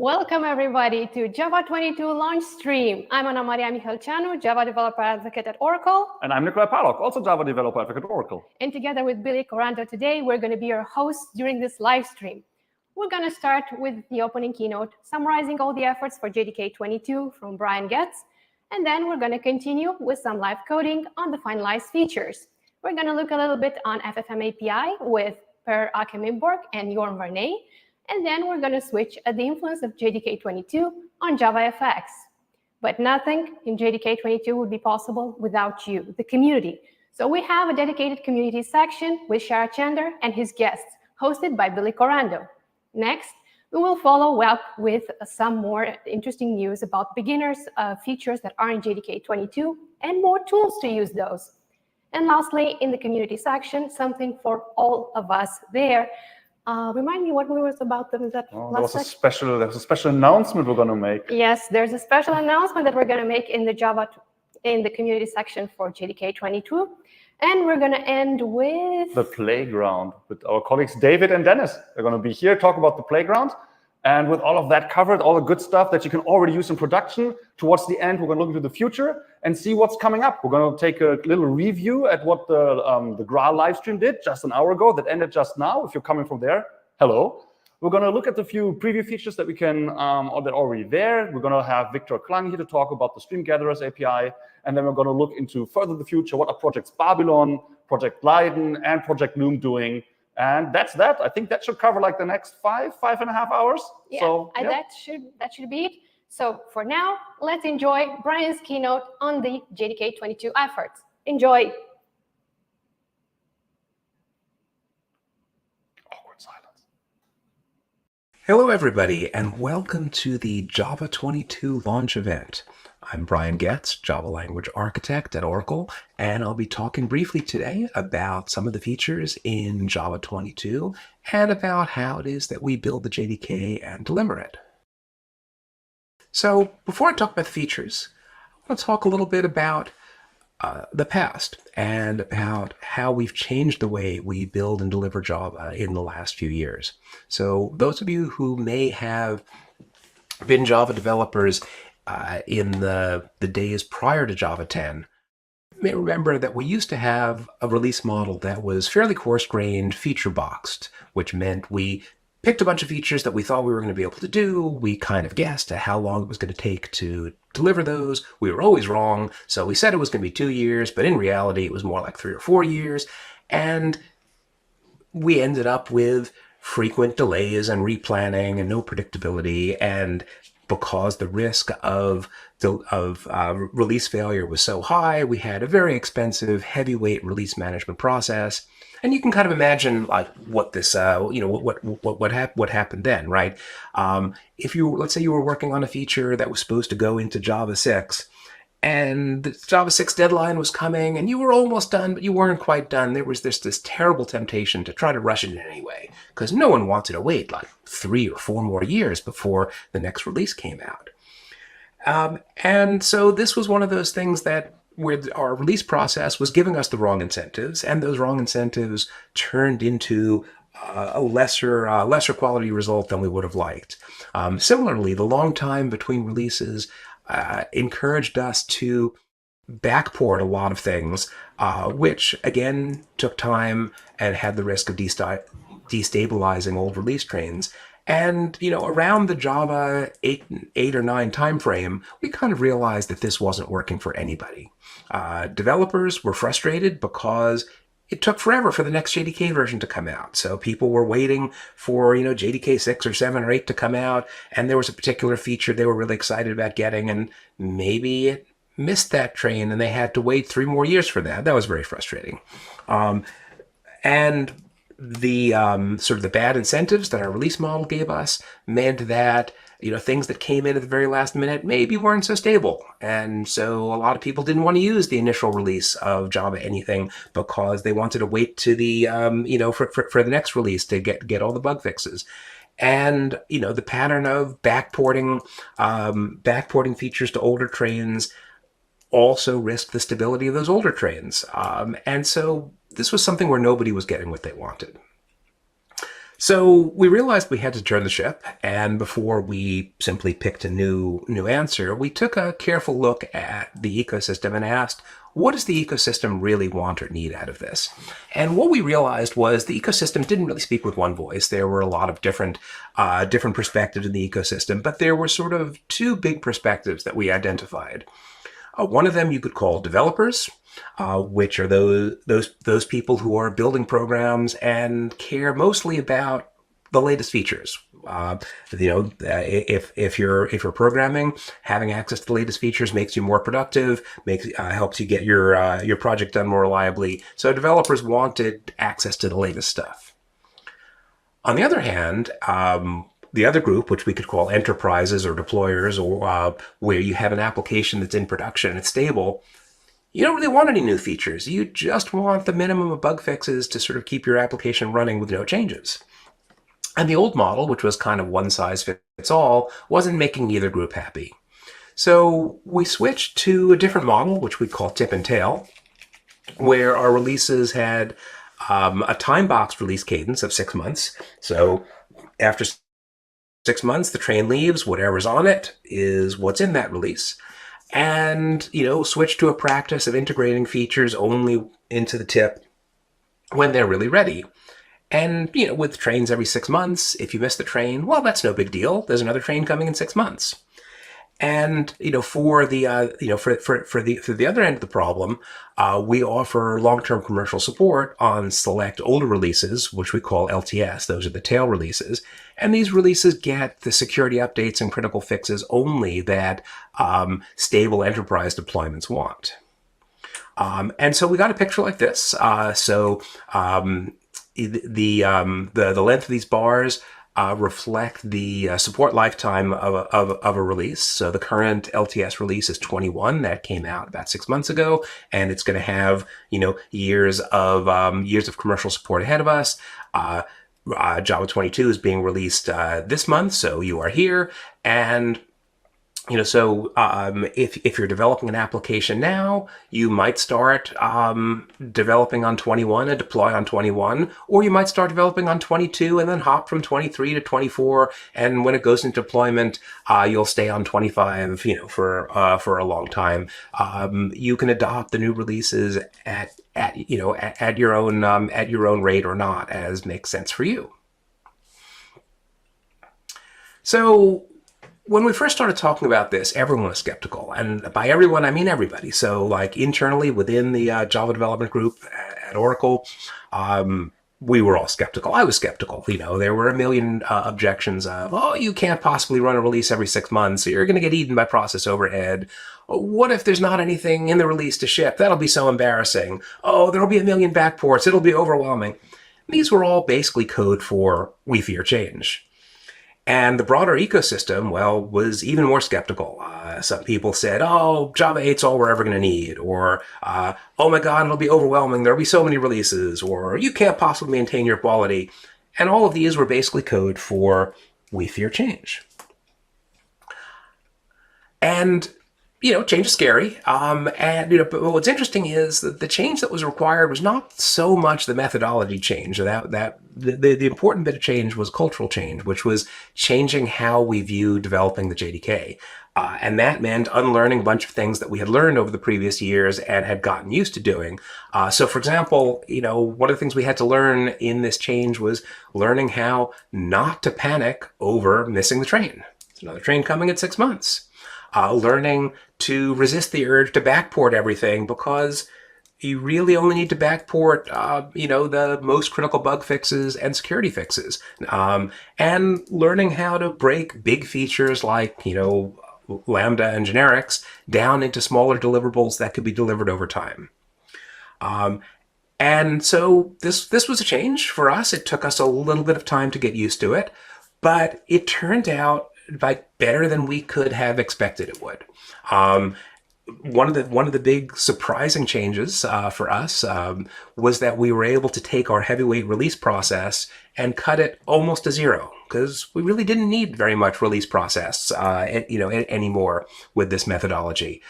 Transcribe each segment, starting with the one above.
Welcome everybody to Java 22 launch stream. I'm Ana Maria Michalceanu, Java developer advocate at Oracle. And I'm Nikolai Palok, also Java developer advocate at Oracle. And together with Billy Coranto today, we're going to be your hosts during this live stream. We're going to start with the opening keynote, summarizing all the efforts for JDK 22 from Brian Goetz. And then we're going to continue with some live coding on the finalized features. We're going to look a little bit on FFM API with Per Ake Minborg and Jorn Vernee. And then we're going to switch at the influence of JDK 22 on JavaFX. But nothing in JDK 22 would be possible without you, the community. So we have a dedicated community section with Sharat Chander and his guests, hosted by Billy Corando. Next, we will follow up with some more interesting news about beginners features that are in JDK 22 and more tools to use those. And lastly, in the community section, something for all of us there. Remind me what was about them that last section? There's a special announcement we're going to make. Yes, there's a special announcement that we're going to make in the community section for JDK 22. And we're going to end with the playground with our colleagues David and Dennis. They're going to be here, talk about the playground. And with all of that covered, all the good stuff that you can already use in production, towards the end, we're going to look into the future and see what's coming up. We're going to take a little review at what the Graal live stream did just an hour ago that ended just now. If you're coming from there, hello. We're going to look at the few preview features that we can, that are already there. We're going to have Viktor Klang here to talk about the Stream Gatherers API. And then we're going to look into further the future. What are projects Babylon, Project Leyden, and Project Loom doing? And that's that. I think that should cover like the next 5.5 hours. Yeah, so, yeah. That should be it. So for now, let's enjoy Brian's keynote on the JDK 22 efforts. Enjoy. Hello, everybody, and welcome to the Java 22 launch event. I'm Brian Goetz, Java Language Architect at Oracle, and I'll be talking briefly today about some of the features in Java 22 and about how it is that we build the JDK and deliver it. So before I talk about the features, I want to talk a little bit about the past and about how we've changed the way we build and deliver Java in the last few years. So those of you who may have been Java developers in the days prior to Java 10 may remember that we used to have a release model that was fairly coarse-grained, feature-boxed, which meant we picked a bunch of features that we thought we were going to be able to do. We kind of guessed at how long it was going to take to deliver those. We were always wrong. So we said it was going to be 2 years, but in reality, it was more like 3 or 4 years. And we ended up with frequent delays and replanning and no predictability. And because the risk of release failure was so high, we had a very expensive, heavyweight release management process. And you can kind of imagine like what this, what happened then, right? Let's say you were working on a feature that was supposed to go into Java 6, and the Java 6 deadline was coming, and you were almost done, but you weren't quite done. There was this terrible temptation to try to rush it in anyway, because no one wanted to wait like 3 or 4 more years before the next release came out. And so this was one of those things that where our release process was giving us the wrong incentives, and those wrong incentives turned into a lesser quality result than we would have liked. Similarly, the long time between releases encouraged us to backport a lot of things, which again took time and had the risk of destabilizing old release trains. And, around the Java 8 or 9 timeframe, we kind of realized that this wasn't working for anybody. Developers were frustrated because it took forever for the next JDK version to come out. So people were waiting for, JDK 6 or 7 or 8 to come out, and there was a particular feature they were really excited about getting, and maybe it missed that train and they had to wait 3 more years for that. That was very frustrating. And the sort of the bad incentives that our release model gave us meant that things that came in at the very last minute maybe weren't so stable, and so a lot of people didn't want to use the initial release of Java anything because they wanted to wait to the for the next release to get all the bug fixes. And the pattern of backporting features to older trains also risked the stability of those older trains, and so this was something where nobody was getting what they wanted. So we realized we had to turn the ship, and before we simply picked a new answer, we took a careful look at the ecosystem and asked, what does the ecosystem really want or need out of this? And what we realized was the ecosystem didn't really speak with one voice. There were a lot of different perspectives in the ecosystem, but there were sort of 2 big perspectives that we identified. One of them you could call developers, which are those people who are building programs and care mostly about the latest features. If you're programming, having access to the latest features makes you more productive, helps you get your project done more reliably. So developers wanted access to the latest stuff. On the other hand, the other group, which we could call enterprises or deployers, or where you have an application that's in production, it's stable, you don't really want any new features. You just want the minimum of bug fixes to sort of keep your application running with no changes. And the old model, which was kind of one size fits all, wasn't making either group happy. So we switched to a different model, which we call tip and tail, where our releases had a time-boxed release cadence of 6 months. So after 6 months, the train leaves, whatever's on it is what's in that release. And, switch to a practice of integrating features only into the tip when they're really ready. And, with trains every 6 months, if you miss the train, well, that's no big deal. There's another train coming in 6 months. And, for the other end of the problem, we offer long-term commercial support on select older releases, which we call LTS. Those are the tail releases. And these releases get the security updates and critical fixes only that stable enterprise deployments want. And so we got a picture like this. The length of these bars reflect the support lifetime of a release. So the current LTS release is 21. That came out about 6 months ago, and it's going to have years of commercial support ahead of us. Java 22 is being released this month, so you are here. And if you're developing an application now, you might start developing on 21 and deploy on 21, or you might start developing on 22 and then hop from 23 to 24. And when it goes into deployment, you'll stay on 25, for a long time. You can adopt the new releases at your own rate or not, as makes sense for you. So when we first started talking about this, everyone was skeptical. And by everyone, I mean everybody. So like internally within the Java development group at Oracle, we were all skeptical. I was skeptical. There were a million objections of, you can't possibly run a release every 6 months. You're going to get eaten by process overhead. What if there's not anything in the release to ship? That'll be so embarrassing. There'll be a million backports. It'll be overwhelming. These were all basically code for we fear change. And the broader ecosystem, was even more skeptical. Some people said, Java 8's all we're ever going to need. Or, oh my God, it'll be overwhelming. There'll be so many releases. Or, you can't possibly maintain your quality. And all of these were basically code for we fear change. And, change is scary. But what's interesting is that the change that was required was not so much the methodology change. The important bit of change was cultural change, which was changing how we view developing the JDK. And that meant unlearning a bunch of things that we had learned over the previous years and had gotten used to doing. So for example, one of the things we had to learn in this change was learning how not to panic over missing the train. There's another train coming in 6 months. Learning to resist the urge to backport everything, because you really only need to backport, the most critical bug fixes and security fixes. And learning how to break big features like, Lambda and generics down into smaller deliverables that could be delivered over time. And so this was a change for us. It took us a little bit of time to get used to it, but it turned out better than we could have expected it would. One of the big surprising changes for us was that we were able to take our heavyweight release process and cut it almost to zero, because we really didn't need very much release process anymore with this methodology.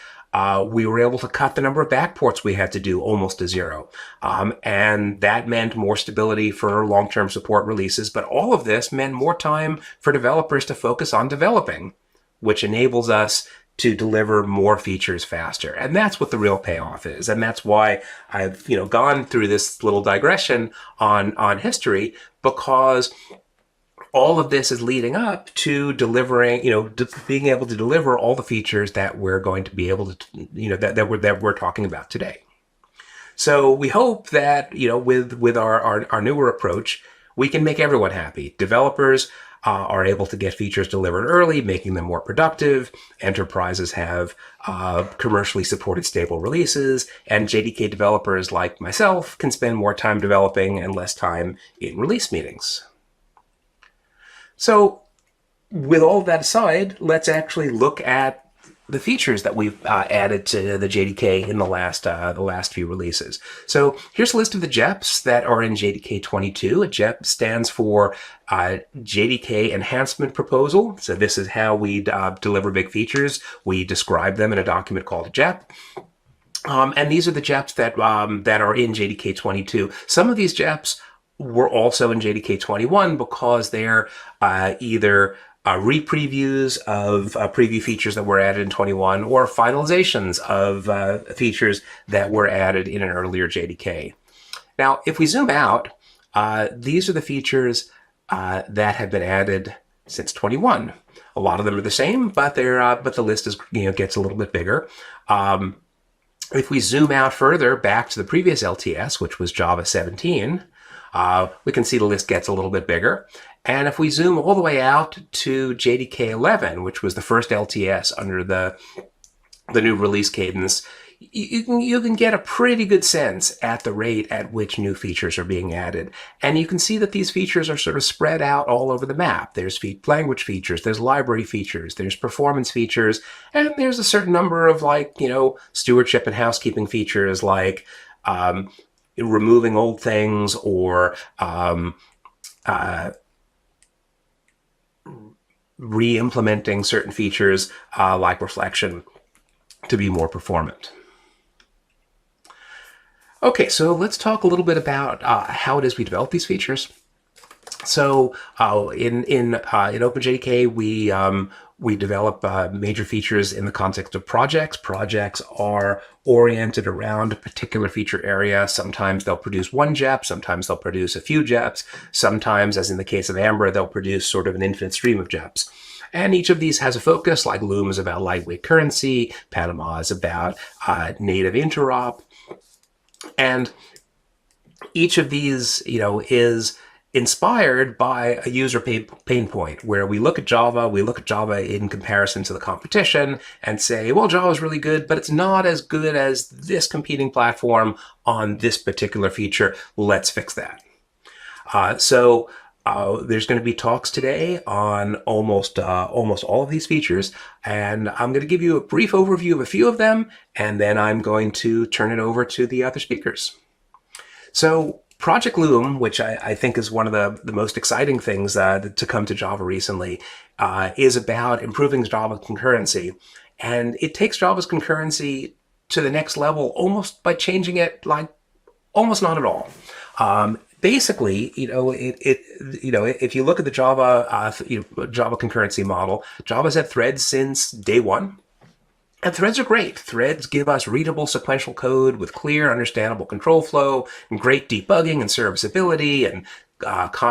We were able to cut the number of backports we had to do almost to zero. And that meant more stability for long-term support releases. But all of this meant more time for developers to focus on developing, which enables us to deliver more features faster. And that's what the real payoff is. And that's why I've, gone through this little digression on history, because all of this is leading up to delivering, being able to deliver all the features that we're going to be able to, that we're talking about today. So we hope that, with our newer approach, we can make everyone happy. Developers are able to get features delivered early, making them more productive. Enterprises have commercially supported stable releases, and JDK developers like myself can spend more time developing and less time in release meetings. So with all that aside, let's actually look at the features that we've added to the JDK in the last few releases. So here's a list of the JEPs that are in JDK 22. A JEP stands for JDK Enhancement Proposal. So this is how we deliver big features. We describe them in a document called a JEP. And these are the JEPs that are in JDK 22. Some of these JEPs were also in JDK 21 because they're either re-previews of preview features that were added in 21 or finalizations of features that were added in an earlier JDK. Now, if we zoom out, these are the features that have been added since 21. A lot of them are the same, but the list is gets a little bit bigger. If we zoom out further back to the previous LTS, which was Java 17, we can see the list gets a little bit bigger. And if we zoom all the way out to JDK 11, which was the first LTS under the new release cadence, you can get a pretty good sense at the rate at which new features are being added. And you can see that these features are sort of spread out all over the map. There's language features, there's library features, there's performance features, and there's a certain number of stewardship and housekeeping features like removing old things or re-implementing certain features like reflection to be more performant. Okay, so let's talk a little bit about how it is we develop these features. So in OpenJDK, we develop major features in the context of projects. Projects are oriented around a particular feature area. Sometimes they'll produce one JEP, sometimes they'll produce a few JEPs, sometimes, as in the case of Amber, they'll produce sort of an infinite stream of JEPs. And each of these has a focus, like Loom is about lightweight currency, Panama is about native interop, and each of these, is inspired by a user pain point where we look at Java in comparison to the competition and say, well, Java is really good, but it's not as good as this competing platform on this particular feature. Let's fix that. So there's going to be talks today on almost all of these features, and I'm going to give you a brief overview of a few of them, and then I'm going to turn it over to the other speakers. So Project Loom, which I think is one of the most exciting things to come to Java recently, is about improving Java concurrency. And it takes Java's concurrency to the next level almost by changing it like almost not at all. Basically, if you look at the Java concurrency model, Java's had threads since day one. And threads are great. Threads give us readable sequential code with clear, understandable control flow, and great debugging and serviceability, and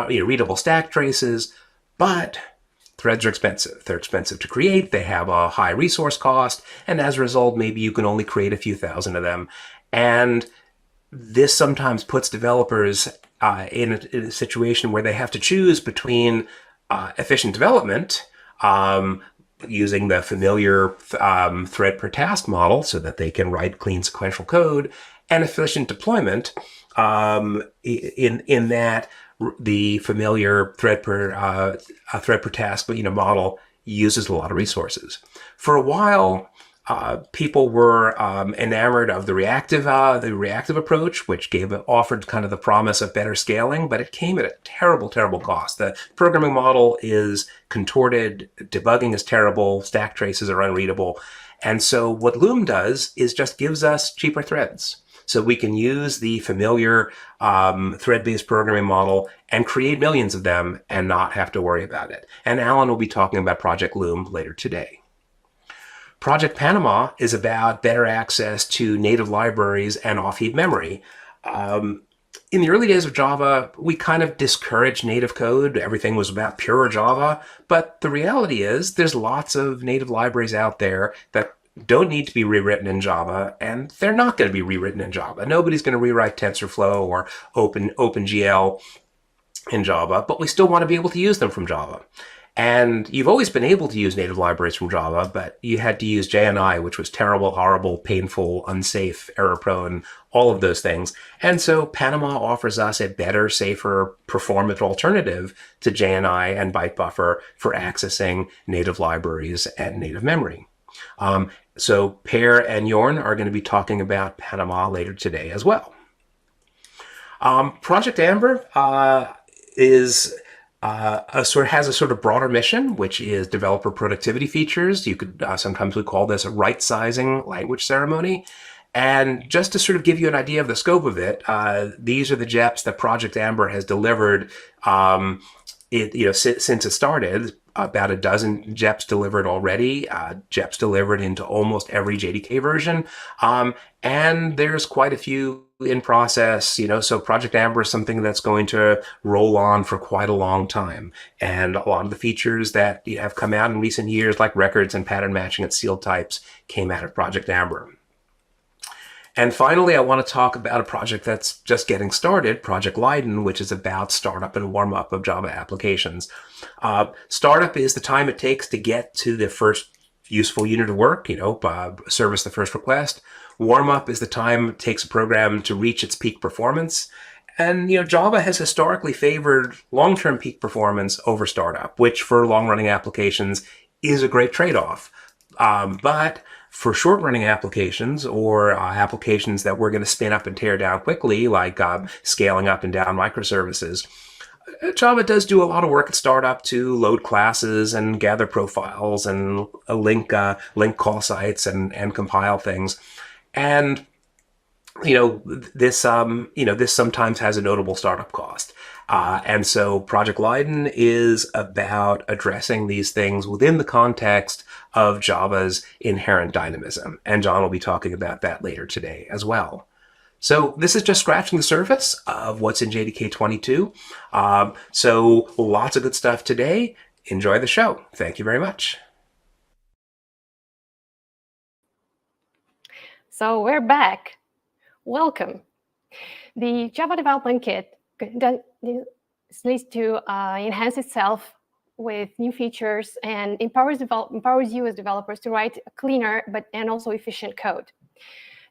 readable stack traces. But threads are expensive. They're expensive to create. They have a high resource cost. And as a result, maybe you can only create a few thousand of them. And this sometimes puts developers in a situation where they have to choose between efficient development, using the familiar thread per task model so that they can write clean sequential code, and efficient deployment in that the familiar thread per task model uses a lot of resources. For a while, people were enamored of the reactive approach, which offered kind of the promise of better scaling, but it came at a terrible, terrible cost. The programming model is contorted, debugging is terrible, stack traces are unreadable. And so what Loom does is just gives us cheaper threads. So we can use the familiar thread-based programming model and create millions of them and not have to worry about it. And Alan will be talking about Project Loom later today. Project Panama is about better access to native libraries and off-heap memory. In the early days of Java, we kind of discouraged native code. Everything was about pure Java. But the reality is there's lots of native libraries out there that don't need to be rewritten in Java, and they're not going to be rewritten in Java. Nobody's going to rewrite TensorFlow or OpenGL in Java, but we still want to be able to use them from Java. And you've always been able to use native libraries from Java, but you had to use JNI, which was terrible, horrible, painful, unsafe, error-prone, all of those things. And so Panama offers us a better, safer, performant alternative to JNI and byte buffer for accessing native libraries and native memory. So Per and Jorn are going to be talking about Panama later today as well. Project Amber has a sort of broader mission, which is developer productivity features. You could sometimes we call this a right-sizing language ceremony. And just to sort of give you an idea of the scope of it, these are the JEPs that Project Amber has delivered. Since it started, about a dozen JEPs delivered already. JEPs delivered into almost every JDK version, and there's quite a few in process. So Project Amber is something that's going to roll on for quite a long time, and a lot of the features that have come out in recent years, like records and pattern matching and sealed types, came out of Project Amber. And finally, I want to talk about a project that's just getting started, Project Leyden, which is about startup and warm-up of Java applications. Startup is the time it takes to get to the first useful unit of work, service the first request. Warm-up is the time it takes a program to reach its peak performance. And, Java has historically favored long-term peak performance over startup, which for long-running applications is a great trade-off. But for short-running applications or applications that we're going to spin up and tear down quickly, like scaling up and down microservices, Java does do a lot of work at startup to load classes and gather profiles and link call sites and compile things. And this sometimes has a notable startup cost. And so Project Leyden is about addressing these things within the context of Java's inherent dynamism. And John will be talking about that later today as well. So this is just scratching the surface of what's in JDK 22. So lots of good stuff today. Enjoy the show. Thank you very much. So we're back. Welcome. The Java Development Kit needs to enhance itself with new features and empowers you as developers to write cleaner and also efficient code.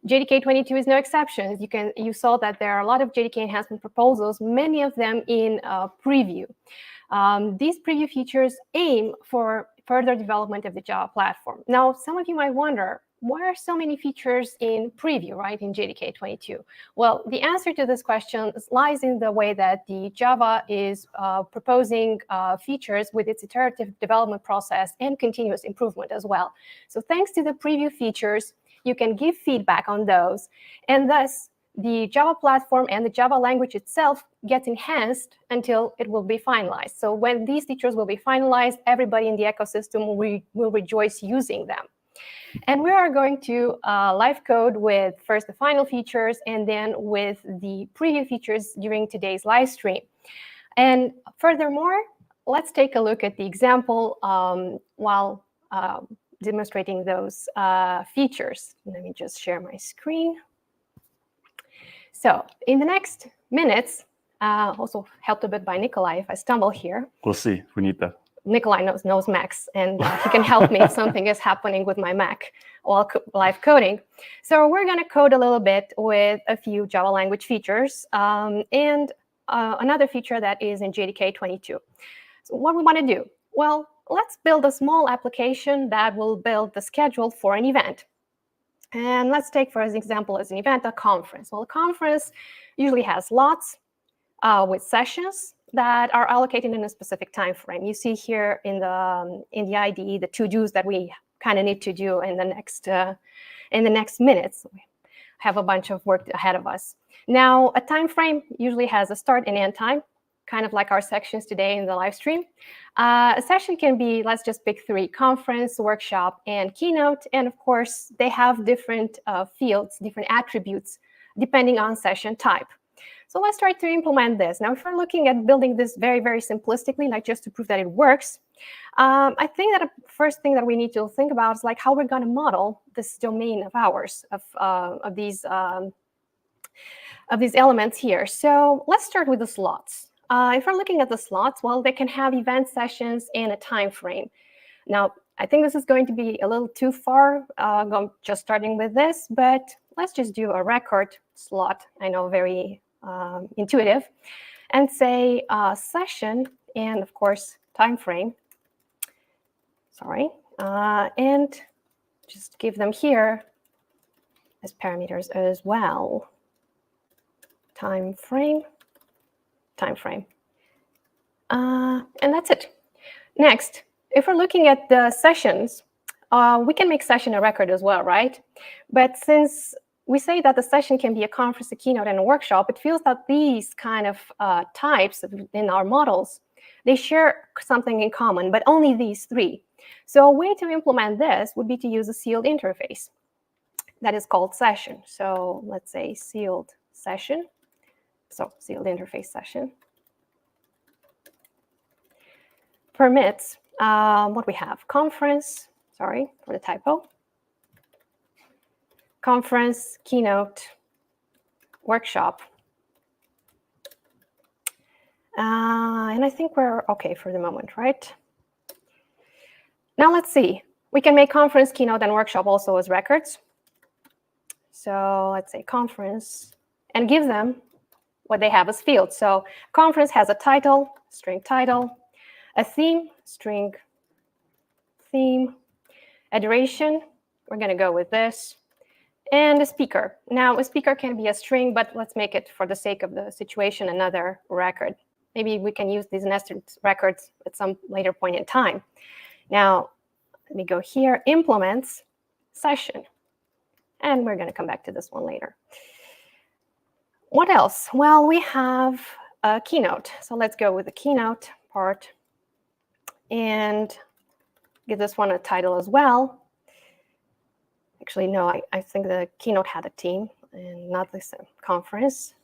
JDK 22 is no exception. You saw that there are a lot of JDK enhancement proposals, many of them in preview. These preview features aim for further development of the Java platform. Now, some of you might wonder, why are so many features in preview, right, in JDK 22? Well, the answer to this question lies in the way that the Java is proposing features with its iterative development process and continuous improvement as well. So thanks to the preview features, you can give feedback on those, and thus the Java platform and the Java language itself gets enhanced until it will be finalized. So when these features will be finalized, everybody in the ecosystem will rejoice using them. And we are going to live code with first the final features and then with the preview features during today's live stream. And furthermore, let's take a look at the example while demonstrating those features. Let me just share my screen. So in the next minutes, also helped a bit by Nikolai if I stumble here. We'll see. We need that. Nikolai knows Macs, and he can help me if something is happening with my Mac while live coding. So we're going to code a little bit with a few Java language features and another feature that is in JDK 22. So what we want to do? Well, let's build a small application that will build the schedule for an event. And let's take, for example, as an event, a conference. Well, a conference usually has slots with sessions that are allocated in a specific time frame. You see here in the IDE the to-dos that we kind of need to do in the next minutes. We have a bunch of work ahead of us. Now, a time frame usually has a start and end time, kind of like our sections today in the live stream. A session can be, let's just pick three: conference, workshop, and keynote. And of course, they have different fields, different attributes, depending on session type. So let's try to implement this. Now, if we're looking at building this very, very simplistically, like just to prove that it works, I think that the first thing that we need to think about is like how we're going to model this domain of ours, of these elements here. So let's start with the slots. if we're looking at the slots, well, they can have event sessions and a time frame. Now, I think this is going to be a little too far, just starting with this, but let's just do a record slot. I know, very intuitive, and say session and, of course, time frame. Sorry, and just give them here as parameters as well. Time frame, and that's it. Next, if we're looking at the sessions, we can make session a record as well, right? But since we say that the session can be a conference, a keynote, and a workshop, it feels that these kind of types in our models, they share something in common, but only these three. So a way to implement this would be to use a sealed interface that is called session. So let's say sealed session. So sealed interface session permits what we have: conference, sorry for the typo, conference, keynote, workshop. And I think we're okay for the moment, right? Now let's see. We can make conference, keynote, and workshop also as records. So let's say conference, and give them what they have as fields. So conference has a title, string title, a theme, string theme, a duration, we're going to go with this, and a speaker. Now, a speaker can be a string, but let's make it, for the sake of the situation, another record. Maybe we can use these nested records at some later point in time. Now, let me go here, implements, session. And we're going to come back to this one later. What else? Well, we have a keynote. So let's go with the keynote part and give this one a title as well. Actually, no, I think the keynote had a theme and not this conference.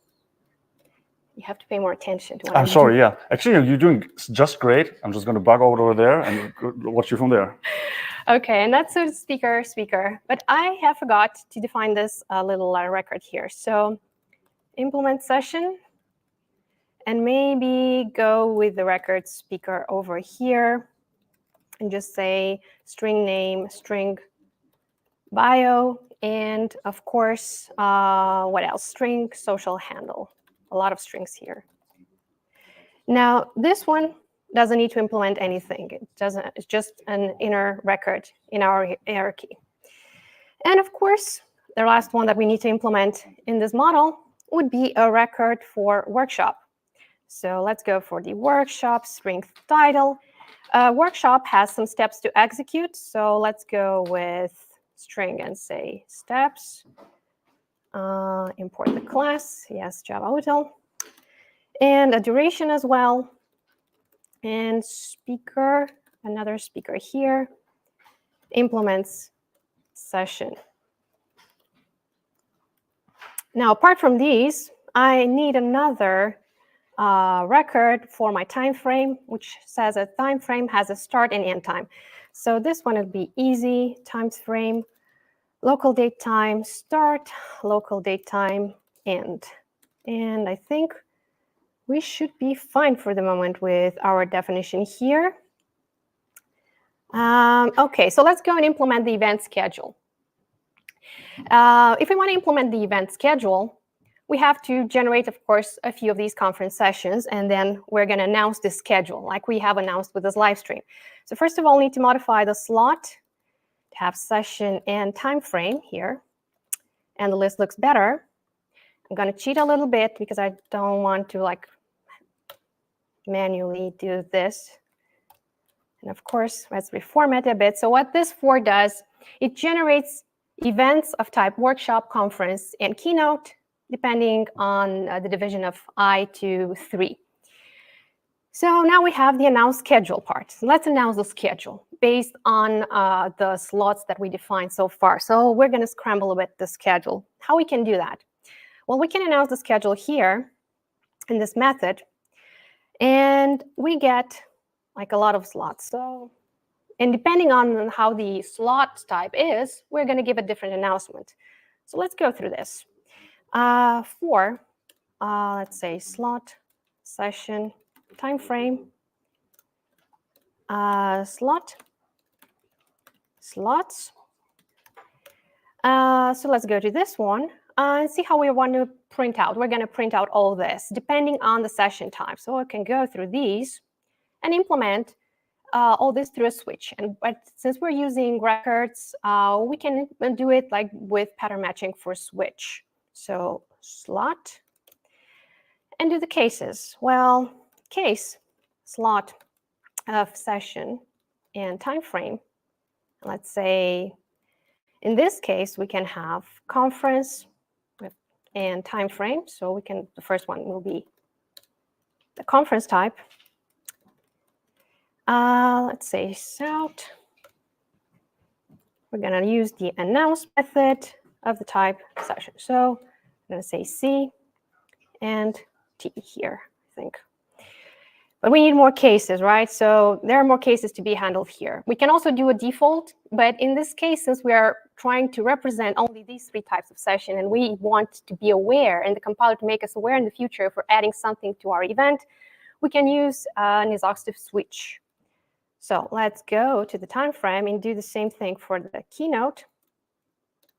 You have to pay more attention to what I'm sorry, doing. yeah. Actually, you're doing just great. I'm just going to bug over there and watch you from there. Okay, And that's a speaker. But I have forgot to define this little record here. So implement session, and maybe go with the record speaker over here, and just say string name, string bio, and of course, what else? String social handle. A lot of strings here. Now, this one doesn't need to implement anything. It's just an inner record in our hierarchy. And of course, the last one that we need to implement in this model would be a record for workshop. So let's go for the workshop string title. Workshop has some steps to execute. So let's go with string and say steps. Import the class, yes, JavaOne, and a duration as well, and speaker, another speaker here, implements session. Now, apart from these, I need another record for my time frame, which says a time frame has a start and end time. So this one would be easy, time frame, local date time start, local date time end. And I think we should be fine for the moment with our definition here. OK, so let's go and implement the event schedule. If we want to implement the event schedule, we have to generate, of course, a few of these conference sessions, and then we're going to announce the schedule like we have announced with this live stream. So first of all, we need to modify the slot, have session and time frame here, and the list looks better. I'm going to cheat a little bit because I don't want to manually do this. And of course, let's reformat a bit. So what this for does, it generates events of type workshop, conference, and keynote, depending on the division of I to 3. So now we have the announce schedule part. So let's announce the schedule based on the slots that we defined so far. So we're going to scramble a bit the schedule. How we can do that? Well, we can announce the schedule here in this method, and we get a lot of slots. So, and depending on how the slot type is, we're going to give a different announcement. So let's go through this. Let's say slot session time frame slots. So let's go to this one and see how we want to print out. We're going to print out all this depending on the session type. So I can go through these and implement all this through a switch. But since we're using records, we can do it like with pattern matching for switch. So slot and do the cases. Well, case slot of session and time frame. Let's say in this case, we can have conference and time frame. So we can, the first one will be the conference type. Let's say shout. We're going to use the announce method of the type session. So I'm going to say C and T here, I think. But we need more cases, right? So there are more cases to be handled here. We can also do a default, but in this case, since we are trying to represent only these 3 types of session, and we want to be aware, and the compiler to make us aware in the future if we're adding something to our event, we can use an exhaustive switch. So let's go to the time frame and do the same thing for the keynote.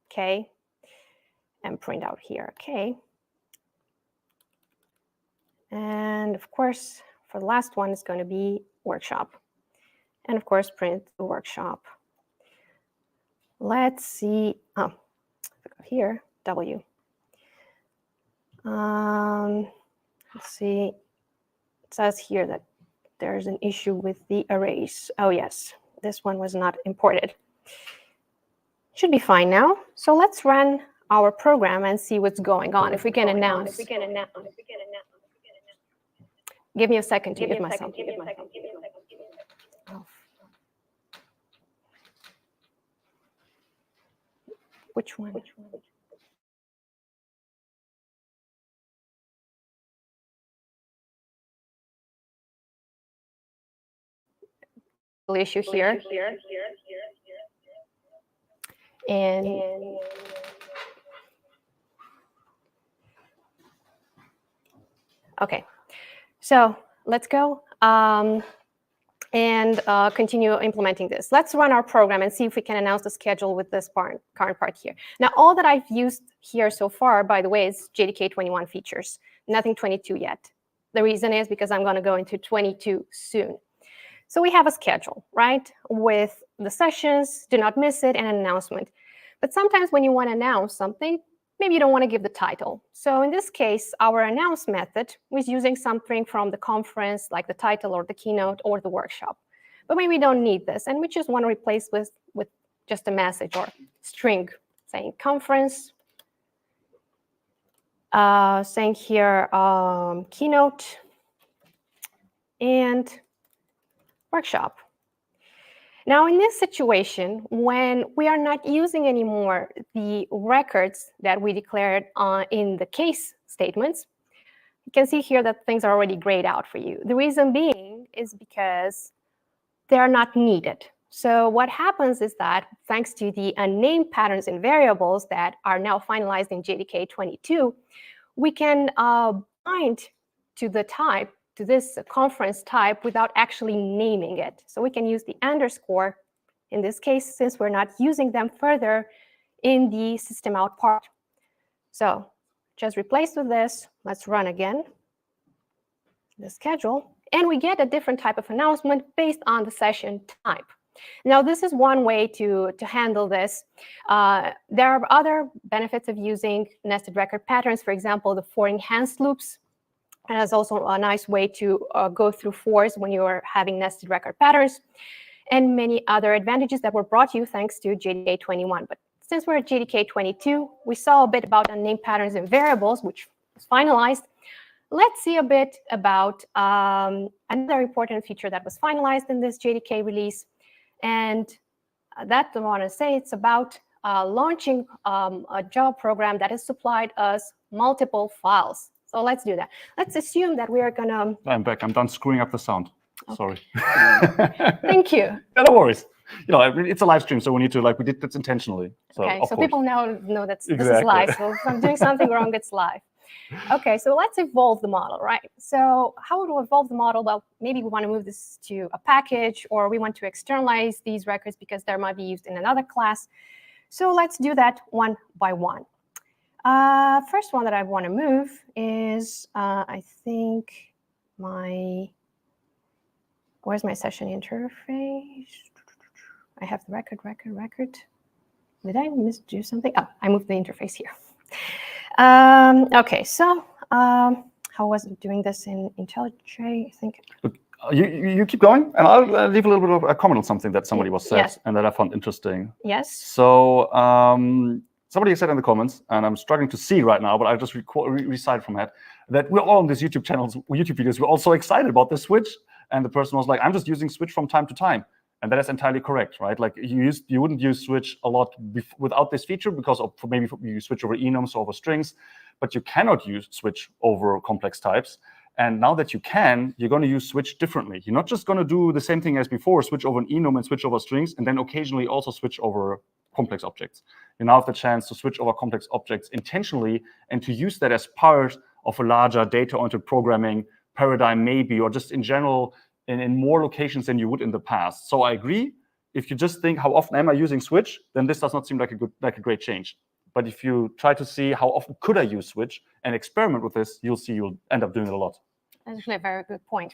Okay, and print out here. Okay, and of course, for the last one, it's going to be workshop. And of course, print the workshop. Let's see. Oh, here, W. Let's see. It says here that there's an issue with the arrays. Oh, yes. This one was not imported. Should be fine now. So let's run our program and see what's going on. If we can announce. Give me a second to get myself. Oh. Which one? Issue here. And okay. So let's go and continue implementing this. Let's run our program and see if we can announce the schedule with this current part here. Now, all that I've used here so far, by the way, is JDK 21 features, nothing 22 yet. The reason is because I'm going to go into 22 soon. So we have a schedule, right, with the sessions, do not miss it, and an announcement. But sometimes when you want to announce something, maybe you don't want to give the title. So in this case, our announce method was using something from the conference, like the title or the keynote or the workshop. But maybe we don't need this, and we just want to replace with just a message or string saying conference, saying here keynote and workshop. Now, in this situation, when we are not using anymore the records that we declared in the case statements, you can see here that things are already grayed out for you. The reason being is because they are not needed. So what happens is that thanks to the unnamed patterns and variables that are now finalized in JDK 22, we can bind to the type, to this conference type without actually naming it. So we can use the underscore in this case, since we're not using them further in the system out part. So just replace with this. Let's run again the schedule, and we get a different type of announcement based on the session type. Now, this is one way to handle this. There are other benefits of using nested record patterns. For example, the for enhanced loops. And that's also a nice way to go through fors when you are having nested record patterns, and many other advantages that were brought to you thanks to JDK 21. But since we're at JDK 22, we saw a bit about unnamed patterns and variables, which was finalized. Let's see a bit about another important feature that was finalized in this JDK release. And that I want to say it's about launching a Java program that has supplied us multiple files. So let's do that. Let's assume that we are going to... I'm back. I'm done screwing up the sound. Okay. Sorry. Thank you. No worries. You know, it's a live stream, so we need to, we did this intentionally. So, okay, so people now know that exactly. This is live. So if I'm doing something wrong, it's live. Okay, so let's evolve the model, right? So how would we evolve the model? Well, maybe we want to move this to a package, or we want to externalize these records because they might be used in another class. So let's do that one by one. First one that I want to move is, I think, where's my session interface? I have the record. Did I do something? Oh, I moved the interface here. Okay, so how was it doing this in IntelliJ? I think. You keep going, and I'll leave a little bit of a comment on something that somebody was said, yes. and that I found interesting. Yes. So somebody said in the comments, and I'm struggling to see right now, but I'll just recite from that we're all on these YouTube videos. We're all so excited about this switch, and the person was like, "I'm just using switch from time to time." And that is entirely correct, right? Like you wouldn't use switch a lot without this feature because of maybe you switch over enums or over strings, but you cannot use switch over complex types. And now that you can, you're going to use switch differently. You're not just going to do the same thing as before, switch over an enum and switch over strings, and then occasionally also switch over complex objects. You now have the chance to switch over complex objects intentionally and to use that as part of a larger data-oriented programming paradigm maybe, or just in general, in more locations than you would in the past. So I agree. If you just think, how often am I using switch, then this does not seem like a great change. But if you try to see how often could I use switch and experiment with this, you'll see you'll end up doing it a lot. That's actually a very good point.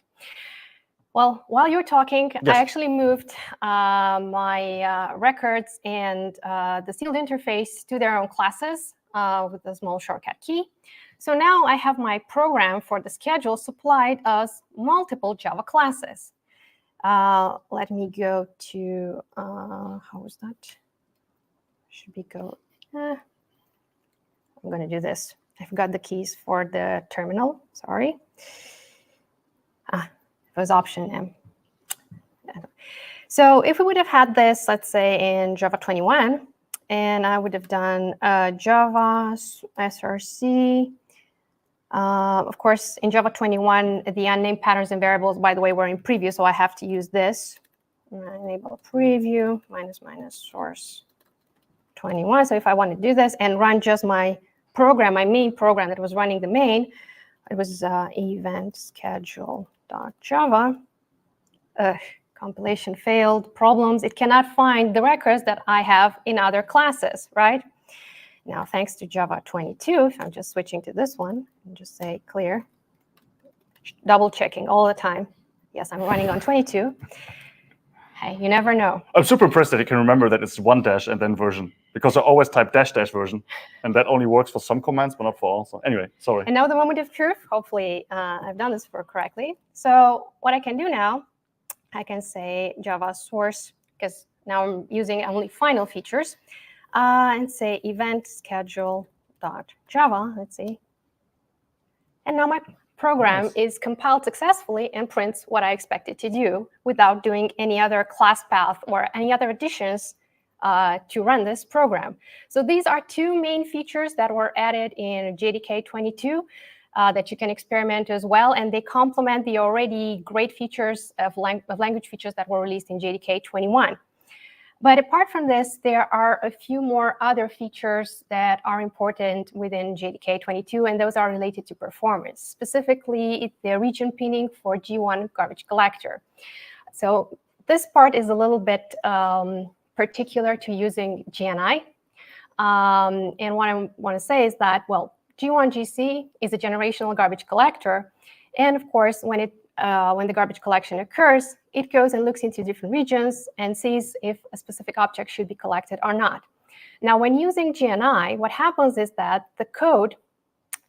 Well, while you're talking, yes. I actually moved my records and the sealed interface to their own classes with a small shortcut key. So now I have my program for the schedule supplied as multiple Java classes. Let me go to, how was that? Should we go, I'm going to do this. I forgot the keys for the terminal, sorry. It was Option M. So if we would have had this, let's say in Java 21, and I would have done Java SRC. Of course, in Java 21, the unnamed patterns and variables, by the way, were in preview, so I have to use this. Enable preview, minus source 21. So if I want to do this and run just my program, my main program that was running the main, it was event schedule.java. Compilation failed, problems. It cannot find the records that I have in other classes, right? Now, thanks to Java 22, if I'm just switching to this one, and just say clear, double checking all the time. Yes, I'm running on 22. Hey, you never know. I'm super impressed that you can remember that it's one dash and then version, because I always type dash version, and that only works for some commands, but not for all. So anyway, sorry. And now the moment of truth. Hopefully, I've done this correctly. So what I can do now, I can say Java source, because now I'm using only final features. And say event schedule.java, let's see. And now my program is compiled successfully and prints what I expect it to do without doing any other class path or any other additions to run this program. So these are two main features that were added in JDK 22 that you can experiment as well, and they complement the already great features of language features that were released in JDK 21. But apart from this, there are a few more other features that are important within JDK 22, and those are related to performance. Specifically, the region pinning for G1 garbage collector. So this part is a little bit particular to using GNI. And what I want to say is that, well, G1 GC is a generational garbage collector. And of course, when the garbage collection occurs, it goes and looks into different regions and sees if a specific object should be collected or not. Now, when using GNI, what happens is that the code,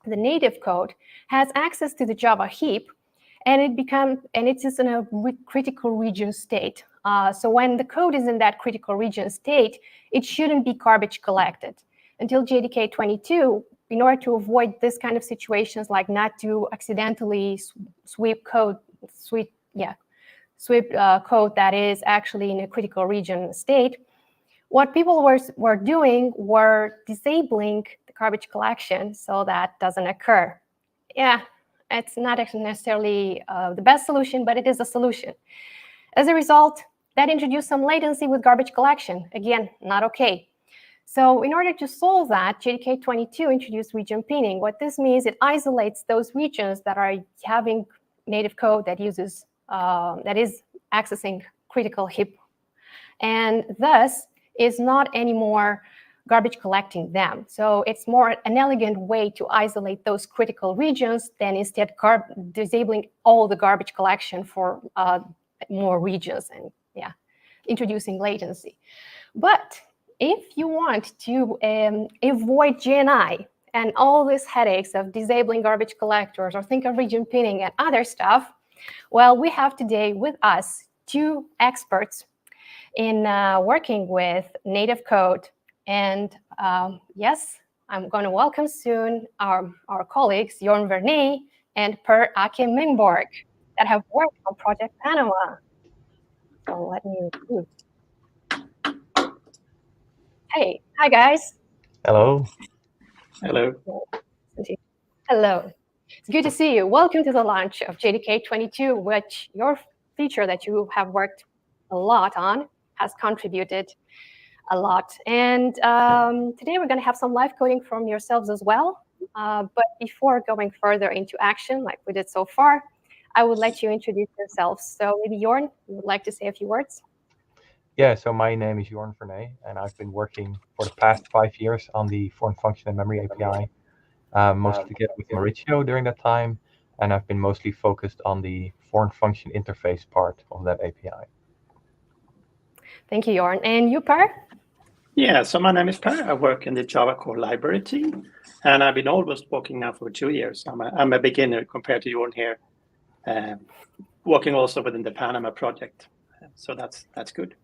the native code, has access to the Java heap, and it is in a critical region state. So when the code is in that critical region state, it shouldn't be garbage collected. Until JDK 22, in order to avoid this kind of situations, like not to accidentally sweep code that is actually in a critical region state, what people were doing were disabling the garbage collection so that doesn't occur. Yeah, it's not necessarily the best solution, but it is a solution. As a result, that introduced some latency with garbage collection. Again, not okay. So in order to solve that, JDK 22 introduced region pinning. What this means, it isolates those regions that are having native code that uses that is accessing critical heap, and thus is not anymore garbage collecting them. So it's more an elegant way to isolate those critical regions than instead disabling all the garbage collection for more regions and introducing latency. But if you want to avoid GNI and all these headaches of disabling garbage collectors or think of region pinning and other stuff, well, we have today with us two experts in working with native code. And yes, I'm going to welcome soon our colleagues, Jorn Vernee and Per Ake Minborg, that have worked on Project Panama. So let me move. Hey, hi guys. Hello. Hello. Hello. It's good to see you. Welcome to the launch of JDK 22, which your feature that you have worked a lot on has contributed a lot. And today we're going to have some live coding from yourselves as well. But before going further into action, like we did so far, I would let you introduce yourselves. So maybe Jorn, you would like to say a few words? Yeah, so my name is Jorn Vernee, and I've been working for the past 5 years on the foreign function and memory API, mostly together with Mauricio during that time, and I've been mostly focused on the foreign function interface part of that API. Thank you, Jorn. And you, Per? Yeah, so my name is Per. I work in the Java core library team, and I've been almost working now for 2 years. I'm a beginner compared to Jorn here, working also within the Panama project. So that's good.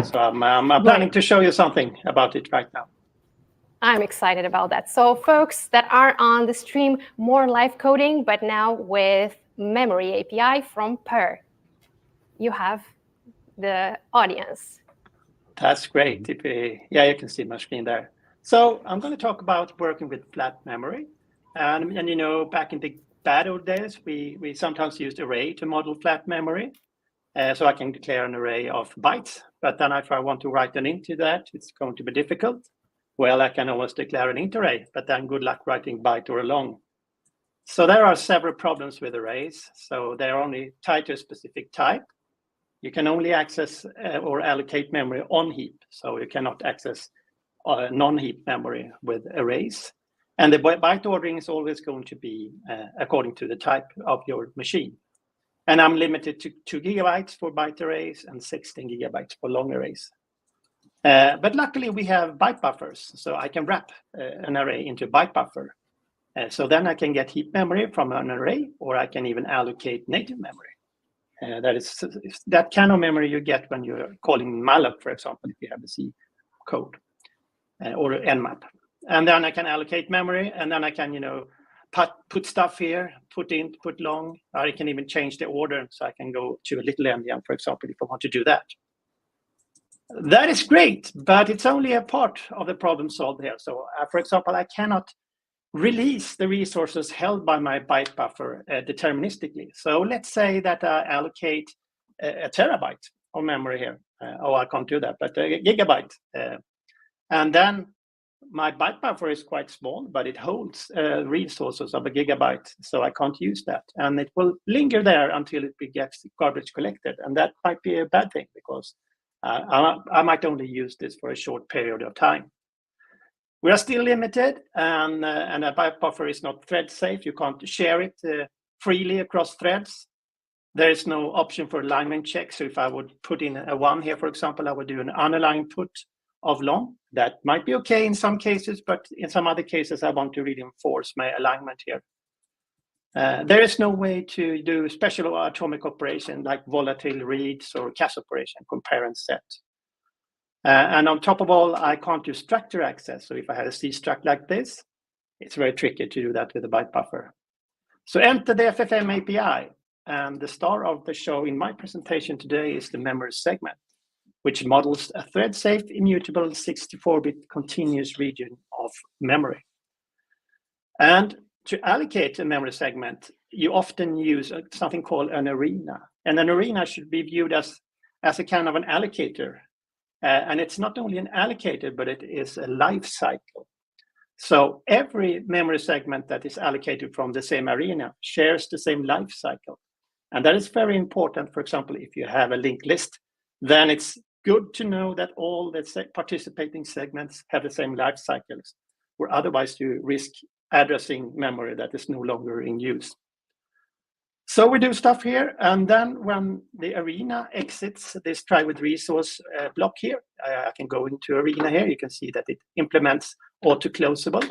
So I'm planning to show you something about it right now. I'm excited about that. So folks that are on the stream, more live coding, but now with memory API from Per. You have the audience. That's great. Yeah, you can see my screen there. So I'm going to talk about working with flat memory. And you know, back in the bad old days, we sometimes used array to model flat memory. So I can declare an array of bytes. But then if I want to write an int to that, it's going to be difficult. Well, I can always declare an int array, but then good luck writing byte or a long. So there are several problems with arrays. So they're only tied to a specific type. You can only access or allocate memory on heap. So you cannot access non-heap memory with arrays. And the byte ordering is always going to be according to the type of your machine. And I'm limited to 2 gigabytes for byte arrays and 16 gigabytes for long arrays. But luckily, we have byte buffers. So I can wrap an array into a byte buffer. So then I can get heap memory from an array, or I can even allocate native memory. That is that kind of memory you get when you're calling malloc, for example, if you have the C code or nmap. And then I can allocate memory, and then I can, put stuff here, put int, put long. I can even change the order, so I can go to a little endian, for example, if I want to do that. That is great, but it's only a part of the problem solved here. So, for example, I cannot release the resources held by my byte buffer deterministically. So let's say that I allocate a terabyte of memory here. I can't do that, but a gigabyte. And then my byte buffer is quite small, but it holds resources of a gigabyte, so I can't use that. And it will linger there until it gets garbage collected. And that might be a bad thing, because I might only use this for a short period of time. We are still limited, and a byte buffer is not thread safe. You can't share it freely across threads. There is no option for alignment check. So if I would put in a 1 here, for example, I would do an unaligned put of long. That might be okay in some cases, but in some other cases, I want to really enforce my alignment here. There is no way to do special atomic operation like volatile reads or CAS operation, compare and set. And on top of all, I can't do structure access. So if I had a C struct like this, it's very tricky to do that with a byte buffer. So enter the FFM API. And the star of the show in my presentation today is the memory segment, which models a thread-safe, immutable 64-bit continuous region of memory. And to allocate a memory segment, you often use something called an arena. And an arena should be viewed as a kind of an allocator. And it's not only an allocated, but it is a life cycle. So every memory segment that is allocated from the same arena shares the same life cycle. And that is very important. For example, if you have a linked list, then it's good to know that all the participating segments have the same life cycles, or otherwise you risk addressing memory that is no longer in use. So we do stuff here, and then when the arena exits this try with resource block here, I can go into arena here. You can see that it implements auto-closable.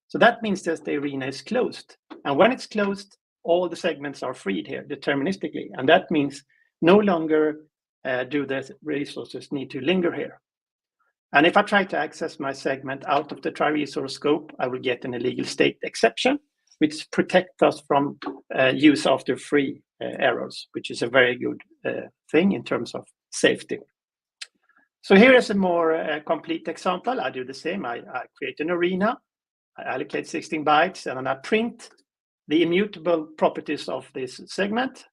So that means that the arena is closed. And when it's closed, all the segments are freed here deterministically. And that means no longer do the resources need to linger here. And if I try to access my segment out of the try resource scope, I will get an illegal state exception, which protects us from use after free errors, which is a very good thing in terms of safety. So here is a more complete example. I do the same. I create an arena, I allocate 16 bytes, and then I print the immutable properties of this segment.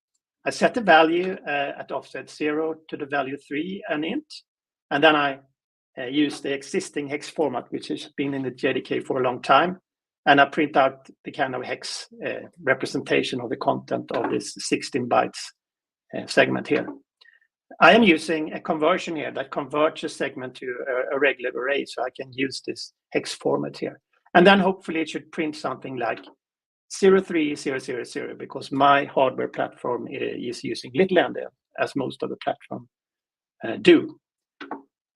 I set the value at offset 0 to the value 3 and int, and then I use the existing hex format, which has been in the JDK for a long time, and I print out the kind of hex representation of the content of this 16 bytes segment here. I am using a conversion here that converts a segment to a regular array, so I can use this hex format here. And then hopefully it should print something like 03000, because my hardware platform is using little endian, as most of the platform do.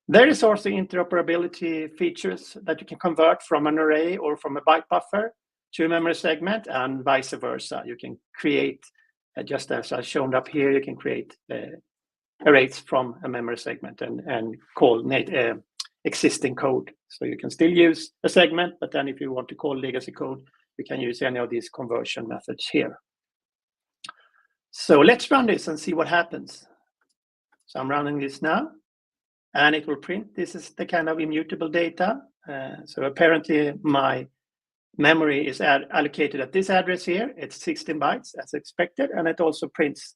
There is also interoperability features that you can convert from an array or from a byte buffer to a memory segment, and vice versa. You can create, just as I've shown up here, you can create arrays from a memory segment and call existing code. So you can still use a segment, but then if you want to call legacy code, you can use any of these conversion methods here. So let's run this and see what happens. So I'm running this now, and it will print. This is the kind of immutable data. So apparently my memory is allocated at this address here. It's 16 bytes as expected, and it also prints.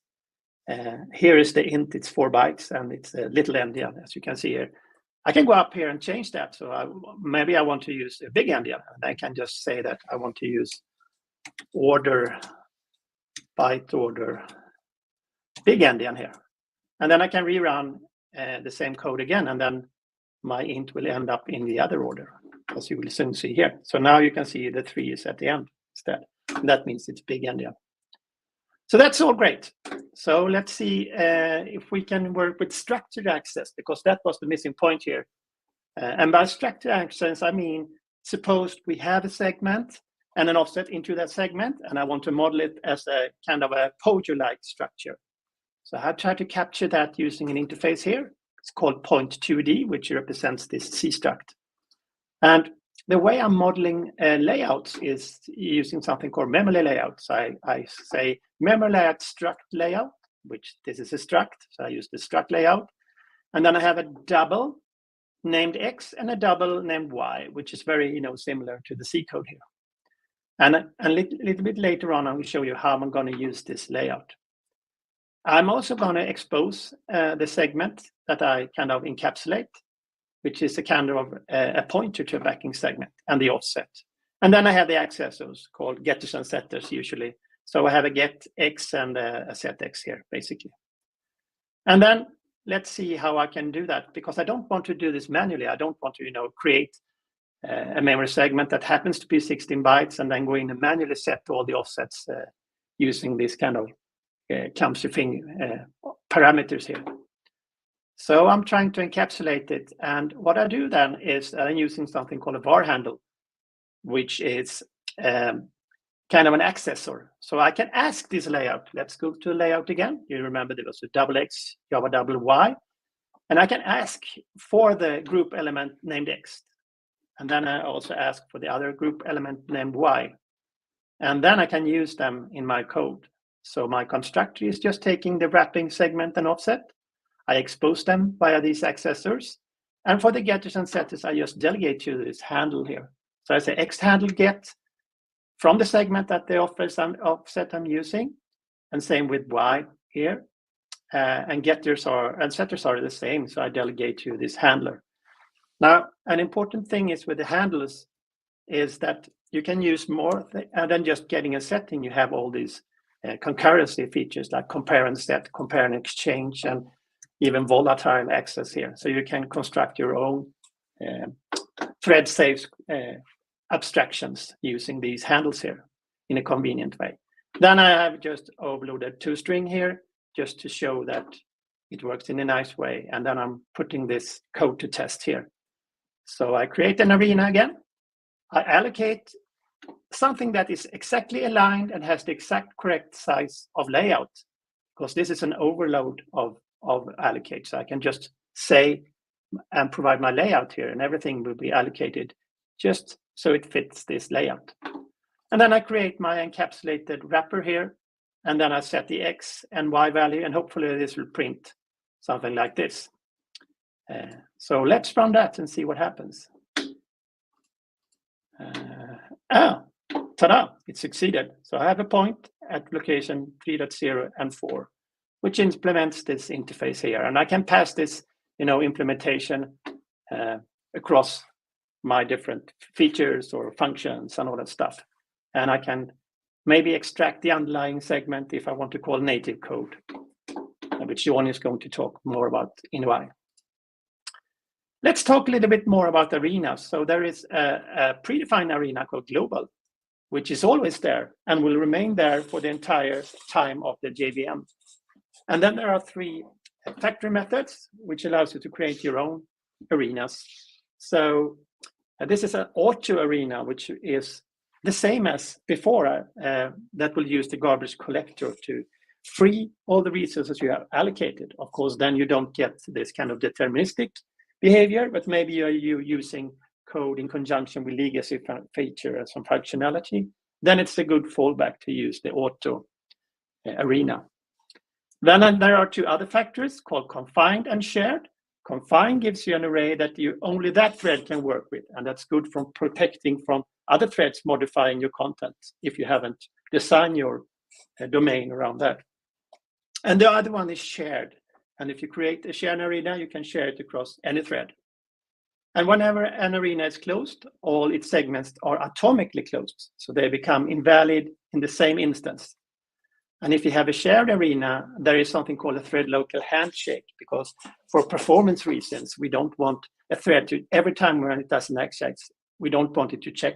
Here is the int, it's 4 bytes, and it's a little endian, as you can see here. I can go up here and change that. So maybe I want to use a big endian, and I can just say that I want to use order, byte order, big endian here. And then I can rerun the same code again, and then my int will end up in the other order, as you will soon see here. So now you can see the 3 is at the end instead. And that means it's big endian. So that's all great. So let's see if we can work with structured access, because that was the missing point here. And by structured access, I mean, suppose we have a segment and an offset into that segment, and I want to model it as a kind of a POJO-like structure. So I try to capture that using an interface here. It's called point2D, which represents this C struct. And the way I'm modeling layouts is using something called memory layout. So I say memory layout struct layout, which this is a struct. So I use the struct layout. And then I have a double named X and a double named Y, which is very similar to the C code here. And a little bit later on, I will show you how I'm going to use this layout. I'm also going to expose the segment that I kind of encapsulate, which is a kind of a pointer to a backing segment, and the offset. And then I have the accessors called getters and setters usually. So I have a get X and a set X here, basically. And then let's see how I can do that, because I don't want to do this manually. I don't want to create a memory segment that happens to be 16 bytes and then go in and manually set all the offsets using this kind of clumsy thing parameters here. So I'm trying to encapsulate it. And what I do then is I'm using something called a var handle, which is kind of an accessor. So I can ask this layout. Let's go to layout again. You remember there was a double X, Java double Y. And I can ask for the group element named X. And then I also ask for the other group element named Y. And then I can use them in my code. So my constructor is just taking the wrapping segment and offset. I expose them via these accessors. And for the getters and setters, I just delegate to this handle here. So I say X handle get from the segment that the offset I'm using. And same with Y here. and getters and setters are the same. So I delegate to this handler. Now, an important thing is with the handlers is that you can use more than just getting a setting. You have all these concurrency features like compare and set, compare and exchange, and even volatile access here. So you can construct your own thread safe abstractions using these handles here in a convenient way. Then I have just overloaded toString here just to show that it works in a nice way. And then I'm putting this code to test here. So I create an arena again. I allocate something that is exactly aligned and has the exact correct size of layout, because this is an overload of allocate. So I can just say and provide my layout here, and everything will be allocated just so it fits this layout. And then I create my encapsulated wrapper here, and then I set the X and Y value, and hopefully this will print something like this. So let's run that and see what happens. Ta-da, it succeeded. So I have a point at location 3.0 and 4, which implements this interface here. And I can pass this, implementation across my different features or functions and all that stuff. And I can maybe extract the underlying segment if I want to call native code, which Jorn is going to talk more about in a while. Let's talk a little bit more about arenas. So there is a predefined arena called global, which is always there and will remain there for the entire time of the JVM. And then there are 3 factory methods, which allows you to create your own arenas. So this is an auto arena, which is the same as before, that will use the garbage collector to free all the resources you have allocated. Of course, then you don't get this kind of deterministic behavior, but maybe you're using code in conjunction with legacy feature and some functionality. Then it's a good fallback to use the auto arena. Then there are 2 other factors called confined and shared. Confined gives you an array that only that thread can work with, and that's good for protecting from other threads modifying your content if you haven't designed your domain around that. And the other one is shared. And if you create a shared arena, you can share it across any thread. And whenever an arena is closed, all its segments are atomically closed. So they become invalid in the same instance. And if you have a shared arena, there is something called a thread local handshake, because for performance reasons, we don't want a thread to, every time when it does an access, we don't want it to check,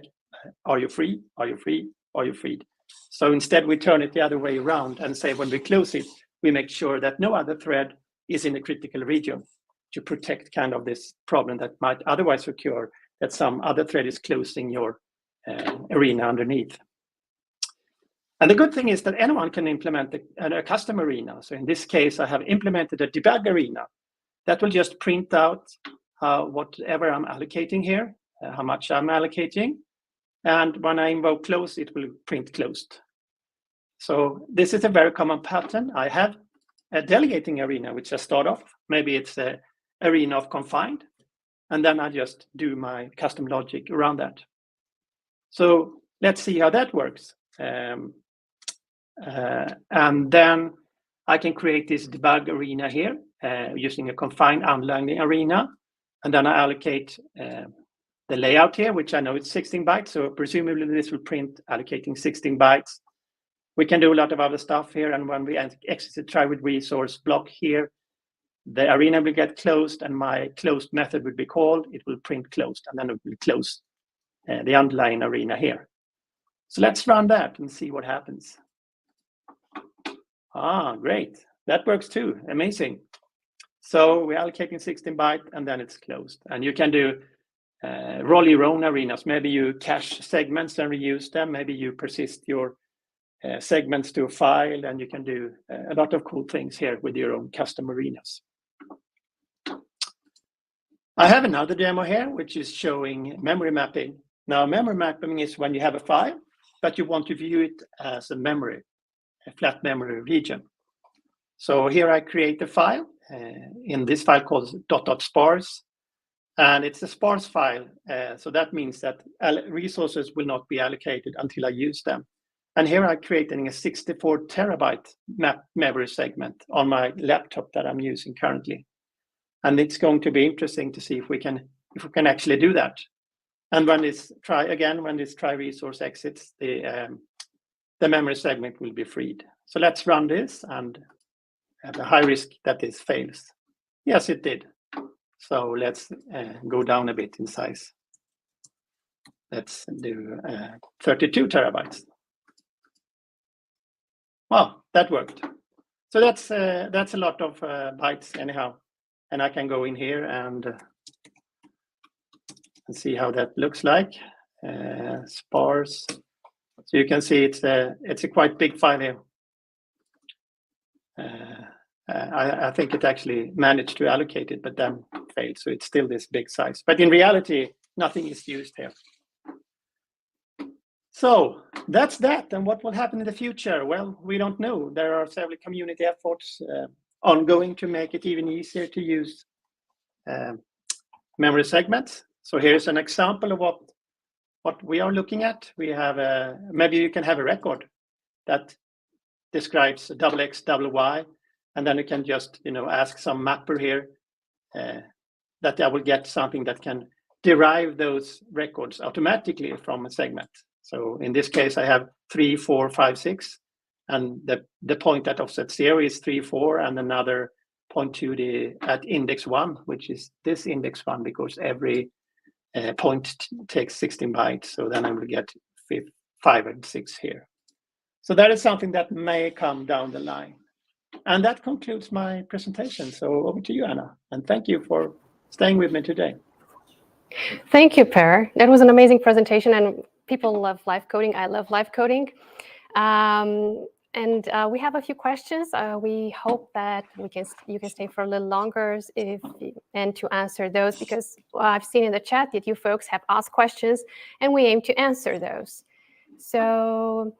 are you free? Are you free? Are you freed? So instead, we turn it the other way around and say, when we close it, we make sure that no other thread is in a critical region to protect kind of this problem that might otherwise occur, that some other thread is closing your arena underneath. And the good thing is that anyone can implement a custom arena. So in this case, I have implemented a debug arena that will just print out whatever I'm allocating here, how much I'm allocating. And when I invoke close, it will print closed. So this is a very common pattern. I have a delegating arena, which I start off. Maybe it's an arena of confined, and then I just do my custom logic around that. So let's see how that works. And then I can create this debug arena here using a confined underlying arena. And then I allocate the layout here, which I know it's 16 bytes. So presumably this will print allocating 16 bytes. We can do a lot of other stuff here. And when we exit the try with resource block here, the arena will get closed and my closed method will be called. It will print closed, and then it will close the underlying arena here. So let's run that and see what happens. Great. That works too. Amazing. So we're allocating 16 bytes and then it's closed. And you can do roll your own arenas. Maybe you cache segments and reuse them. Maybe you persist your segments to a file, and you can do a lot of cool things here with your own custom arenas. I have another demo here, which is showing memory mapping. Now, memory mapping is when you have a file, but you want to view it as a memory, a flat memory region. So here I create a file in this file called .sparse, and it's a sparse file. So that means that resources will not be allocated until I use them. And here I'm creating a 64 terabyte memory segment on my laptop that I'm using currently. And it's going to be interesting to see if we can actually do that. And when this try resource exits, the memory segment will be freed. So let's run this and have a high risk that this fails. Yes, it did. So let's go down a bit in size. Let's do 32 terabytes. Well, that worked. So that's a lot of bytes anyhow. And I can go in here and see how that looks like. Sparse. So you can see it's a quite big file here. I think it actually managed to allocate it, but then failed. So it's still this big size. But in reality, nothing is used here. So that's that. And what will happen in the future? Well, we don't know. There are several community efforts ongoing to make it even easier to use memory segments. So here's an example of what we are looking at. We have maybe you can have a record that describes XX, Y, and then you can just ask some mapper here that I will get something that can derive those records automatically from a segment. So in this case, I have 3, 4, 5, 6, and the point at offset 0 is 3, 4, and another point to at index 1, which is this index 1, because every point takes 16 bytes. So then I will get 5 and 6 here. So that is something that may come down the line. And that concludes my presentation. So over to you, Anna, and thank you for staying with me today. Thank you, Per. That was an amazing presentation, and people love live coding. I love live coding. And we have a few questions. We hope that you can stay for a little longer and to answer those, because I've seen in the chat that you folks have asked questions, and we aim to answer those. So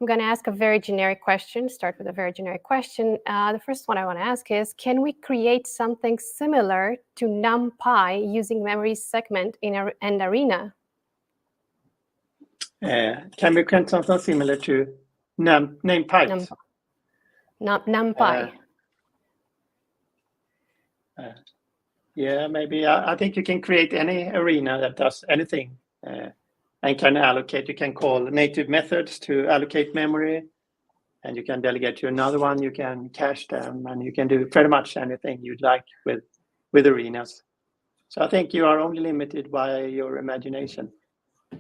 I'm going to ask a very generic question, start with a very generic question. The first one I want to ask is, can we create something similar to NumPy using memory segment and Arena? Can we create something similar to NumPy? NumPy. Yeah, maybe. I think you can create any arena that does anything and can allocate. You can call native methods to allocate memory, and you can delegate to another one. You can cache them, and you can do pretty much anything you'd like with arenas. So I think you are only limited by your imagination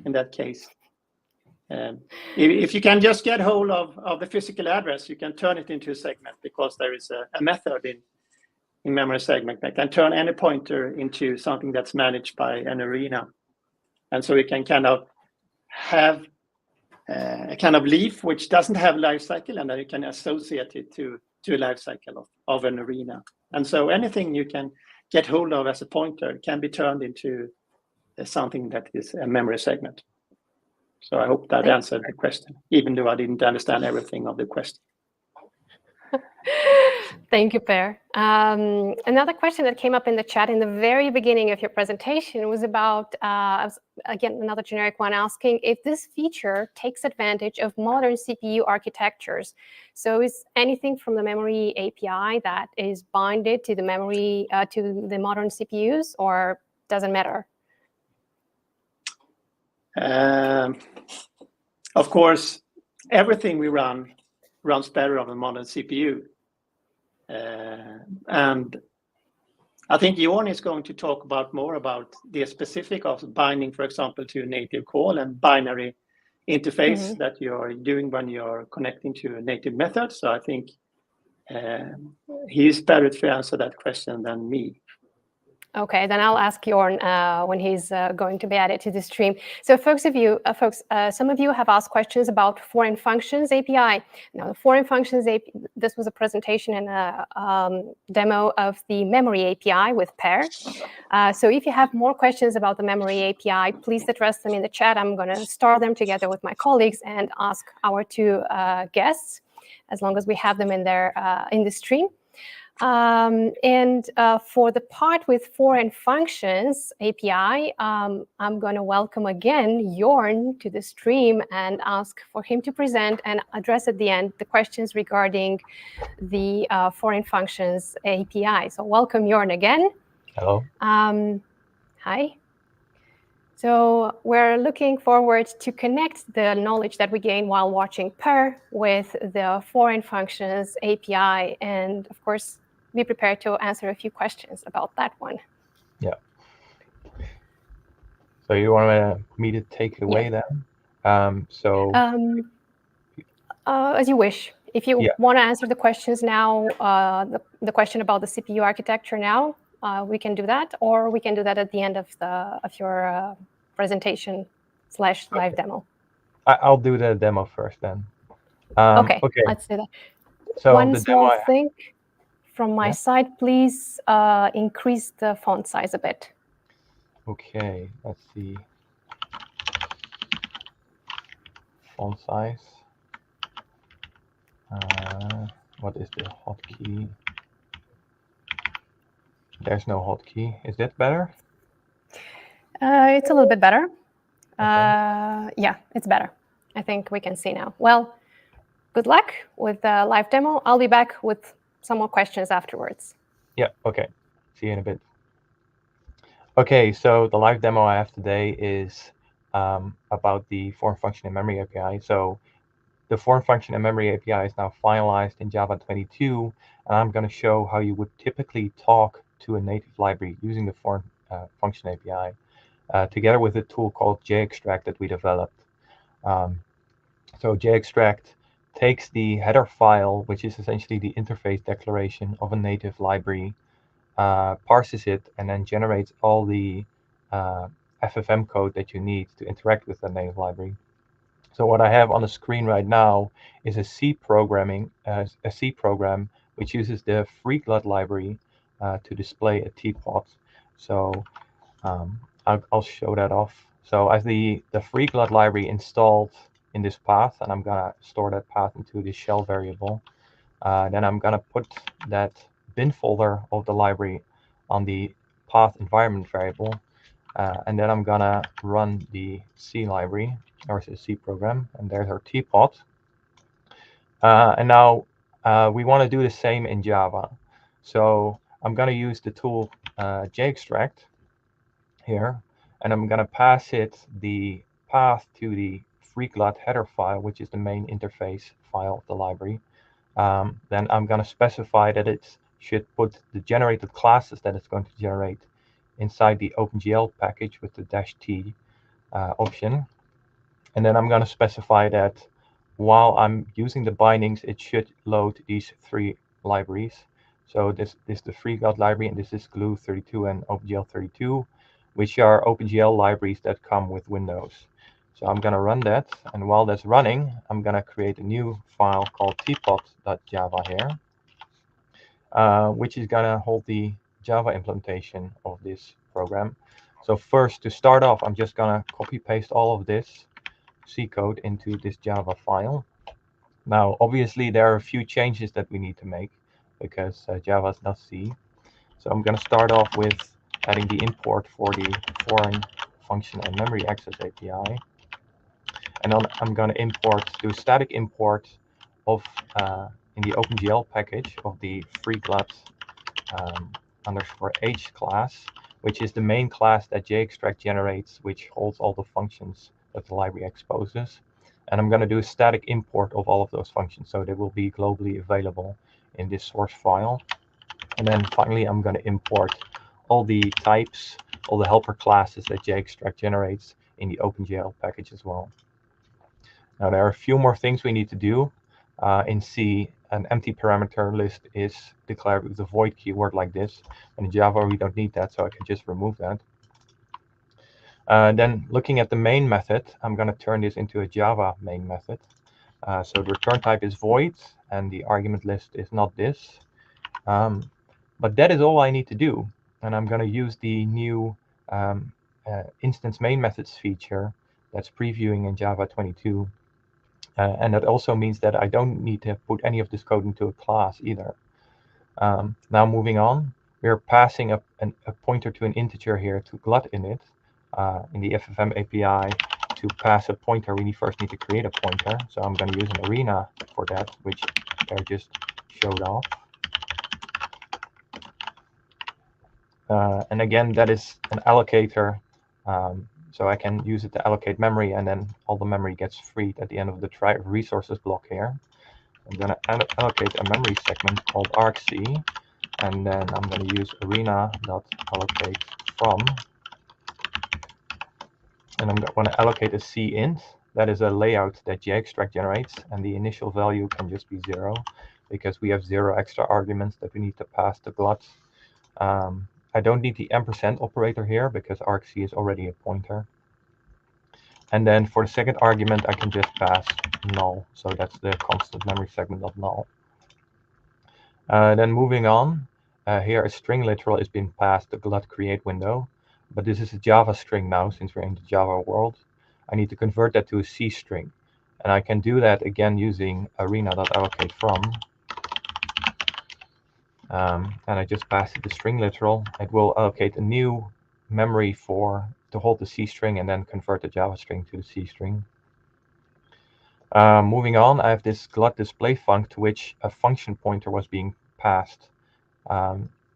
in that case. If you can just get hold of the physical address, you can turn it into a segment, because there is a method in memory segment that can turn any pointer into something that's managed by an arena. And so we can kind of have a kind of leaf which doesn't have life cycle, and then you can associate it to a life cycle of an arena. And so anything you can get hold of as a pointer can be turned into something that is a memory segment. So I hope that answered the question, even though I didn't understand everything of the question. Thank you, Per. Another question that came up in the chat in the very beginning of your presentation was about, again, another generic one, asking if this feature takes advantage of modern CPU architectures. So is anything from the memory API that is binded to the memory, to the modern CPUs, or doesn't matter? Of course, everything we runs better on a modern CPU. And I think Jorn is going to talk more about the specific of binding, for example, to a native call and binary interface that you're doing when you're connecting to a native method. So I think he's better to answer that question than me. Okay, then I'll ask Jorn when he's going to be added to the stream. So folks, some of you have asked questions about foreign functions API. Now, the foreign functions API, this was a presentation and a demo of the memory API with Per. So if you have more questions about the memory API, please address them in the chat. I'm going to store them together with my colleagues and ask our two guests, as long as we have them in the stream. And for the part with foreign functions API, I'm going to welcome again Jorn to the stream and ask for him to present and address at the end the questions regarding the foreign functions API. So welcome Jorn again. Hello. Hi. So we're looking forward to connect the knowledge that we gain while watching Per with the foreign functions API, and of course, be prepared to answer a few questions about that one. Yeah. So you want me to take it away then? As you wish. If you Yeah. want to answer the questions now, the question about the CPU architecture now, we can do that, or we can do that at the end of your presentation / live demo. I'll do the demo first then. Okay, let's do that. So one small thing from my side, please increase the font size a bit. Okay, let's see. Font size. What is the hotkey? There's no hotkey. Is that better? It's a little bit better. Okay. Yeah, it's better. I think we can see now. Well, good luck with the live demo. I'll be back with some more questions afterwards. Yeah, okay. See you in a bit. Okay, so the live demo I have today is about the form function and memory API. So the form function and memory API is now finalized in Java 22, and I'm going to show how you would typically talk to a native library using the form function API, together with a tool called JExtract that we developed. So JExtract takes the header file, which is essentially the interface declaration of a native library, parses it, and then generates all the FFM code that you need to interact with the native library. So what I have on the screen right now is a C program which uses the FreeGLUT library to display a teapot. So I'll show that off. So as the FreeGLUT library installed in this path, and I'm gonna store that path into the shell variable. Then I'm gonna put that bin folder of the library on the path environment variable. And then I'm gonna run the C library, or the C program, and there's our teapot. And now we want to do the same in Java. So I'm gonna use the tool JExtract here, and I'm gonna pass it the path to the FreeGLUT header file, which is the main interface file of the library. Then I'm gonna specify that it should put the generated classes that it's going to generate inside the OpenGL package with the -t option. And then I'm going to specify that while I'm using the bindings, it should load these 3 libraries. So this is the FreeGLUT library, and this is Glue32 and OpenGL32, which are OpenGL libraries that come with Windows. So I'm going to run that, and while that's running, I'm going to create a new file called teapot.java here, which is going to hold the Java implementation of this program. So first, to start off, I'm just going to copy paste all of this C code into this Java file. Now, obviously, there are a few changes that we need to make because Java is not C. So I'm going to start off with adding the import for the foreign function and memory access API. And then I'm going to do a static import of in the OpenGL package of the FreeGLUT _h class, which is the main class that JExtract generates, which holds all the functions that the library exposes. And I'm going to do a static import of all of those functions, so they will be globally available in this source file. And then finally, I'm going to import all the types, all the helper classes that JExtract generates in the OpenGL package as well. Now, there are a few more things we need to do. In C, an empty parameter list is declared with the void keyword like this. And in Java, we don't need that, so I can just remove that. Then looking at the main method, I'm going to turn this into a Java main method. So the return type is void, and the argument list is not this. But that is all I need to do. And I'm going to use the new instance main methods feature that's previewing in Java 22. And that also means that I don't need to put any of this code into a class either. Now moving on, we're passing a pointer to an integer here to glot_init. In the FFM API, to pass a pointer, we first need to create a pointer. So I'm going to use an arena for that, which I just showed off. And again, that is an allocator. So I can use it to allocate memory, and then all the memory gets freed at the end of the try resources block here. I'm going to allocate a memory segment called argc, and then I'm going to use arena.allocate from. And I'm going to allocate a cint. That is a layout that JExtract generates, and the initial value can just be 0, because we have 0 extra arguments that we need to pass to glot. I don't need the ampersand operator here, because argc is already a pointer. And then for the second argument, I can just pass null. So that's the constant memory segment of null. Then moving on, here a string literal is being passed to glot create window. But this is a Java string now, since we're in the Java world. I need to convert that to a C string. And I can do that again using arena.allocate from. And I just pass it the string literal. It will allocate a new memory to hold the C string and then convert the Java string to the C string. Moving on, I have this glot display func to which a function pointer was being passed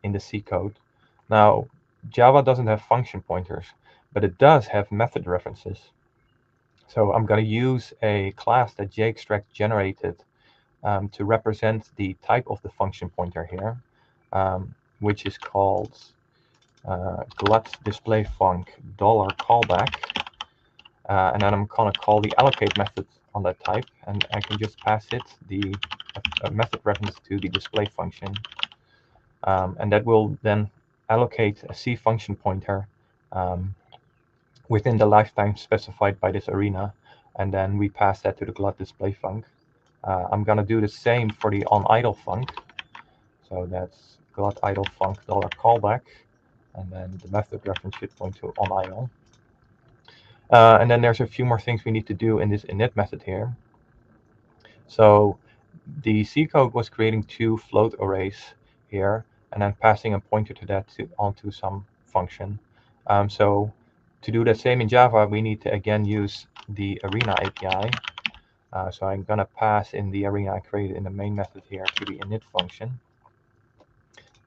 in the C code. Now, Java doesn't have function pointers, but it does have method references. So I'm going to use a class that JExtract generated to represent the type of the function pointer here, which is called glot display func $callback. And then I'm going to call the allocate method on that type, and I can just pass it the method reference to the display function. And that will then allocate a C function pointer within the lifetime specified by this arena, and then we pass that to the glot display func. I'm going to do the same for the onIdle func. So that's glot idle func $callback, and then the method reference should point to onIdle. And then there's a few more things we need to do in this init method here. So the C code was creating 2 float arrays here, and then passing a pointer to that onto some function. So to do the same in Java, we need to again use the arena API. So I'm going to pass in the arena I created in the main method here to the init function.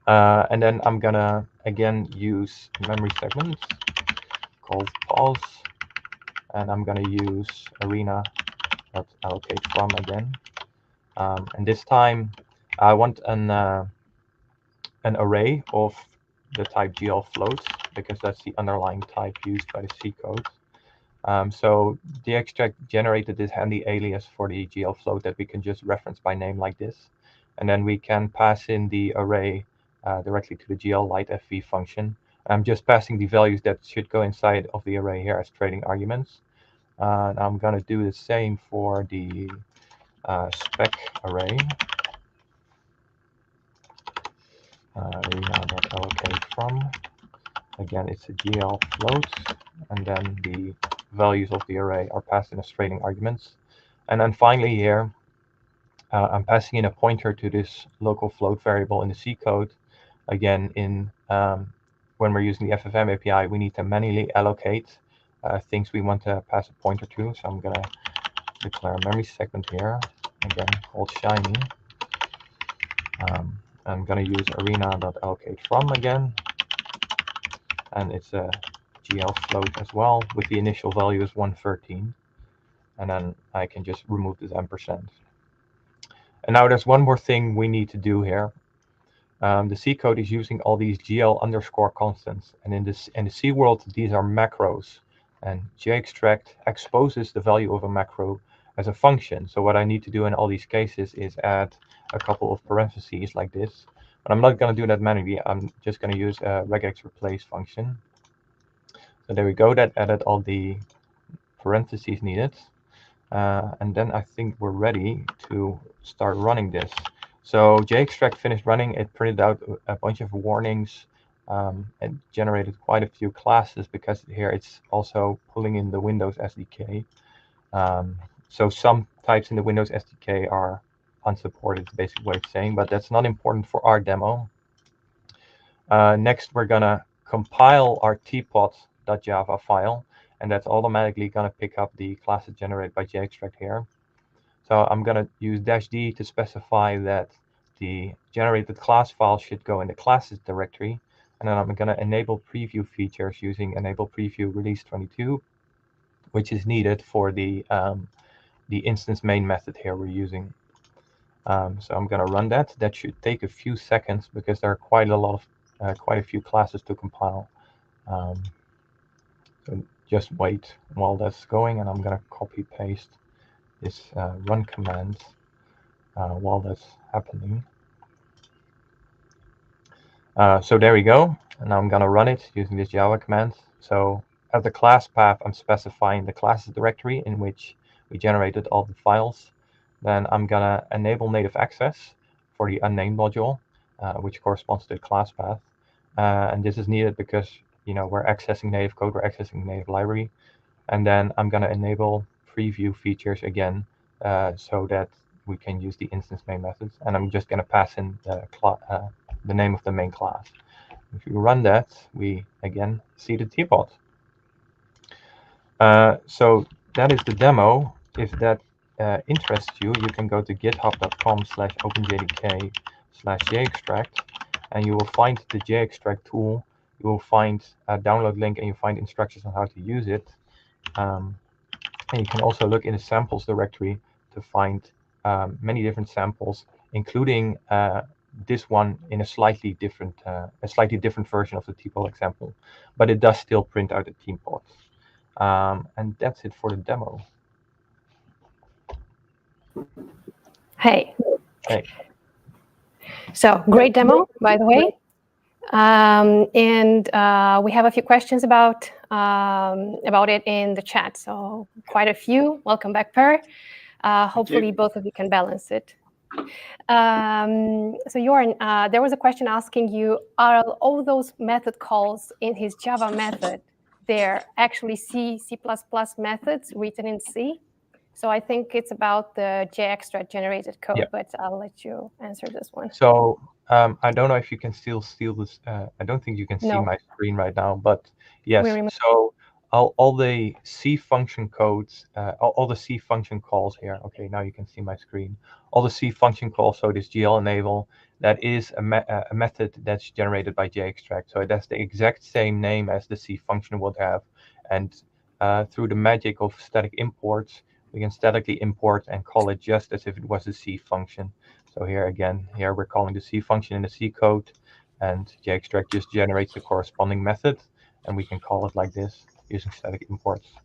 And then I'm going to again use memory segments called pause. And I'm going to use arena.allocate from again. And this time I want an array of the type GL floats, because that's the underlying type used by the C code. So JExtract generated this handy alias for the GL float that we can just reference by name like this. And then we can pass in the array directly to the GL light FV function. I'm just passing the values that should go inside of the array here as trading arguments. And I'm going to do the same for the spec array. Arena.allocate from. Again, it's a GL float, and then the values of the array are passed in as trading arguments. And then finally here, I'm passing in a pointer to this local float variable in the C code. Again, when we're using the FFM API, we need to manually allocate things we want to pass a pointer to. So I'm going to declare a memory segment here, again called shiny. I'm going to use arena.allocate from again, and it's a GL float as well, with the initial value is 113, and then I can just remove this ampersand. And now there's one more thing we need to do here. The C code is using all these GL underscore constants, and in the C world these are macros, and JExtract exposes the value of a macro as a function. So what I need to do in all these cases is add a couple of parentheses like this. But I'm not going to do that manually. I'm just going to use a regex replace function. So there we go. That added all the parentheses needed. And then I think we're ready to start running this. So JExtract finished running. It printed out a bunch of warnings and generated quite a few classes, because here it's also pulling in the Windows SDK. So some types in the Windows SDK are unsupported, basic way of saying, but that's not important for our demo. Next, we're gonna compile our teapot.java file, and that's automatically gonna pick up the classes generated by JExtract here. So I'm gonna use -d to specify that the generated class file should go in the classes directory, and then I'm gonna enable preview features using enable preview release 22, which is needed for the instance main method here we're using. So I'm gonna run that. That should take a few seconds because there are quite a few classes to compile. So just wait while that's going, and I'm gonna copy paste this run command while that's happening. So there we go, and now I'm gonna run it using this Java command. So as the class path, I'm specifying the classes directory in which we generated all the files. Then I'm gonna enable native access for the unnamed module, which corresponds to the class path. And this is needed because we're accessing native code, we're accessing native library. And then I'm gonna enable preview features again, so that we can use the instance main methods. And I'm just gonna pass in the name of the main class. If you run that, we again see the teapot. So that is the demo. If that interests you, you can go to github.com/openjdk/jextract, and you will find the jextract tool. You will find a download link, and you find instructions on how to use it. And you can also look in the samples directory to find many different samples, including this one in a slightly different version of the teapot example, but it does still print out a teapot. And that's it for the demo. Hey. Hey. So great demo, by the way. And we have a few questions about it in the chat. So quite a few. Welcome back, Per. Hopefully both of you can balance it. So Jorn, there was a question asking you, are all those method calls in his Java method, they're actually C++ methods written in C? So I think it's about the JExtract generated code, yeah. But I'll let you answer this one. So I don't know if you can still steal this. I don't think you can see my screen right now, but yes. So all the C function codes, all the C function calls here. Okay, now you can see my screen. All the C function calls, so this GL enable, that is a method that's generated by JExtract. So that's the exact same name as the C function would have. And through the magic of static imports, we can statically import and call it just as if it was a C function. So here again, we're calling the C function in the C code, and JExtract just generates the corresponding method, and we can call it like this using static imports.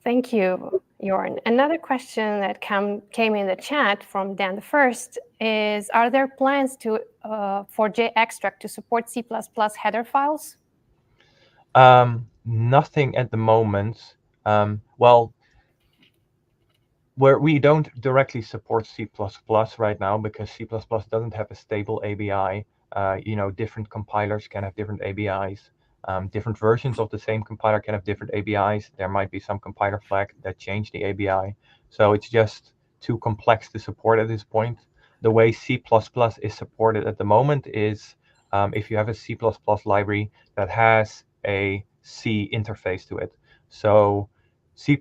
Thank you, Jorn. Another question that came in the chat from Dan the First is, are there plans for JExtract to support C++ header files? Nothing at the moment. Well, where we don't directly support C++ right now because C++ doesn't have a stable ABI. Different compilers can have different ABIs. Different versions of the same compiler can have different ABIs. There might be some compiler flag that change the ABI. So it's just too complex to support at this point. The way C++ is supported at the moment is if you have a C++ library that has a C interface to it. So C++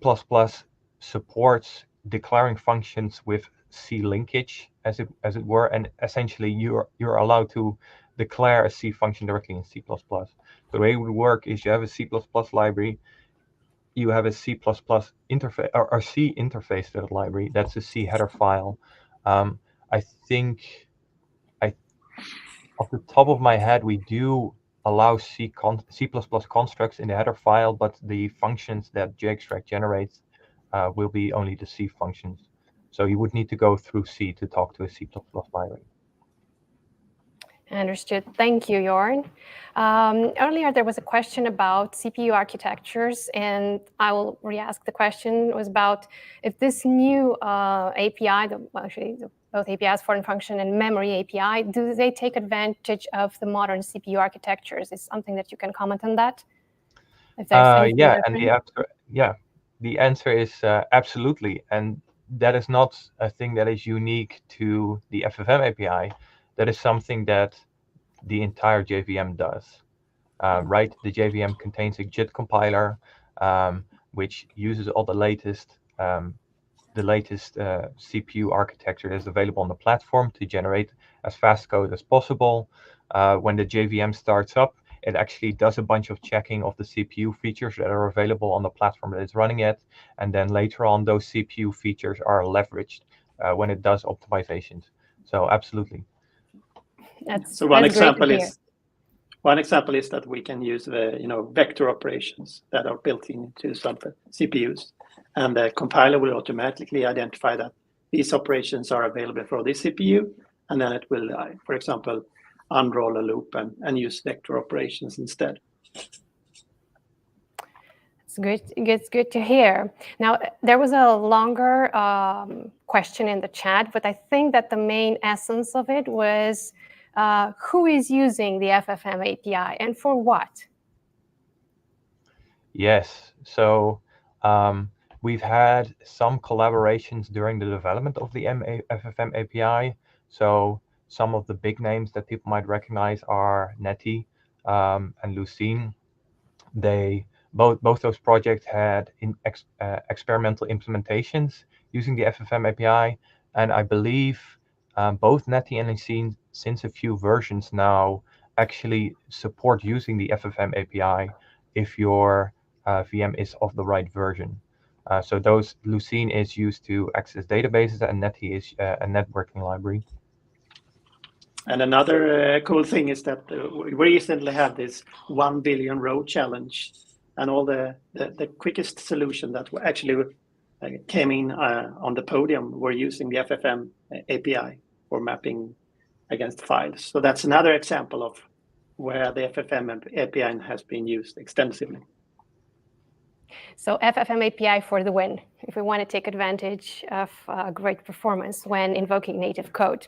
supports declaring functions with C linkage, as it were, and essentially you're allowed to declare a C function directly in C++. The way it would work is you have a C++ library, you have a C++ interface or C interface to that library. That's a C header file. I think off the top of my head, we do allow C++ constructs in the header file, but the functions that JExtract generates will be only the C functions. So you would need to go through C to talk to a C++ library. Understood. Thank you, Jorn. Earlier, there was a question about CPU architectures, and I will re-ask the question. It was about if this new API, both APIs, foreign function and memory API, do they take advantage of the modern CPU architectures? Is something that you can comment on that? Yeah, and the answer is absolutely. And that is not a thing that is unique to the FFM API. That is something that the entire JVM does. Right? The JVM contains a JIT compiler, which uses all the latest CPU architecture that is available on the platform to generate as fast code as possible. When the JVM starts up, it actually does a bunch of checking of the CPU features that are available on the platform that it's running at, and then later on, those CPU features are leveraged when it does optimizations. So absolutely. So one example is that we can use the vector operations that are built into some CPUs, and the compiler will automatically identify that these operations are available for this CPU, and then it will, for example, unroll a loop and use vector operations instead. It's good. It's good to hear. Now, there was a longer question in the chat, but I think that the main essence of it was who is using the FFM API and for what? Yes. So we've had some collaborations during the development of the FFM API. So some of the big names that people might recognize are Netty and Lucene. Both those projects had experimental implementations using the FFM API, and I believe both Netty and Lucene, since a few versions now, actually support using the FFM API if your VM is of the right version. So Lucene is used to access databases, and Netty is a networking library. And another cool thing is that we recently had this 1 billion row challenge, and all the quickest solution that actually came in on the podium were using the FFM API for mapping against files. So that's another example of where the FFM API has been used extensively. So FFM API for the win, if we want to take advantage of great performance when invoking native code.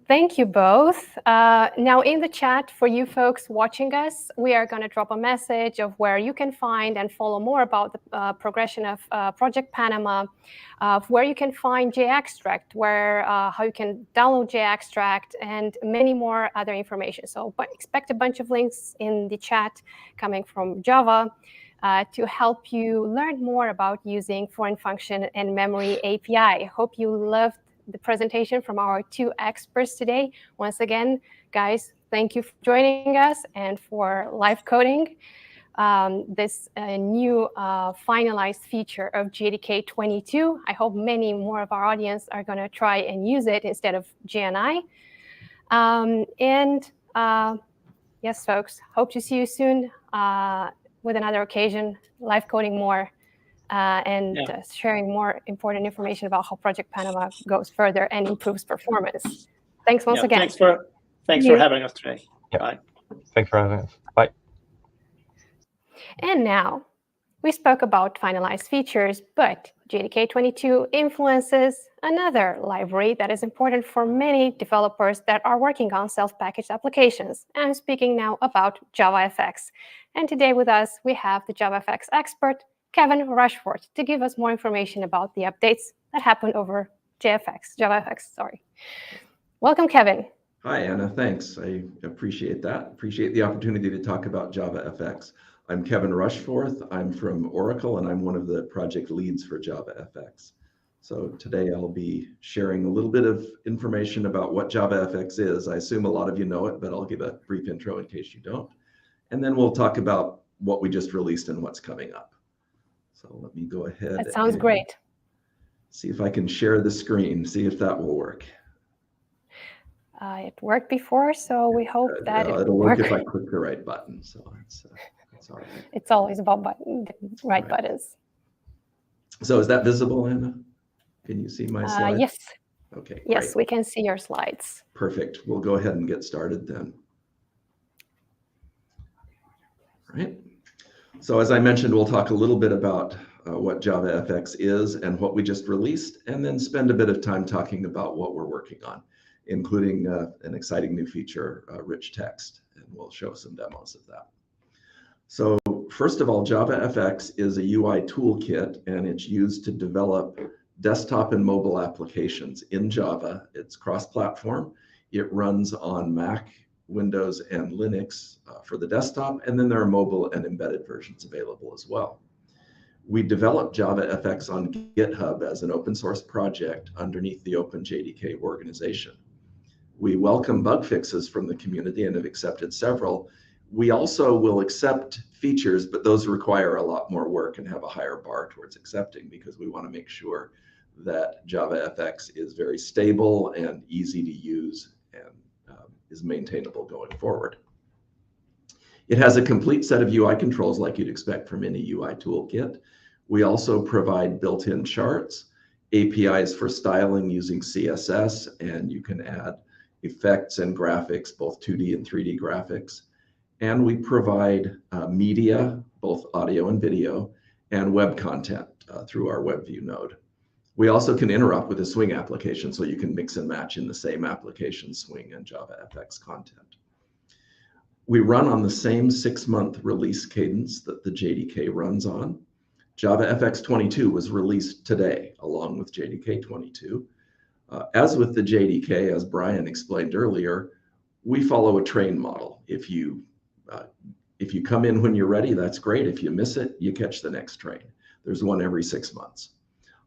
Thank you both. Now in the chat for you folks watching us, we are going to drop a message of where you can find and follow more about the progression of Project Panama, where you can find JExtract, how you can download JExtract, and many more other information. So expect a bunch of links in the chat coming from Java to help you learn more about using foreign function and memory API. I hope you loved the presentation from our two experts today. Once again, guys, thank you for joining us and for live coding this new finalized feature of JDK 22. I hope many more of our audience are going to try and use it instead of GNI. Yes, folks, hope to see you soon with another occasion, live coding more. Sharing more important information about how Project Panama goes further and improves performance. Thanks once again. Thanks for having us today. Yeah. Bye. Thanks for having us. Bye. And now, we spoke about finalized features, but JDK 22 influences another library that is important for many developers that are working on self-packaged applications. I'm speaking now about JavaFX. And today with us, we have the JavaFX expert, Kevin Rushforth, to give us more information about the updates that happened over JavaFX. Welcome, Kevin. Hi, Anna. Thanks. I appreciate that. Appreciate the opportunity to talk about JavaFX. I'm Kevin Rushforth. I'm from Oracle, and I'm one of the project leads for JavaFX. So today I'll be sharing a little bit of information about what JavaFX is. I assume a lot of you know it, but I'll give a brief intro in case you don't. And then we'll talk about what we just released and what's coming up. So let me go ahead. That sounds great. See if I can share the screen, see if that will work. It worked before, so we hope that it'll work if I click the right button. So it's all right. It's always about the right buttons. So is that visible, Anna? Can you see my slides? Yes. Okay. Yes, great. we can see your slides. Perfect. We'll go ahead and get started then. All right. So as I mentioned, we'll talk a little bit about what JavaFX is and what we just released, and then spend a bit of time talking about what we're working on, including an exciting new feature, rich text, and we'll show some demos of that. So First of all, JavaFX is a UI toolkit, and it's used to develop desktop and mobile applications in Java. It's cross-platform. It runs on Mac, Windows, and Linux for the desktop, and then there are mobile and embedded versions available as well. We developed JavaFX on GitHub as an open source project underneath the OpenJDK organization. We welcome bug fixes from the community and have accepted several. We also will accept features, but those require a lot more work and have a higher bar towards accepting, because we want to make sure that JavaFX is very stable and easy to use and is maintainable going forward. It has a complete set of UI controls like you'd expect from any UI toolkit. We also provide built-in charts, APIs for styling using CSS, and you can add effects and graphics, both 2D and 3D graphics. And we provide media, both audio and video, and web content through our WebView node. We also can interrupt with a Swing application, so you can mix and match in the same application Swing and JavaFX content. We run on the same 6-month release cadence that the JDK runs on. JavaFX 22 was released today, along with JDK 22. As with the JDK, as Brian explained earlier, we follow a train model. If you come in when you're ready, that's great. If you miss it, you catch the next train. There's one every 6 months.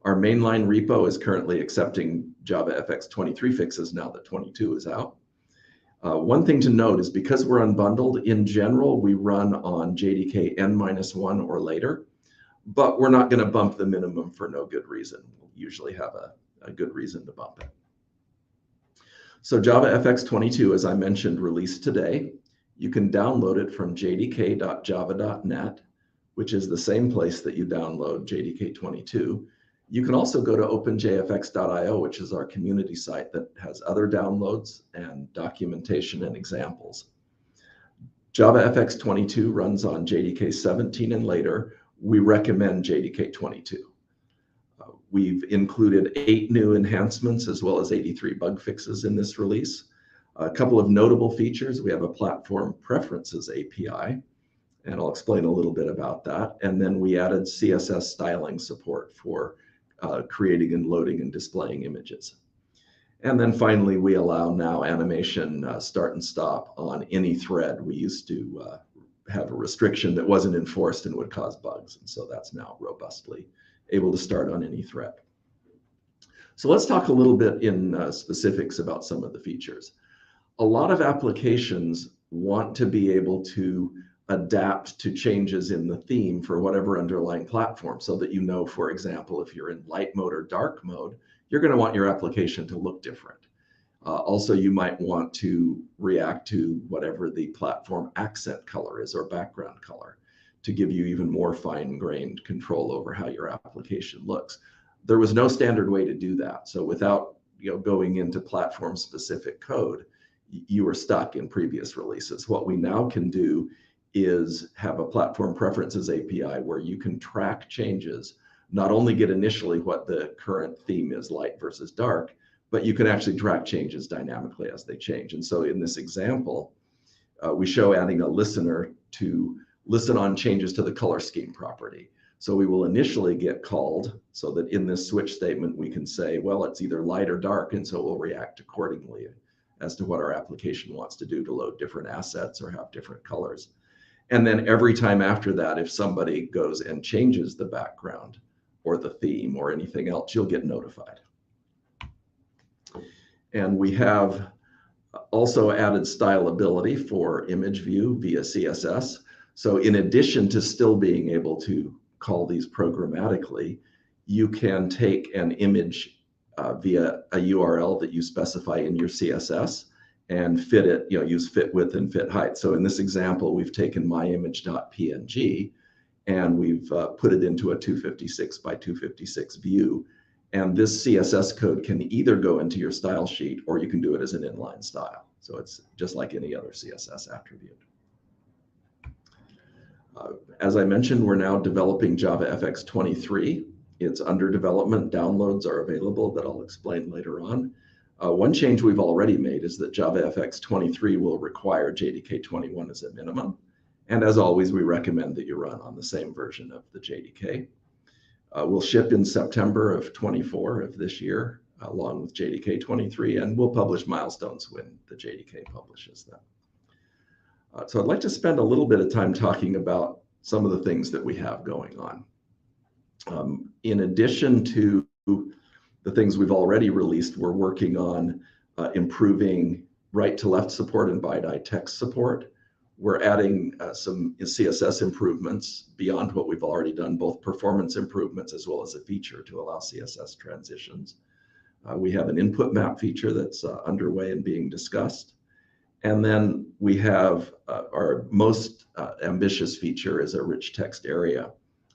Our mainline repo is currently accepting JavaFX 23 fixes now that 22 is out. One thing to note is because we're unbundled, in general, we run on JDK N-1 or later, but we're not going to bump the minimum for no good reason. We'll usually have a good reason to bump it. So JavaFX 22, as I mentioned, released today. You can download it from jdk.java.net, which is the same place that you download JDK 22. You can also go to openjfx.io, which is our community site that has other downloads and documentation and examples. JavaFX 22 runs on JDK 17 and later. We recommend JDK 22. We've included 8 new enhancements as well as 83 bug fixes in this release. A couple of notable features: we have a platform preferences API, and I'll explain a little bit about that. And then we added CSS styling support for creating and loading and displaying images. And then finally, we allow now animation start and stop on any thread. We used to have a restriction that wasn't enforced and would cause bugs, and so that's now robustly able to start on any thread. So let's talk a little bit in specifics about some of the features. A lot of applications want to be able to adapt to changes in the theme for whatever underlying platform, so that you know, for example, if you're in light mode or dark mode, you're going to want your application to look different. Also, you might want to react to whatever the platform accent color is or background color to give you even more fine-grained control over how your application looks. There was no standard way to do that. So without going into platform-specific code, you were stuck in previous releases. What we now can do is have a platform preferences API where you can track changes, not only get initially what the current theme is, light versus dark, but you can actually track changes dynamically as they change. And so in this example, we show adding a listener to listen on changes to the color scheme property. So we will initially get called so that in this switch statement, we can say, well, it's either light or dark, and so we'll react accordingly as to what our application wants to do to load different assets or have different colors. And then every time after that, if somebody goes and changes the background or the theme or anything else, you'll get notified. And we have also added stylability for image view via CSS. So in addition to still being able to call these programmatically, you can take an image via a URL that you specify in your CSS and fit it, use fit width and fit height. So in this example, we've taken myimage.png and we've put it into a 256 by 256 view. And this CSS code can either go into your style sheet or you can do it as an inline style. So it's just like any other CSS attribute. As I mentioned, we're now developing JavaFX 23. It's under development. Downloads are available that I'll explain later on. One change we've already made is that JavaFX 23 will require JDK 21 as a minimum, And as always, we recommend that you run on the same version of the JDK. We'll ship in September of 24 of this year, along with JDK 23, and we'll publish milestones when the JDK publishes them. So I'd like to spend a little bit of time talking about some of the things that we have going on. In addition to the things we've already released, we're working on improving right-to-left support and BiDi text support. We're adding some CSS improvements beyond what we've already done, both performance improvements as well as a feature to allow CSS transitions. We have an input map feature that's underway and being discussed. And then we have our most ambitious feature is a rich text area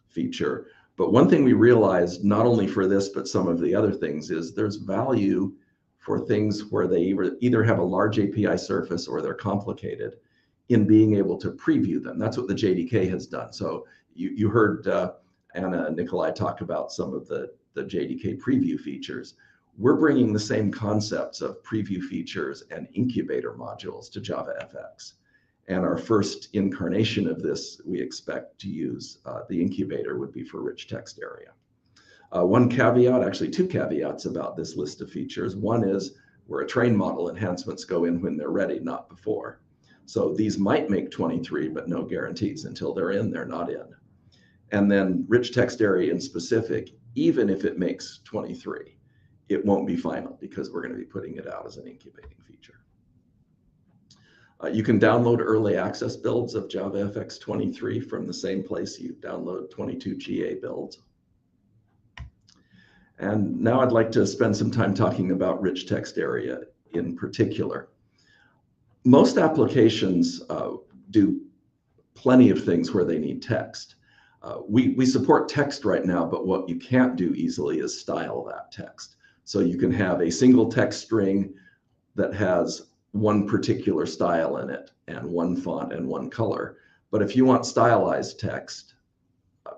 feature. But one thing we realized, not only for this, but some of the other things, is there's value for things where they either have a large API surface or they're complicated in being able to preview them. That's what the JDK has done. So you heard Anna and Nikolai talk about some of the JDK preview features. We're bringing the same concepts of preview features and incubator modules to JavaFX. And our first incarnation of this, we expect to use the incubator would be for rich text area. One caveat, actually two caveats about this list of features. One is where a train model enhancements go in when they're ready, not before. So these might make 23, but no guarantees. Until they're in, they're not in. And then rich text area in specific, even if it makes 23, it won't be final because we're going to be putting it out as an incubating feature. You can download early access builds of JavaFX 23 from the same place you download 22 GA builds. And now I'd like to spend some time talking about rich text area in particular. Most applications do plenty of things where they need text. We support text right now, but what you can't do easily is style that text. So you can have a single text string that has one particular style in it and one font and one color. But if you want stylized text,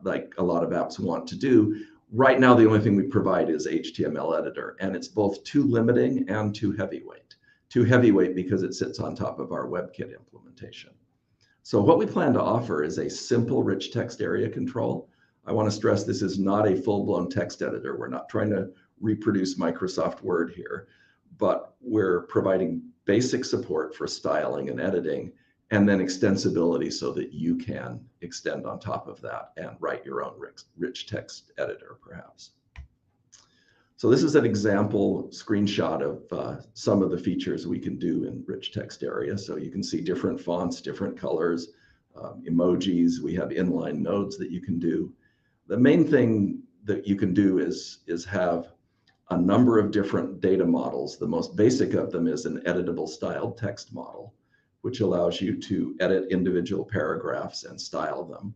like a lot of apps want to do, right now the only thing we provide is HTML editor, and it's both too limiting and too heavyweight. Too heavyweight because it sits on top of our WebKit implementation. So what we plan to offer is a simple rich text area control. I want to stress this is not a full-blown text editor. We're not trying to reproduce Microsoft Word here, but we're providing basic support for styling and editing, and then extensibility so that you can extend on top of that and write your own rich text editor, perhaps. So this is an example screenshot of some of the features we can do in rich text area. So you can see different fonts, different colors, emojis. We have inline nodes that you can do. The main thing that you can do is have a number of different data models. The most basic of them is an editable styled text model, which allows you to edit individual paragraphs and style them.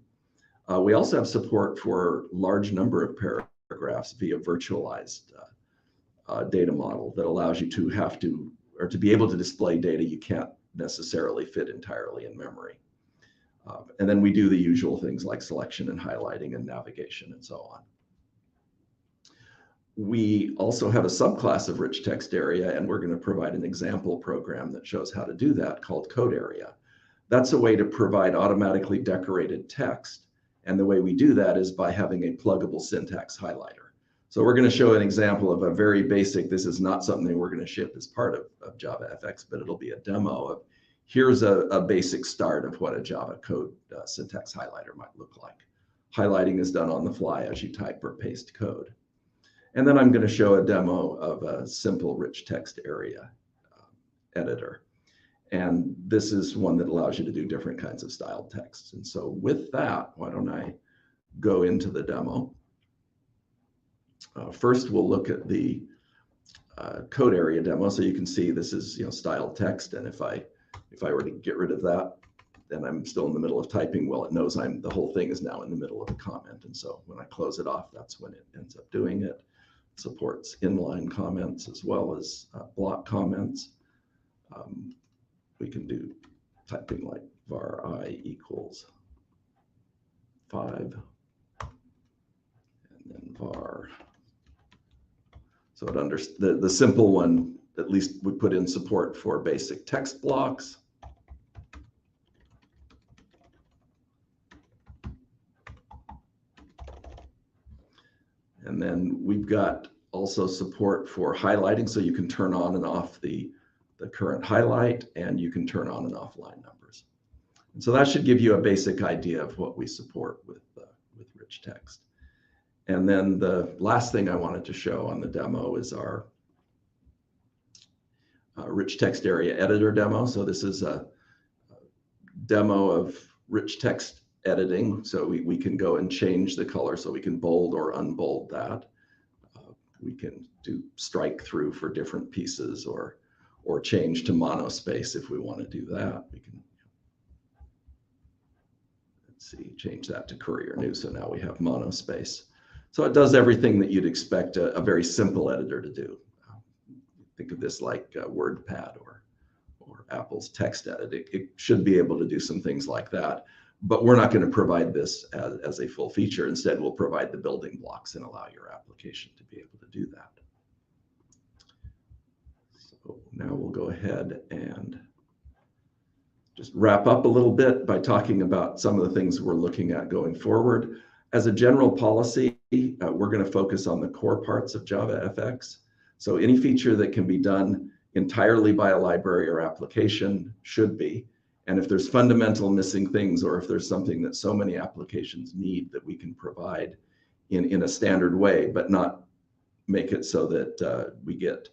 We also have support for large number of paragraphs via virtualized data model that allows you to be able to display data you can't necessarily fit entirely in memory. And then we do the usual things like selection and highlighting and navigation and so on. We also have a subclass of rich text area, and we're going to provide an example program that shows how to do that called code area. That's a way to provide automatically decorated text. And the way we do that is by having a pluggable syntax highlighter. So we're going to show an example of a very basic, this is not something we're going to ship as part of JavaFX, but it'll be a demo of here's a basic start of what a Java code syntax highlighter might look like. Highlighting is done on the fly as you type or paste code. And then I'm going to show a demo of a simple rich text area editor. And this is one that allows you to do different kinds of styled texts. And so with that, why don't I go into the demo? First, we'll look at the code area demo. So you can see this is styled text. And if I were to get rid of that, then I'm still in the middle of typing. Well, it knows the whole thing is now in the middle of a comment. And so when I close it off, that's when it ends up doing it. Supports inline comments as well as block comments. We can do typing like var I equals 5, and then var. So the simple one, at least we put in support for basic text blocks. And then we've got also support for highlighting, so you can turn on and off the current highlight, and you can turn on and off line numbers. And so that should give you a basic idea of what we support with rich text. And then the last thing I wanted to show on the demo is our rich text area editor demo. So this is a demo of rich text editing. So we can go and change the color, so we can bold or unbold that. We can do strike through for different pieces, or change to monospace if we want to do that. We can, let's see, change that to Courier New. So now we have monospace. So it does everything that you'd expect a very simple editor to do. Think of this like WordPad or Apple's text edit. It should be able to do some things like that, but we're not going to provide this as a full feature. Instead, we'll provide the building blocks and allow your application to be able to do that. So now we'll go ahead and just wrap up a little bit by talking about some of the things we're looking at going forward. As a general policy, we're going to focus on the core parts of JavaFX. So any feature that can be done entirely by a library or application should be. And if there's fundamental missing things, or if there's something that so many applications need that we can provide in a standard way, but not make it so that we get,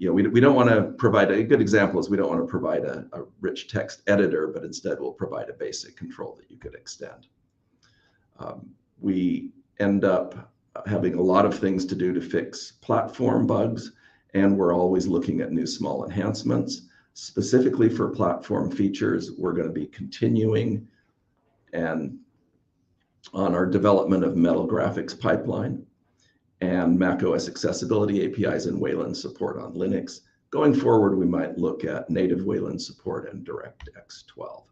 we don't want to provide, a good example is we don't want to provide a rich text editor, but instead we'll provide a basic control that you could extend. We end up having a lot of things to do to fix platform bugs, and we're always looking at new small enhancements. Specifically for platform features, we're going to be continuing and on our development of Metal Graphics pipeline and macOS accessibility APIs and Wayland support on Linux. Going forward, we might look at native Wayland support and DirectX 12.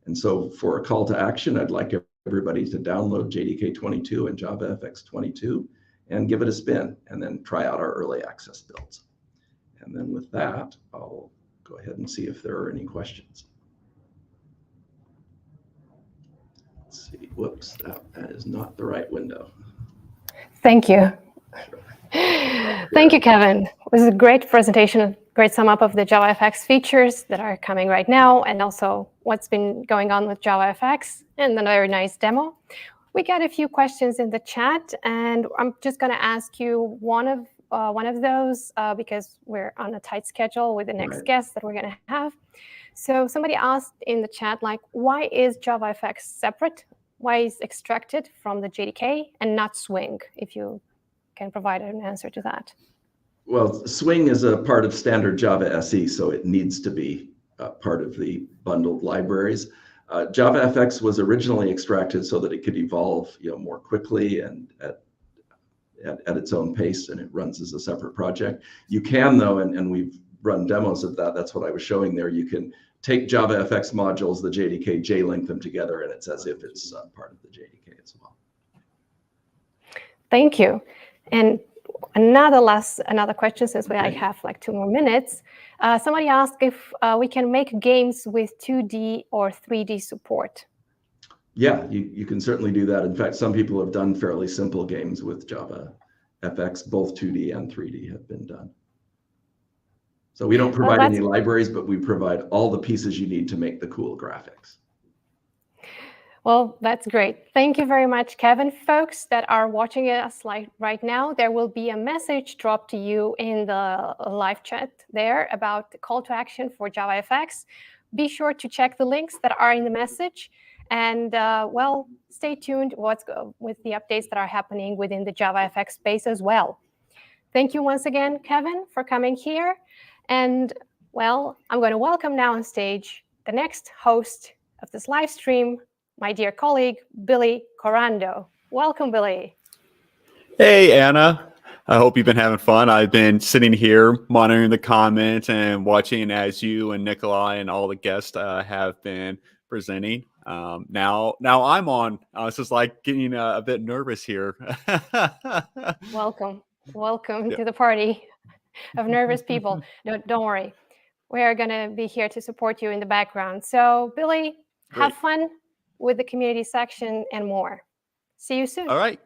And so for a call to action, I'd like everybody to download JDK 22 and JavaFX 22 and give it a spin, and then try out our early access builds. And then with that, I'll go ahead and see if there are any questions. Let's see, whoops, that is not the right window. Thank you. Thank you, Kevin. It was a great presentation, a great sum up of the JavaFX features that are coming right now, and also what's been going on with JavaFX, and a very nice demo. We got a few questions in the chat, and I'm just going to ask you one of those because we're on a tight schedule with the next guest that we're going to have. So somebody asked in the chat, like, why is JavaFX separate? Why is extracted from the JDK and not Swing? If you can provide an answer to that. Well, Swing is a part of standard Java SE, so it needs to be part of the bundled libraries. JavaFX was originally extracted so that it could evolve, more quickly and at its own pace, and it runs as a separate project. You can, though, and we've run demos of that. That's what I was showing there. You can take JavaFX modules, the JDK, J-link them together, and it's as if it's part of the JDK as well. Thank you. And another question, since I have like 2 more minutes. Somebody asked if we can make games with 2D or 3D support. Yeah, you can certainly do that. In fact, some people have done fairly simple games with JavaFX. Both 2D and 3D have been done. So we don't provide any libraries, but we provide all the pieces you need to make the cool graphics. Well, that's great. Thank you very much, Kevin. Folks that are watching us right now, there will be a message dropped to you in the live chat there about the call to action for JavaFX. Be sure to check the links that are in the message. And, well, stay tuned with the updates that are happening within the JavaFX space as well. Thank you once again, Kevin, for coming here. And, well, I'm going to welcome now on stage the next host of this live stream, my dear colleague, Billy Corando. Welcome, Billy. Hey, Anna. I hope you've been having fun. I've been sitting here monitoring the comments and watching as you and Nikolai and all the guests have been presenting. Now I'm on. It's just like getting a bit nervous here. Welcome to the party of nervous people. No, don't worry. We are going to be here to support you in the background. So, Billy, have fun with the community section and more. See you soon. All right.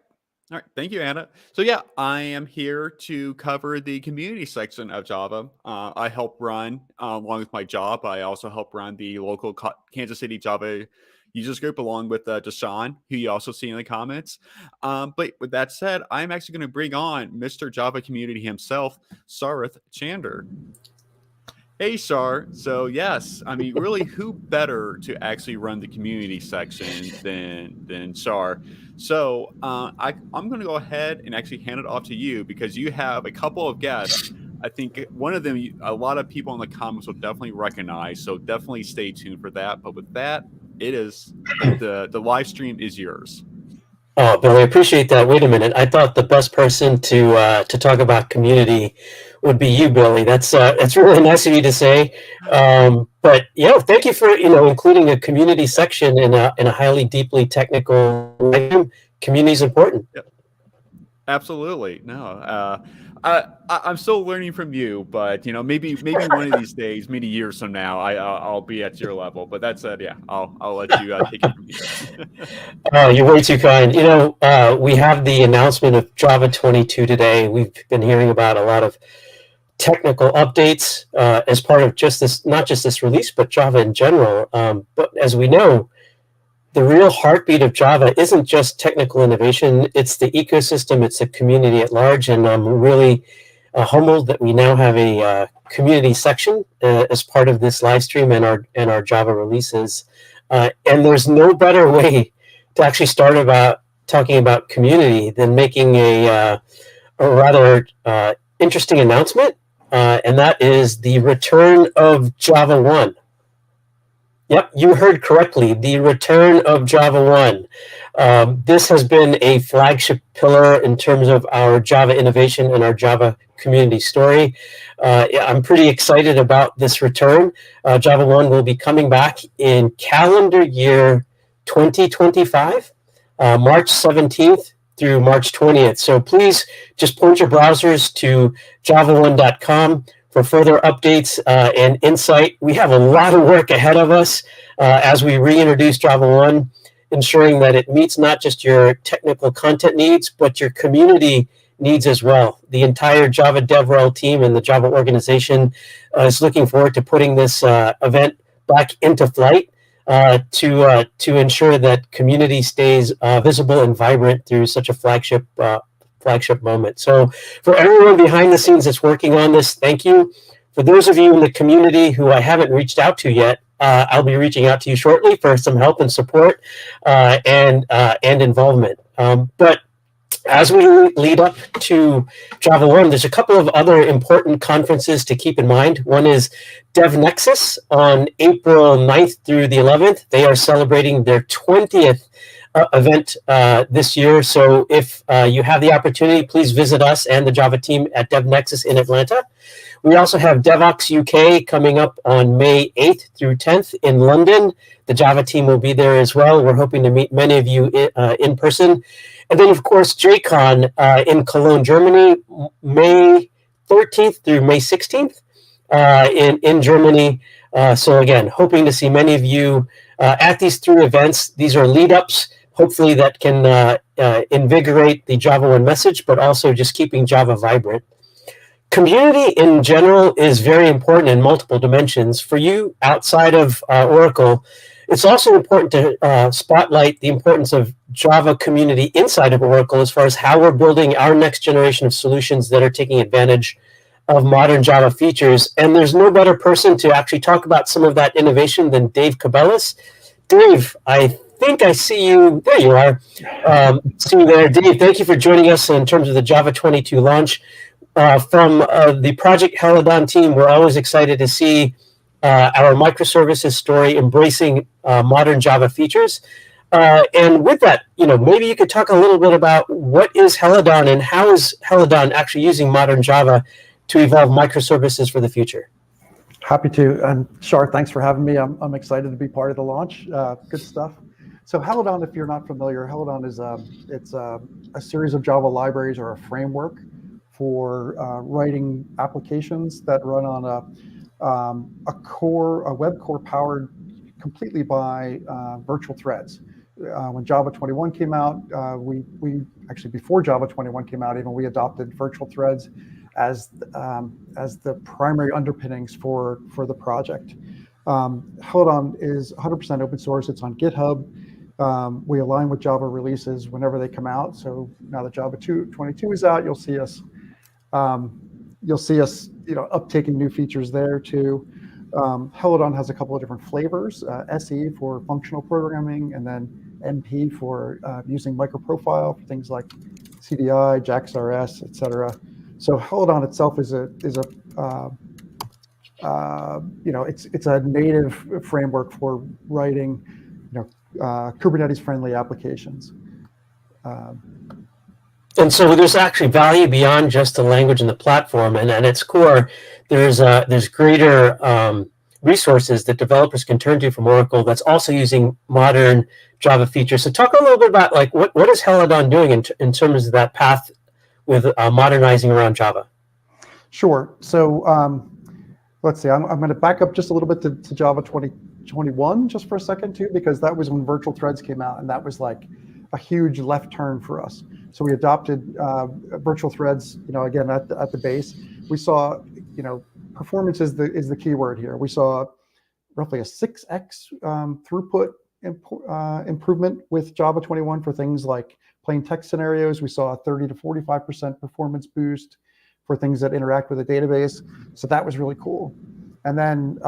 All right, thank you, Anna. So yeah, I am here to cover the community section of Java. I help run, along with my job, I also help run the local Kansas City Java users group along with Deshaun, who you also see in the comments. But with that said, I'm actually going to bring on Mr. Java community himself, Sharat Chander. Hey, Shar. So yes, I mean, really, who better to actually run the community section than Shar? So I'm going to go ahead and actually hand it off to you because you have a couple of guests. I think one of them, a lot of people in the comments will definitely recognize. So definitely stay tuned for that. But with that, it is the live stream is yours. Oh, Billy, I appreciate that. Wait a minute. I thought the best person to talk about community would be you, Billy. That's really nice of you to say. But yeah, thank you for including a community section in a highly deeply technical item. Community is important. Yep. Absolutely. No, I'm still learning from you, but maybe one of these days, many years from now, I'll be at your level. But that's yeah, I'll let you take it from here. Oh, you're way too kind. We have the announcement of Java 22 today. We've been hearing about a lot of technical updates as part of just this, not just this release, but Java in general. But as we know, the real heartbeat of Java isn't just technical innovation, it's the ecosystem, it's the community at large, and I'm really humbled that we now have a community section as part of this live stream and our Java releases. And there's no better way to actually start about talking about community than making a rather interesting announcement, and that is the return of JavaOne. Yep, you heard correctly, the return of JavaOne. This has been a flagship pillar in terms of our Java innovation and our Java community story. I'm pretty excited about this return. JavaOne will be coming back in calendar year 2025, March 17th through March 20th. So please just point your browsers to javaone.com for further updates and insight. We have a lot of work ahead of us as we reintroduce JavaOne, ensuring that it meets not just your technical content needs, but your community needs as well. The entire Java DevRel team and the Java organization is looking forward to putting this event back into flight to ensure that community stays visible and vibrant through such a flagship moment. So for everyone behind the scenes that's working on this, thank you. For those of you in the community who I haven't reached out to yet, I'll be reaching out to you shortly for some help and support and involvement. But as we lead up to JavaOne, there's a couple of other important conferences to keep in mind. One is DevNexus on April 9th through the 11th. They are celebrating their 20th event this year. So if you have the opportunity, please visit us and the Java team at DevNexus in Atlanta. We also have DevOps UK coming up on May 8th through 10th in London. The Java team will be there as well. We're hoping to meet many of you in person. And then, of course, JCon in Cologne, Germany, May 13th through May 16th in Germany. So again, hoping to see many of you at these three events. These are lead-ups, hopefully that can invigorate the JavaOne message, but also just keeping Java vibrant. Community in general is very important in multiple dimensions. For you outside of Oracle, it's also important to spotlight the importance of Java community inside of Oracle as far as how we're building our next generation of solutions that are taking advantage of modern Java features. And there's no better person to actually talk about some of that innovation than Dave Cabellas. Dave, I think I see you. There you are. See you there. Dave, thank you for joining us in terms of the Java 22 launch. From the Project Helidon team, we're always excited to see our microservices story embracing modern Java features. And with that, maybe you could talk a little bit about what is Helidon and how is Helidon actually using modern Java to evolve microservices for the future. Happy to. And Shar, thanks for having me. I'm excited to be part of the launch. Good stuff. So Helidon, if you're not familiar, Helidon is it's a series of Java libraries or a framework for writing applications that run on a web core powered completely by virtual threads. when Java 21 came out, we actually, before Java 21 came out, even we adopted virtual threads as the primary underpinnings for the project. Helidon is 100% open source. It's on GitHub. We align with Java releases whenever they come out. So now that Java 22 is out, you'll see us uptaking new features there too. Helidon has a couple of different flavors: SE for functional programming, and then MP for using microprofile for things like CDI, JAX-RS, etc. So Helidon itself is it's a native framework for writing, Kubernetes-friendly applications. And so there's actually value beyond just the language and the platform, and at its core, there's greater resources that developers can turn to from Oracle that's also using modern Java features. So talk a little bit about what is Helidon doing in terms of that path with modernizing around Java. Sure. So let's see. I'm going to back up just a little bit to Java 2021 just for a second too, because that was when virtual threads came out, and that was like a huge left turn for us. So we adopted virtual threads, again at the base. We saw, performance is the key word here. We saw roughly a 6x throughput improvement with Java 21 for things like plain text scenarios. We saw a 30 to 45% performance boost for things that interact with a database. So that was really cool. And then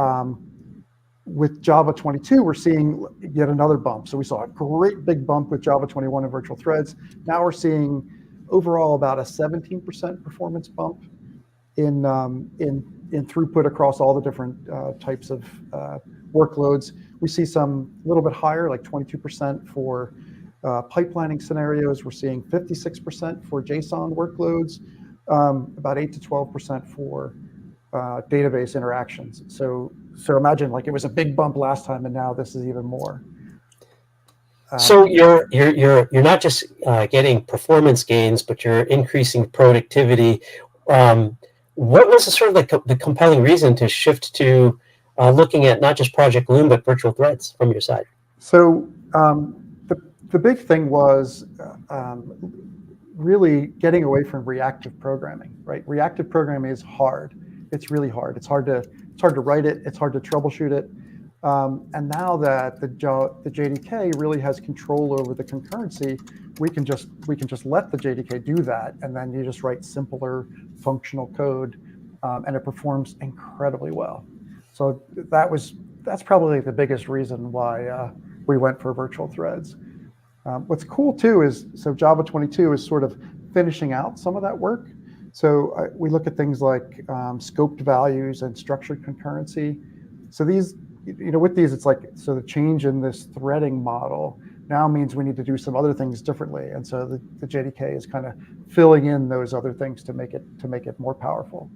with Java 22, we're seeing yet another bump. So we saw a great big bump with Java 21 and virtual threads. Now we're seeing overall about a 17% performance bump in throughput across all the different types of workloads. We see some a little bit higher, like 22% for pipelining scenarios. We're seeing 56% for JSON workloads, about 8 to 12% for database interactions. So imagine like it was a big bump last time, and now this is even more. So you're not just getting performance gains, but you're increasing productivity. What was the compelling reason to shift to looking at not just Project Loom, but virtual threads from your side? So the big thing was really getting away from reactive programming, right? Reactive programming is hard. It's really hard. It's hard to write it. It's hard to troubleshoot it. And now that the JDK really has control over the concurrency, we can just let the JDK do that, and then you just write simpler functional code, and it performs incredibly well. So that's probably the biggest reason why we went for virtual threads. What's cool too is Java 22 is sort of finishing out some of that work. So we look at things like scoped values and structured concurrency. So these, with these, it's like, so the change in this threading model now means we need to do some other things differently. And so the JDK is kind of filling in those other things to make it more powerful.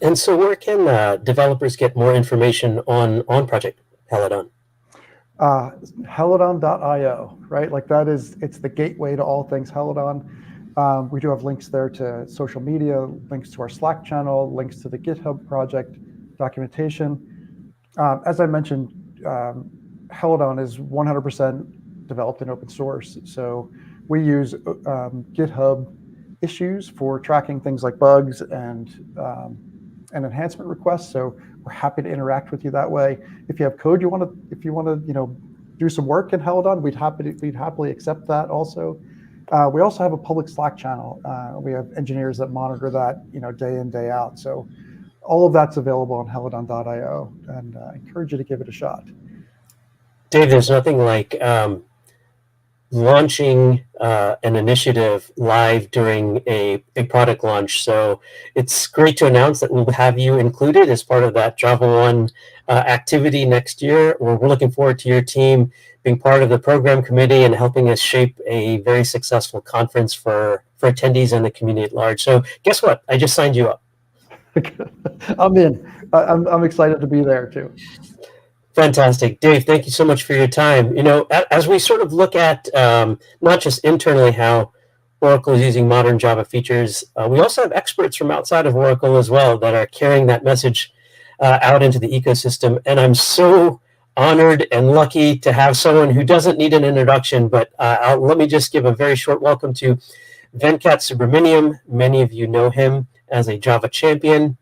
And so where can developers get more information on Project Helidon? Helidon.io, right? Like it's the gateway to all things Helidon. We do have links there to social media, links to our Slack channel, links to the GitHub project documentation. As I mentioned, Helidon is 100% developed in open source. So we use GitHub issues for tracking things like bugs and enhancement requests. So we're happy to interact with you that way. If you have code if you want to do some work in Helidon, we'd happily accept that also. We also have a public Slack channel. We have engineers that monitor that, day in, day out. So all of that's available on helidon.io, and I encourage you to give it a shot. Dave, there's nothing like launching an initiative live during a product launch. So it's great to announce that we'll have you included as part of that JavaOne activity next year. We're looking forward to your team being part of the program committee and helping us shape a very successful conference for attendees and the community at large. So guess what? I just signed you up. I'm in. I'm excited to be there too. Fantastic. Dave, thank you so much for your time. As we sort of look at not just internally how Oracle is using modern Java features, we also have experts from outside of Oracle as well that are carrying that message out into the ecosystem. And I'm so honored and lucky to have someone who doesn't need an introduction, but let me just give a very short welcome to Venkat Subramaniam. Many of you know him as a Java champion,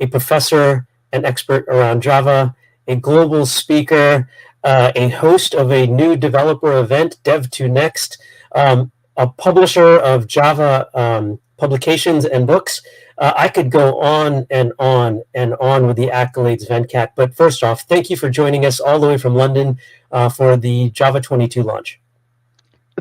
a professor, an expert around Java, a global speaker, a host of a new developer event, Dev2Next, a publisher of Java publications and books. I could go on and on and on with the accolades, Venkat. But first off, thank you for joining us all the way from London for the Java 22 launch.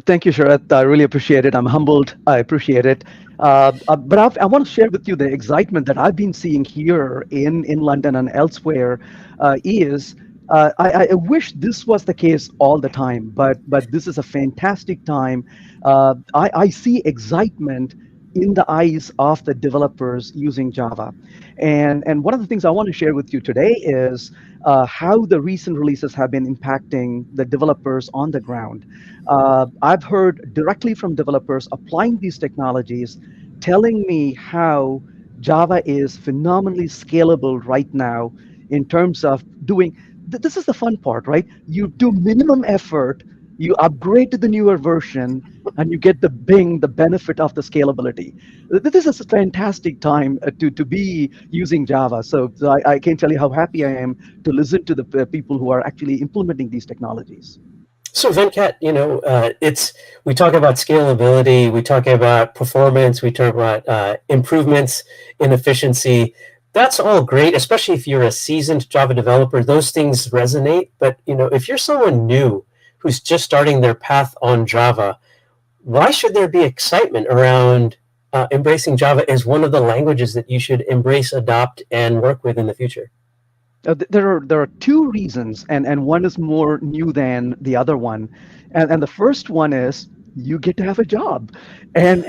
Thank you, Sharat. I really appreciate it. I'm humbled. I appreciate it. But I want to share with you the excitement that I've been seeing here in London and elsewhere I wish this was the case all the time, but this is a fantastic time. I see excitement in the eyes of the developers using Java. And one of the things I want to share with you today is how the recent releases have been impacting the developers on the ground. I've heard directly from developers applying these technologies, telling me how Java is phenomenally scalable right now in terms of doing, this is the fun part, right? You do minimum effort, you upgrade to the newer version, and you get the benefit of the scalability. This is a fantastic time to be using Java. So I can't tell you how happy I am to listen to the people who are actually implementing these technologies. So Venkat, we talk about scalability, we talk about performance, we talk about improvements in efficiency. That's all great, especially if you're a seasoned Java developer. Those things resonate. But if you're someone new who's just starting their path on Java, why should there be excitement around embracing Java as one of the languages that you should embrace, adopt, and work with in the future? There are two reasons, and one is more new than the other one. And the first one is you get to have a job, and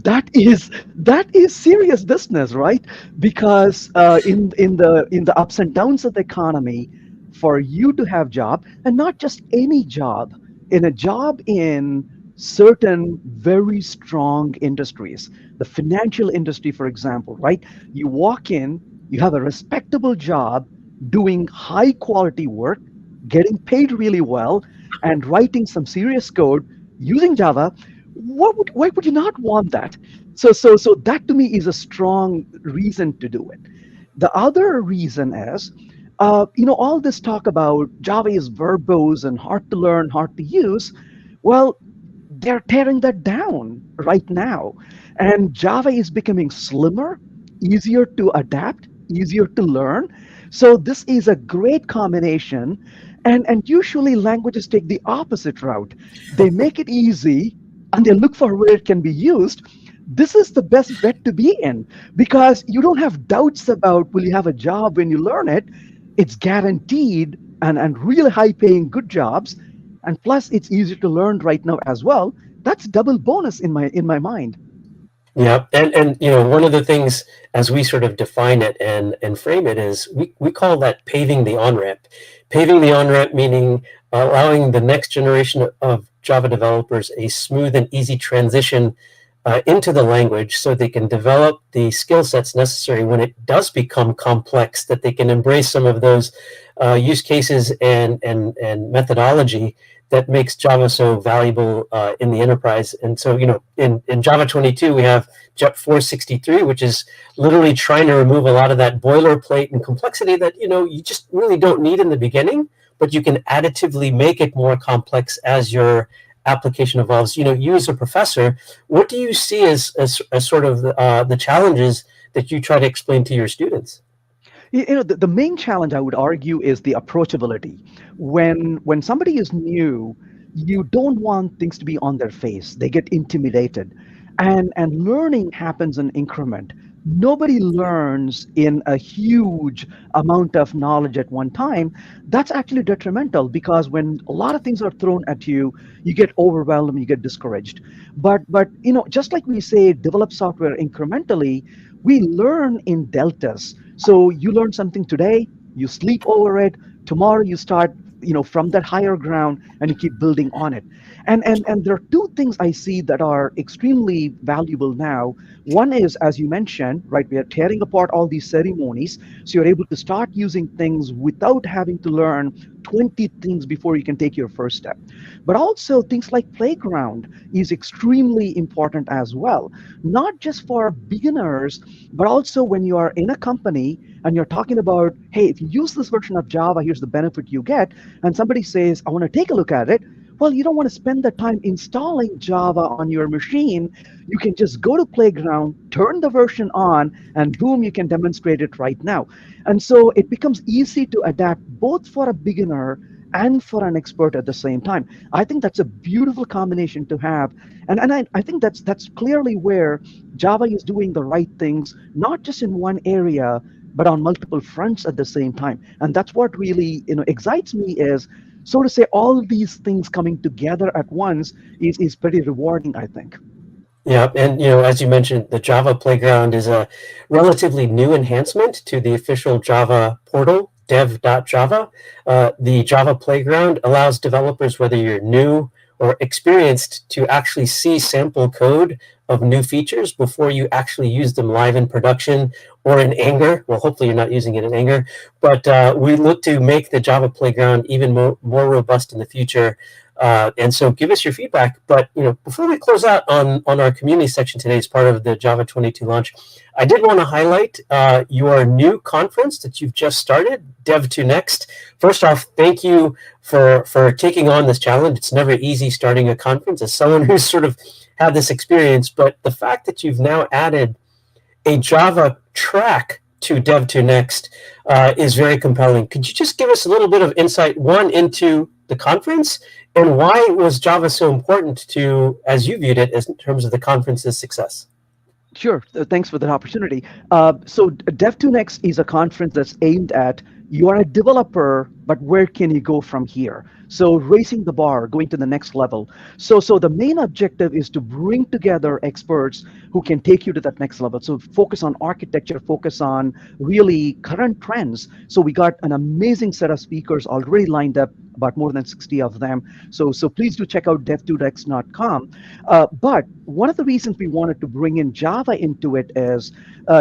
that is serious business, right? Because in the ups and downs of the economy, for you to have job, and not just any job, in a job in certain very strong industries, the financial industry, for example, right? You walk in, you have a respectable job, doing high quality work, getting paid really well, and writing some serious code using Java. Why would you not want that? So that to me is a strong reason to do it. The other reason is, all this talk about Java is verbose and hard to learn, hard to use. Well, they're tearing that down right now. And Java is becoming slimmer, easier to adapt, easier to learn. So this is a great combination. And usually languages take the opposite route. They make it easy and they look for where it can be used. This is the best bet to be in, because you don't have doubts about will you have a job when you learn it. It's guaranteed and really high paying good jobs. And plus it's easier to learn right now as well. That's double bonus in my mind. Yeah, and one of the things as we sort of define it and frame it is we call that paving the on-ramp. Paving the on-ramp meaning allowing the next generation of Java developers a smooth and easy transition into the language so they can develop the skill sets necessary when it does become complex, that they can embrace some of those use cases and methodology that makes Java so valuable in the enterprise. And so, in Java 22, we have JEP 463, which is literally trying to remove a lot of that boilerplate and complexity that, you just really don't need in the beginning, but you can additively make it more complex as your application evolves. You as a professor, what do you see as sort of the challenges that you try to explain to your students? The main challenge I would argue is the approachability. When somebody is new, you don't want things to be on their face. They get intimidated. And learning happens in increment. Nobody learns in a huge amount of knowledge at one time. That's actually detrimental, because when a lot of things are thrown at you, you get overwhelmed, you get discouraged. But just like we say, develop software incrementally, we learn in deltas. So you learn something today, you sleep over it, tomorrow you start from that higher ground and you keep building on it. And there are two things I see that are extremely valuable now. One is, as you mentioned, right, we are tearing apart all these ceremonies. So you're able to start using things without having to learn 20 things before you can take your first step. But also things like Playground is extremely important as well, not just for beginners, but also when you are in a company and you're talking about, hey, if you use this version of Java, here's the benefit you get, and somebody says, I want to take a look at it. Well, you don't want to spend the time installing Java on your machine. You can just go to Playground, turn the version on, and boom, you can demonstrate it right now. And so it becomes easy to adapt both for a beginner and for an expert at the same time. I think that's a beautiful combination to have. And I think that's clearly where Java is doing the right things, not just in one area, but on multiple fronts at the same time. And that's what really excites me is, so to say, all these things coming together at once is pretty rewarding, I think. Yeah, and as you mentioned, the Java Playground is a relatively new enhancement to the official Java portal, dev.java. The Java Playground allows developers, whether you're new or experienced, to actually see sample code of new features before you actually use them live in production or in anger. Well, hopefully you're not using it in anger, but we look to make the Java Playground even more robust in the future. And so give us your feedback. But before we close out on our community section today as part of the Java 22 launch, I did want to highlight your new conference that you've just started, Dev2Next. First off, thank you for taking on this challenge. It's never easy starting a conference as someone who's sort of had this experience, but the fact that you've now added a Java track to Dev2Next is very compelling. Could you just give us a little bit of insight, one, into the conference, and why was Java so important to, as you viewed it, as in terms of the conference's success? Sure. Thanks for that opportunity. So Dev2Next is a conference that's aimed at, you are a developer, but where can you go from here? So raising the bar, going to the next level. So the main objective is to bring together experts who can take you to that next level. So focus on architecture, focus on really current trends. So we got an amazing set of speakers already lined up, about more than 60 of them. So please do check out dev2next.com. But one of the reasons we wanted to bring in Java into it is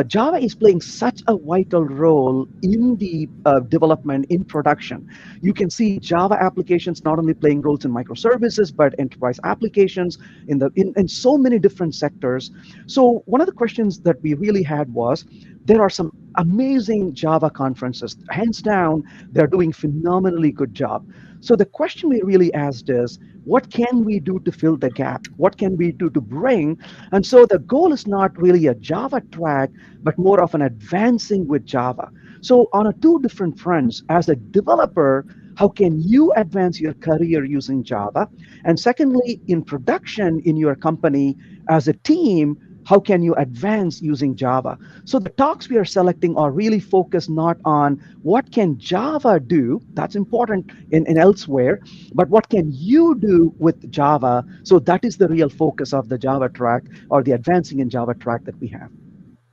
Java is playing such a vital role in the development, in production. You can see Java applications not only playing roles in microservices, but enterprise applications in so many different sectors. So one of the questions that we really had was, there are some amazing Java conferences. Hands down, they're doing phenomenally good job. So the question we really asked is, what can we do to fill the gap? What can we do to bring? And so the goal is not really a Java track, but more of an advancing with Java. So on two different fronts, as a developer, how can you advance your career using Java? And secondly, in production in your company, as a team, how can you advance using Java? So the talks we are selecting are really focused not on what can Java do, that's important in elsewhere, but what can you do with Java? So that is the real focus of the Java track, or the advancing in Java track that we have.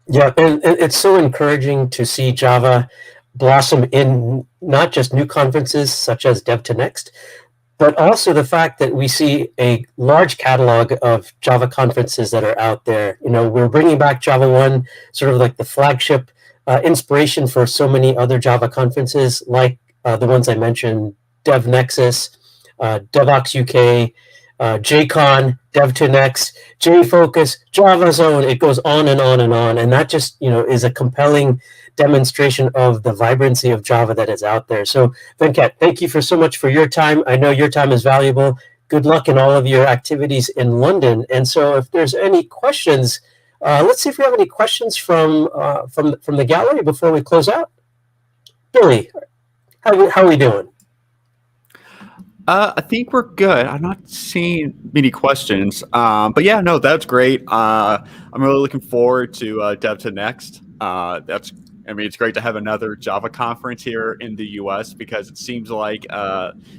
Yeah, and it's so encouraging to see Java blossom in not just new conferences such as Dev2Next, but also the fact that we see a large catalog of Java conferences that are out there. We're bringing back JavaOne, sort of like the flagship inspiration for so many other Java conferences, like the ones I mentioned, DevNexus, DevOps UK, JCon, Dev2Next, JFocus, Java Zone. It goes on and on and on. And that just, is a compelling demonstration of the vibrancy of Java that is out there. So Venkat, thank you for so much for your time. I know your time is valuable. Good luck in all of your activities in London. And so if there's any questions, let's see if we have any questions from the gallery before we close out. Billy, how are we doing? I think we're good. I'm not seeing many questions. But yeah, no, that's great. I'm really looking forward to Dev2Next. It's great to have another Java conference here in the US, because it seems like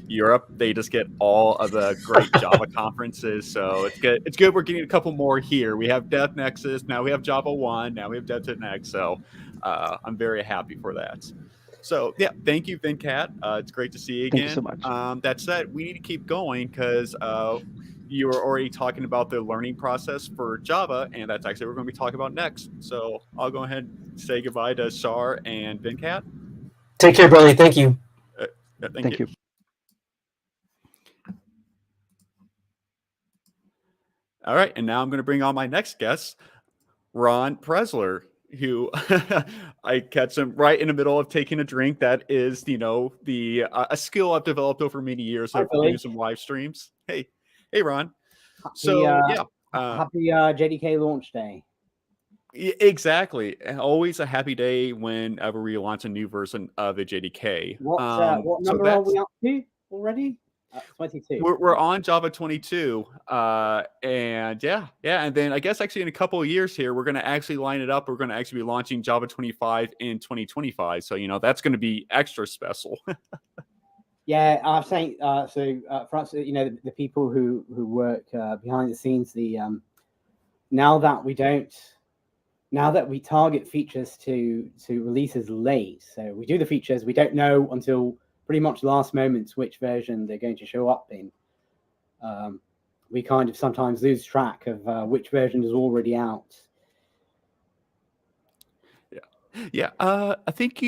Europe, they just get all of the great Java conferences. So it's good. It's good we're getting a couple more here. We have DevNexus, now we have JavaOne, now we have Dev2Next. So I'm very happy for that. So yeah, thank you, Venkat. It's great to see you again. Thank you so much. That said, we need to keep going, because you were already talking about the learning process for Java, and that's actually what we're going to be talking about next. So I'll go ahead and say goodbye to Shar and Venkat. Take care, Billy. Thank you. Thank you. All right, and now I'm going to bring on my next guest, Ron Pressler, who I catch him right in the middle of taking a drink. That is, a skill I've developed over many years of doing some live streams. Hey, Ron. Happy JDK launch day. Exactly. Always a happy day whenever we launch a new version of the JDK. What number are we up to already? 22. We're on Java 22, and and then I guess actually in a couple of years here we're going to actually line it up. We're going to actually be launching Java 25 in 2025, so that's going to be extra special. Yeah, I'm saying for us, the people who work behind the scenes, now that we target features to releases late, so we do the features, we don't know until pretty much last moments which version they're going to show up in. We kind of sometimes lose track of which version is already out. Yeah. I think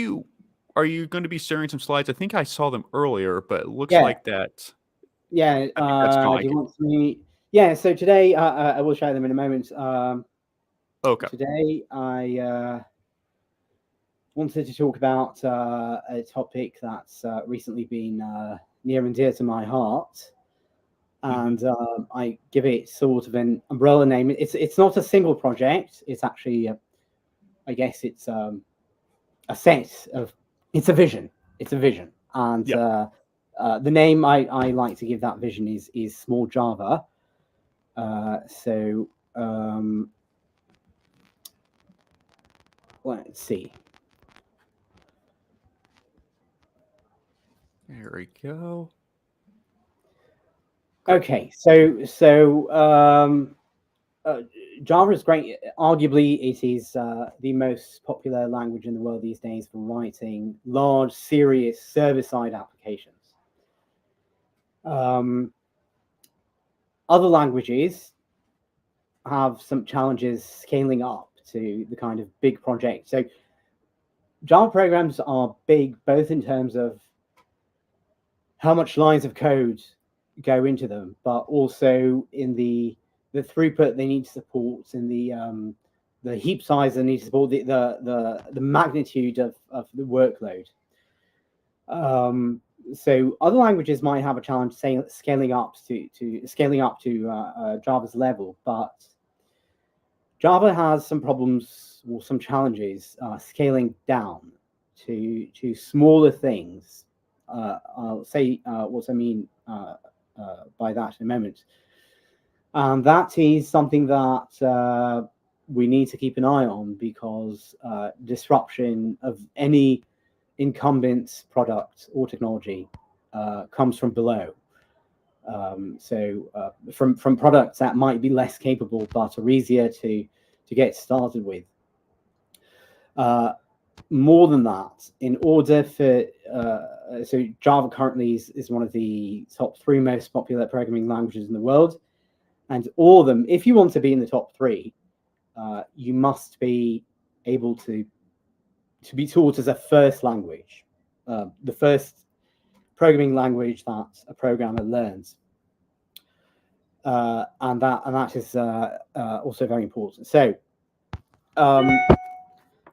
are you going to be sharing some slides? I think I saw them earlier, but it looks like that. Yeah. That's do you want me? Yeah. So today I will share them in a moment. Okay. Today I wanted to talk about a topic that's recently been near and dear to my heart, and I give it sort of an umbrella name. It's not a single project. It's actually, I guess, it's a set of. It's a vision. It's a vision, and the name I like to give that vision is Small Java. Let's see. There we go. Okay, so Java is great. Arguably, it is the most popular language in the world these days for writing large, serious server-side applications. Other languages have some challenges scaling up to the kind of big project. So Java programs are big, both in terms of how much lines of code go into them, but also in the throughput they need to support, in the heap size they need to support, the magnitude of the workload. So other languages might have a challenge scaling up to Java's level, but Java has some problems or some challenges scaling down to smaller things. I'll say what I mean by that in a moment. And that is something that we need to keep an eye on, because disruption of any incumbent product or technology comes from below. From products that might be less capable but are easier to get started with. More than that, in order for so Java currently is one of the top 3 most popular programming languages in the world, and all of them, if you want to be in the top 3, you must be able to be taught as a first language, the first programming language that a programmer learns, and that is also very important. So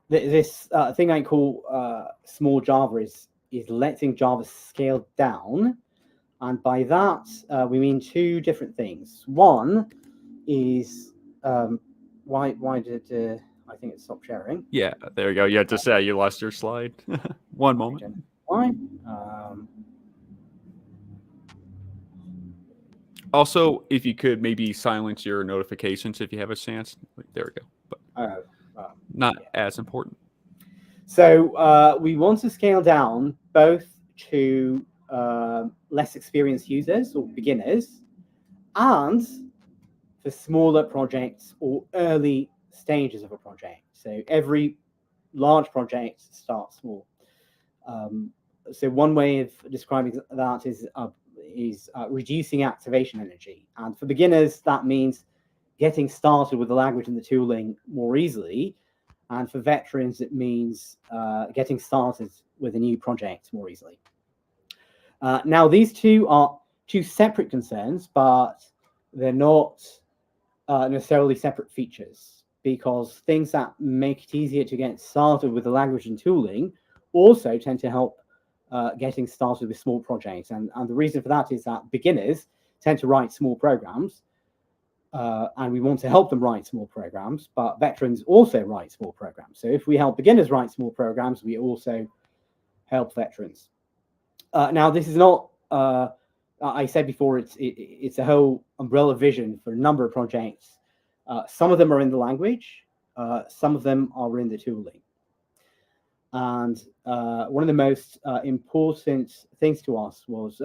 this thing I call Small Java is letting Java scale down, and by that we mean 2 different things. One is why did I think it stopped sharing? Yeah, there you go. Yeah, just you lost your slide. One moment. Why? Also, if you could maybe silence your notifications if you have a chance. There we go. But not as important. So we want to scale down both to less experienced users or beginners, and for smaller projects or early stages of a project. So every large project starts small. So one way of describing that is reducing activation energy. And for beginners, that means getting started with the language and the tooling more easily. And for veterans, it means getting started with a new project more easily. Now, these 2 are 2 separate concerns, but they're not necessarily separate features, because things that make it easier to get started with the language and tooling also tend to help getting started with small projects. And the reason for that is that beginners tend to write small programs, and we want to help them write small programs, but veterans also write small programs. So if we help beginners write small programs, we also help veterans. Now, this is not, I said before, it's a whole umbrella vision for a number of projects. Some of them are in the language, some of them are in the tooling. And one of the most important things to us was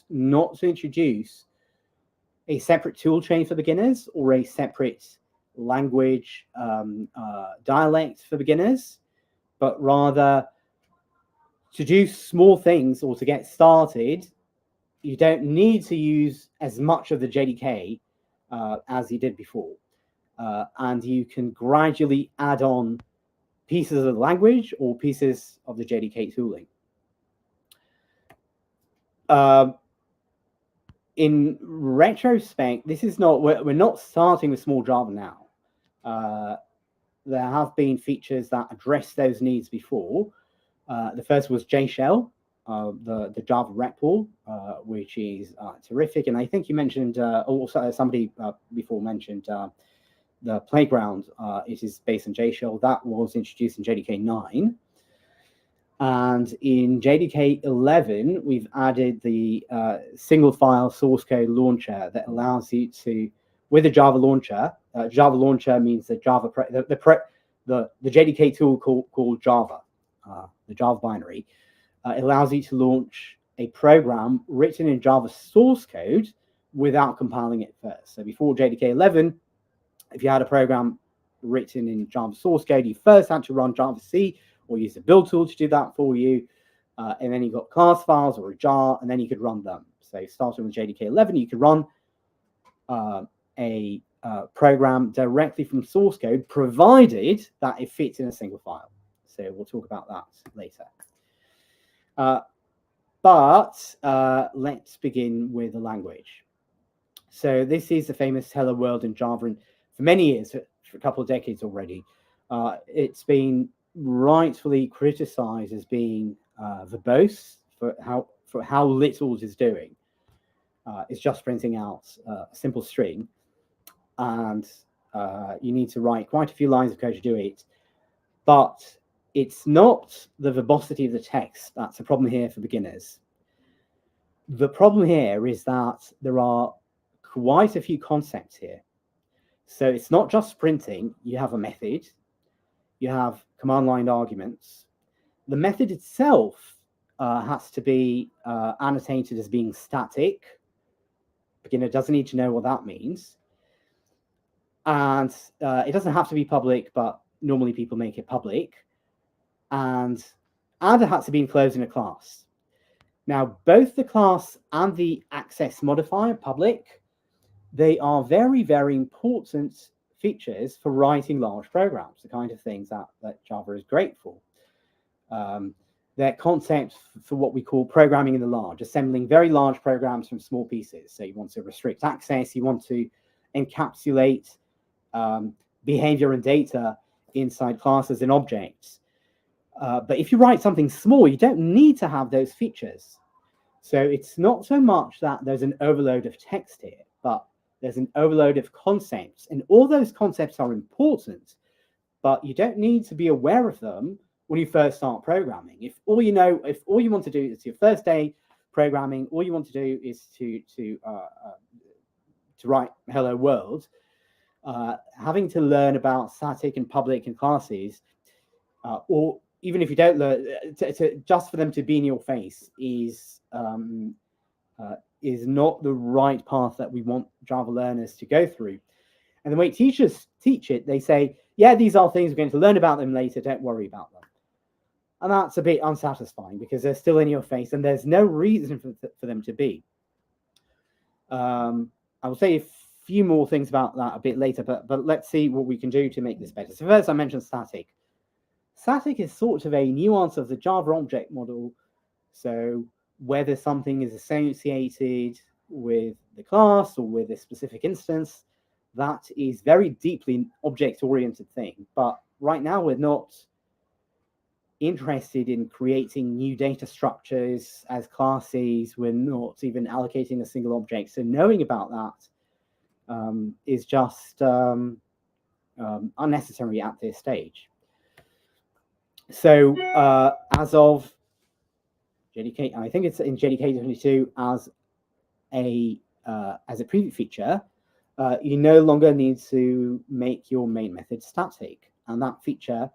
not to introduce a separate tool chain for beginners or a separate language dialect for beginners, but rather to do small things or to get started. You don't need to use as much of the JDK as you did before, and you can gradually add on pieces of the language or pieces of the JDK tooling. In retrospect, this is not, we're not starting with small Java now. There have been features that address those needs before. The first was JShell, the Java REPL, which is terrific. And I think you mentioned, also somebody before mentioned the playground. It is based on JShell. That was introduced in JDK 9. And in JDK 11, we've added the single file source code launcher that allows you to, with a Java launcher means the Java, the JDK tool called Java, the Java binary, allows you to launch a program written in Java source code without compiling it first. So before JDK 11, if you had a program written in Java source code, you first had to run JavaC or use a build tool to do that for you. And then you got class files or a jar, and then you could run them. So starting with JDK 11, you could run a program directly from source code, provided that it fits in a single file. So we'll talk about that later. But let's begin with the language. So this is the famous Hello World in Java, and for many years, for a couple of decades already, it's been rightfully criticized as being verbose for how little it is doing. It's just printing out a simple string, and you need to write quite a few lines of code to do it. But it's not the verbosity of the text that's a problem here for beginners. The problem here is that there are quite a few concepts here. So it's not just printing. You have a method, you have command line arguments. The method itself has to be annotated as being static. Beginner doesn't need to know what that means. And it doesn't have to be public, but normally people make it public. And it has to be enclosed in a class. Now, both the class and the access modifier, public, they are very, very important features for writing large programs, the kind of things that Java is great for. They're concepts for what we call programming in the large, assembling very large programs from small pieces. So you want to restrict access, you want to encapsulate behavior and data inside classes and objects. But if you write something small, you don't need to have those features. So it's not so much that there's an overload of text here, but there's an overload of concepts. And all those concepts are important, but you don't need to be aware of them when you first start programming. If all you want to do is your first day programming, all you want to do is to write Hello World, having to learn about static and public and classes, or even if you don't learn, just for them to be in your face is not the right path that we want Java learners to go through. And the way teachers teach it, they say, yeah, these are things we're going to learn about them later, don't worry about them. And that's a bit unsatisfying because they're still in your face and there's no reason for them to be. I will say a few more things about that a bit later, but let's see what we can do to make this better. So first I mentioned static. Static is sort of a nuance of the Java object model. So whether something is associated with the class or with a specific instance, that is very deeply object-oriented thing. But right now, we're not interested in creating new data structures as classes. We're not even allocating a single object. So knowing about that is just unnecessary at this stage. So as of JDK, I think it's in JDK 22 as a preview feature, you no longer need to make your main method static, and that feature,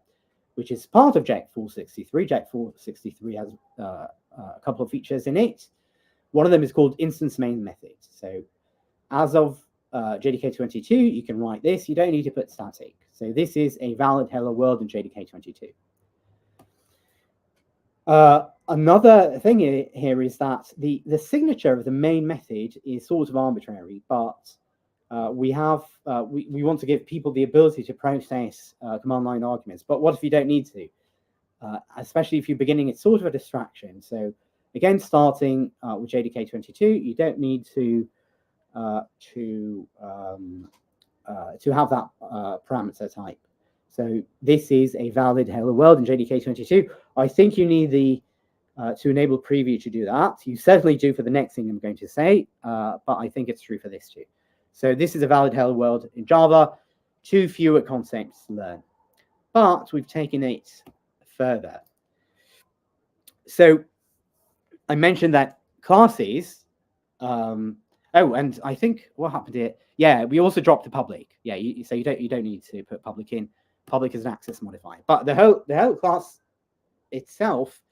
which is part of JEC 463. JEC 463 has a couple of features in it. One of them is called instance main method. So as of JDK 22, you can write this. You don't need to put static. So this is a valid hello world in JDK 22. Another thing here is that the signature of the main method is sort of arbitrary, but we want to give people the ability to process command line arguments. But what if you don't need to? Especially if you're beginning, it's sort of a distraction. So again, starting with JDK 22, you don't need to have that parameter type. So this is a valid hello world in JDK 22. I think you need the to enable preview to do that. You certainly do for the next thing I'm going to say, but I think it's true for this too. So this is a valid hello world in Java. Too fewer concepts to learn, but we've taken it further. So I mentioned that classes. Oh, and I think what happened here? Yeah, we also dropped the public. Yeah, so you don't need to put public in. Public is an access modifier, but the whole class itself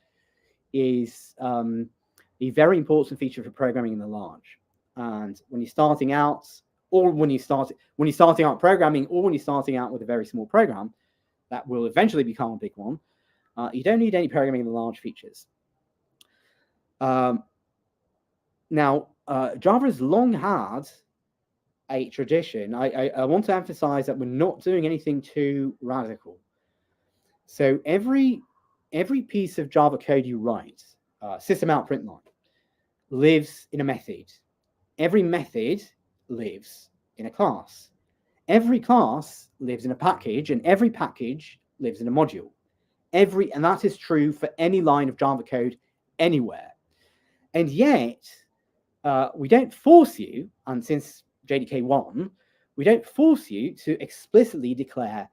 is a very important feature for programming in the large. And when you're starting out, or when you're starting out programming, or when you're starting out with a very small program that will eventually become a big one, you don't need any programming in the large features. Now, Java has long had a tradition. I want to emphasize that we're not doing anything too radical. So every piece of Java code you write, system out print line, lives in a method. Every method lives in a class. Every class lives in a package, and every package lives in a module. And that is true for any line of Java code anywhere. And yet, we don't force you, and since JDK 1, we don't force you to explicitly declare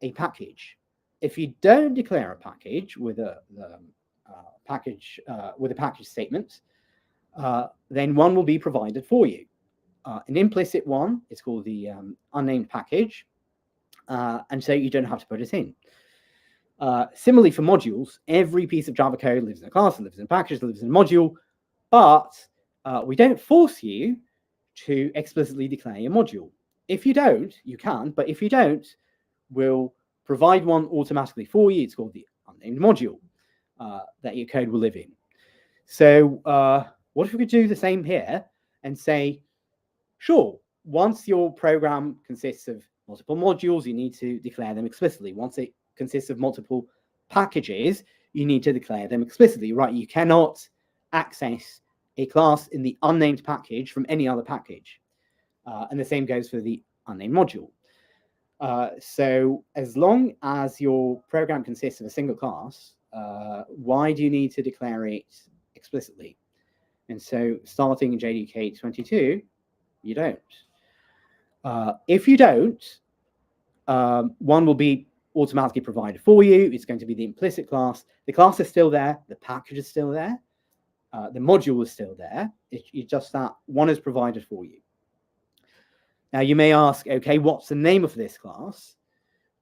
a package. If you don't declare a package with a package statement, then one will be provided for you. An implicit one is called the unnamed package, and so you don't have to put it in. Similarly for modules, every piece of Java code lives in a class, lives in a package, lives in a module, but we don't force you to explicitly declare a module. If you don't, you can, but if you don't, we'll provide one automatically for you. It's called the unnamed module that your code will live in. So what if we could do the same here and say, sure, once your program consists of multiple modules, you need to declare them explicitly. Once it consists of multiple packages, you need to declare them explicitly, right? You cannot access a class in the unnamed package from any other package. And the same goes for the unnamed module. So as long as your program consists of a single class, why do you need to declare it explicitly? And so starting in JDK 22, you don't. If you don't, one will be automatically provided for you. It's going to be the implicit class. The class is still there. The package is still there. The module is still there. It's just that one is provided for you. Now, you may ask, okay, what's the name of this class?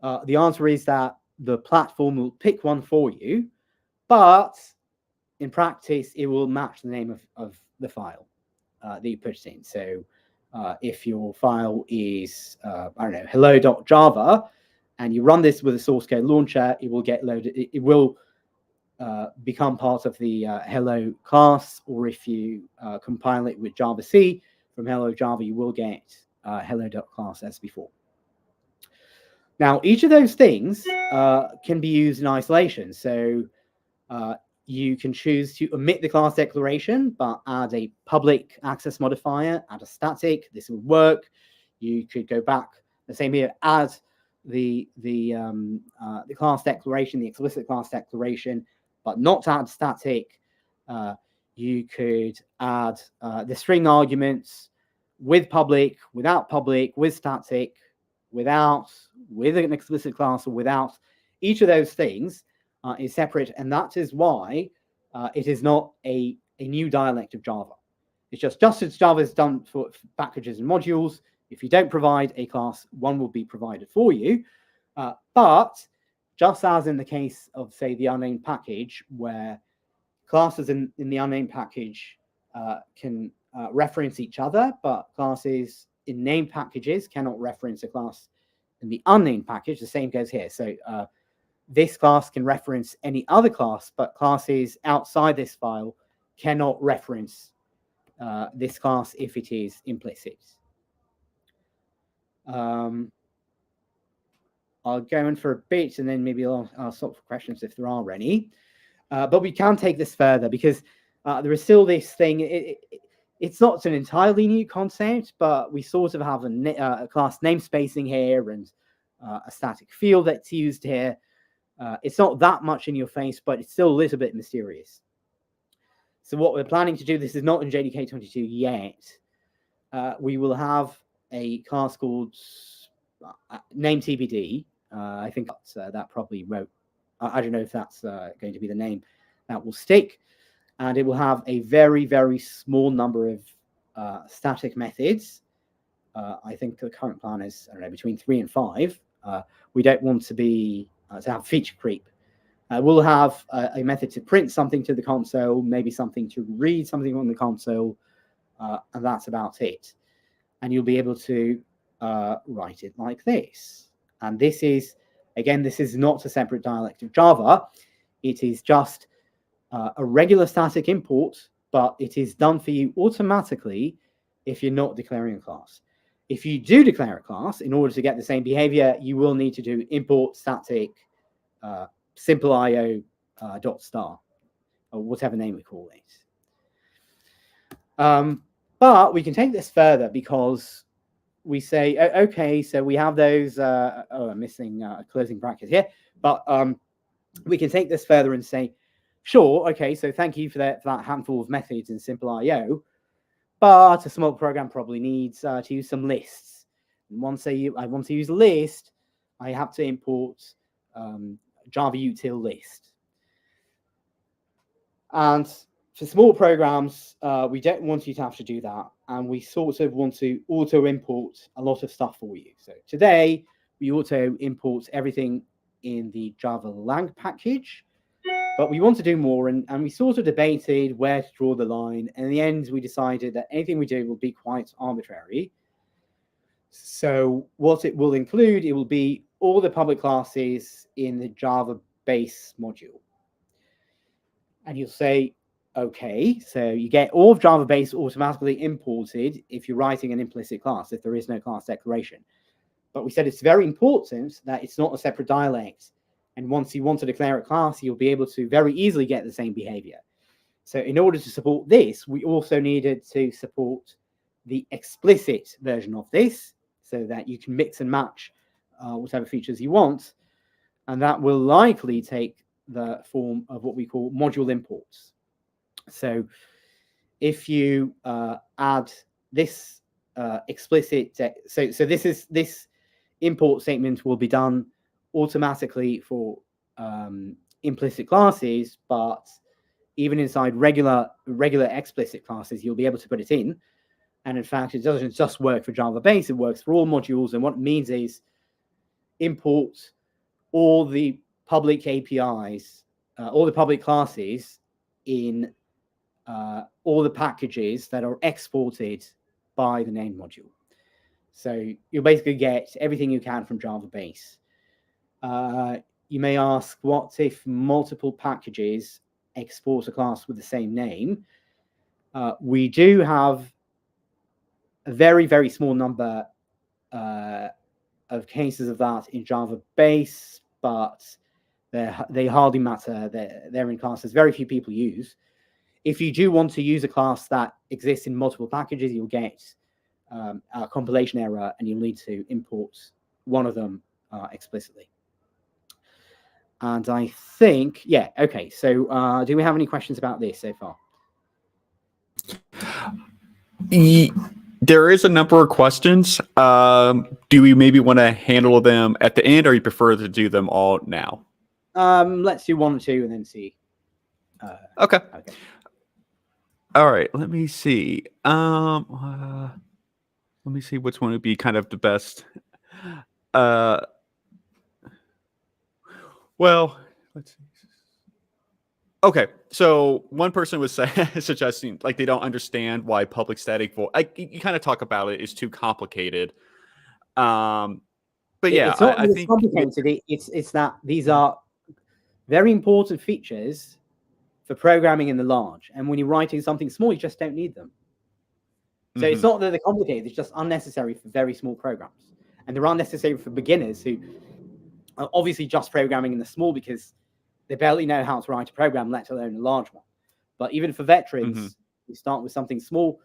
The answer is that the platform will pick one for you, but in practice, it will match the name of the file that you put in. So if your file is, I don't know, hello.java, and you run this with a source code launcher, it will get loaded. It will become part of the hello class, or if you compile it with Javac from hello Java, you will get hello.class as before. Now, each of those things can be used in isolation. So you can choose to omit the class declaration, but add a public access modifier, add a static. This will work. You could go back the same here, add the class declaration, the explicit class declaration, but not add static. You could add the string arguments with public, without public, with static, with an explicit class, or without. Each of those things is separate, and that is why it is not a new dialect of Java. It's just as Java is done for packages and modules. If you don't provide a class, one will be provided for you. But just as in the case of, say, the unnamed package, where classes in the unnamed package can reference each other, but classes in named packages cannot reference a class in the unnamed package, the same goes here. So this class can reference any other class, but classes outside this file cannot reference this class if it is implicit. I'll go in for a bit, and then maybe I'll stop for questions if there are any. But we can take this further, because there is still this thing. It's not an entirely new concept, but we sort of have a class namespacing here and a static field that's used here. It's not that much in your face, but it's still a little bit mysterious. So what we're planning to do, this is not in JDK 22 yet. We will have a class called name TBD. I think that probably won't. I don't know if that's going to be the name that will stick. And it will have a very, very small number of static methods. I think the current plan is, I don't know, between 3 and 5. We don't want to have feature creep. We'll have a method to print something to the console, maybe something to read something on the console, and that's about it. And you'll be able to write it like this. And this is, again, this is not a separate dialect of Java. It is just a regular static import, but it is done for you automatically if you're not declaring a class. If you do declare a class, in order to get the same behavior, you will need to do import static simple IO dot star, or whatever name we call it. But we can take this further, because we say, okay, so we have those, I'm missing a closing bracket here, but we can take this further and say, sure, okay, so thank you for that handful of methods in simple IO, but a small program probably needs to use some lists. And once I want to use a list, I have to import Java util list. And for small programs, we don't want you to have to do that. And we sort of want to auto import a lot of stuff for you. So today, we auto import everything in the Java lang package, but we want to do more. And we sort of debated where to draw the line. And in the end, we decided that anything we do will be quite arbitrary. So what it will include, it will be all the public classes in the Java base module. And you'll say, okay, so you get all of Java base automatically imported if you're writing an implicit class, if there is no class declaration. But we said it's very important that it's not a separate dialect. And once you want to declare a class, you'll be able to very easily get the same behavior. So in order to support this, we also needed to support the explicit version of this, so that you can mix and match whatever features you want. And that will likely take the form of what we call module imports. So if you add this explicit, so this import statement will be done automatically for implicit classes, but even inside regular explicit classes, you'll be able to put it in. And in fact, it doesn't just work for Java base, it works for all modules. And what it means is import all the public APIs, all the public classes in all the packages that are exported by the name module. So you'll basically get everything you can from Java base. You may ask, what if multiple packages export a class with the same name? We do have a very, very small number of cases of that in Java base, but they hardly matter. They're in classes very few people use. If you do want to use a class that exists in multiple packages, you'll get a compilation error, and you'll need to import one of them explicitly. And I think, yeah, okay. So do we have any questions about this so far? There is a number of questions. Do we maybe want to handle them at the end, or you prefer to do them all now? Let's do 1 or 2 and then see. Okay. All right. Let me see. Let me see which one would be kind of the best. Well, let's see. Okay, so one person was suggesting like they don't understand why public static void. You kind of talk about it is too complicated. But yeah, it's not I think complicated. It's that these are very important features for programming in the large, and when you're writing something small, you just don't need them. So it's not that they're complicated; it's just unnecessary for very small programs, and they're unnecessary for beginners who are obviously just programming in the small because they barely know how to write a program, let alone a large one. But even for veterans, you start with something small,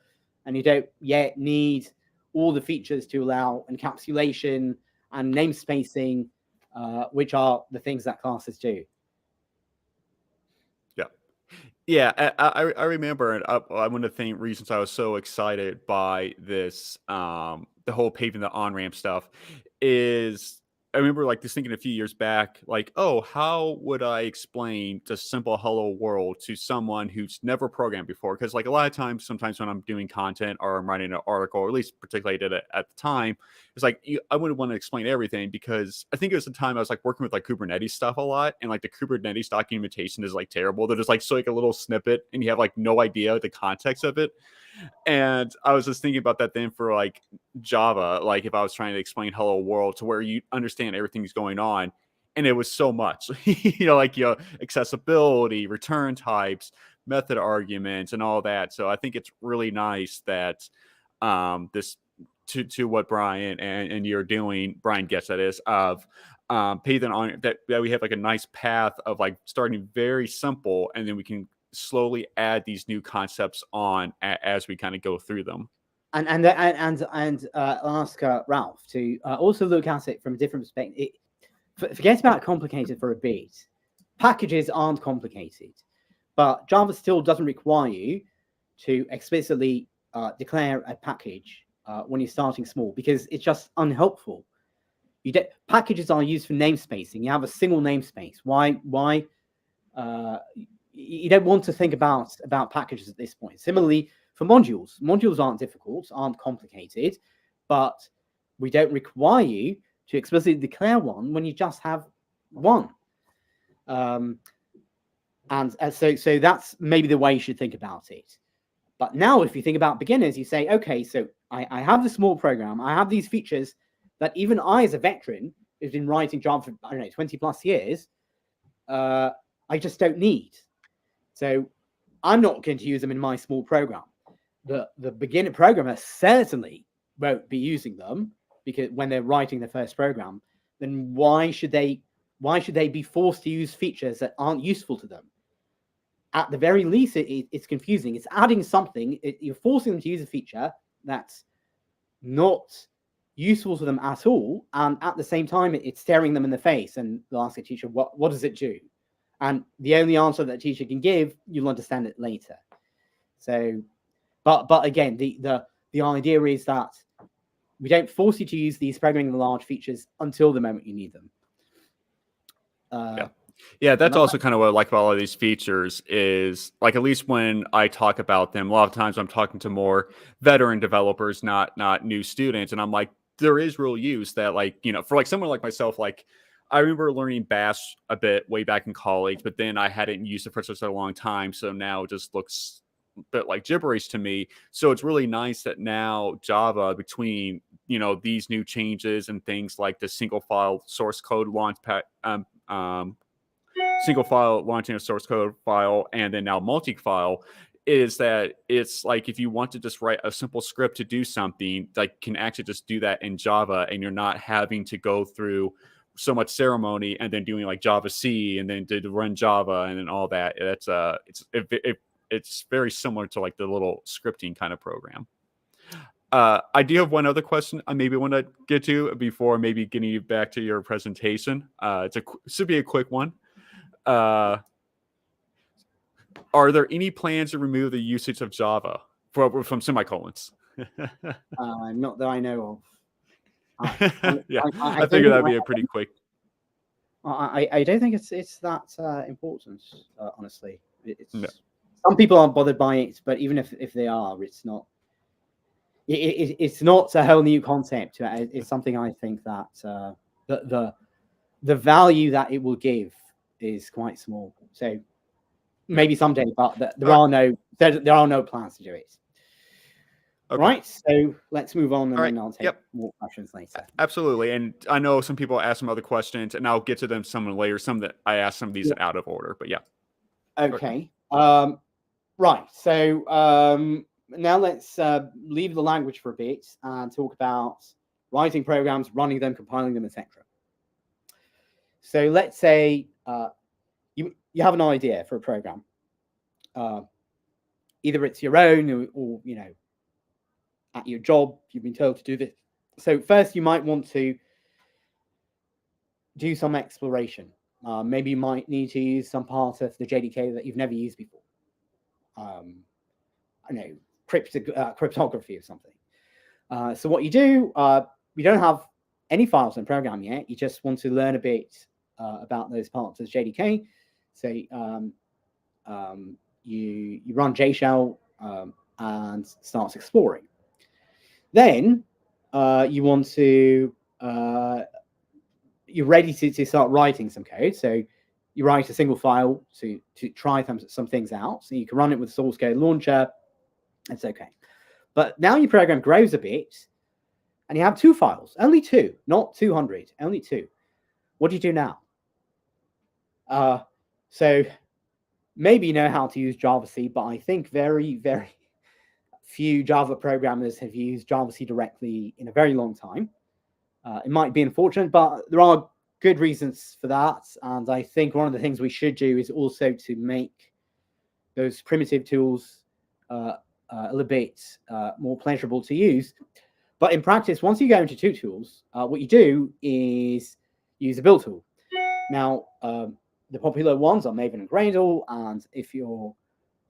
and you don't yet need all the features to allow encapsulation and namespacing, which are the things that classes do. Yeah, I remember, and one of the reasons I was so excited by this, the whole paving the on-ramp stuff, is I remember like just thinking a few years back, like, oh, how would I explain the simple hello world to someone who's never programmed before? Because like a lot of times, sometimes when I'm doing content or I'm writing an article, or at least particularly I did it at the time, it's like I wouldn't want to explain everything because I think it was the time I was like working with like Kubernetes stuff a lot, and like the Kubernetes documentation is like terrible. They're just like so like a little snippet, and you have like no idea the context of it. And I was just thinking about that then for like Java, like if I was trying to explain hello world to where you understand everything's going on, and it was so much, like accessibility, return types, method arguments, and all that. So I think it's really nice that this to what Brian and you're doing, Brian Goetz, that is, of paving on that we have like a nice path of like starting very simple, and then we can slowly add these new concepts on as we kind of go through them. And I'll ask Ralph to also look at it from a different perspective. Forget about complicated for a bit. Packages aren't complicated, but Java still doesn't require you to explicitly declare a package when you're starting small, because it's just unhelpful. Packages are used for namespacing. You have a single namespace. Why? You don't want to think about packages at this point. Similarly, for modules aren't difficult, aren't complicated, but we don't require you to explicitly declare one when you just have one. So that's maybe the way you should think about it. But now if you think about beginners, you say, okay, so I have the small program, I have these features that even I, as a veteran who's been writing Java for, I don't know, 20 plus years, I just don't need. So I'm not going to use them in my small program. The beginner programmer certainly won't be using them, because when they're writing their first program, then why should they be forced to use features that aren't useful to them? At the very least, it's confusing. It's adding something. You're forcing them to use a feature that's not useful to them at all, and at the same time, it's staring them in the face, and they'll ask a teacher, what does it do? And the only answer that a teacher can give, you'll understand it later. So, but again, the idea is that we don't force you to use these programming large features until the moment you need them. Yeah, that's also kind of what I like about all of these features is, like, at least when I talk about them, a lot of times I'm talking to more veteran developers, not new students. And I'm like, there is real use that, like, for like someone like myself, like, I remember learning Bash a bit way back in college, but then I hadn't used it for such a long time. So now it just looks a bit like gibberish to me. So it's really nice that now Java, between, these new changes and things like the single file source code launch single file launching a source code file, and then now multi-file, is that it's like if you want to just write a simple script to do something, like, can actually just do that in Java, and you're not having to go through so much ceremony and then doing like JavaC and then to run Java and then all that. It's very similar to like the little scripting kind of program. I do have one other question I maybe want to get to before maybe getting you back to your presentation. Should be a quick one. Are there any plans to remove the usage of Java from semicolons? Not that I know of. Yeah, I I figured that'd be a pretty quick. I don't think it's that important, honestly. No. Some people aren't bothered by it, but even if they are, it's not. It's not a whole new concept. It's something I think that the value that it will give is quite small. So maybe someday, but there are no plans to do it. Okay. Right. So let's move on, and All then right. I'll take Yep. more questions later. Absolutely, and I know some people ask some other questions, and I'll get to them some later. Some that I asked some of these out of order, but yeah. Okay. Right. So now let's leave the language for a bit and talk about writing programs, running them, compiling them, etc. So let's say you have an idea for a program. Either it's your own or at your job, you've been told to do this. So first you might want to do some exploration. Maybe you might need to use some part of the JDK that you've never used before. I know, cryptography or something. So what you do, you don't have any files in program yet. You just want to learn a bit about those parts of the JDK. So you run JShell and starts exploring. Then you want to you're ready to start writing some code. So you write a single file to try some things out. So you can run it with source code launcher. It's okay. But now your program grows a bit and you have 2 files, only 2, not 200, only 2. What do you do now? So maybe you know how to use JavaC, but I think very, very few Java programmers have used JavaC directly in a very long time. It might be unfortunate, but there are good reasons for that. And I think one of the things we should do is also to make those primitive tools a little bit more pleasurable to use. But in practice, once you go into 2 tools, what you do is use a build tool. Now, the popular ones are Maven and Gradle, and if you're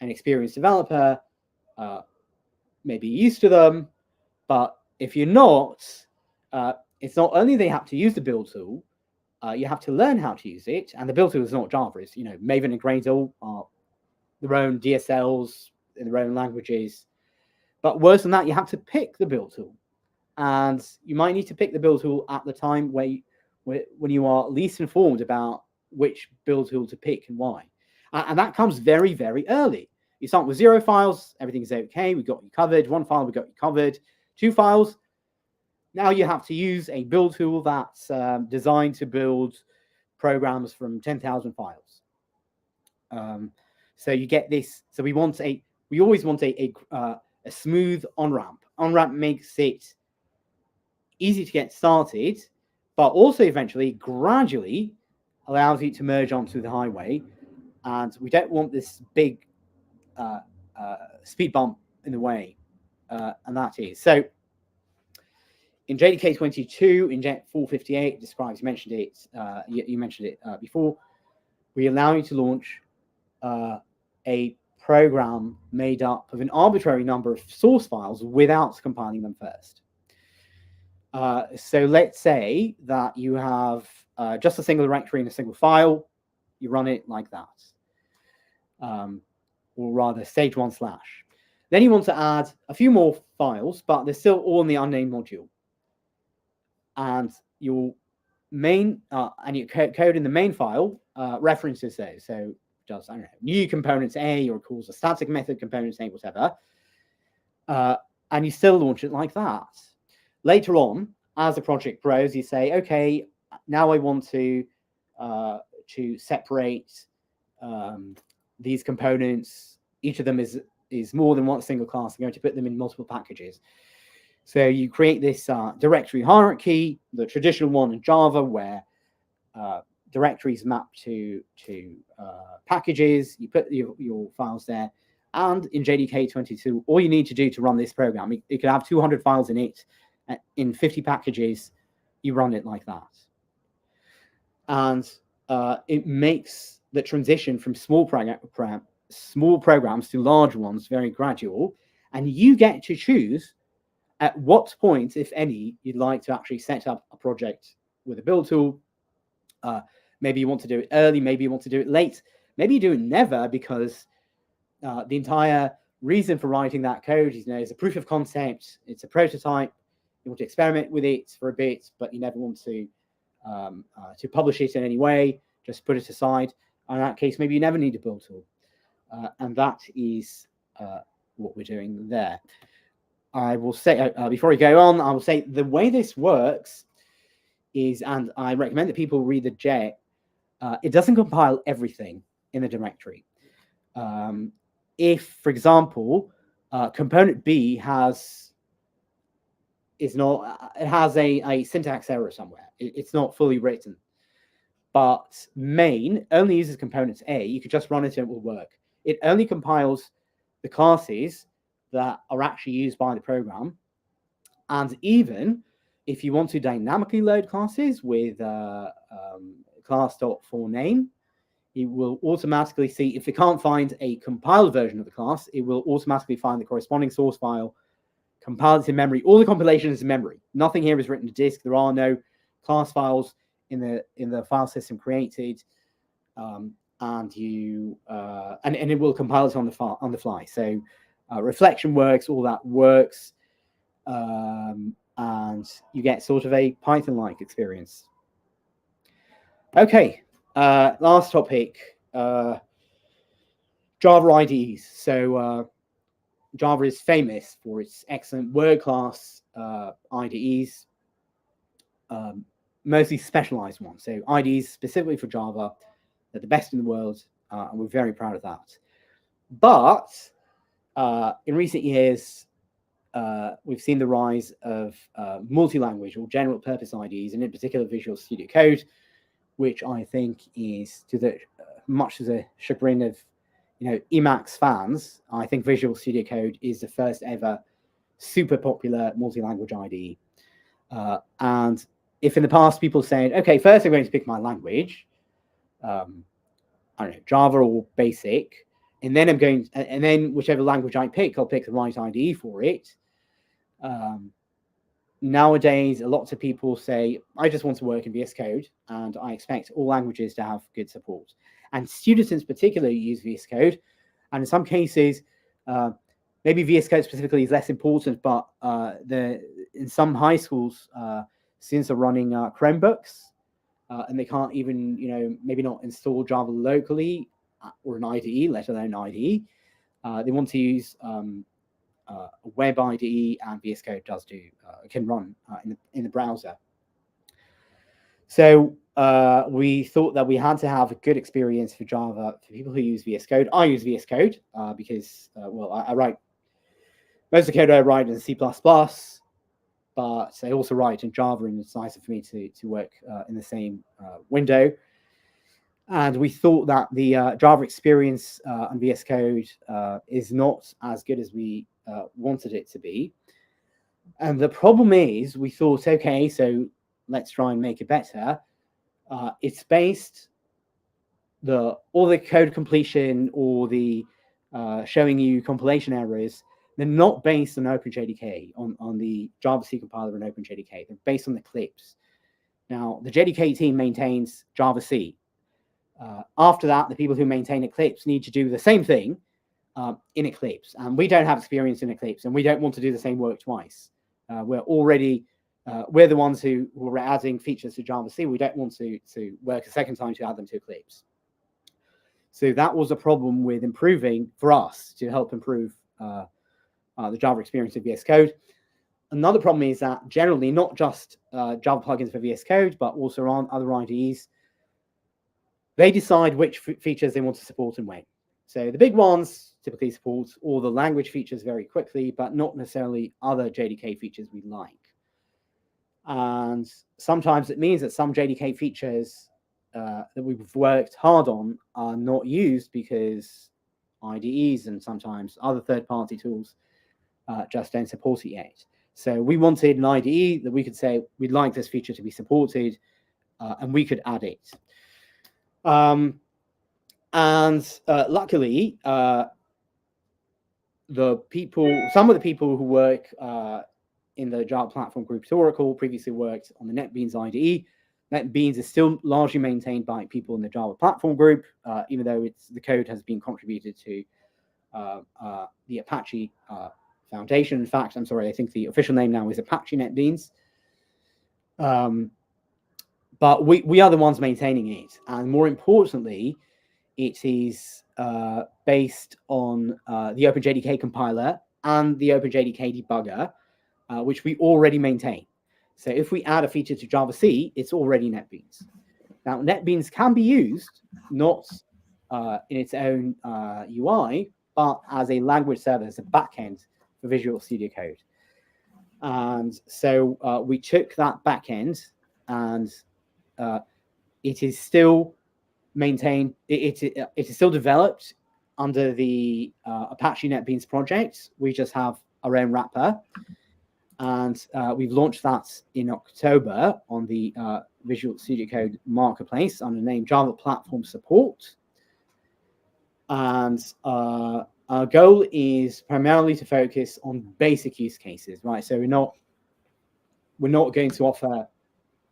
an experienced developer, maybe used to them. But if you're not, it's not only they have to use the build tool, you have to learn how to use it. And the build tool is not Java. It's, Maven and Gradle are their own DSLs in their own languages. But worse than that, you have to pick the build tool. And you might need to pick the build tool at the time when you are least informed about which build tool to pick and why. And that comes very, very early. You start with 0 files, everything's okay, we got you covered. 1 file, we got you covered. 2 files, now you have to use a build tool that's designed to build programs from 10,000 files. So you get this. So we always want a smooth on-ramp. On-ramp makes it easy to get started, but also eventually, gradually, allows you to merge onto the highway. And we don't want this big speed bump in the way. And that is. So in JDK 22, in Jet 458 describes, you mentioned it before, we allow you to launch a program made up of an arbitrary number of source files without compiling them first. So let's say that you have just a single directory in a single file. You run it like that. Or rather, stage 1/. Then you want to add a few more files, but they're still all in the unnamed module. And your main and your code in the main file references those. So does, I don't know, new components A, or calls a static method components A, whatever. And you still launch it like that. Later on, as the project grows, you say, okay, now I want to separate these components. Each of them is more than one single class. I'm going to put them in multiple packages. So you create this directory hierarchy, the traditional one in Java, where directories map to packages. You put your files there, And in JDK 22, all you need to do to run this program, it could have 200 files in it, in 50 packages, you run it like that. And it makes the transition from small programs to large ones very gradual. And you get to choose at what point, if any, you'd like to actually set up a project with a build tool. Maybe you want to do it early, maybe you want to do it late, maybe you do it never, because the entire reason for writing that code is, it's a proof of concept, it's a prototype, you want to experiment with it for a bit, but you never want to publish it in any way, just put it aside. In that case, maybe you never need a build tool. And that is what we're doing there. I will say, before we go on, I will say the way this works is, and I recommend that people read the jet, it doesn't compile everything in the directory. If, for example, component B has a syntax error somewhere, it's not fully written, but main only uses components A, you could just run it and it will work. It only compiles the classes that are actually used by the program. And even if you want to dynamically load classes with class.forName, it will automatically see, if it can't find a compiled version of the class, it will automatically find the corresponding source file, compile it in memory. All the compilation is in memory. Nothing here is written to disk. There are no class files in the file system created, and it will compile it on the fly. So reflection works, all that works, and you get sort of a Python-like experience. Okay, last topic, Java IDEs. So Java is famous for its excellent world-class IDEs, mostly specialized ones. So IDEs specifically for Java, they're the best in the world, and we're very proud of that. But in recent years, we've seen the rise of multi-language or general purpose IDEs, and in particular Visual Studio Code, which I think is much to the chagrin of Emacs fans. I think Visual Studio Code is the first ever super popular multi-language IDE. And if in the past people said, okay, first I'm going to pick my language, I don't know, Java or Basic, and then and then whichever language I pick, I'll pick the right IDE for it. Nowadays, lots of people say, I just want to work in VS Code, and I expect all languages to have good support. And students in particular use VS Code, and in some cases, maybe VS Code specifically is less important, but in some high schools, students are running Chromebooks, and they can't even, maybe not install Java locally or an IDE, let alone IDE. They want to use a web IDE, and VS Code can run in the browser. So we thought that we had to have a good experience for Java for people who use VS Code. I use VS Code because, I write most of the code I write in C++, but I also write in Java, and it's nicer for me to work in the same window. And we thought that the Java experience on VS Code is not as good as we wanted it to be. And the problem is, we thought, okay, so let's try and make it better. It's based, all the code completion or the showing you compilation errors, they're not based on OpenJDK, on the JavaC compiler and OpenJDK. They're based on Eclipse. Now, the JDK team maintains JavaC. After that, the people who maintain Eclipse need to do the same thing in Eclipse. And we don't have experience in Eclipse, and we don't want to do the same work twice. We're the ones who were adding features to JavaC. We don't want to work a second time to add them to Eclipse. So that was a problem with improving, for us, to help improve the Java experience of VS Code. Another problem is that generally, not just Java plugins for VS Code, but also on other IDEs, they decide which features they want to support and when. So the big ones typically support all the language features very quickly, but not necessarily other JDK features we like. And sometimes it means that some JDK features that we've worked hard on are not used because IDEs and sometimes other third-party tools just don't support it yet. So we wanted an IDE that we could say we'd like this feature to be supported, and we could add it. And luckily, some of the people who work in the Java platform group at Oracle previously worked on the NetBeans IDE. NetBeans is still largely maintained by people in the Java platform group, even though the code has been contributed to the Apache Foundation. In fact, I'm sorry, I think the official name now is Apache NetBeans. But we are the ones maintaining it. And more importantly, it is based on the OpenJDK compiler and the OpenJDK debugger, which we already maintain. So if we add a feature to JavaC, it's already NetBeans. Now, NetBeans can be used not in its own UI, but as a language server, as a backend for Visual Studio Code. And so we took that backend, and it is still maintained. It is still developed under the Apache NetBeans project. We just have our own wrapper. And we've launched that in October on the Visual Studio Code marketplace under the name Java Platform Support. And our goal is primarily to focus on basic use cases, right? So we're not going to offer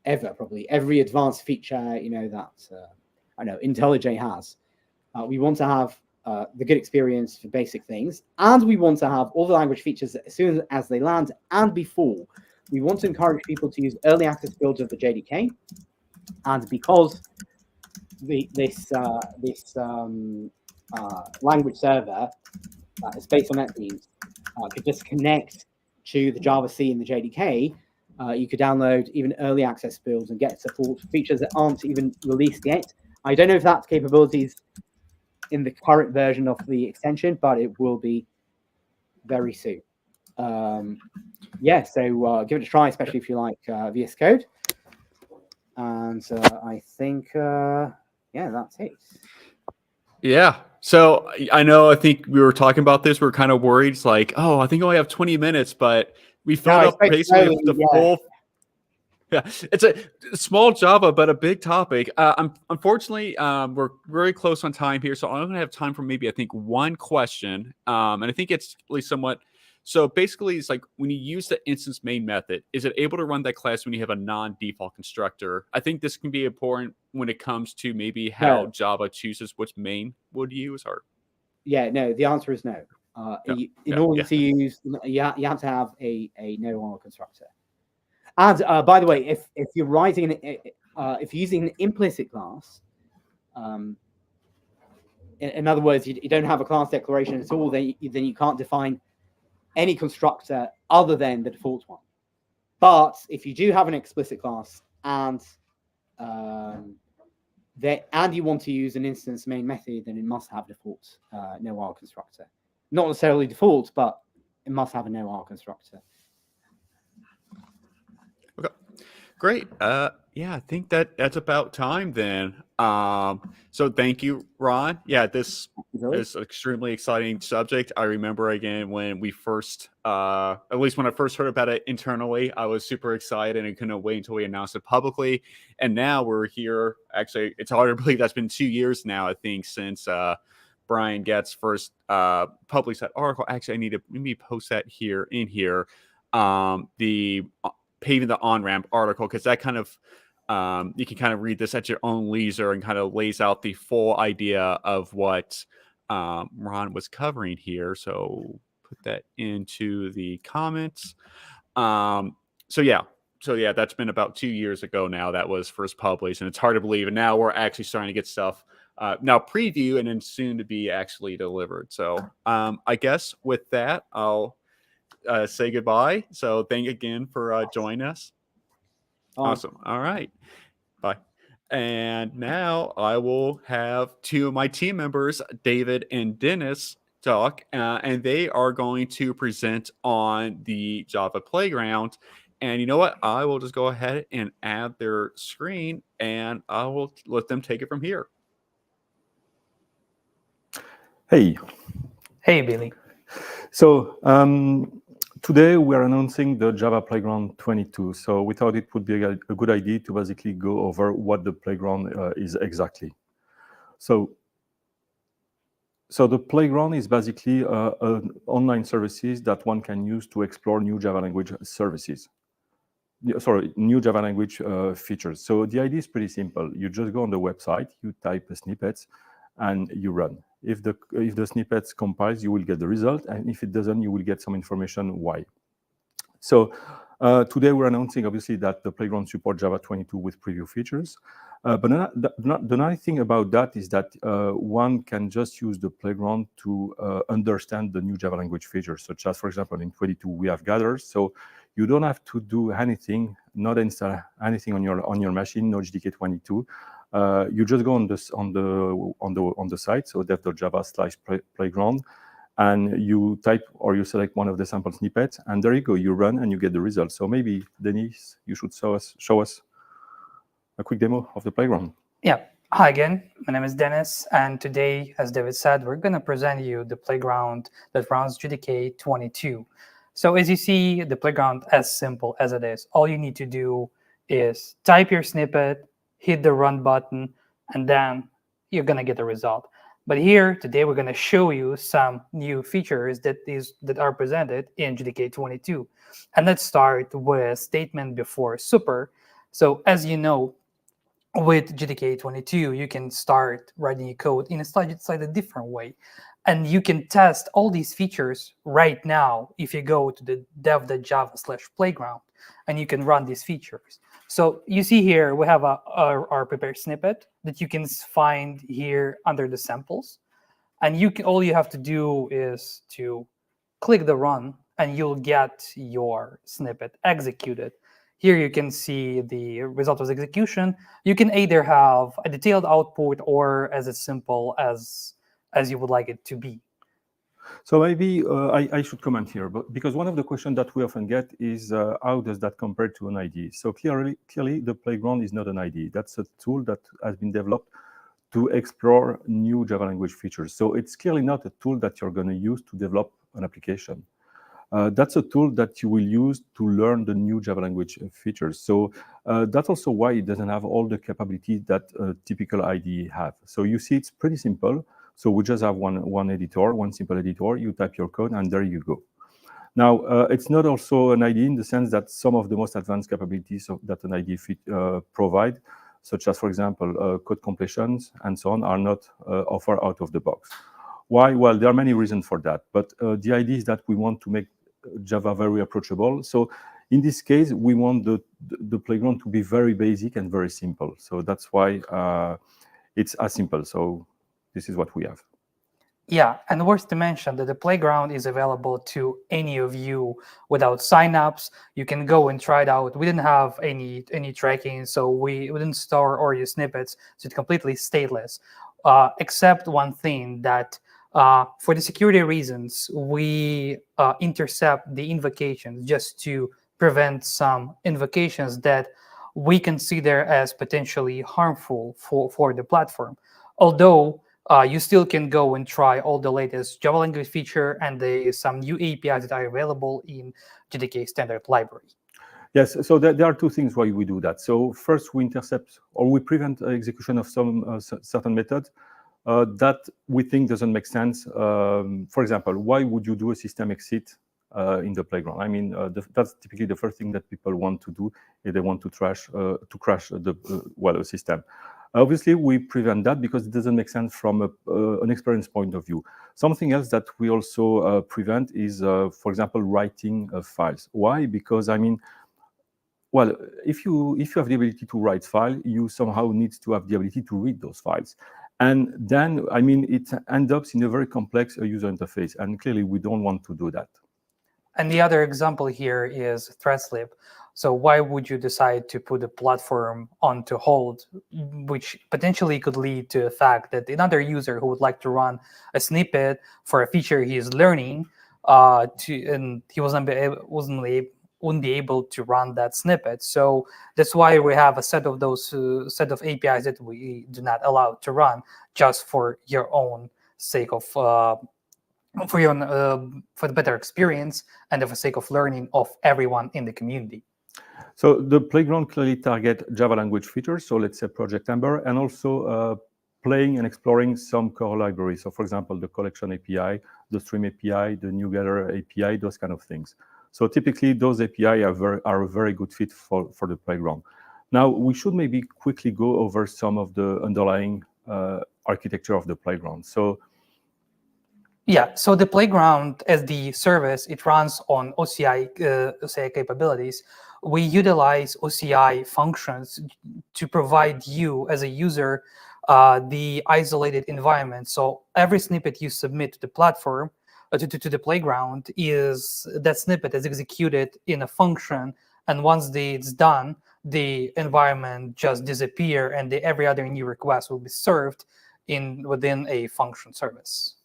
probably every advanced feature, that I know IntelliJ has. We want to have the good experience for basic things, and we want to have all the language features as soon as they land and before. We want to encourage people to use early access builds of the JDK, and because this language server is based on NetBeans could just connect to the JavaC and the JDK, you could download even early access builds and get support for features that aren't even released yet. I don't know if that capability is in the current version of the extension, but it will be very soon. So give it a try, especially if you like VS Code. And I think, that's it. Yeah. So I think we were talking about this. We were kind of worried. It's like, oh, I think I only have 20 minutes, but we filled up basically the full. Yeah, it's a small Java, but a big topic. Unfortunately, we're very close on time here, so I'm going to have time for maybe, I think, one question. And I think it's at least somewhat. So basically, it's like when you use the instance main method, is it able to run that class when you have a non-default constructor? I think this can be important when it comes to maybe how Java chooses which main would use. Or no, the answer is no. In order to use, you have to have a no-R constructor. And by the way, if you're writing if you're using an implicit class, in other words, you don't have a class declaration at all, then you can't define any constructor other than the default one. But if you do have an explicit class and you want to use an instance main method, then it must have default no-R constructor. Not necessarily default, but it must have a no-R constructor. Okay, great. I think that's about time then. So thank you, Ron. Yeah, this is an extremely exciting subject. I remember again when we first, at least when I first heard about it internally, I was super excited and couldn't wait until we announced it publicly. And now we're here. Actually, it's hard to believe that's been 2 years now, I think, since Brian Goetz first published that article. Actually, I need to maybe post that here. The paving the on-ramp article, because that kind of you can kind of read this at your own leisure and kind of lays out the full idea of what Ron was covering here. So put that into the comments. So that's been about 2 years ago now that was first published, and it's hard to believe. And now we're actually starting to get stuff now preview and then soon to be actually delivered. So I guess with that, I'll say goodbye. So thank you again for joining us. Awesome. All right. Bye. And now I will have two of my team members, David and Dennis, talk, and they are going to present on the Java Playground. And you know what? I will just go ahead and add their screen, and I will let them take it from here. Hey. Hey, Billy. So today we are announcing the Java Playground 22. So we thought it would be a good idea to basically go over what the playground is exactly. So the playground is basically an online services that one can use to explore new Java language services. Sorry, new Java language features. So the idea is pretty simple. You just go on the website, you type snippets, and you run. If the snippets compiles, you will get the result, and if it doesn't, you will get some information why. So today we're announcing, obviously, that the playground supports Java 22 with preview features. But the nice thing about that is that one can just use the playground to understand the new Java language features, such as, for example, in 22 we have gathers. So you don't have to do anything, not install anything on your machine, no JDK 22. You just go on the site, so dev.java/playground, and you type or you select one of the sample snippets, and there you go. You run and you get the result. So maybe Denise, you should show us a quick demo of the playground. Yeah. Hi again. My name is Dennis, and today, as David said, we're going to present you the playground that runs JDK 22. So as you see, the playground, as simple as it is, all you need to do is type your snippet, hit the run button, and then you're going to get the result. But here, today, we're going to show you some new features that are presented in JDK 22. And let's start with statement before super. So as you know, with JDK 22, you can start writing your code in a slightly different way. And you can test all these features right now if you go to the dev.java/playground, and you can run these features. So you see here, we have our prepared snippet that you can find here under the samples. And all you have to do is to click the run, and you'll get your snippet executed. Here you can see the result of execution. You can either have a detailed output or as simple as you would like it to be. So maybe I should comment here, but because one of the questions that we often get is how does that compare to an IDE? So clearly, the playground is not an IDE. That's a tool that has been developed to explore new Java language features. So it's clearly not a tool that you're going to use to develop an application. That's a tool that you will use to learn the new Java language features. So that's also why it doesn't have all the capabilities that a typical IDE have. So you see, it's pretty simple. So we just have one editor, one simple editor. You type your code, and there you go. Now, it's not also an IDE in the sense that some of the most advanced capabilities that an IDE provide, such as, for example, code completions and so on, are not offered out of the box. Why? Well, there are many reasons for that. But the idea is that we want to make Java very approachable. So in this case, we want the playground to be very basic and very simple. So that's why it's as simple. So this is what we have. Yeah, and worth to mention that the playground is available to any of you without signups. You can go and try it out. We didn't have any tracking, so we didn't store all your snippets, so it's completely stateless. Except one thing, that for the security reasons, we intercept the invocations just to prevent some invocations that we consider as potentially harmful for the platform. Although you still can go and try all the latest Java language feature and some new APIs that are available in JDK standard library. Yes, so there are two things why we do that. So first, we intercept or we prevent execution of some certain methods that we think doesn't make sense. For example, why would you do a system exit in the playground? I mean, that's typically the first thing that people want to do if they want to crash a system. Obviously, we prevent that because it doesn't make sense from an experience point of view. Something else that we also prevent is, for example, writing files. Why? Because, I mean, well, if you have the ability to write files, you somehow need to have the ability to read those files. And then, I mean, it ends up in a very complex user interface. And clearly, we don't want to do that. And the other example here is thread slip. So why would you decide to put a platform onto hold, which potentially could lead to the fact that another user who would like to run a snippet for a feature he is learning, and he wouldn't be able to run that snippet. So that's why we have a set of APIs that we do not allow to run just for your own sake of for the better experience and for the sake of learning of everyone in the community. So the playground clearly target Java language features. So let's say Project Amber, and also playing and exploring some core libraries. So for example, the collection API, the stream API, the NuGather API, those kind of things. So typically those API are a very good fit for the playground. Now we should maybe quickly go over some of the underlying architecture of the playground. So yeah, so the playground as the service, it runs on OCI capabilities. We utilize OCI functions to provide you as a user the isolated environment. So every snippet you submit to the platform, to the playground, that snippet is executed in a function, and once it's done, the environment just disappear, and every other new request will be served within a function service.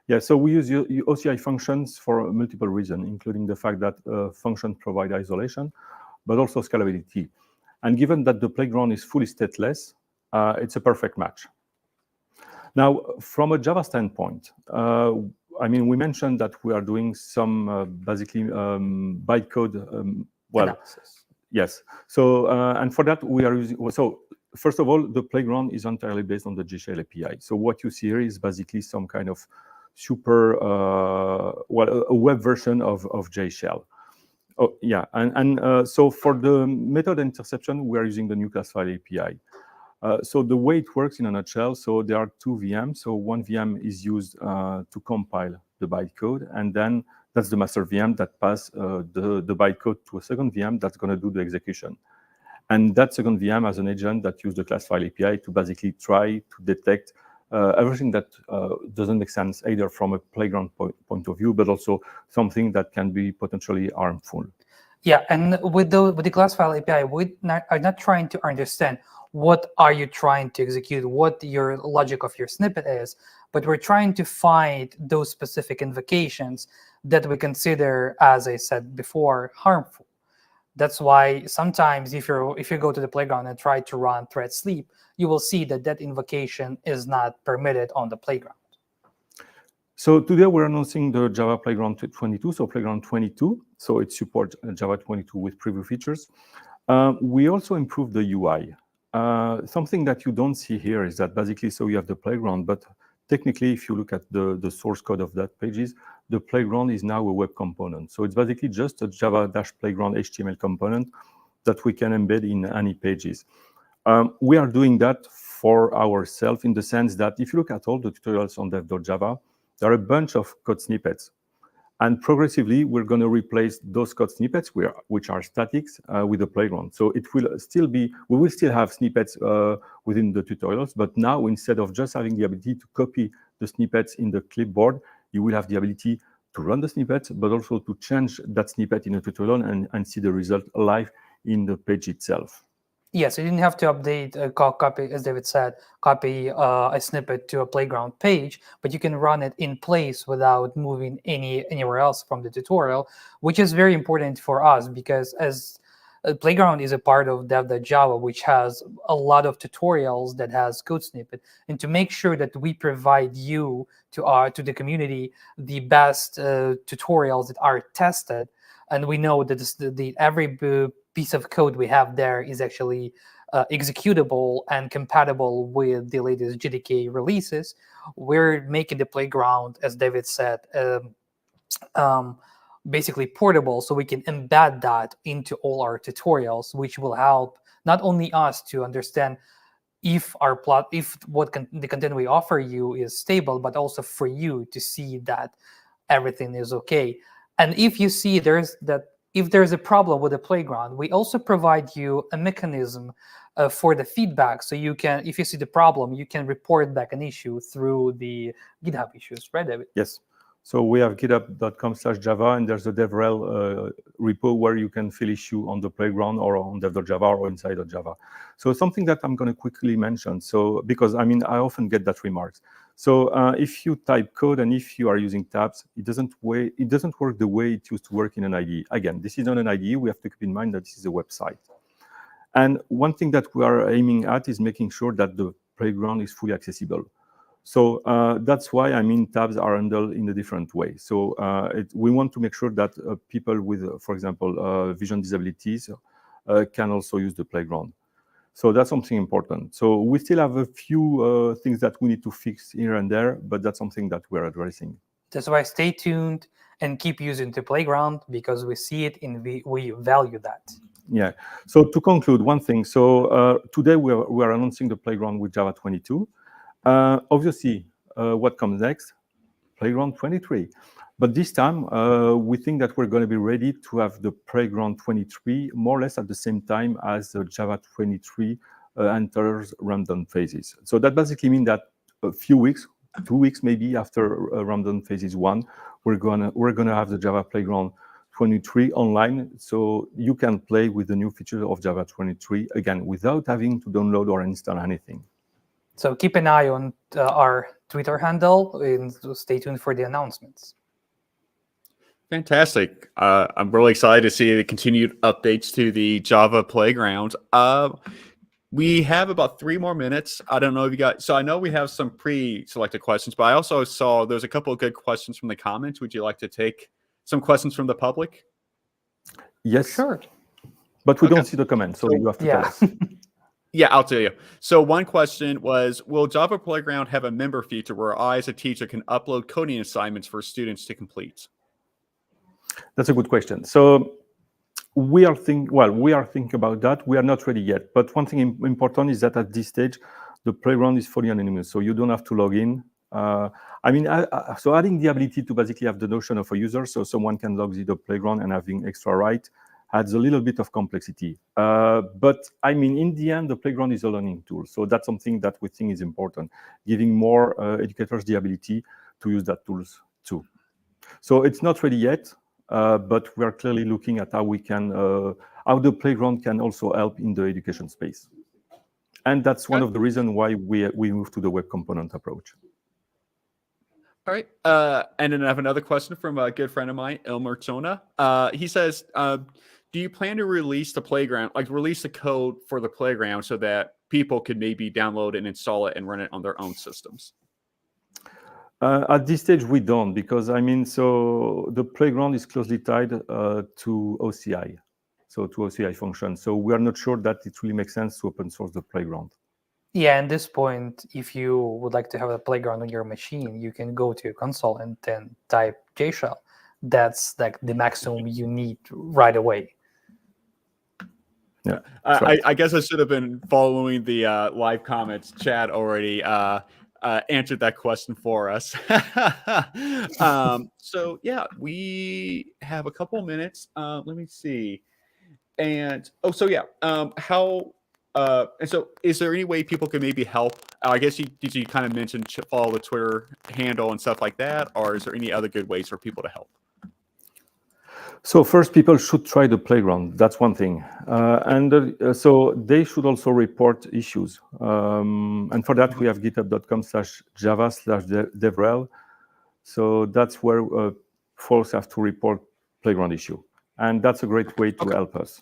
Yeah, so we use OCI functions for multiple reasons, including the fact that functions provide isolation, but also scalability. And given that the playground is fully stateless, it's a perfect match. Now, from a Java standpoint, I mean, we mentioned that we are doing some basically bytecode. Analysis. Yes. So, and for that, we are using, so first of all, the playground is entirely based on the G-Shell API. So what you see here is basically some kind of super, a web version of JShell. Oh, yeah, and so for the method interception, we are using the new class file API. So the way it works in a nutshell, so there are two VMs. So one VM is used to compile the bytecode, and then that's the master VM that pass the bytecode to a second VM that's going to do the execution. And that second VM has an agent that uses the class file API to basically try to detect everything that doesn't make sense, either from a playground point of view, but also something that can be potentially harmful. Yeah, and with the class file API, we are not trying to understand what are you trying to execute, what your logic of your snippet is, but we're trying to find those specific invocations that we consider, as I said before, harmful. That's why sometimes if you go to the playground and try to run thread sleep, you will see that that invocation is not permitted on the playground. So today we're announcing the Java Playground 22, so Playground 22. So it supports Java 22 with preview features. We also improved the UI. Something that you don't see here is that basically, so you have the playground, but technically, if you look at the source code of that pages, the playground is now a web component. So it's basically just a Java-Playground HTML component that we can embed in any pages. We are doing that for ourselves in the sense that if you look at all the tutorials on dev.java, there are a bunch of code snippets. And progressively, we're going to replace those code snippets, which are statics, with the playground. So it will still be, we will still have snippets within the tutorials, but now instead of just having the ability to copy the snippets in the clipboard, you will have the ability to run the snippets, but also to change that snippet in a tutorial and see the result live in the page itself. Yes, you didn't have to update, copy, as David said, copy a snippet to a playground page, but you can run it in place without moving anywhere else from the tutorial, which is very important for us because as Playground is a part of dev.java, which has a lot of tutorials that has code snippet, and to make sure that we provide you to the community the best tutorials that are tested, and we know that every piece of code we have there is actually executable and compatible with the latest JDK releases. We're making the Playground, as David said, basically portable, so we can embed that into all our tutorials, which will help not only us to understand if the content we offer you is stable, but also for you to see that everything is okay. And if you see if there's a problem with the Playground, we also provide you a mechanism for the feedback. So you can, if you see the problem, you can report back an issue through the GitHub issues, right, David? Yes. So we have github.com/java, and there's a devrel repo where you can fill issue on the Playground or on dev.java or inside of Java. So something that I'm going to quickly mention. So because I often get that remarks. So if you type code and if you are using tabs, it doesn't work the way it used to work in an IDE. Again, this is not an IDE. We have to keep in mind that this is a website. And one thing that we are aiming at is making sure that the Playground is fully accessible. So that's why, I mean, tabs are handled in a different way. So we want to make sure that people with, for example, vision disabilities can also use the playground. So that's something important. So we still have a few things that we need to fix here and there, but that's something that we're addressing. That's why stay tuned and keep using the playground, because we see it and we value that. Yeah. So to conclude, one thing. So today we are announcing the playground with Java 22. Obviously, what comes next? Playground 23. But this time, we think that we're going to be ready to have the Playground 23 more or less at the same time as the Java 23 enters rundown phases. So that basically means that a few weeks, 2 weeks maybe after rundown phases 1, we're gonna have the Java Playground 23 online, so you can play with the new features of Java 23 again without having to download or install anything. So keep an eye on our Twitter handle and stay tuned for the announcements. Fantastic. I'm really excited to see the continued updates to the Java Playground. We have about 3 more minutes. I don't know if you got, so I know we have some pre-selected questions, but I also saw there's a couple of good questions from the comments. Would you like to take some questions from the public? Yes. Sure. But we don't see the comments, so you have to tell us. Yeah, I'll tell you. So one question was, will Java Playground have a member feature where I, as a teacher, can upload coding assignments for students to complete? That's a good question. So we are thinking about that. We are not ready yet. But one thing important is that at this stage, the playground is fully anonymous, so you don't have to log in. So adding the ability to basically have the notion of a user, so someone can log in the playground and having extra right, adds a little bit of complexity. But I mean, in the end, the playground is a learning tool. So that's something that we think is important, giving more educators the ability to use that tools too. So it's not ready yet, but we are clearly looking at how we can, how the playground can also help in the education space. And that's one of the reasons why we moved to the web component approach. All right. And then I have another question from a good friend of mine, Elmer Tona. He says, do you plan to release the playground, like release the code for the playground so that people could maybe download and install it and run it on their own systems? At this stage, we don't, because I mean, so the playground is closely tied to OCI, so to OCI function. So we are not sure that it really makes sense to open source the playground. Yeah, at this point, if you would like to have a playground on your machine, you can go to your console and then type JShell. That's like the maximum you need right away. Yeah, I guess I should have been following the live comments. Chad already answered that question for us. So yeah, we have a couple minutes. Let me see. And and so is there any way people can maybe help? I guess did you kind of mention follow the Twitter handle and stuff like that, or is there any other good ways for people to help? So first, people should try the playground. That's one thing. So they should also report issues. And for that, we have github.com/java/devrel. So that's where folks have to report playground issue. And that's a great way to help us.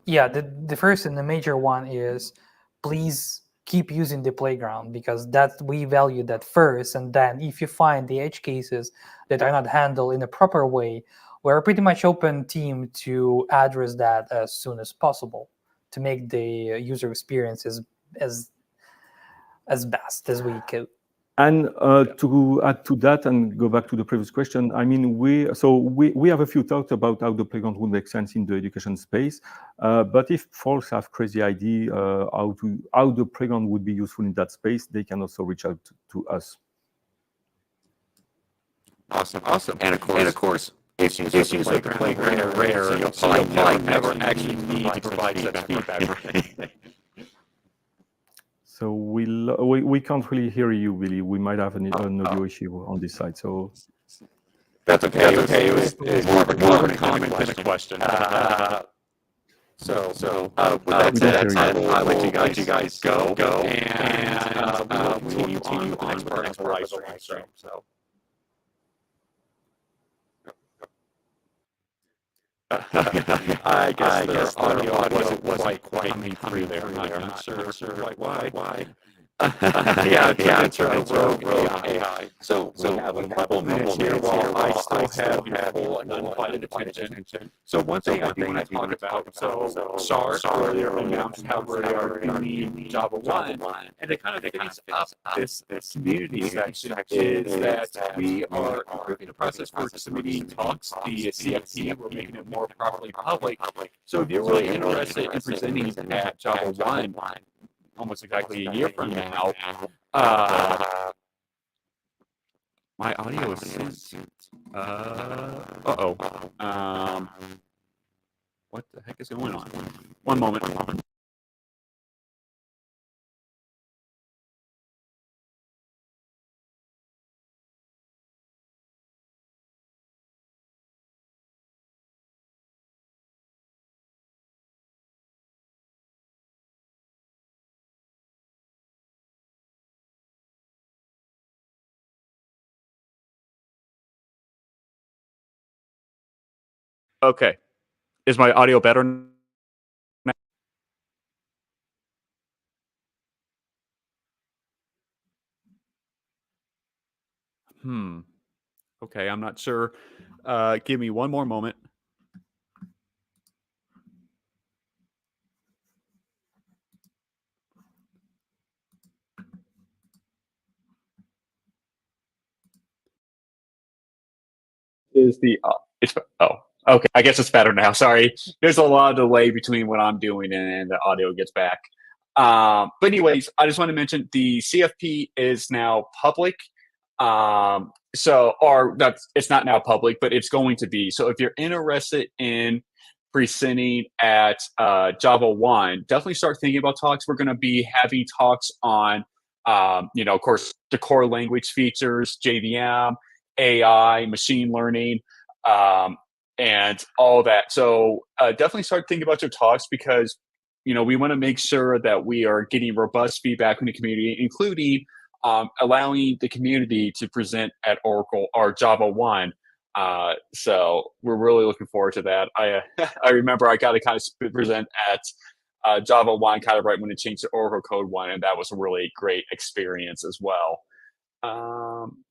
Yeah, the first and the major one is please keep using the playground, because that we value that first. And then if you find the edge cases that are not handled in a proper way, we're a pretty much open team to address that as soon as possible to make the user experience as best as we can. And to add to that and go back to the previous question, I mean, we have a few thoughts about how the playground would make sense in the education space. But if folks have crazy idea how the playground would be useful in that space, they can also reach out to us. Awesome. And of course, issues like the playground are rare, so you'll never actually need to provide such feedback. So we can't really hear you, Billy. We might have an audio issue on this side. So that's okay. It was more of a comment than a question. So with that said, I'll let you guys go, and we'll continue on the next part of the live stream. So. I guess the audio wasn't quite coming through there. I'm not sure quite why. Yeah, that's right. AI. So we have a couple minutes here while I still have your full and undivided attention. So one thing I do want to talk about, Sharat earlier announced how we are doing JavaOne, and to kind of finish up this community section is that we are improving the process for submitting talks via CFP. We're making it more properly public. So if you're really interested in presenting at JavaOne, almost exactly a year from now, my audio is synced. What the heck is going on? One moment. Okay. Is my audio better now? Okay, I'm not sure. Give me one more moment. Is the okay, I guess it's better now. Sorry, there's a lot of delay between what I'm doing and the audio gets back. But anyways, I just want to mention the CFP is now public. It's not now public, but it's going to be. So if you're interested in presenting at JavaOne, definitely start thinking about talks. We're going to be having talks on, of course, the core language features, JVM, AI, machine learning, and all that. So definitely start thinking about your talks because, we want to make sure that we are getting robust feedback from the community, including allowing the community to present at Oracle or JavaOne. So we're really looking forward to that. I remember I got to kind of present at JavaOne kind of right when it changed to Oracle Code 1, and that was a really great experience as well.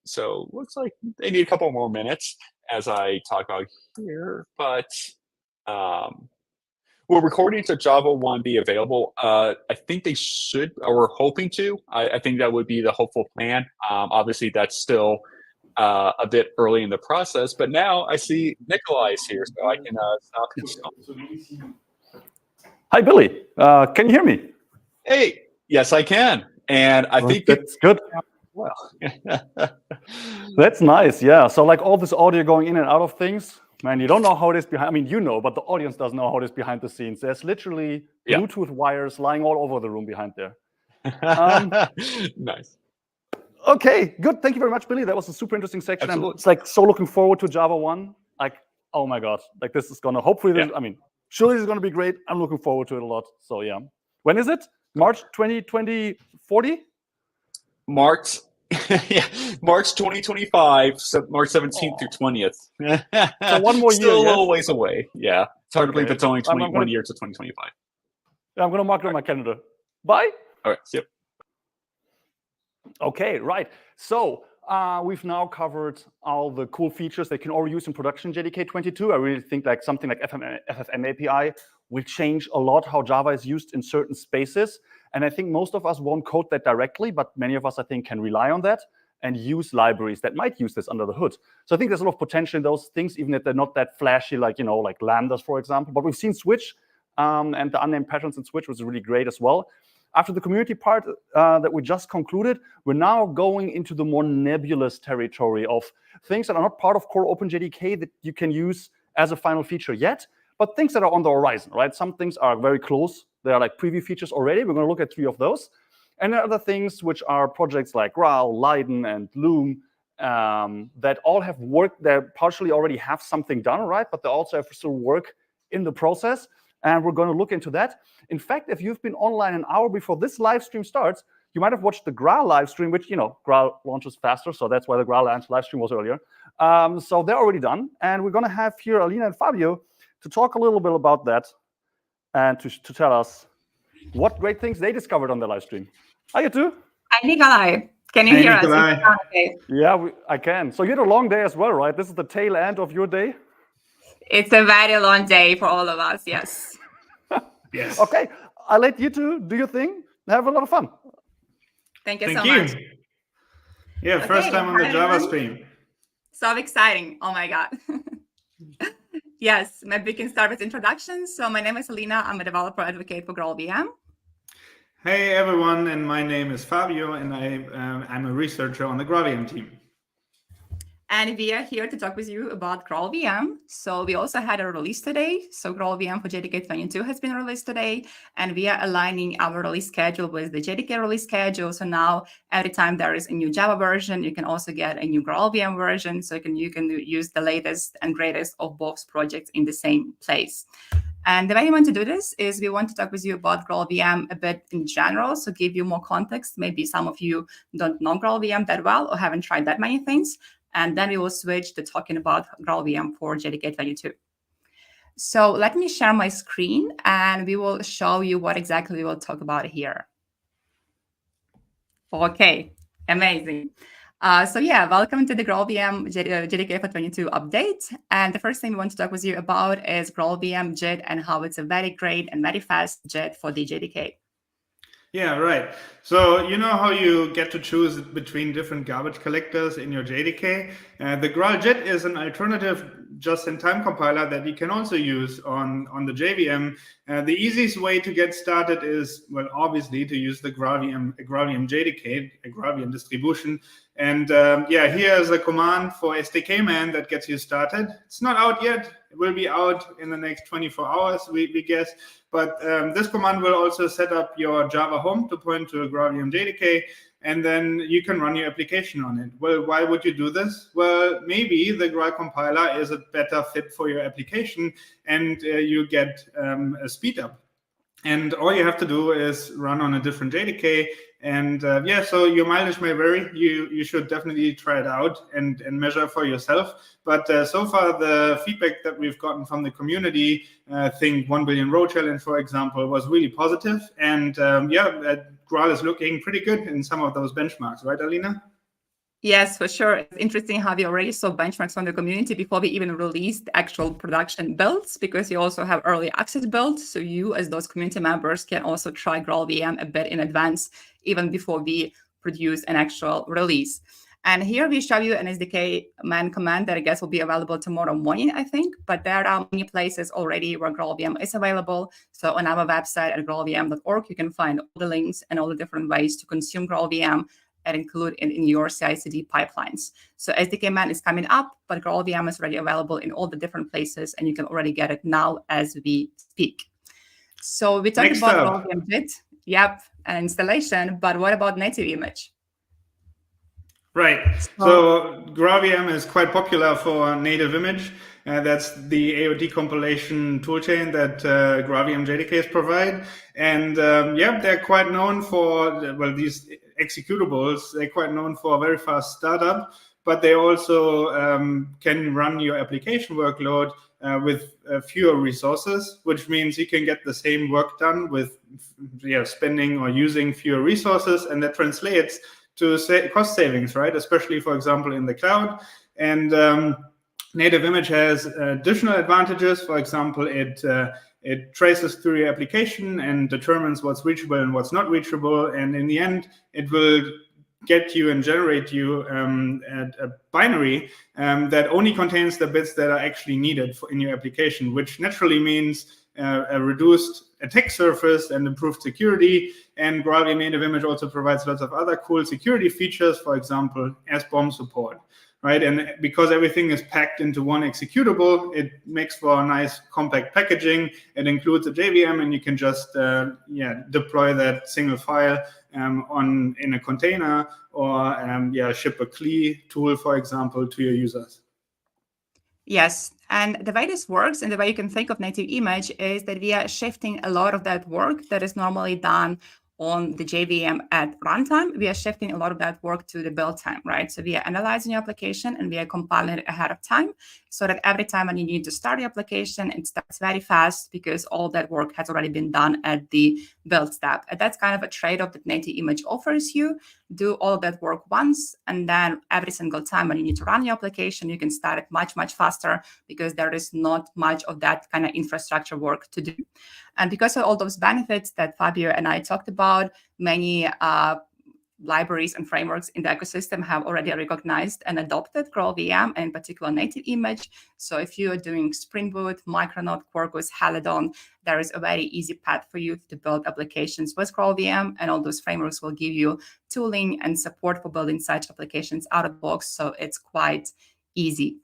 So looks like they need a couple more minutes as I talk about here, but will recordings of JavaOne be available? I think they should, or we're hoping to. I think that would be the hopeful plan. Obviously, that's still a bit early in the process, but now I see Nikolai is here, so I can stop this. Hi, Billy. Can you hear me? Hey, yes, I can. And I think that's good. Well, that's nice. Yeah. So like all this audio going in and out of things, man, you don't know how it is behind. I mean, but the audience doesn't know how it is behind the scenes. There's literally Bluetooth wires lying all over the room behind there. Nice. Okay, good. Thank you very much, Billy. That was a super interesting section. Absolutely. I'm it's like so looking forward to JavaOne. Like, oh my God, like this is gonna hopefully. I mean, surely this is gonna be great. I'm looking forward to it a lot. So yeah, when is it? March 2020, 40? March 2025, so March 17th through 20th. So one more year. Still a little ways away. Yeah, it's hard to believe it's only 1 year to 2025. Yeah, I'm gonna mark it on my calendar. Bye. All right. Yep. Okay, right. So we've now covered all the cool features that can already use in production JDK 22. I really think like something like FFM API will change a lot how Java is used in certain spaces. And I think most of us won't code that directly, but many of us, I think, can rely on that and use libraries that might use this under the hood. So I think there's a lot of potential in those things, even if they're not that flashy, like, like Lambdas, for example. But we've seen Switch and the unnamed patterns in Switch was really great as well. After the community part that we just concluded, we're now going into the more nebulous territory of things that are not part of core OpenJDK that you can use as a final feature yet, but things that are on the horizon, right? Some things are very close. They are like preview features already. We're going to look at 3 of those. And there are other things which are projects like Graal, Leyden, and Loom that all have worked. They partially already have something done, right? But they also have still work in the process. And we're going to look into that. In fact, if you've been online an hour before this live stream starts, you might have watched the Graal live stream, which, Graal launches faster. So that's why the Graal live stream was earlier. So they're already done. And we're going to have here Alina and Fabio to talk a little bit about that and to tell us what great things they discovered on the live stream. Hi, you two. Hi, Nikolai. Can you hear Nikolai. us? Okay. Yeah, I can. So you had a long day as well, right? This is the tail end of your day? It's a very long day for all of us, yes. Yes. Okay, I'll let you two do your thing. Have a lot of fun. Thank you so much. Yeah, Okay, first time on the hi, Java everyone. stream. So exciting. Oh my God. Yes, maybe we can start with introductions. So my name is Alina. I'm a developer advocate for GraalVM. Hey everyone, and my name is Fabio, and I'm a researcher on the GraalVM team. And we are here to talk with you about GraalVM. So we also had a release today. So GraalVM for JDK 22 has been released today, and we are aligning our release schedule with the JDK release schedule. So now every time there is a new Java version, you can also get a new GraalVM version. So you can use the latest and greatest of both projects in the same place. And the way we want to do this is we want to talk with you about GraalVM a bit in general, so give you more context. Maybe some of you don't know GraalVM that well or haven't tried that many things. And then we will switch to talking about GraalVM for JDK 22. So let me share my screen and we will show you what exactly we will talk about here. Okay, amazing. So yeah, welcome to the GraalVM JDK for 22 update. And the first thing we want to talk with you about is GraalVM JIT and how it's a very great and very fast JIT for the JDK. Yeah, right. So you know how you get to choose between different garbage collectors in your JDK? The GraalJIT is an alternative just-in-time compiler that you can also use on the JVM. The easiest way to get started is, well, obviously to use the GraalVM JDK, a GraalVM distribution. And yeah, here's a command for SDKman that gets you started. It's not out yet. It will be out in the next 24 hours, we guess. But this command will also set up your Java home to point to a GraalVM JDK, and then you can run your application on it. Well, why would you do this? Well, maybe the Graal compiler is a better fit for your application, and you get a speed up. And all you have to do is run on a different JDK. And yeah, so your mileage may vary. You should definitely try it out and measure for yourself. But so far, the feedback that we've gotten from the community, I think 1 billion row challenge, for example, was really positive. And yeah, Graal is looking pretty good in some of those benchmarks, right, Alina? Yes, for sure. It's interesting how we already saw benchmarks from the community before we even released actual production builds, because you also have early access builds. So you, as those community members, can also try GraalVM a bit in advance, even before we produce an actual release. And here we show you an SDK man command that I guess will be available tomorrow morning, I think. But there are many places already where GraalVM is available. So on our website at graalvm.org, you can find all the links and all the different ways to consume GraalVM and include in your CI/CD pipelines. So SDK man is coming up, but GraalVM is already available in all the different places, and you can already get it now as we speak. So we talked about GraalVM JIT, yep, and installation, but what about native image? Right. So GraalVM is quite popular for native image. That's the AOD compilation toolchain that GraalVM JDKs provide. And yeah, they're quite known for, well, these executables, they're quite known for a very fast startup, but they also can run your application workload with fewer resources, which means you can get the same work done with spending or using fewer resources, and that translates to cost savings, right? Especially, for example, in the cloud. And native image has additional advantages. For example, it traces through your application and determines what's reachable and what's not reachable. And in the end, it will get you and generate you a binary that only contains the bits that are actually needed in your application, which naturally means a reduced attack surface and improved security. And GraalVM native image also provides lots of other cool security features, for example, SBOM support. Right, and because everything is packed into one executable, it makes for a nice compact packaging. It includes a JVM, and you can just deploy that single file in a container, or ship a CLI tool, for example, to your users. Yes, and the way this works and the way you can think of native image is that we are shifting a lot of that work that is normally done on the JVM at runtime. We are shifting a lot of that work to the build time, right? So we are analyzing your application and we are compiling it ahead of time so that every time when you need to start your application, it starts very fast because all that work has already been done at the build step. And that's kind of a trade-off that native image offers you. do all of that work once, and then every single time when you need to run your application, you can start it much, much faster because there is not much of that kind of infrastructure work to do. And because of all those benefits that Fabio and I talked about, many libraries and frameworks in the ecosystem have already recognized and adopted GraalVM, and in particular native image. So if you are doing Spring Boot, Micronaut, Quarkus, Halidon, there is a very easy path for you to build applications with GraalVM, and all those frameworks will give you tooling and support for building such applications out of the box. So it's quite easy.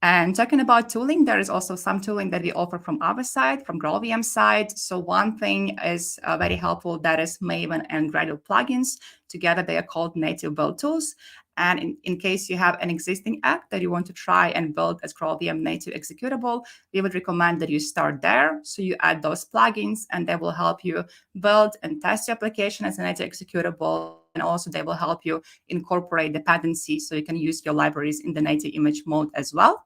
And talking about tooling, there is also some tooling that we offer from our side, from GraalVM side. So one thing is very helpful, that is Maven and Gradle plugins. Together, they are called native build tools. And in case you have an existing app that you want to try and build as GraalVM native executable, we would recommend that you start there. So you add those plugins, and they will help you build and test your application as a native executable. And also they will help you incorporate dependencies so you can use your libraries in the native image mode as well.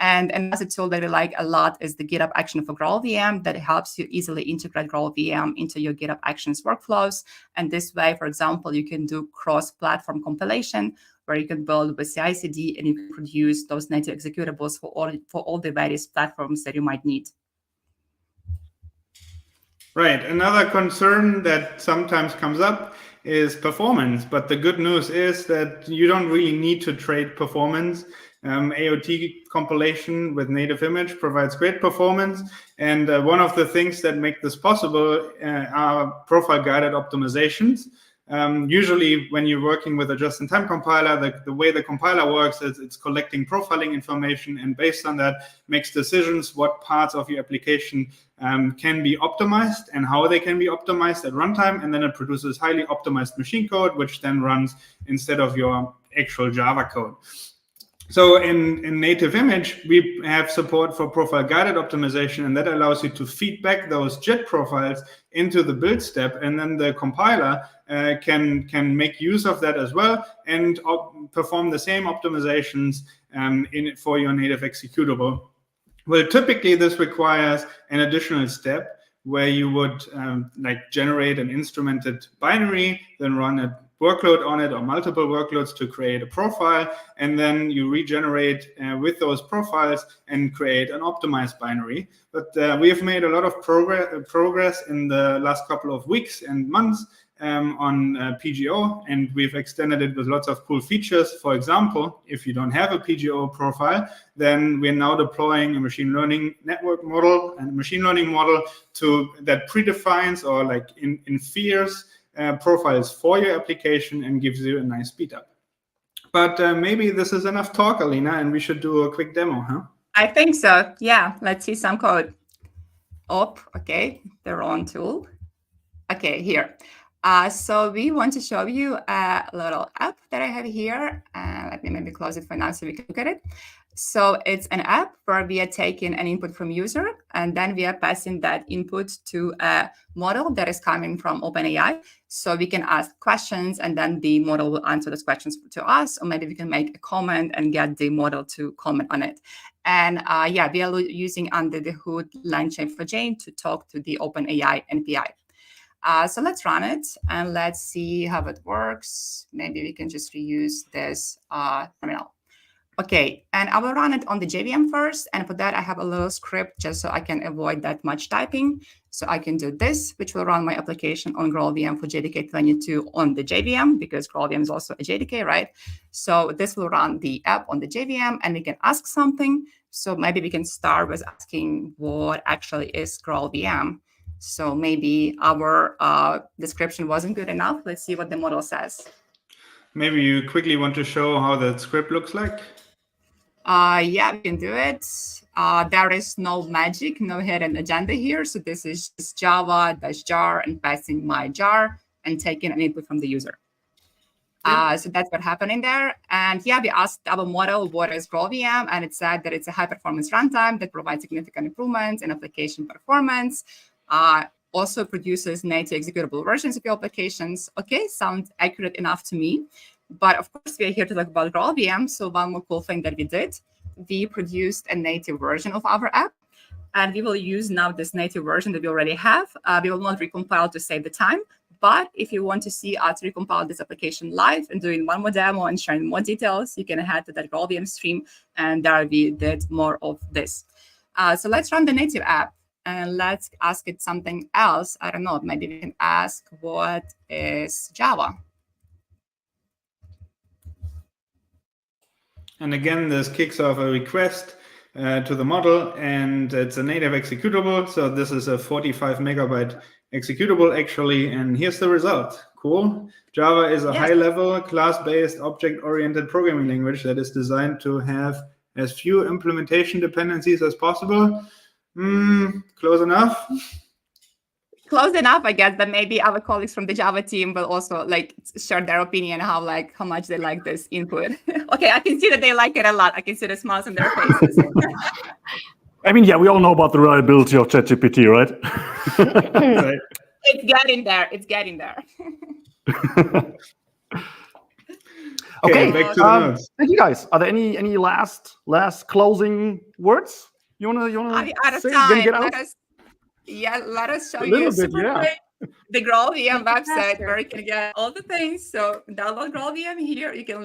And another tool that we like a lot is the GitHub Action for GraalVM that helps you easily integrate GraalVM into your GitHub Actions workflows. And this way, for example, you can do cross-platform compilation where you can build with CI/CD and you can produce those native executables for all the various platforms that you might need. Right. Another concern that sometimes comes up is performance. But the good news is that you don't really need to trade performance. AOT compilation with native image provides great performance. And one of the things that make this possible are profile-guided optimizations. Usually when you're working with a just-in-time compiler, the way the compiler works is it's collecting profiling information, and based on that makes decisions what parts of your application can be optimized and how they can be optimized at runtime, and then it produces highly optimized machine code, which then runs instead of your actual Java code. So in native image, we have support for profile-guided optimization, and that allows you to feed back those JIT profiles into the build step, and then the compiler can make use of that as well and perform the same optimizations for your native executable. Well, typically this requires an additional step where you would generate an instrumented binary, then run a workload on it or multiple workloads to create a profile, and then you regenerate with those profiles and create an optimized binary. But we have made a lot of progress in the last couple of weeks and months on PGO, and we've extended it with lots of cool features. For example, if you don't have a PGO profile, then we're now deploying a machine learning network model and machine learning model that predefines or infers profiles for your application and gives you a nice speed up. But maybe this is enough talk, Alina, and we should do a quick demo, huh? I think so. Yeah, let's see some code. Okay, the wrong tool. Okay, here. So we want to show you a little app that I have here. Let me maybe close it for now so we can look at it. So it's an app where we are taking an input from user, and then we are passing that input to a model that is coming from OpenAI. So we can ask questions, and then the model will answer those questions to us, or maybe we can make a comment and get the model to comment on it. And yeah, we are using under the hood LangChain4j to talk to the OpenAI NPI. So let's run it and let's see how it works. Maybe we can just reuse this terminal. Okay, and I will run it on the JVM first. And for that, I have a little script just so I can avoid that much typing. So I can do this, which will run my application on GraalVM for JDK 22 on the JVM, because GraalVM is also a JDK, right? So this will run the app on the JVM, and we can ask something. So maybe we can start with asking what actually is GraalVM. So maybe our description wasn't good enough. Let's see what the model says. Maybe you quickly want to show how the script looks like? Yeah, we can do it. There is no magic, no hidden agenda here. So this is just java-jar and passing my jar and taking an input from the user. So that's what happened in there. And yeah, we asked our model, what is GraalVM? And it said that it's a high-performance runtime that provides significant improvements in application performance. Also produces native executable versions of your applications. Okay, sounds accurate enough to me. But of course, we are here to talk about GraalVM. So one more cool thing that we did, we produced a native version of our app. And we will use now this native version that we already have. We will not recompile to save the time, But if you want to see us recompile this application live and doing one more demo and sharing more details, you can head to that GraalVM stream, and there we did more of this. So let's run the native app and let's ask it something else. I don't know, maybe we can ask what is Java? And again, this kicks off a request to the model, and it's a native executable. So this is a 45 megabyte executable actually, and here's the result. Cool. Java is a high-level, class-based, object-oriented programming language that is designed to have as few implementation dependencies as possible. Close enough. Close enough, I guess, but maybe our colleagues from the Java team will also like share their opinion how much they like this input. Okay, I can see that they like it a lot. I can see the smiles on their faces. I mean, yeah, we all know about the reliability of ChatGPT, right? Right. It's getting there. It's getting there. Okay, back to the notes. Thank you guys. Are there any last closing words you wanna Out of say? time. Get out? Let us show A little you bit, super yeah. quick the GraalVM website where you can get all the things. So download GraalVM here. You can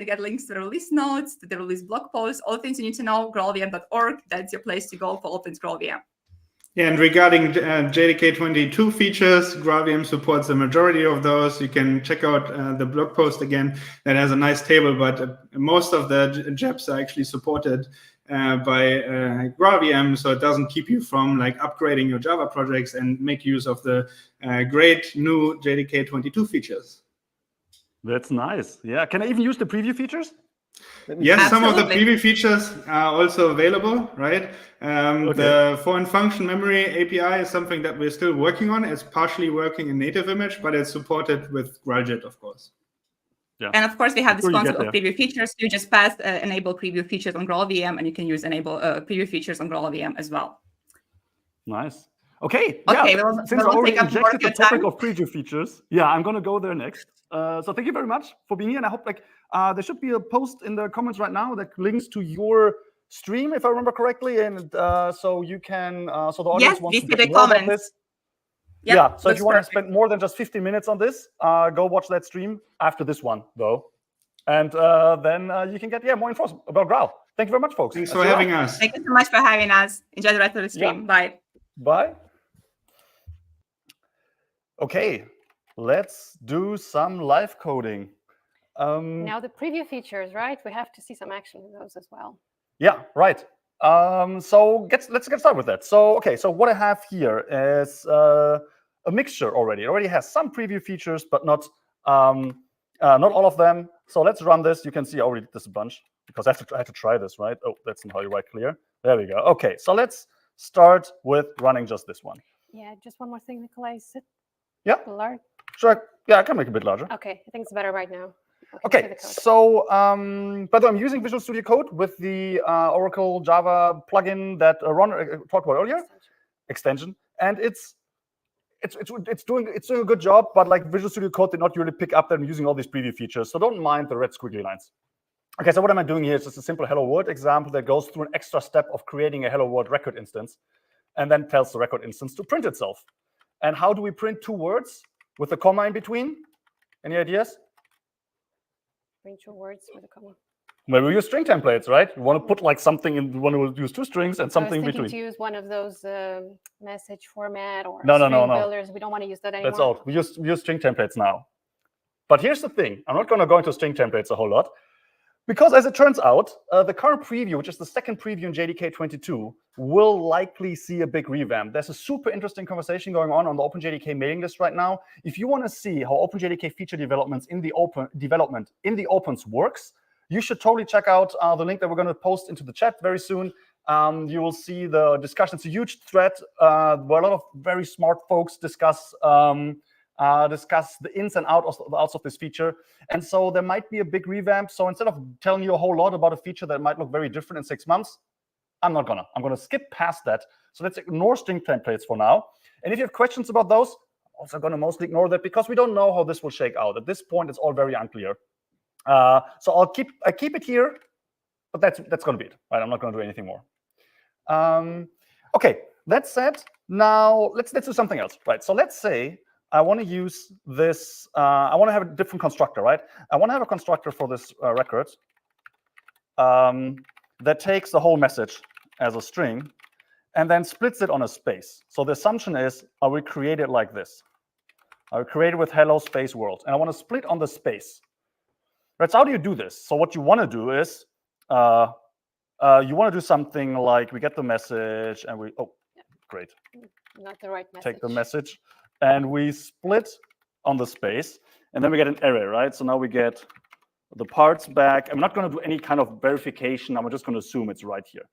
get links to the release notes, to the release blog posts, all things you need to know. graalvm.org. That's your place to go for all things GraalVM. Yeah, and regarding JDK 22 features, GraalVM supports the majority of those. You can check out the blog post again that has a nice table, but most of the JEPs are actually supported by GraalVM, so it doesn't keep you from upgrading your Java projects and make use of the great new JDK 22 features. That's nice. Yeah, can I even use the preview features? Yes, some of the preview features are also available, right? The foreign function memory API is something that we're still working on. It's partially working in native image, but it's supported with GraalJet, of course. Yeah. And of course, we have this concept of preview features. You just pass enable preview features on GraalVM, and you can use enable preview features on GraalVM as well. Nice. Okay. Okay. Yeah. Since I already injected the topic of preview features, I'm going to go there next. So thank you very much for being here, and I hope there should be a post in the comments right now that links to your stream, if I remember correctly, and so you can so the audience wants to get more about this. Yep, yeah, so if you want to spend more than just 15 minutes on this, go watch that stream after this one, though. And then you can get more info about Graal. Thank you very much, folks. Thanks for having us. Thank you so much for having us. Enjoy the rest of the stream. Bye. Bye. Okay, let's do some live coding. Now the preview features, right? We have to see some action in those as well. Yeah, right. So let's get started with that. So so what I have here is a mixture already. It already has some preview features, but not all of them. So let's run this. You can see I already did this a bunch because I have to try this, right? Oh, that's not how you write clear. There we go. Okay, so let's start with running just this one. Yeah, just one more thing, Nikolai. Is it large? Sure. Yeah, I can make it a bit larger. Okay, I think it's better right now. Okay, so by the way, I'm using Visual Studio Code with the Oracle Java plugin that Ron talked about earlier, extension, and it's doing a good job. But Visual Studio Code did not really pick up that I'm using all these preview features, so don't mind the red squiggly lines. Okay, so what am I doing here? It's just a simple Hello World example that goes through an extra step of creating a Hello World record instance, and then tells the record instance to print itself. And how do we print two words with a comma in between? Any ideas? Print your words with a comma. Well, we use string templates, right? You want to put string in. You want to use two strings and something in between. I was thinking to use one of those message format or no. builders. We don't want to use that anymore. That's all. We use string templates now. But here's the thing. I'm not going to go into string templates a whole lot. Because as it turns out, the current preview, which is the second preview in JDK 22, will likely see a big revamp. There's a super interesting conversation going on the OpenJDK mailing list right now. If you want to see how OpenJDK feature developments in the opens works, you should totally check out the link that we're going to post into the chat very soon. You will see the discussion. It's a huge thread where a lot of very smart folks discuss the ins and outs of this feature. And so there might be a big revamp. So instead of telling you a whole lot about a feature that might look very different in 6 months, I'm going to skip past that. So let's ignore string templates for now. And if you have questions about those, I'm also going to mostly ignore that because we don't know how this will shake out. At this point, it's all very unclear. So I keep it here, but that's going to be it. Right? I'm not going to do anything more. Okay, that said, now let's do something else. Right. So let's say I want to use this. I want to have a different constructor, right? I want to have a constructor for this record that takes the whole message as a string and then splits it on a space. So the assumption is I will create it like this. I will create it with hello space world, and I want to split on the space. Right, so how do you do this? So what you want to do is you want to do something like we get the message and we, oh, great. Not the right message. Take the message and we split on the space, and then we get an array, right? So now we get the parts back. I'm not going to do any kind of verification. I'm just going to assume it's right here.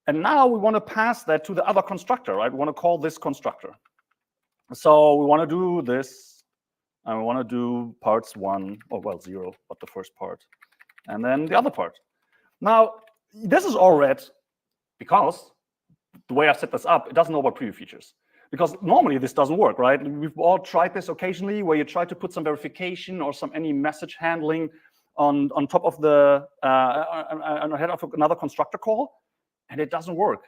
And now we want to pass that to the other constructor, right? We want to call this constructor. So we want to do this, and we want to do parts 1, or well, 0, but the first part, and then the other part. Now, this is all red because the way I set this up, it doesn't know about preview features. Because normally this doesn't work, right? We've all tried this occasionally where you try to put some verification or any message handling on top of the head of another constructor call, and it doesn't work.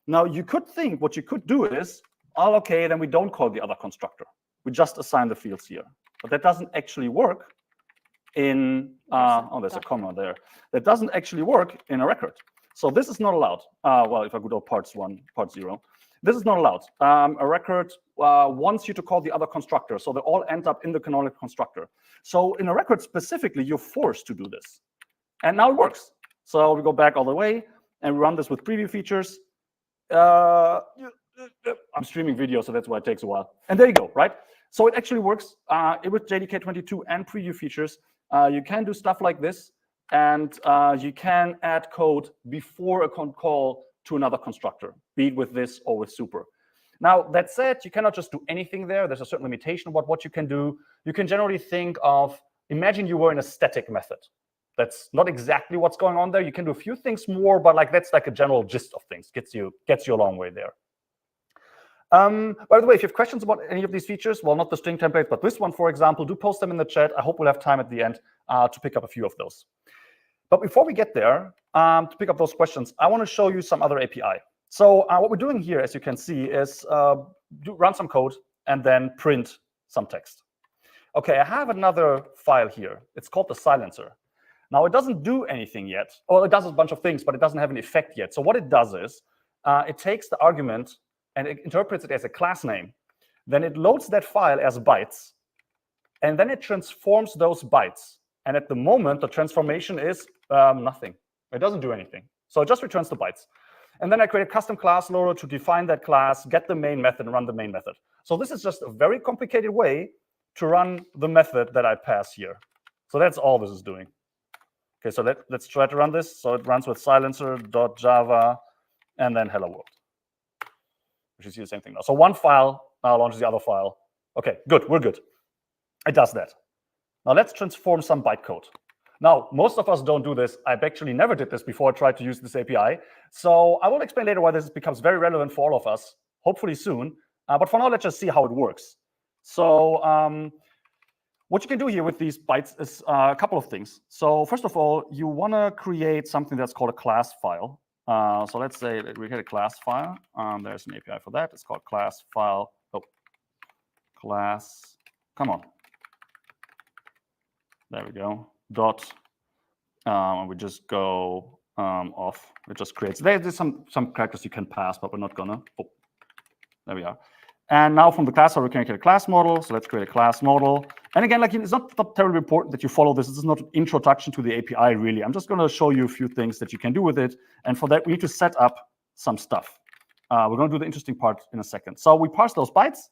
Now you could think what you could do is, oh, okay, then we don't call the other constructor. We just assign the fields here. But that doesn't actually work in, oh, there's a comma there. That doesn't actually work in a record. So this is not allowed. Well, if I go to parts 1, part 0, this is not allowed. A record wants you to call the other constructor, so they all end up in the canonical constructor. So in a record specifically, you're forced to do this. And now it works. So we go back all the way, and we run this with preview features. I'm streaming video, so that's why it takes a while. And there you go, right? So it actually works with JDK 22 and preview features. You can do stuff like this, and you can add code before a call to another constructor, be it with this or with super. Now, that said, you cannot just do anything there. There's a certain limitation about what you can do. You can generally think of, imagine you were in a static method. That's not exactly what's going on there. You can do a few things more, but like that's like a general gist of things. Gets you a long way there. By the way, if you have questions about any of these features, well, not the string template, but this one, for example, do post them in the chat. I hope we'll have time at the end to pick up a few of those. But before we get there, to pick up those questions, I want to show you some other API. So what we're doing here, as you can see, is run some code and then print some text. OK, I have another file here. It's called the silencer. Now, it doesn't do anything yet. Well, it does a bunch of things, but it doesn't have an effect yet. So what it does is it takes the argument and it interprets it as a class name. Then it loads that file as bytes, and then it transforms those bytes. And at the moment, the transformation is nothing. It doesn't do anything. So it just returns the bytes. And then I create a custom class loader to define that class, get the main method, and run the main method. So this is just a very complicated way to run the method that I pass here. So that's all this is doing. OK, so let's try to run this. So it runs with silencer.java and then hello world. We should see the same thing now. So one file now launches the other file. OK, good. We're good. It does that. Now let's transform some bytecode. Now, most of us don't do this. I actually never did this before I tried to use this API. So I will explain later why this becomes very relevant for all of us, hopefully soon. But for now, let's just see how it works. So what you can do here with these bytes is a couple of things. So first of all, you want to create something that's called a class file. So let's say that we get a class file. There's an API for that. It's called class file. Oh, class. Come on. There we go. Dot. We just go off. It just creates. There's some characters you can pass, but we're not gonna. Oh, there we are. And now from the class file, we can create a class model. So let's create a class model. And again, like it's not terribly important that you follow this. This is not an introduction to the API, really. I'm just going to show you a few things that you can do with it. And for that, we need to set up some stuff. We're going to do the interesting part in a second. So we parse those bytes.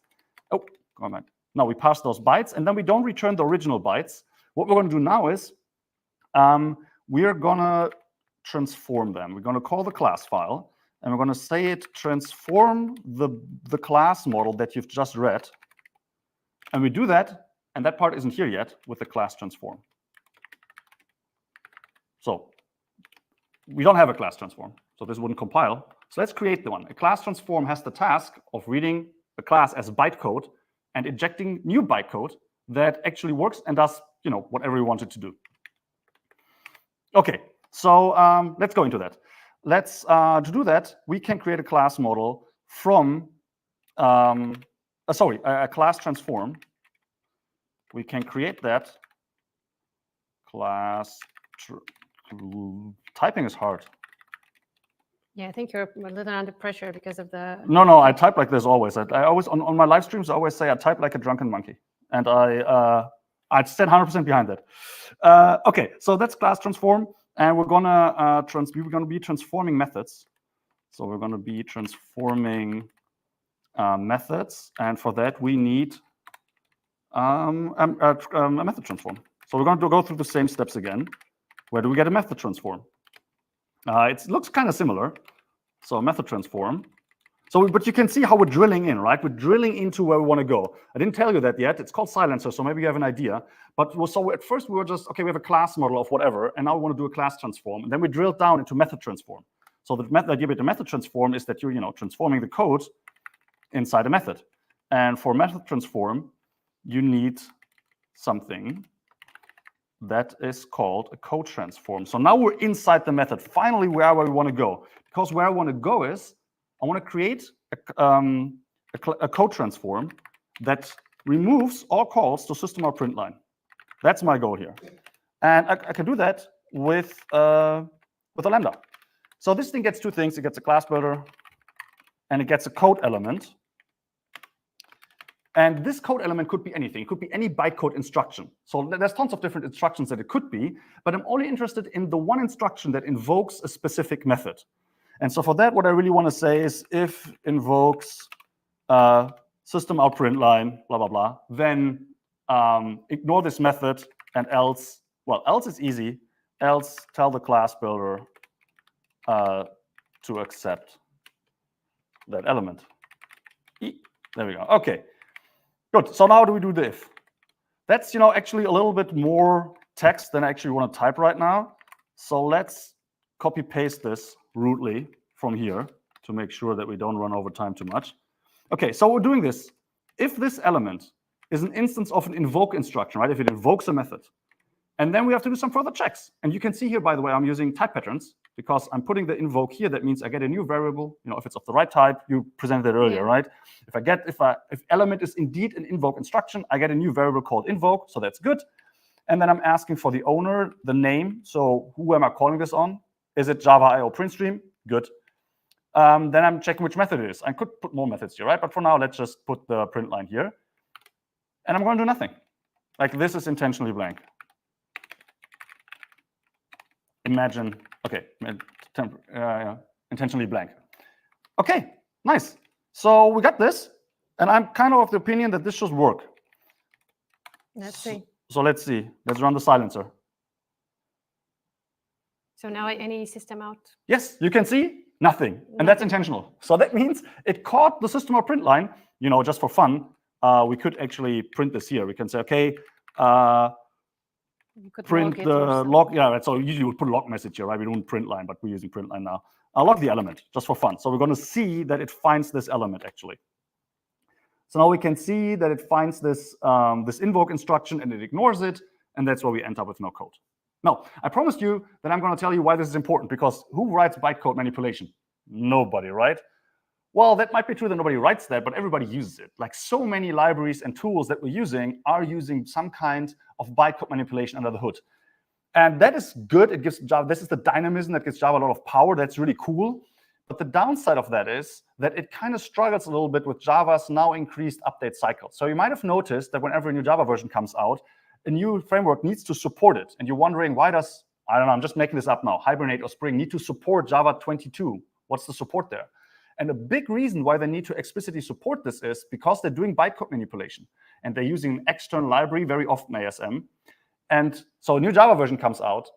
Oh, come on. No, we parse those bytes, and then we don't return the original bytes. What we're going to do now is we're going to transform them. We're going to call the class file, and we're going to say it transform the class model that you've just read. And we do that, and that part isn't here yet with the class transform. So we don't have a class transform, so this wouldn't compile. So let's create the one. A class transform has the task of reading the class as bytecode and injecting new bytecode that actually works and does whatever we want it to do. OK, so let's go into that. To do that, we can create a class model from a class transform. We can create that class. Typing is hard. Yeah, I think you're a little under pressure because of the... No, I type like this always. I always, on my live streams, I always say I type like a drunken monkey. And I'd stand 100% behind that. Okay, so that's class transform. And we're gonna be transforming methods. So we're gonna be transforming methods. And for that, we need a method transform. So we're going to go through the same steps again. Where do we get a method transform? It looks kind of similar. So method transform. But you can see how we're drilling in, right? We're drilling into where we want to go. I didn't tell you that yet. It's called silencer, so maybe you have an idea. But so at first we were just, okay, we have a class model of whatever, and now we want to do a class transform. And then we drilled down into method transform. So the idea with the method transform is that you're transforming the code inside a method. And for method transform, you need something that is called a code transform. So now we're inside the method, finally where we want to go. Because where I want to go is, I want to create a code transform that removes all calls to system.println. That's my goal here. And I can do that with a Lambda. So this thing gets two things. It gets a class builder, and it gets a code element. And this code element could be anything. It could be any bytecode instruction. So there's tons of different instructions that it could be, but I'm only interested in the one instruction that invokes a specific method. And so for that, what I really want to say is if invokes system.out.println, blah, blah, blah, then ignore this method and else, well, else is easy. Else tell the class builder to accept that element. There we go. Okay. Good. So now how do we do the if? That's actually a little bit more text than I actually want to type right now. So let's copy paste this rudely from here to make sure that we don't run over time too much. Okay, so we're doing this. If this element is an instance of an invoke instruction, right? If it invokes a method, and then we have to do some further checks. And you can see here, by the way, I'm using type patterns because I'm putting the invoke here. That means I get a new variable. If it's of the right type, you presented it earlier, right? If element is indeed an invoke instruction, I get a new variable called invoke. So that's good. And then I'm asking for the owner, the name. So who am I calling this on? Is it Java IO print stream? Good. Then I'm checking which method it is. I could put more methods here, right? But for now, let's just put the print line here. And I'm going to do nothing. Like this is intentionally blank. Imagine, okay, intentionally blank. Okay, nice. So we got this. And I'm kind of the opinion that this should work. Let's see. So let's see. Let's run the silencer. So now any system out? Yes, you can see nothing. And that's intentional. So that means it caught the system.println, just for fun. We could actually print this here. We can say, okay, print the log. Yeah, right. So usually we put log message here, right? We don't print line, but we're using print line now. I'll log the element just for fun. So we're going to see that it finds this element actually. So now we can see that it finds this, this invoke instruction and it ignores it. And that's where we end up with no code. Now, I promised you that I'm going to tell you why this is important, because who writes bytecode manipulation? Nobody, right? Well, that might be true that nobody writes that, but everybody uses it. Like so many libraries and tools that we're using are using some kind of bytecode manipulation under the hood. And that is good. It gives Java, this is the dynamism that gives Java a lot of power. That's really cool. But the downside of that is that it kind of struggles a little bit with Java's now increased update cycle. So you might have noticed that whenever a new Java version comes out, a new framework needs to support it. And you're wondering, why does, I don't know, I'm just making this up now, Hibernate or Spring need to support Java 22? What's the support there? And a big reason why they need to explicitly support this is because they're doing bytecode manipulation. And they're using an external library, very often ASM. And so a new Java version comes out,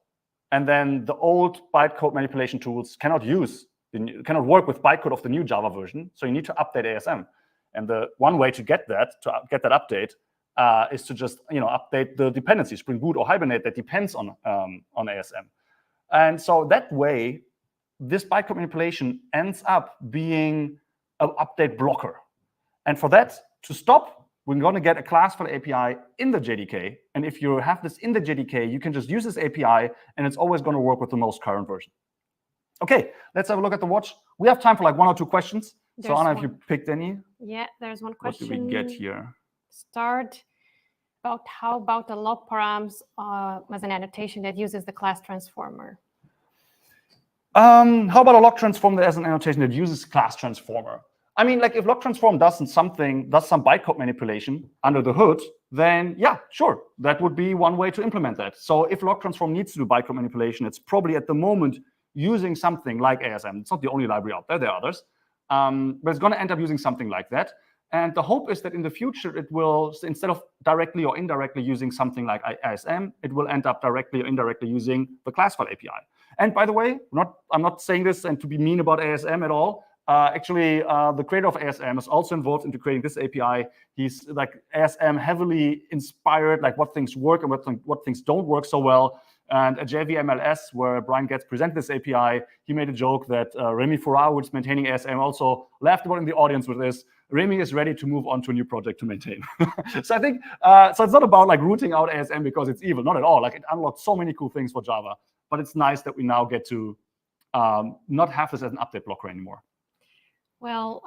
and then the old bytecode manipulation tools cannot work with bytecode of the new Java version. So you need to update ASM. And the one way to get that update, is to just update the dependency, Spring Boot or Hibernate that depends on ASM. And so that way, this bytecode manipulation ends up being an update blocker. And for that to stop, we're going to get a classful API in the JDK. And if you have this in the JDK, you can just use this API, and it's always going to work with the most current version. Okay, let's have a look at the watch. We have time for like 1 or 2 questions. So Anna, if you picked any. Yeah, there's one What question. do we get here? Start about how about the log params as an annotation that uses the class transformer? How about a log transform as an annotation that uses class transformer? I mean, like if log transform does some bytecode manipulation under the hood, then yeah, sure, that would be one way to implement that. So if log transform needs to do bytecode manipulation, it's probably at the moment using something like ASM. It's not the only library out there, there are others. But it's going to end up using something like that. And the hope is that in the future, it will, instead of directly or indirectly using something like ASM, it will end up directly or indirectly using the class file API. And by the way, I'm not saying this and to be mean about ASM at all. Actually, the creator of ASM is also involved into creating this API. He's like ASM heavily inspired, like what things work and what things don't work so well. And at JVM LS, where Brian Goetz presented this API, he made a joke that Remy Fourard, who's maintaining ASM, also laughed about in the audience with this. Remy is ready to move on to a new project to maintain. So I think, so it's not about like rooting out ASM because it's evil, not at all. Like it unlocked so many cool things for Java, but it's nice that we now get to not have this as an update blocker anymore. Well,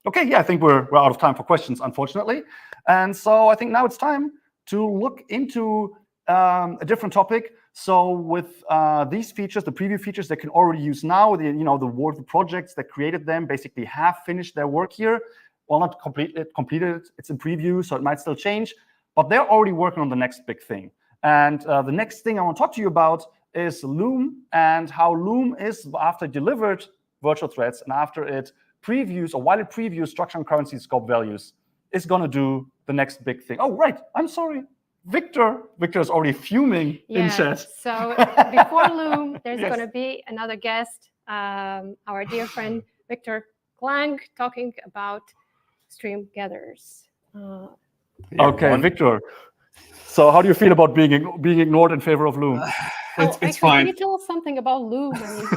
okay, yeah, I think we're out of time for questions, unfortunately. And so I think now it's time to look into a different topic. So with these features, the preview features that can already use now, the projects that created them basically have finished their work here. Well, not completed, it's in preview, so it might still change, but they're already working on the next big thing. And the next thing I want to talk to you about is Loom and how Loom is, after it delivered virtual threads and after it previews, or while it previews structure and currency scope values, is going to do the next big thing. Oh, right, I'm sorry. Victor is already fuming in chat. So before Loom, there's Yes. going to be another guest, our dear friend Viktor Klang, talking about stream gatherers. Okay, Victor. So how do you feel about being ignored in favor of Loom? It's fine. Can you tell us something about Loom? I mean,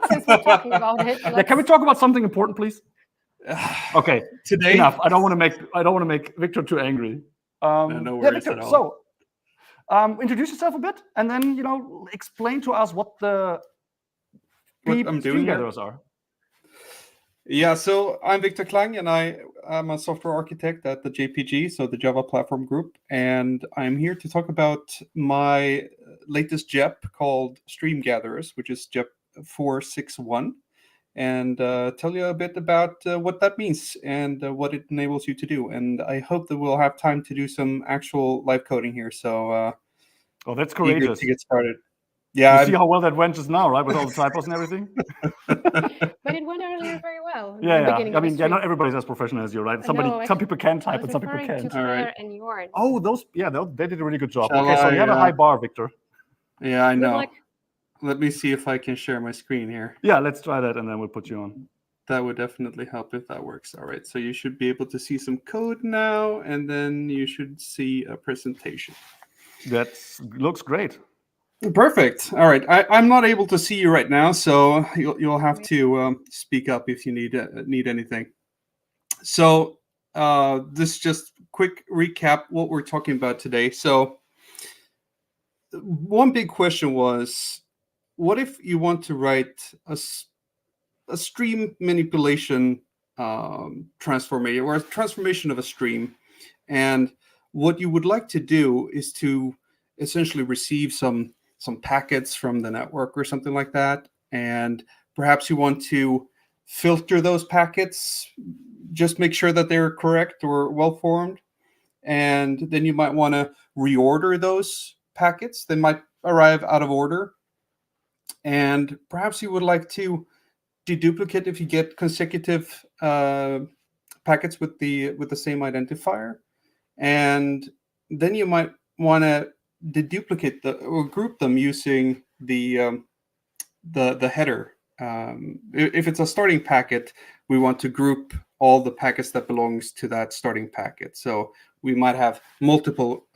since we're talking about it, Yeah, can we talk about something important, please? Okay, today. Enough. I don't want to make Victor too angry. No worries Victor, at all. So introduce yourself a bit, and then explain to us what the I'm doing gatherers are. Yeah, so I'm Viktor Klang, and I am a software architect at the JPG, so the Java Platform Group, and I'm here to talk about my latest JEP called Stream Gatherers, which is JEP 461, and tell you a bit about what that means and what it enables you to do. And I hope that we'll have time to do some actual live coding here. So, oh, that's courageous. Eager to get started. Yeah, you see how well that went just now, right, with all the typos and everything. But it went earlier very well. Yeah. I mean, not everybody's as professional as you, right? Some people can type and some people can't. All right. And Jorn. Oh, they did a really good job. Shall okay, so you have a high bar, Victor. Yeah, I know. Let me see if I can share my screen here. Yeah, let's try that, and then we'll put you on. That would definitely help if that works. All right, so you should be able to see some code now, and then you should see a presentation. That looks great. Perfect. All right, I'm not able to see you right now, so you'll have to speak up if you need anything. So this just quick recap what we're talking about today. So one big question was, what if you want to write a stream manipulation transformation or a transformation of a stream, and what you would like to do is to essentially receive some packets from the network or something like that, and perhaps you want to filter those packets, just make sure that they're correct or well formed, and then you might want to reorder those packets. They might arrive out of order, and perhaps you would like to deduplicate if you get consecutive packets with the same identifier, and then you might want to deduplicate or group them using the header. If it's a starting packet, we want to group all the packets that belongs to that starting packet. So we might have multiple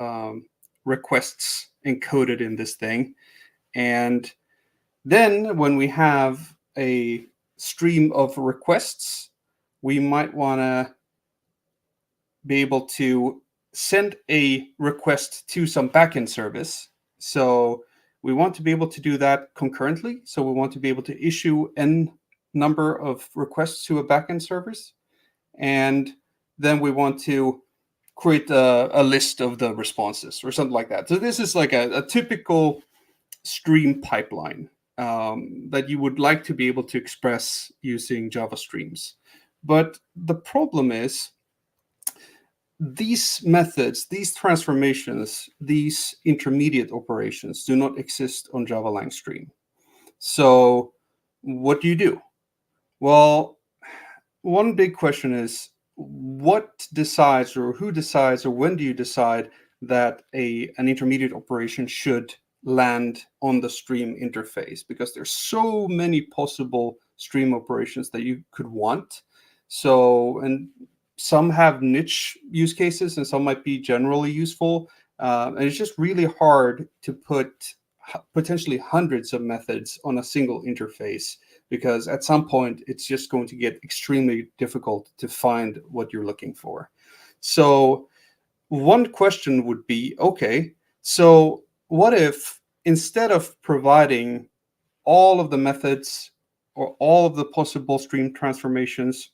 requests encoded in this thing, and then when we have a stream of requests, we might want to be able to send a request to some backend service. So we want to be able to do that concurrently. So we want to be able to issue n number of requests to a backend service. and then we want to create a list of the responses or something like that. So this is like a typical stream pipeline that you would like to be able to express using Java streams. But the problem is these methods, these transformations, these intermediate operations do not exist on Java Lang stream. So what do you do? Well, one big question is, what decides, or who decides, or when do you decide that an intermediate operation should land on the stream interface? Because there's so many possible stream operations that you could want. So, and some have niche use cases and some might be generally useful. And it's just really hard to put potentially hundreds of methods on a single interface, because at some point it's just going to get extremely difficult to find what you're looking for. So one question would be, okay, so what if instead of providing all of the methods or all of the possible stream transformations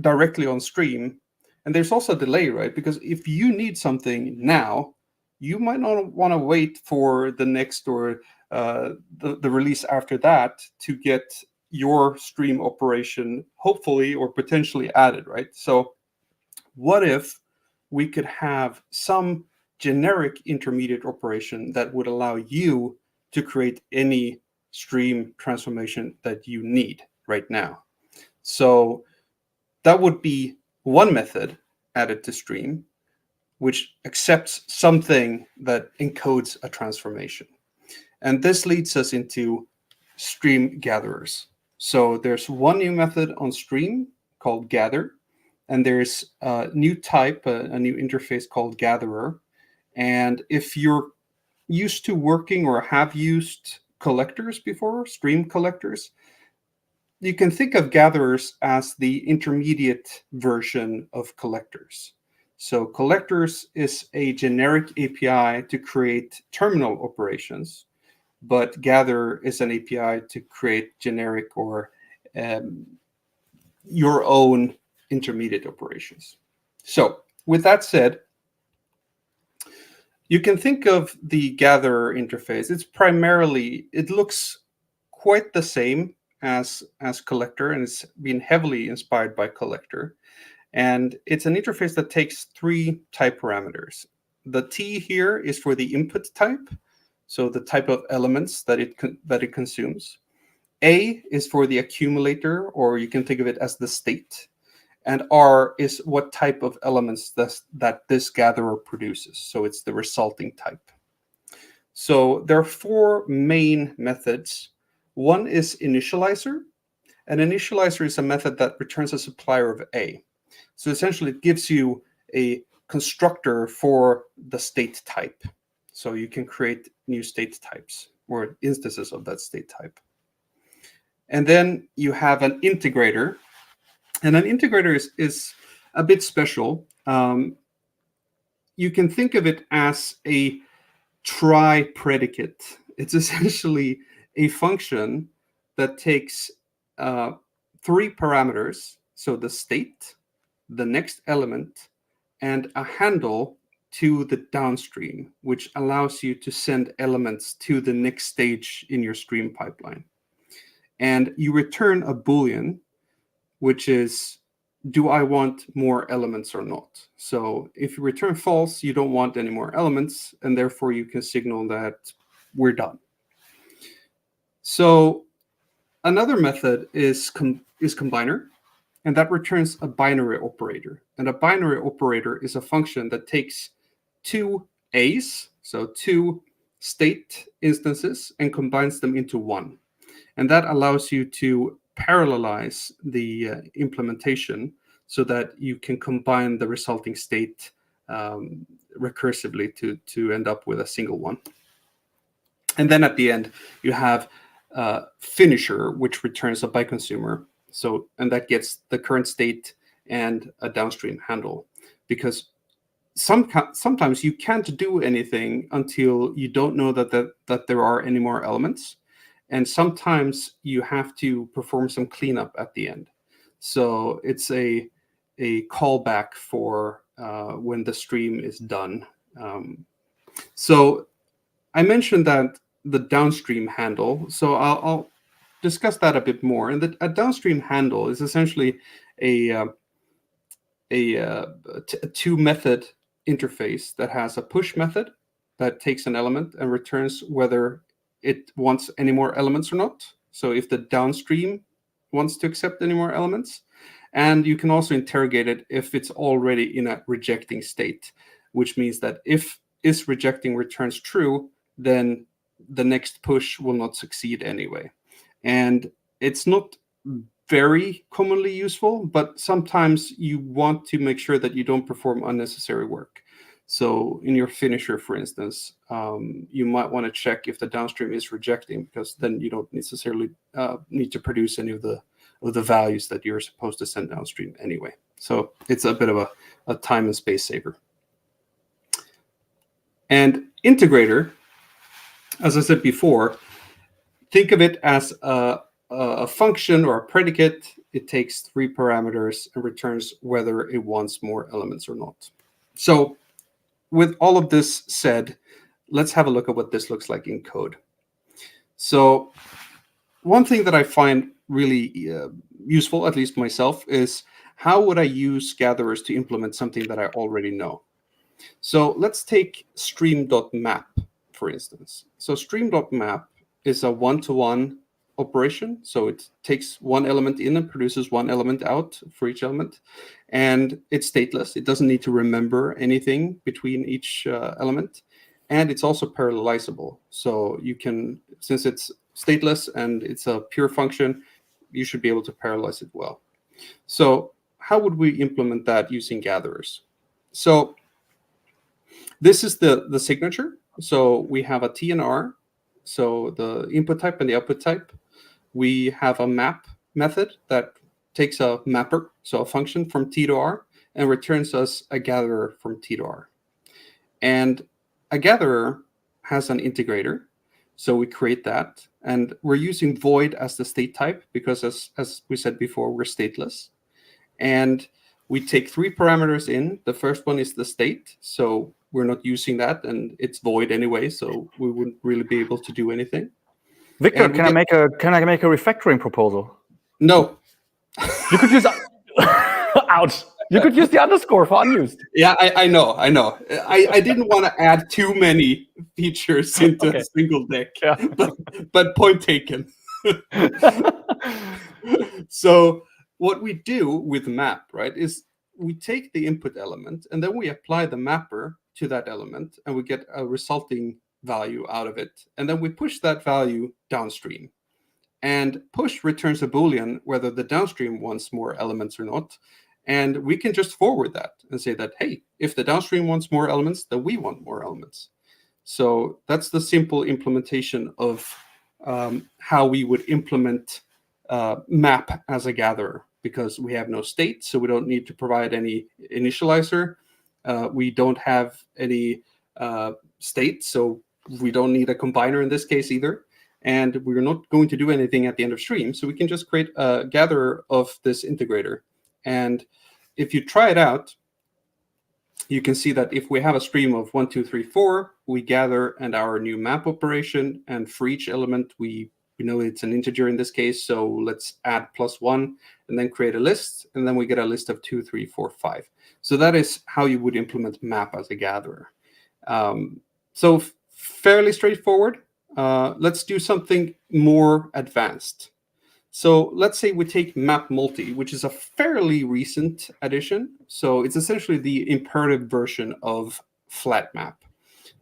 directly on stream, and there's also a delay, right? Because if you need something now, you might not want to wait for the next or the release after that to get your stream operation hopefully or potentially added, right? So what if we could have some generic intermediate operation that would allow you to create any stream transformation that you need right now? So that would be one method added to stream, which accepts something that encodes a transformation. And this leads us into stream gatherers. So there's one new method on stream called gather, and there's a new type, a new interface called gatherer. And if you're used to working or have used collectors before, stream collectors, you can think of gatherers as the intermediate version of collectors. So collectors is a generic API to create terminal operations, but gather is an API to create generic or your own intermediate operations. So with that said, you can think of the gatherer interface. It's primarily, it looks quite the same as collector, and it's been heavily inspired by collector. And it's an interface that takes 3 type parameters. The T here is for the input type, so the type of elements that it consumes. A is for the accumulator, or you can think of it as the state. And R is what type of elements that this gatherer produces. So it's the resulting type. So there are 4 main methods. One is initializer. An initializer is a method that returns a supplier of A. So essentially it gives you a constructor for the state type. So you can create new state types or instances of that state type. And then you have an integrator. And an integrator is a bit special. You can think of it as a try predicate. It's essentially a function that takes 3 parameters. So the state, the next element, and a handle to the downstream, which allows you to send elements to the next stage in your stream pipeline. And you return a Boolean, which is, do I want more elements or not? So if you return false, you don't want any more elements, and therefore you can signal that we're done. So another method is combiner, and that returns a binary operator. And a binary operator is a function that takes 2 A's, so 2 state instances, and combines them into 1. And that allows you to parallelize the implementation so that you can combine the resulting state recursively to end up with a single one. And then at the end, you have finisher, which returns a byconsumer. So, and that gets the current state and a downstream handle, because sometimes you can't do anything until you don't know that there are any more elements. And sometimes you have to perform some cleanup at the end. So it's a a callback for when the stream is done. So I mentioned that the downstream handle. So I'll discuss that a bit more. And a downstream handle is essentially a two-method interface that has a push method that takes an element and returns whether it wants any more elements or not. So if the downstream wants to accept any more elements, and you can also interrogate it if it's already in a rejecting state, which means that if is rejecting returns true, then the next push will not succeed anyway. And it's not very commonly useful, but sometimes you want to make sure that you don't perform unnecessary work. So in your finisher, for instance, you might want to check if the downstream is rejecting, because then you don't necessarily need to produce any of the values that you're supposed to send downstream anyway. So it's a bit of a time and space saver. And integrator, as I said before, think of it as a function or a predicate. It takes 3 parameters and returns whether it wants more elements or not. So with all of this said, let's have a look at what this looks like in code. So one thing that I find really useful, at least myself, is how would I use gatherers to implement something that I already know? So let's take stream.map, for instance. So stream.map is a one-to-one operation. So it takes one element in and produces one element out for each element. And it's stateless. It doesn't need to remember anything between each element. And it's also parallelizable. So you can, since it's stateless and it's a pure function, you should be able to parallelize it well. So how would we implement that using gatherers? So this is the signature. So we have a T and R, so the input type and the output type. We have a map method that takes a mapper, so a function from T to R, and returns us a gatherer from T to R. And a gatherer has an integrator, so we create that. And we're using void as the state type because, as we said before, we're stateless. And we take 3 parameters in. The first one is the state, so we're not using that, and it's void anyway, so we wouldn't really be able to do anything. Victor, can I make a refactoring proposal? No. You could use ouch. You could use the underscore for unused. Yeah, I know. I didn't want to add too many features into a single deck, but point taken. So what we do with map, right, is we take the input element and then we apply the mapper to that element and we get a resulting value out of it. And then we push that value downstream. And push returns a Boolean whether the downstream wants more elements or not. And we can just forward that and say that, hey, if the downstream wants more elements, then we want more elements. So that's the simple implementation of how we would implement map as a gatherer, because we have no state, so we don't need to provide any initializer. We don't have any state, so we don't need a combiner in this case either. And we're not going to do anything at the end of stream, so we can just create a gatherer of this integrator. And if you try it out, you can see that if we have a stream of 1, 2, 3, 4, we gather and our new map operation, and for each element, we know it's an integer in this case, so let's add +1 and then create a list, and then we get a list of 2, 3, 4, 5. So that is how you would implement map as a gatherer. So fairly straightforward. Let's do something more advanced. So let's say we take map multi, which is a fairly recent addition. So it's essentially the imperative version of flat map.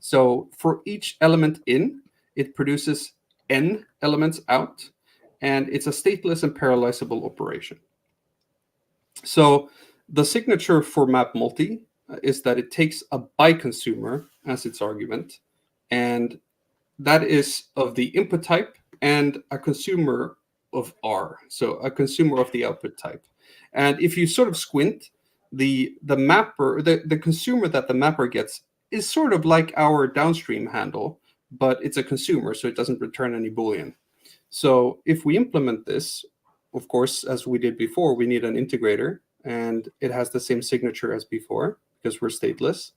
So for each element in, it produces n elements out, and it's a stateless and parallelizable operation. So the signature for map multi is that it takes a by consumer as its argument, and that is of the input type and a consumer of R, so a consumer of the output type. And if you sort of squint, the mapper, the consumer that the mapper gets is sort of like our downstream handle, but it's a consumer, so it doesn't return any Boolean. So if we implement this, of course, as we did before, we need an integrator, and it has the same signature as before because we're stateless.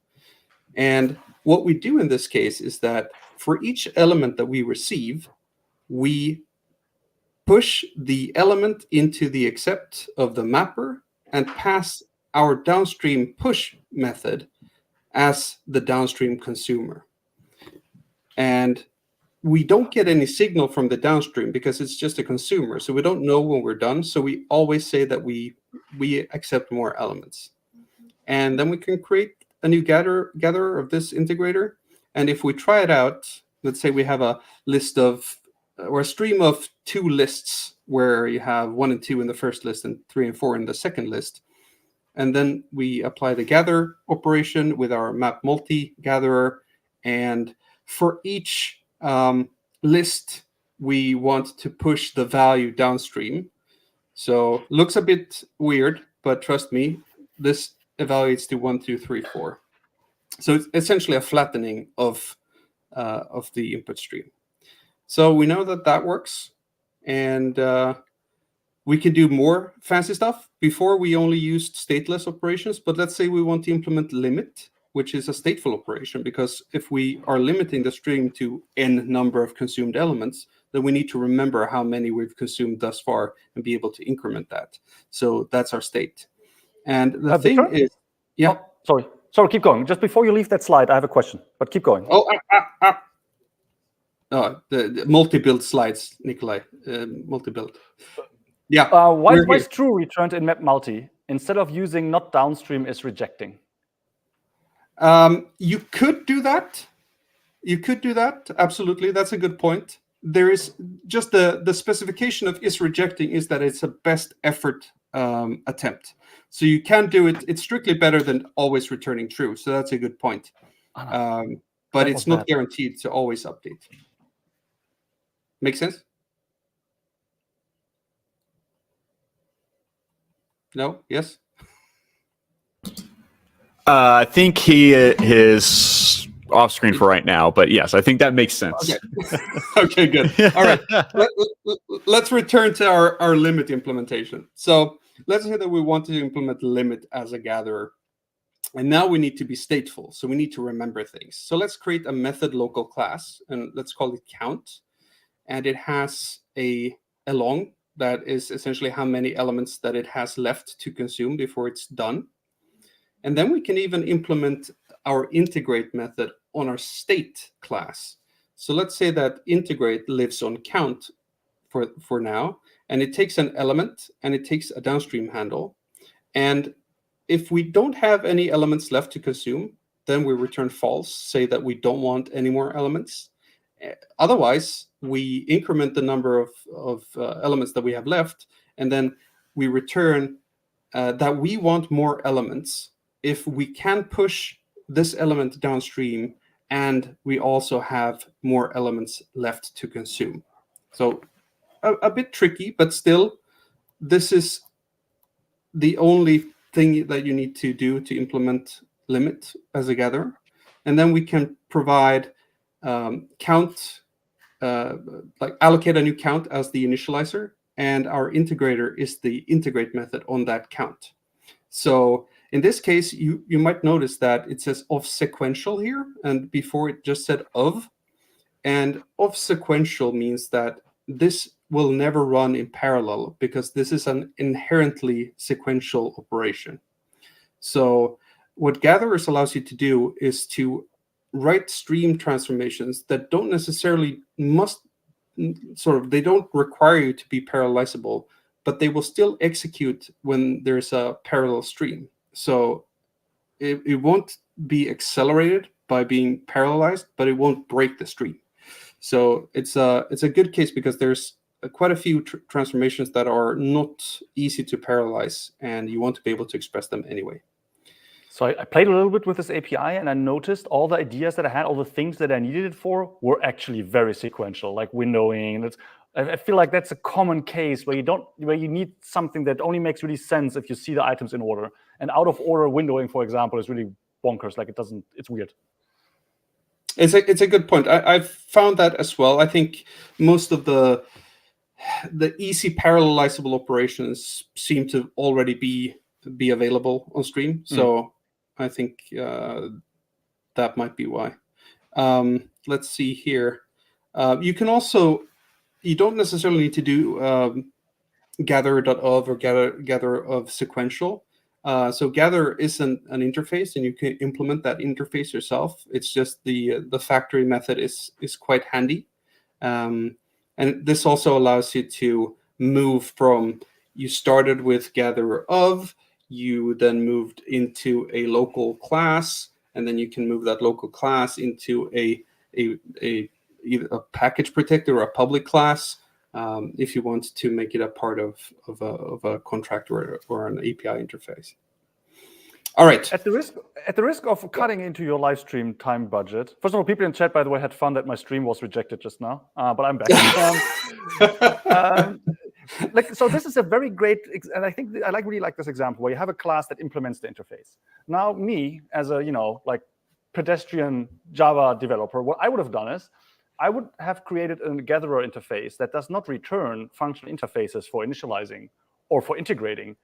And what we do in this case is that for each element that we receive, we push the element into the accept of the mapper and pass our downstream push method as the downstream consumer. And we don't get any signal from the downstream because it's just a consumer. So we don't know when we're done. So we always say that we accept more elements. And then we can create a new gatherer of this integrator. And if we try it out, let's say we have a list of, or a stream of 2 lists where you have 1 and 2 in the first list and 3 and 4 in the second list. And then we apply the gather operation with our map multi gatherer. And for each list, we want to push the value downstream. So looks a bit weird, but trust me, this evaluates to 1, 2, 3, 4. So it's essentially a flattening of the input stream. So we know that that works, and we can do more fancy stuff. Before we only used stateless operations, but let's say we want to implement limit, which is a stateful operation, because if we are limiting the stream to n number of consumed elements, then we need to remember how many we've consumed thus far and be able to increment that. So that's our state. And the thing Victor? is, yeah. Oh, sorry, keep going. Just before you leave that slide, I have a question, but keep going. The multi-build slides, Nikolai, multi-build. Yeah. Why is true returned in map multi instead of using not downstream is rejecting? You could do that. You could do that. Absolutely. That's a good point. There is just the specification of is rejecting is that it's a best effort attempt. So you can do it. It's strictly better than always returning true. So that's a good point. But it's not guaranteed to always update. Make sense? No? Yes? I think he is off screen for right now, but yes, I think that makes sense. Okay, okay, good. All right, let's return to our limit implementation. So let's say that we want to implement limit as a gatherer, and now we need to be stateful. So we need to remember things. So let's create a method local class, and let's call it count, and it has a long that is essentially how many elements that it has left to consume before it's done. And then we can even implement our integrate method on our state class. So let's say that integrate lives on count for now, and it takes an element and it takes a downstream handle. And if we don't have any elements left to consume, then we return false, say that we don't want any more elements. Otherwise, we increment the number of elements that we have left, and then we return that we want more elements if we can push this element downstream and we also have more elements left to consume. So a bit tricky, but still, this is the only thing that you need to do to implement limit as a gatherer. And then we can provide count, like allocate a new count as the initializer, and our integrator is the integrate method on that count. So in this case, you might notice that it says of sequential here, and before it just said of. And of sequential means that this will never run in parallel because this is an inherently sequential operation. So what gatherers allows you to do is to write stream transformations that don't necessarily they don't require you to be parallelizable, but they will still execute when there's a parallel stream. So it won't be accelerated by being parallelized, but it won't break the stream. So it's a good case because there's quite a few transformations that are not easy to parallelize, and you want to be able to express them anyway. So I played a little bit with this API, and I noticed all the ideas that I had, all the things that I needed it for, were actually very sequential, like windowing. I feel like that's a common case where you need something that only makes really sense if you see the items in order. And out of order windowing, for example, is really bonkers. Like it's weird. It's a good point. I've found that as well. I think most of the easy parallelizable operations seem to already be be available on stream. So I think that might be why. Let's see here. You can also, you don't necessarily need to do gather.of or gather of sequential. So gather isn't an interface, and you can implement that interface yourself. It's just the factory method is quite handy, and this also allows you to move from, you started with gather of, you then moved into a local class, and then you can move that local class into either a package protector or a public class. If you want to make it a part of a contract or an API interface. All right. At the risk of cutting into your live stream time budget, first of all, people in chat, by the way, had fun that my stream was rejected just now, but I'm back. So this is a very great, and I think I really like this example where you have a class that implements the interface. Now, me as a pedestrian Java developer, what I would have done is I would have created a gatherer interface that does not return functional interfaces for initializing or for integrating.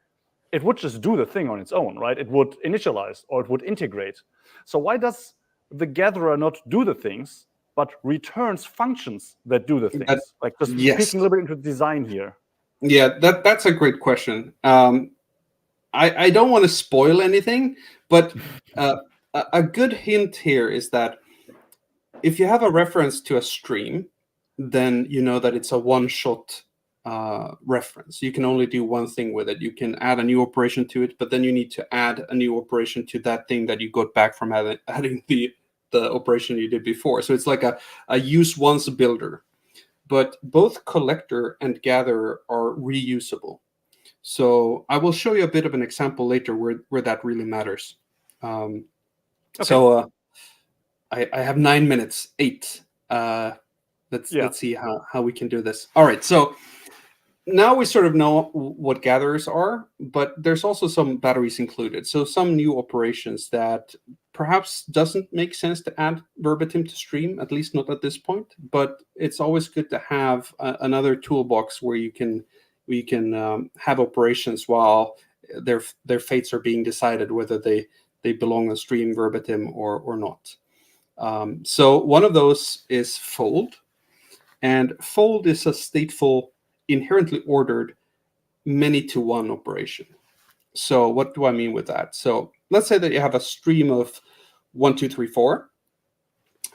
It would just do the thing on its own, right? It would initialize or it would integrate. So why does the gatherer not do the things, but returns functions that do the things? Like just peeking a little bit into design here. Yeah, that's a great question. I don't want to spoil anything, but a good hint here is that if you have a reference to a stream, then you know that it's a one-shot reference. You can only do one thing with it. You can add a new operation to it, but then you need to add a new operation to that thing that you got back from adding the operation you did before. So it's like a use once builder. But both collector and gatherer are reusable. So I will show you a bit of an example later where that really matters. Okay. So I have 9 minutes, 8. Let's see how we can do this. All right, so now we sort of know what gatherers are, but there's also some batteries included. So some new operations that perhaps doesn't make sense to add verbatim to stream, at least not at this point. But it's always good to have another toolbox where you can have operations while their fates are being decided whether they belong on stream verbatim or not. So one of those is fold, and fold is a stateful, inherently ordered many-to-one operation. So what do I mean with that? So let's say that you have a stream of 1, 2, 3, 4,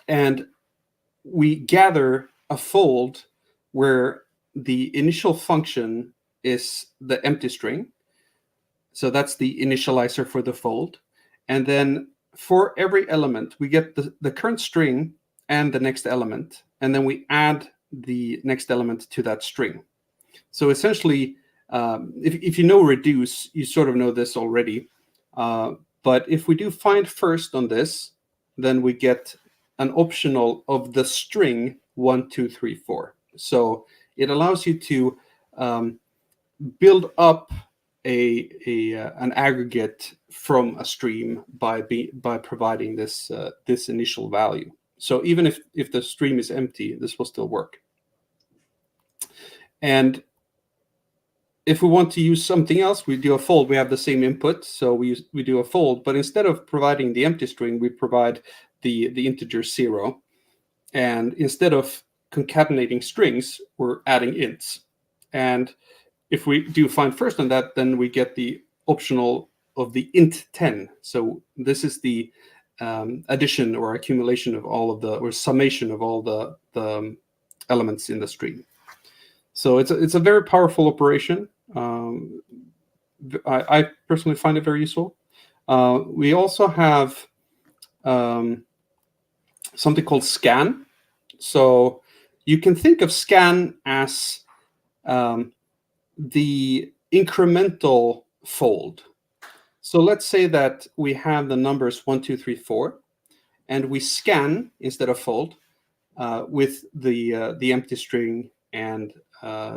and we gather a fold where the initial function is the empty string. So that's the initializer for the fold. And then for every element, we get the current string and the next element, and then we add the next element to that string. So essentially, if you know reduce, you sort of know this already. But if we do find first on this, then we get an optional of the string 1, 2, 3, 4. So it allows you to build up an aggregate from a stream by providing this initial value. So even if the stream is empty, this will still work. And if we want to use something else, we do a fold. We have the same input, so we do a fold. But instead of providing the empty string, we provide the integer 0. And instead of concatenating strings, we're adding ints. And if we do find first on that, then we get the optional of the int 10. So this is the addition or accumulation of all of or summation of all the elements in the stream. So it's a very powerful operation. I personally find it very useful. We also have something called scan. So you can think of scan as the incremental fold. So let's say that we have the numbers 1, 2, 3, 4, and we scan instead of fold with the empty string and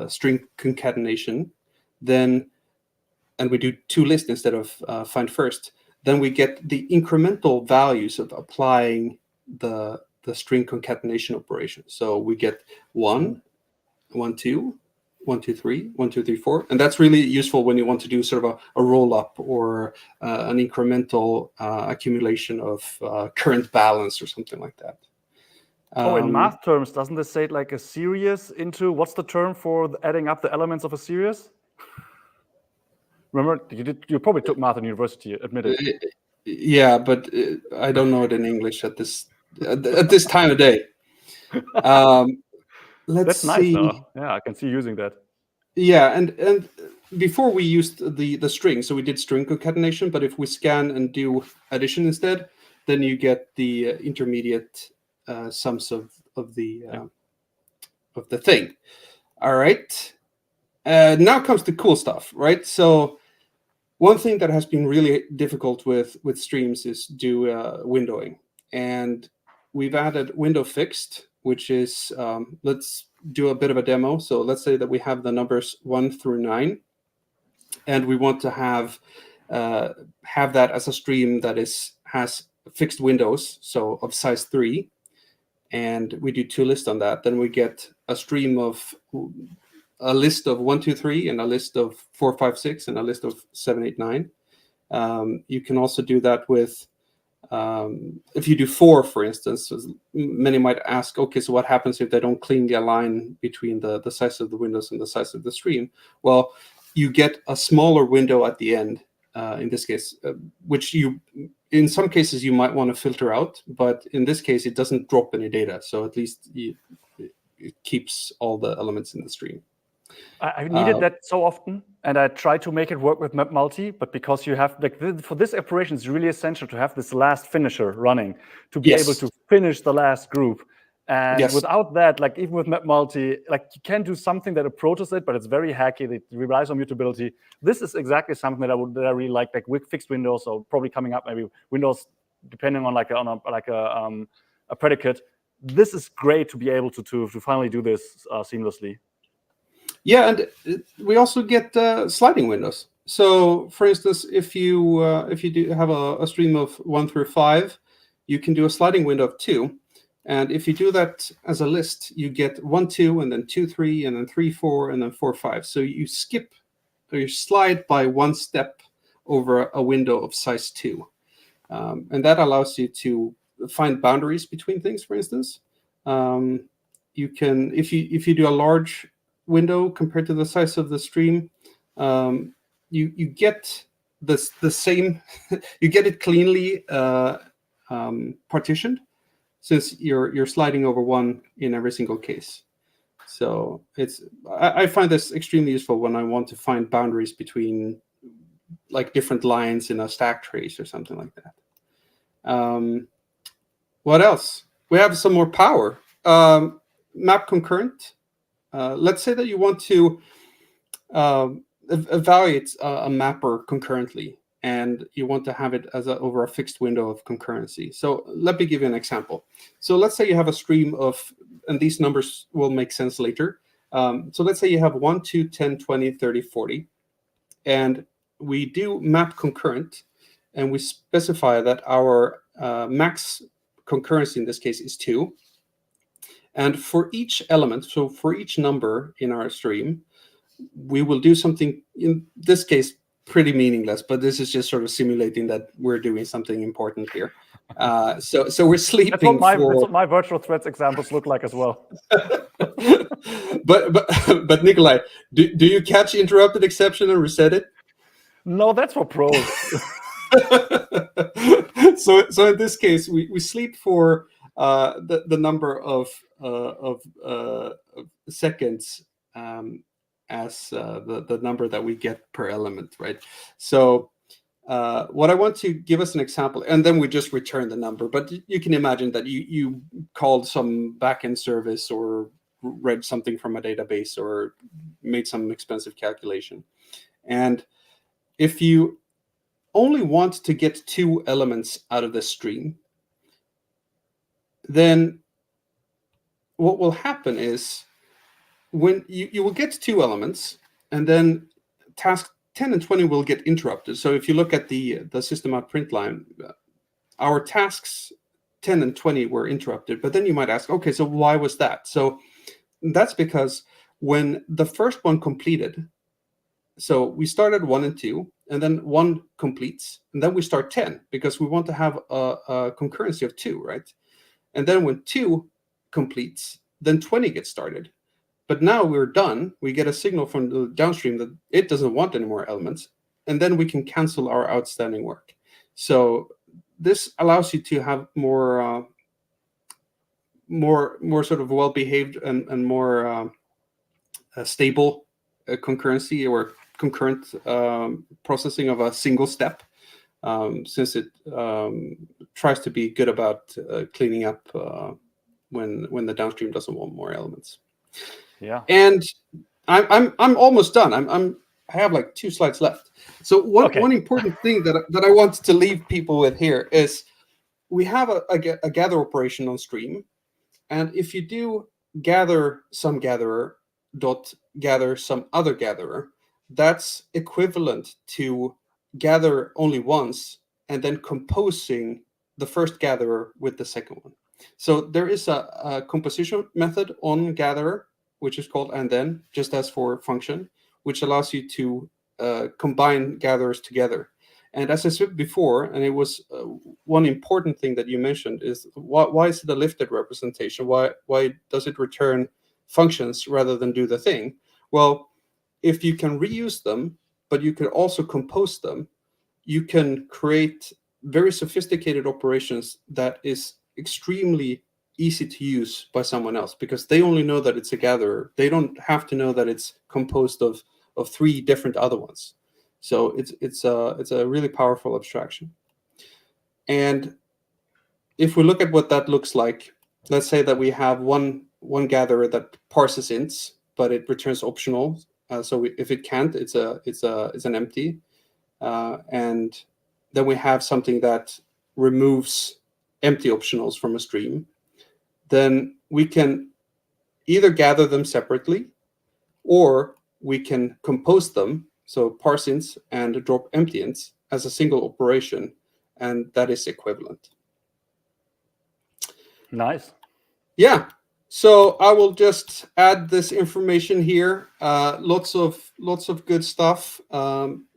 string concatenation. Then, and we do toList instead of find first. Then we get the incremental values of applying the string concatenation operation. So we get 1, 1, 2, 1, 2, 3, 1, 2, 3, 4. And that's really useful when you want to do sort of a roll up or an incremental accumulation of current balance or something like that. Oh, in math terms, doesn't this say like a series into, what's the term for adding up the elements of a series? Remember, you probably took math in university, admit it. Yeah, but I don't know it in English at this time of day. Let's That's nice, see. though. Yeah, I can see you using that. Yeah, and before we used the string, so we did string concatenation, but if we scan and do addition instead, then you get the intermediate sums of the thing. All right. Now comes the cool stuff, right? So one thing that has been really difficult with streams is do windowing, and we've added window fixed, which is let's do a bit of a demo. So let's say that we have the numbers 1 through 9, and we want to have that as a stream that has fixed windows, so of size 3. And we do toList on that. Then we get a stream of a list of 1, 2, 3, and a list of 4, 5, 6, and a list of 7, 8, 9. You can also do that with, if you do 4, for instance, many might ask, okay, so what happens if they don't cleanly align between the size of the windows and the size of the stream? Well, you get a smaller window at the end, in this case, which in some cases you might want to filter out, but in this case, it doesn't drop any data. So at least it keeps all the elements in the stream. I needed that so often, and I tried to make it work with map multi, but because you have, like, for this operation, it's really essential to have this last finisher running to be able to finish the last group. And without that, like even with map multi, like you can do something that approaches it, but it's very hacky. It relies on mutability. This is exactly something that I really like fixed windows, or probably coming up maybe windows depending on a predicate. This is great to be able to finally do this seamlessly. Yeah, and we also get sliding windows. So, for instance, if you do have a stream of 1 through 5, you can do a sliding window of 2. And if you do that as a list, you get 1, 2, and then 2, 3, and then 3, 4, and then 4, 5. So you skip, or you slide by 1 step over a window of size 2. And that allows you to find boundaries between things, for instance. You can, if you do a large window compared to the size of the stream, you get the same, you get it cleanly partitioned, since you're sliding over 1 in every single case. So I find this extremely useful when I want to find boundaries between like different lines in a stack trace or something like that. What else? We have some more power. Map concurrent. Let's say that you want to evaluate a mapper concurrently, and you want to have it as over a fixed window of concurrency. So let me give you an example. So let's say you have a stream of, and these numbers will make sense later. So let's say you have 1, 2, 10, 20, 30, 40, and we do map concurrent, and we specify that our max concurrency in this case is 2. And for each element, so for each number in our stream, we will do something, in this case, pretty meaningless, but this is just sort of simulating that we're doing something important here. So we're sleeping. That's what my virtual threads examples look like as well. but Nikolai, do you catch interrupted exception and reset it? No, that's for pros. So in this case, we sleep for the number of seconds as the number that we get per element, right? So what I want to give us an example, and then we just return the number. But you can imagine that you called some backend service or read something from a database or made some expensive calculation. And if you only want to get 2 elements out of the stream, then what will happen is when you will get 2 elements, and then task 10 and 20 will get interrupted. So if you look at the system out print line, our tasks 10 and 20 were interrupted. But then you might ask, okay, so why was that? So that's because when the first one completed, so we started 1 and 2, and then 1 completes, and then we start 10 because we want to have a concurrency of 2, right? And then when 2 completes, then 20 gets started. But now we're done. We get a signal from the downstream that it doesn't want any more elements, and then we can cancel our outstanding work. So this allows you to have more sort of well-behaved and more stable concurrency or concurrent processing of a single step, since it tries to be good about cleaning up when the downstream doesn't want more elements. Yeah. And I'm almost done. I have like 2 slides left. So one important thing that I wanted to leave people with here is we have a gather operation on stream, and if you do gather some gatherer dot gather some other gatherer, that's equivalent to gather only once and then composing the first gatherer with the second one. So there is a composition method on gatherer, which is called and then, just as for function, which allows you to combine gatherers together. And as I said before, and it was one important thing that you mentioned, is why is it a lifted representation? Why does it return functions rather than do the thing? Well, if you can reuse them, but you can also compose them, you can create very sophisticated operations that is extremely easy to use by someone else, because they only know that it's a gatherer. They don't have to know that it's composed of 3 different other ones. So it's a really powerful abstraction. And if we look at what that looks like, let's say that we have one gatherer that parses ints, but it returns optional. So if it can't, it's an empty. And then we have something that removes empty optionals from a stream. Then we can either gather them separately, or we can compose them, so parse ints and drop empty ints as a single operation, and that is equivalent. Nice. Yeah. So I will just add this information here. Lots of good stuff.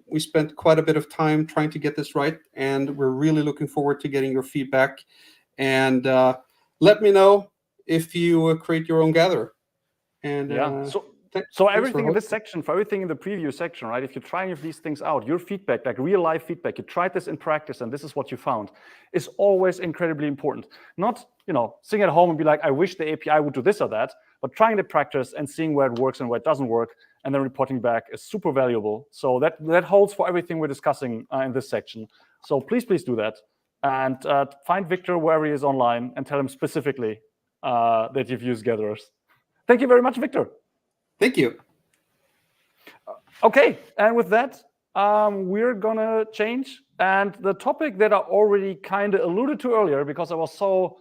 We spent quite a bit of time trying to get this right, and we're really looking forward to getting your feedback. And let me know if you create your own gatherer. And yeah. So everything in this section, for everything in the preview section, right? If you're trying these things out, your feedback, like real life feedback, you tried this in practice and this is what you found, is always incredibly important. Not, sitting at home and be like, I wish the API would do this or that, but trying to practice and seeing where it works and where it doesn't work, and then reporting back is super valuable. So that holds for everything we're discussing in this section. So please do that. And find Viktor wherever he is online and tell him specifically that you've used gatherers. Thank you very much, Viktor. Thank you. Okay, and with that, we're gonna change. And the topic that I already kind of alluded to earlier, because I was so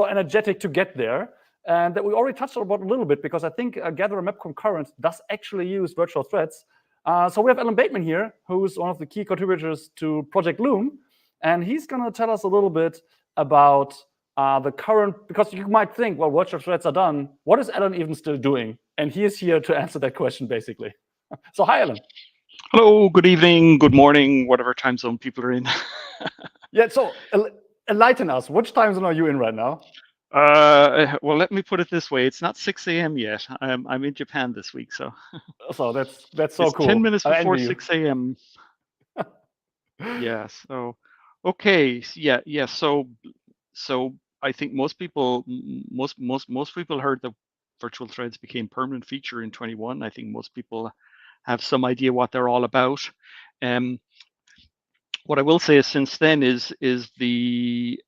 energetic to get there, and that we already touched about a little bit, because I think Gatherer Map Concurrent does actually use virtual threads. So we have Alan Bateman here, who's one of the key contributors to Project Loom, and he's gonna tell us a little bit about the current, because you might think, well, virtual threads are done. What is Alan even still doing? And he is here to answer that question, basically. So hi, Alan. Hello, good evening, good morning, whatever time zone people are in. Yeah, so enlighten us. Which time zone are you in right now? Well, let me put it this way. It's not 6 a.m. yet. I'm in Japan this week, so. So that's so it's cool. 10 minutes before 6 a.m. Yeah, so, okay, yeah, so I think most people heard that virtual threads became permanent feature in 21. I think most people have some idea what they're all about. What I will say is since then is the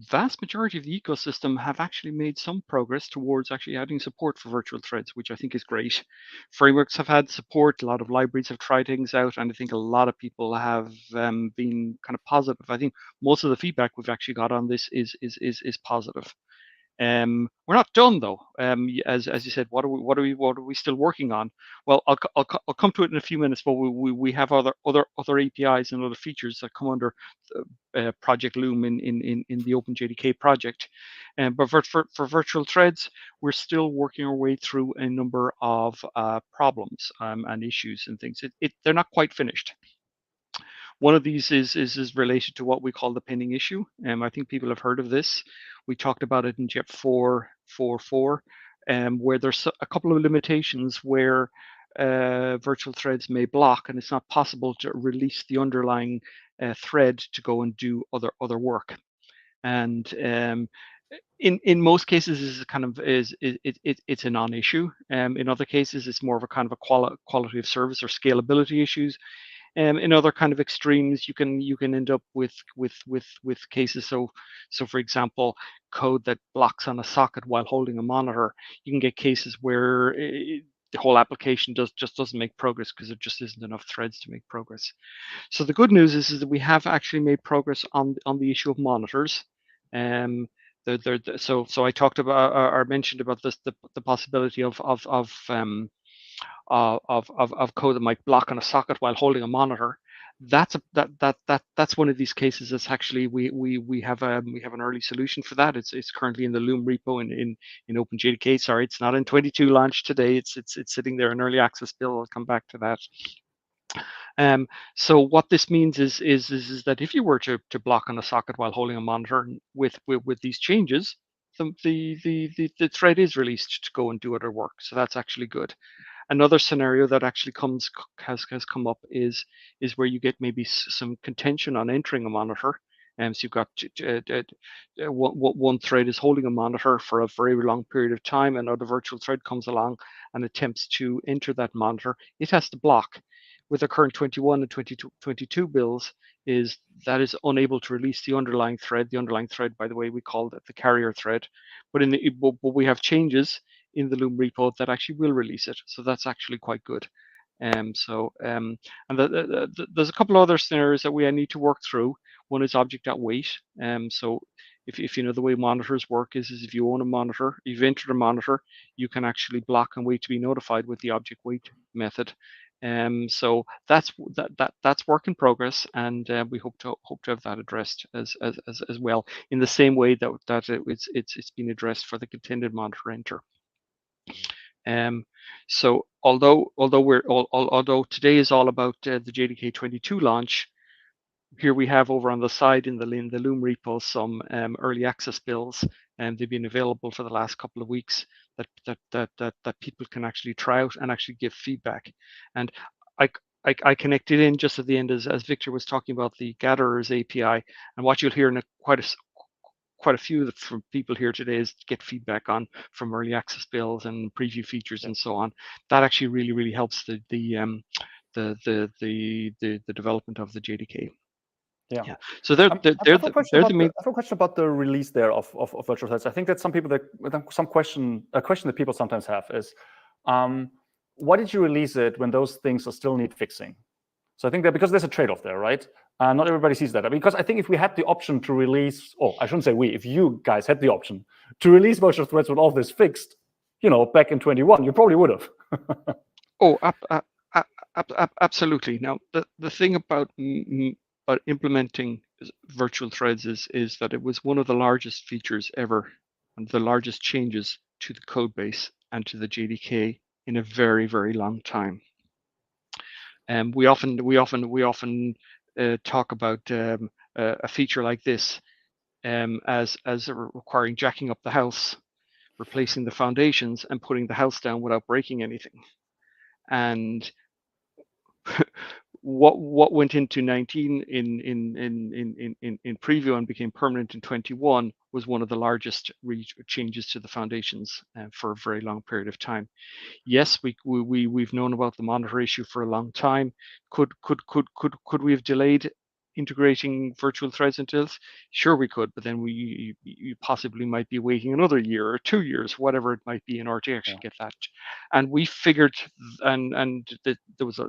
vast majority of the ecosystem have actually made some progress towards actually adding support for virtual threads, which I think is great. Frameworks have had support, a lot of libraries have tried things out, and I think a lot of people have been kind of positive. I think most of the feedback we've actually got on this is positive. We're not done though. As you said, what are we still working on? Well, I'll come to it in a few minutes. But we have other APIs and other features that come under Project Loom in the OpenJDK project. But for virtual threads, we're still working our way through a number of problems and issues and things. They're not quite finished. One of these is related to what we call the pinning issue. I think people have heard of this. We talked about it in JEP 4.4.4, where there's a couple of limitations where virtual threads may block, and it's not possible to release the underlying thread to go and do other work. And in most cases, is kind of it's a non-issue. In other cases, it's more of a kind of a quality of service or scalability issues. In other kind of extremes, you can end up with cases. So for example, code that blocks on a socket while holding a monitor. You can get cases where the whole application just doesn't make progress because there just isn't enough threads to make progress. So the good news is that we have actually made progress on the issue of monitors. So I talked about or mentioned about this the possibility of code that might block on a socket while holding a monitor. That's one of these cases that's actually we have an early solution for that. It's currently in the Loom repo in OpenJDK. Sorry, it's not in 22 launch today. It's sitting there in early access build. I'll come back to that. So what this means is that if you were to block on a socket while holding a monitor with these changes, the thread is released to go and do other work. So that's actually good. Another scenario that actually has come up is where you get maybe some contention on entering a monitor. So you've got one thread is holding a monitor for a very long period of time, and another virtual thread comes along and attempts to enter that monitor. It has to block. With the current 21 and 22 builds, is unable to release the underlying thread. The underlying thread, by the way, we call that the carrier thread. But but we have changes in the Loom repo that actually will release it. So that's actually quite good. And there's a couple of other scenarios that we need to work through. One is object.wait. So if you know the way monitors work is if you own a monitor, you've entered a monitor, you can actually block and wait to be notified with the object wait method. So that's work in progress, and we hope to have that addressed as well in the same way that it's been addressed for the contended monitor enter. So although today is all about the JDK 22 launch, here we have over on the side in the Loom repo some early access builds, and they've been available for the last couple of weeks that people can actually try out and actually give feedback. And I connected in just at the end as Viktor was talking about the Gatherers API, and what you'll hear in quite a few from people here today is to get feedback from early access builds and preview features and so on. That actually really helps the development of the JDK. Yeah. So they're the main. I have a question about the release there of virtual threads. I think that a question that people sometimes have is, why did you release it when those things still need fixing? So I think that because there's a trade-off there, right? Not everybody sees that. Because I think if we had the option to release, I shouldn't say we, if you guys had the option to release virtual threads with all of this fixed, back in 21, you probably would have. Absolutely. Now, the thing about implementing virtual threads is that it was one of the largest features ever and the largest changes to the code base and to the JDK in a very, very long time. And we often talk about a feature like this as requiring jacking up the house, replacing the foundations, and putting the house down without breaking anything. And what went into 19 in preview and became permanent in 21 was one of the largest changes to the foundations for a very long period of time. Yes, we've known about the monitor issue for a long time. Could we have delayed integrating virtual threads into this? Sure, we could, but then you possibly might be waiting another year or 2 years, whatever it might be, in order to actually get that. And we figured, and there was a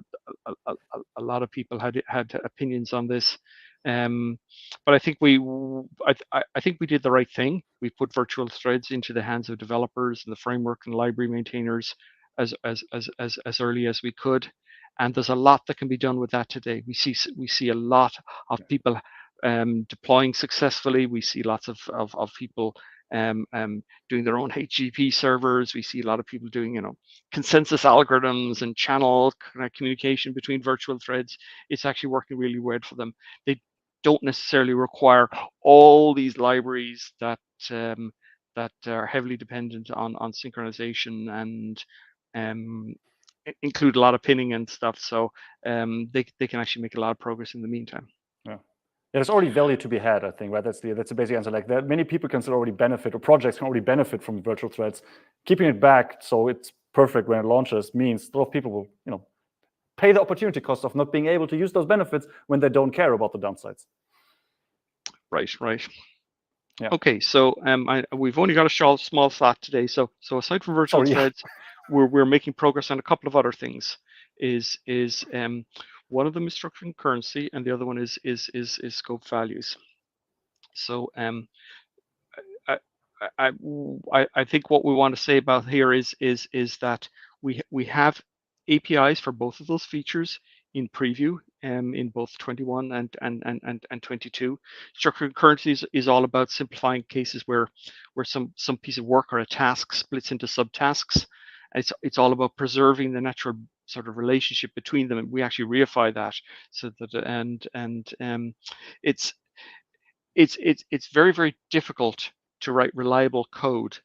lot of people had opinions on this. But I think I think we did the right thing. We put virtual threads into the hands of developers and the framework and library maintainers as early as we could. And there's a lot that can be done with that today. We see a lot of people deploying successfully. We see lots of people doing their own HTTP servers. We see a lot of people doing consensus algorithms and channel communication between virtual threads. It's actually working really well for them. They don't necessarily require all these libraries that are heavily dependent on synchronization and include a lot of pinning and stuff. So they can actually make a lot of progress in the meantime. Yeah, there's already value to be had, I think, right? That's the basic answer. Like that, many people can still already benefit, or projects can already benefit from virtual threads. Keeping it back so it's perfect when it launches means a lot of people will, pay the opportunity cost of not being able to use those benefits when they don't care about the downsides. Right. Yeah. Okay, so we've only got a small slot today. So aside from virtual threads, we're making progress on a couple of other things. One of them is structured currency, and the other one is scope values. So I think what we want to say about here is that we have APIs for both of those features in preview in both 21 and 22. Structured currencies is all about simplifying cases where some piece of work or a task splits into subtasks. It's all about preserving the natural sort of relationship between them, and we actually reify that so that it's very, very difficult to write reliable code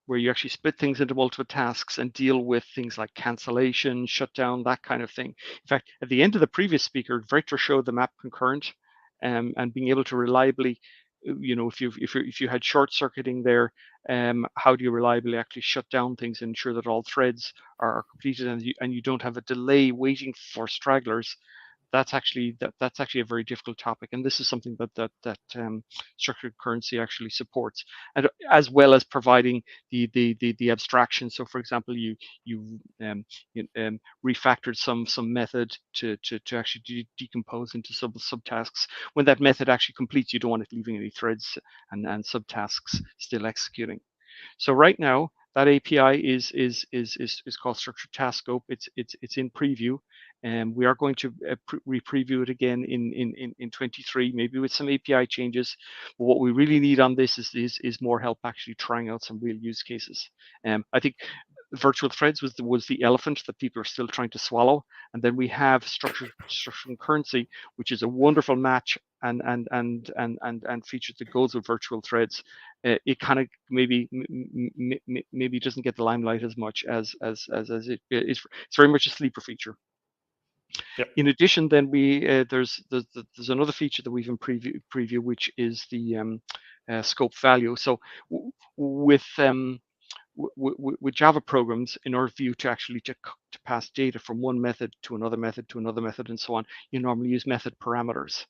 where you actually split things into multiple tasks and deal with things like cancellation, shutdown, that kind of thing. In fact, at the end of the previous speaker, Viktor showed the map concurrent and being able to reliably, if you had short circuiting there, how do you reliably actually shut down things and ensure that all threads are completed and you don't have a delay waiting for stragglers? That's actually a very difficult topic, and this is something that structured currency actually supports, and as well as providing the abstraction. So, for example, you refactored some method to actually decompose into subtasks. When that method actually completes, you don't want it leaving any threads and subtasks still executing. So right now, that API is called Structured Task Scope. It's in preview, and we are going to re-preview it again in 23, maybe with some API changes. But what we really need on this is more help actually trying out some real use cases. I think virtual threads was the elephant that people are still trying to swallow, and then we have structured currency, which is a wonderful match and feature that goes with virtual threads. It kind of maybe doesn't get the limelight as much as it is. It's very much a sleeper feature. Yep. In addition, then there's another feature that we've in preview, which is the scope value. So with Java programs, in order for you to actually to pass data from one method to another method to another method and so on, you normally use method parameters.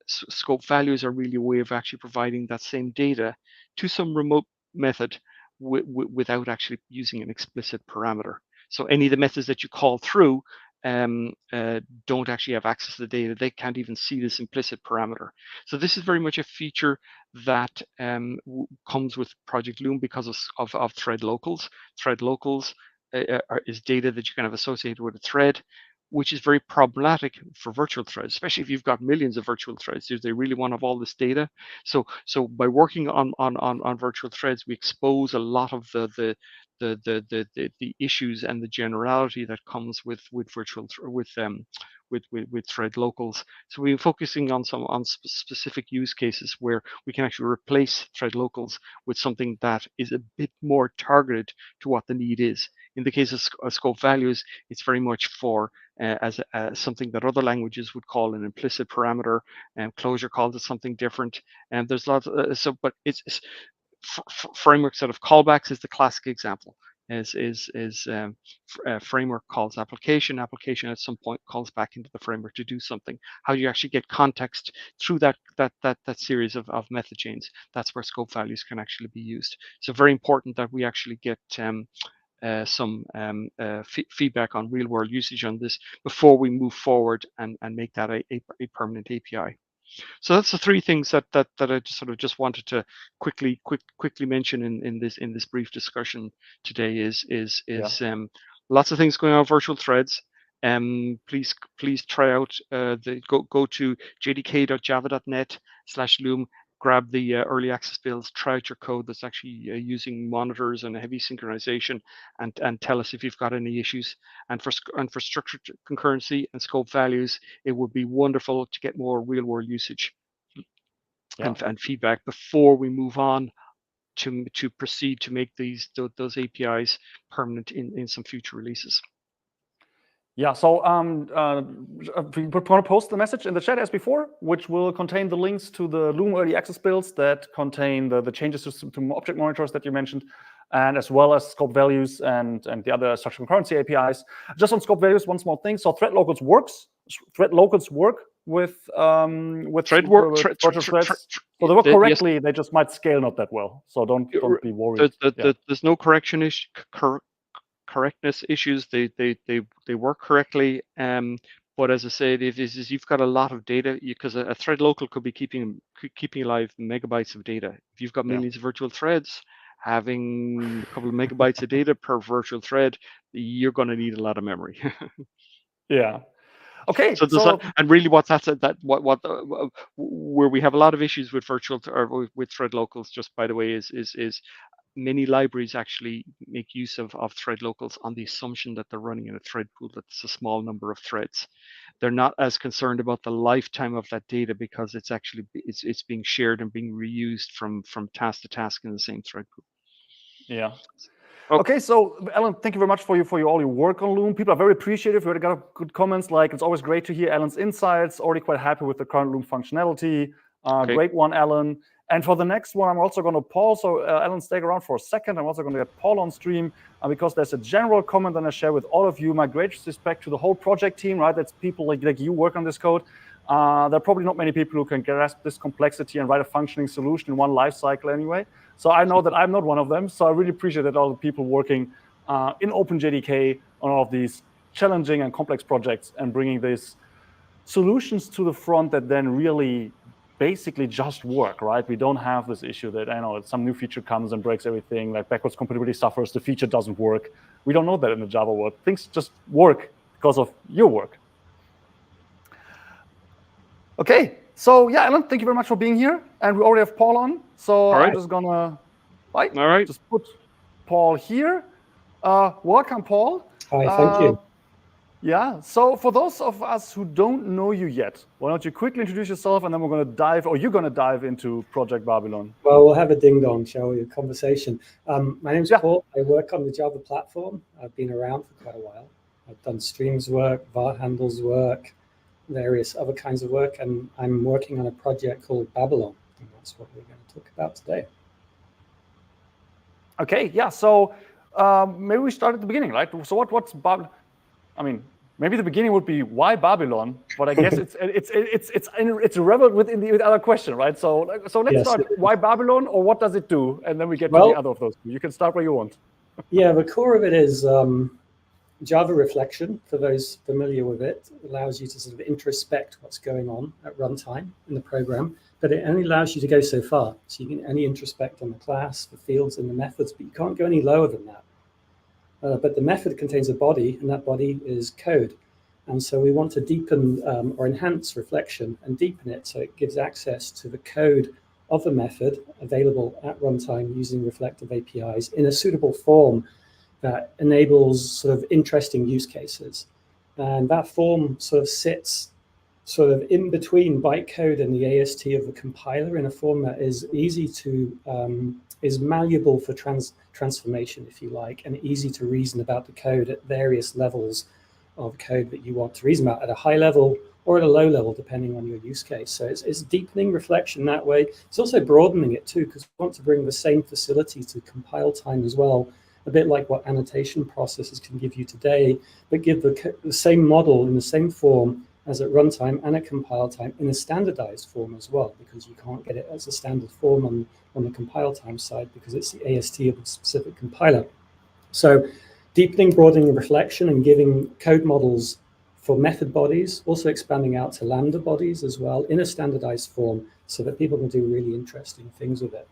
Scope values are really a way of actually providing that same data to some remote method without actually using an explicit parameter. So any of the methods that you call through don't actually have access to the data. They can't even see this implicit parameter. So this is very much a feature that comes with Project Loom because of thread locals. Thread locals is data that you can have associated with a thread, which is very problematic for virtual threads, especially if you've got millions of virtual threads. They really want to have all this data. So by working on virtual threads, we expose a lot of the issues and the generality that comes with thread locals. So we're focusing on specific use cases where we can actually replace thread locals with something that is a bit more targeted to what the need is. In the case of scope values, it's very much for as something that other languages would call an implicit parameter, and Clojure calls it something different. And there's lots. But it's frameworks that have callbacks is the classic example. Framework calls application at some point calls back into the framework to do something. How do you actually get context through that series of method chains? That's where scope values can actually be used. So very important that we actually get some feedback on real world usage on this before we move forward and make that a permanent API. So that's the three things that I just wanted to quickly mention in this brief discussion today. Is lots of things going on with virtual threads. Please try out go to jdk.java.net/loom, grab the early access builds, try out your code that's actually using monitors and heavy synchronization, and tell us if you've got any issues. And for structured concurrency and scope values, it would be wonderful to get more real world usage and feedback before we move on to proceed to make those APIs permanent in some future releases. Yeah, so we're going to post the message in the chat as before, which will contain the links to the Loom early access builds that contain the changes to object monitors that you mentioned, and as well as scope values and the other structured concurrency APIs. Just on scope values, one small thing. So thread locals works. Thread locals work with virtual threads. So they work correctly. Yes. They just might scale not that well. So don't be worried. There's no correction issue. Correctness issues. They work correctly. But as I said, is you've got a lot of data, because a thread local could be keeping alive megabytes of data. If you've got millions of virtual threads, having a couple of megabytes of data per virtual thread, you're going to need a lot of memory. Yeah. Okay. So and really, where we have a lot of issues with with thread locals, just by the way, is many libraries actually make use of thread locals on the assumption that they're running in a thread pool that's a small number of threads. They're not as concerned about the lifetime of that data, because it's being shared and being reused from task to task in the same thread pool. Yeah. Okay, so Alan, thank you very much for all your work on Loom. People are very appreciative. We already got good comments, like it's always great to hear Alan's insights. Already quite happy with the current Loom functionality. Great one, Alan. And for the next one, I'm also going to Paul. So Alan, stay around for a second. I'm also going to get Paul on stream because there's a general comment that I share with all of you. My greatest respect to the whole project team, right? That's people like you work on this code. There are probably not many people who can grasp this complexity and write a functioning solution in one life cycle anyway. So I know that I'm not one of them. So I really appreciate that all the people working in OpenJDK on all of these challenging and complex projects and bringing these solutions to the front that then really basically just work, right? We don't have this issue that, I know, some new feature comes and breaks everything, like backwards compatibility suffers, the feature doesn't work. We don't know that in the Java world. Things just work because of your work. Okay, so yeah, Alan, thank you very much for being here. And we already have Paul on, so I'm just gonna just put Paul here. Welcome, Paul. Hi, thank you. Yeah, so for those of us who don't know you yet, why don't you quickly introduce yourself, and then we're going to dive, or you're going to dive into Project Babylon. Well, we'll have a ding-dong, shall we, a conversation. My name's Paul. I work on the Java platform. I've been around for quite a while. I've done streams work, var handles work, various other kinds of work, and I'm working on a project called Babylon, and that's what we're going to talk about today. Okay, yeah, so maybe we start at the beginning, right? So what's Babylon? I mean, maybe the beginning would be why Babylon, but I guess it's irrelevant within the other question, right? So let's start. Why Babylon, or what does it do, and then we get to the other of those. You can start where you want. Yeah, the core of it is Java reflection. For those familiar with it, allows you to sort of introspect what's going on at runtime in the program, but it only allows you to go so far. So you can only introspect on the class, the fields, and the methods, but you can't go any lower than that. But the method contains a body, and that body is code. And so we want to deepen or enhance reflection and deepen it so it gives access to the code of the method available at runtime using reflective APIs in a suitable form that enables sort of interesting use cases. And that form sort of sits sort of in between bytecode and the AST of the compiler in a form that is easy to is malleable for transformation, if you like, and easy to reason about the code at various levels of code that you want to reason about, at a high level or at a low level, depending on your use case. So it's deepening reflection that way. It's also broadening it too, because we want to bring the same facility to compile time as well, a bit like what annotation processes can give you today, but give the same model in the same form as at runtime and at compile time in a standardized form as well, because you can't get it as a standard form on the compile time side because it's the AST of a specific compiler. So deepening, broadening reflection, and giving code models for method bodies, also expanding out to Lambda bodies as well in a standardized form so that people can do really interesting things with it.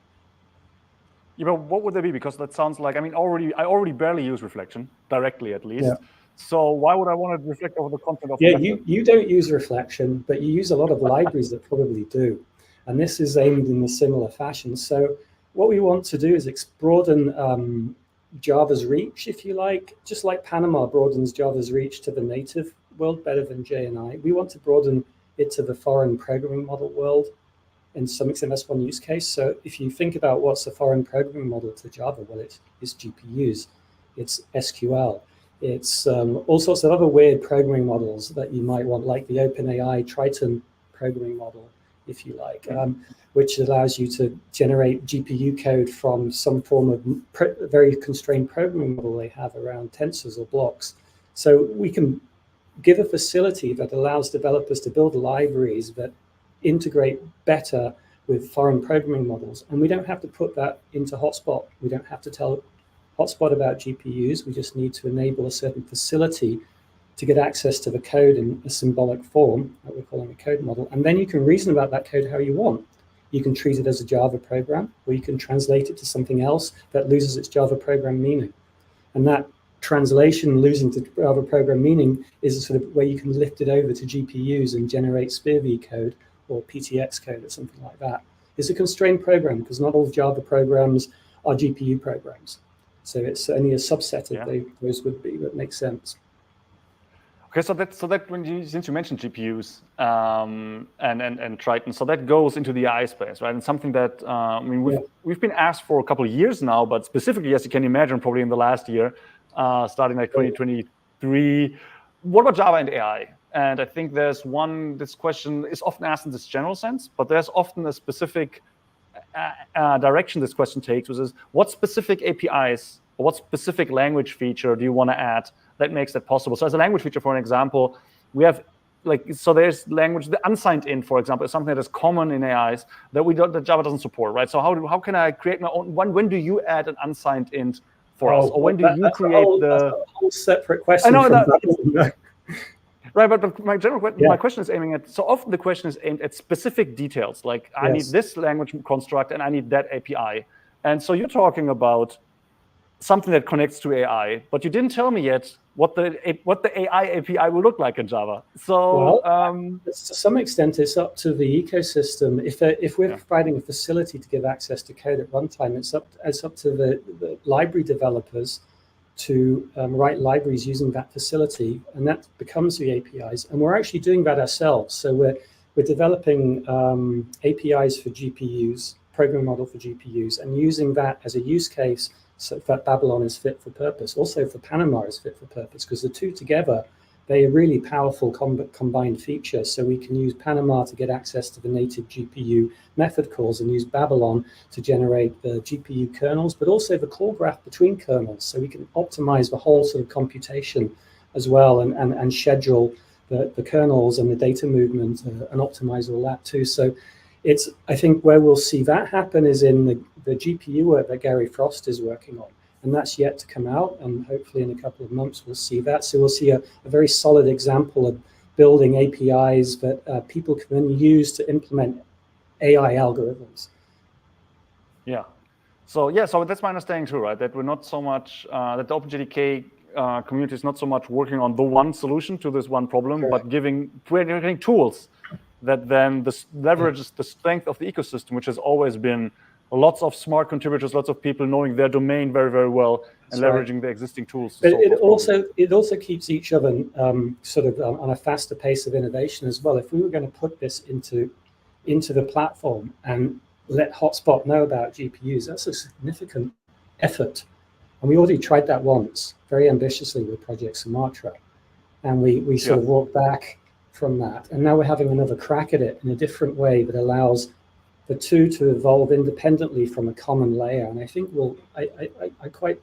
Yeah, but what would they be? Because that sounds like, I mean, I already barely use reflection, directly at least. Yeah. So why would I want to reflect over the content of Yeah, the method? you don't use reflection, but you use a lot of libraries that probably do. And this is aimed in a similar fashion. So what we want to do is broaden Java's reach, if you like, just like Panama broadens Java's reach to the native world better than JNI. We want to broaden it to the foreign programming model world. In some extent, that's one use case. So if you think about what's a foreign programming model to Java, well, it's GPUs, it's SQL, it's all sorts of other weird programming models that you might want, like the OpenAI Triton programming model, if you like, which allows you to generate GPU code from some form of very constrained programming model they have around tensors or blocks. So we can give a facility that allows developers to build libraries that integrate better with foreign programming models. And we don't have to put that into Hotspot. We don't have to tell Hotspot about GPUs. We just need to enable a certain facility to get access to the code in a symbolic form that we're calling a code model. And then you can reason about that code how you want. You can treat it as a Java program, or you can translate it to something else that loses its Java program meaning. And that translation losing to Java program meaning is a sort of where you can lift it over to GPUs and generate SPIR-V code or PTX code or something like that. It's a constrained program because not all Java programs are GPU programs. So it's only a subset of those would be, that makes sense. Okay, so that since you mentioned GPUs and Triton, so that goes into the AI space, right? And something that I mean we've been asked for a couple of years now, but specifically, as you can imagine, probably in the last year, starting like 2023. What about Java and AI? And I think there's this question is often asked in this general sense, but there's often a specific direction this question takes, which is what specific APIs or what specific language feature do you want to add that makes that possible? So as a language feature, for an example, we have there's language, the unsigned int, for example, is something that is common in AIs that Java doesn't support, right? So how can I create my own one? When do you add an unsigned int for us? Or when do you create that's a whole separate question? I know that. Right, but my my question is aiming at, so often the question is aimed at specific details, like I need this language construct and I need that API. And so you're talking about something that connects to AI, but you didn't tell me yet what the AI API will look like in Java. So to some extent, it's up to the ecosystem. If we're providing a facility to give access to code at runtime, it's up to the library developers to write libraries using that facility, and that becomes the APIs. And we're actually doing that ourselves. So we're developing APIs for GPUs, programming model for GPUs, and using that as a use case so that Babylon is fit for purpose. Also for Panama is fit for purpose, because the two together, they are really powerful combined features. So we can use Panama to get access to the native GPU method calls and use Babylon to generate the GPU kernels, but also the call graph between kernels. So we can optimize the whole sort of computation as well and schedule the kernels and the data movement and optimize all that too. So I think where we'll see that happen is in the GPU work that Gary Frost is working on. And that's yet to come out, and hopefully in a couple of months we'll see that. So we'll see a very solid example of building APIs that people can then use to implement AI algorithms. Yeah. So that's my understanding too, right? That we're not so much that the OpenJDK community is not so much working on the one solution to this one problem, but creating tools that then leverages the strength of the ecosystem, which has always been lots of smart contributors, lots of people knowing their domain very, very well, and leveraging the existing tools. But it also keeps each other sort of on a faster pace of innovation as well. If we were going to put this into the platform and let Hotspot know about GPUs, that's a significant effort. And we already tried that once, very ambitiously with Project Sumatra. And we sort of walked back from that. And now we're having another crack at it in a different way that allows the two to evolve independently from a common layer. And I think I'm quite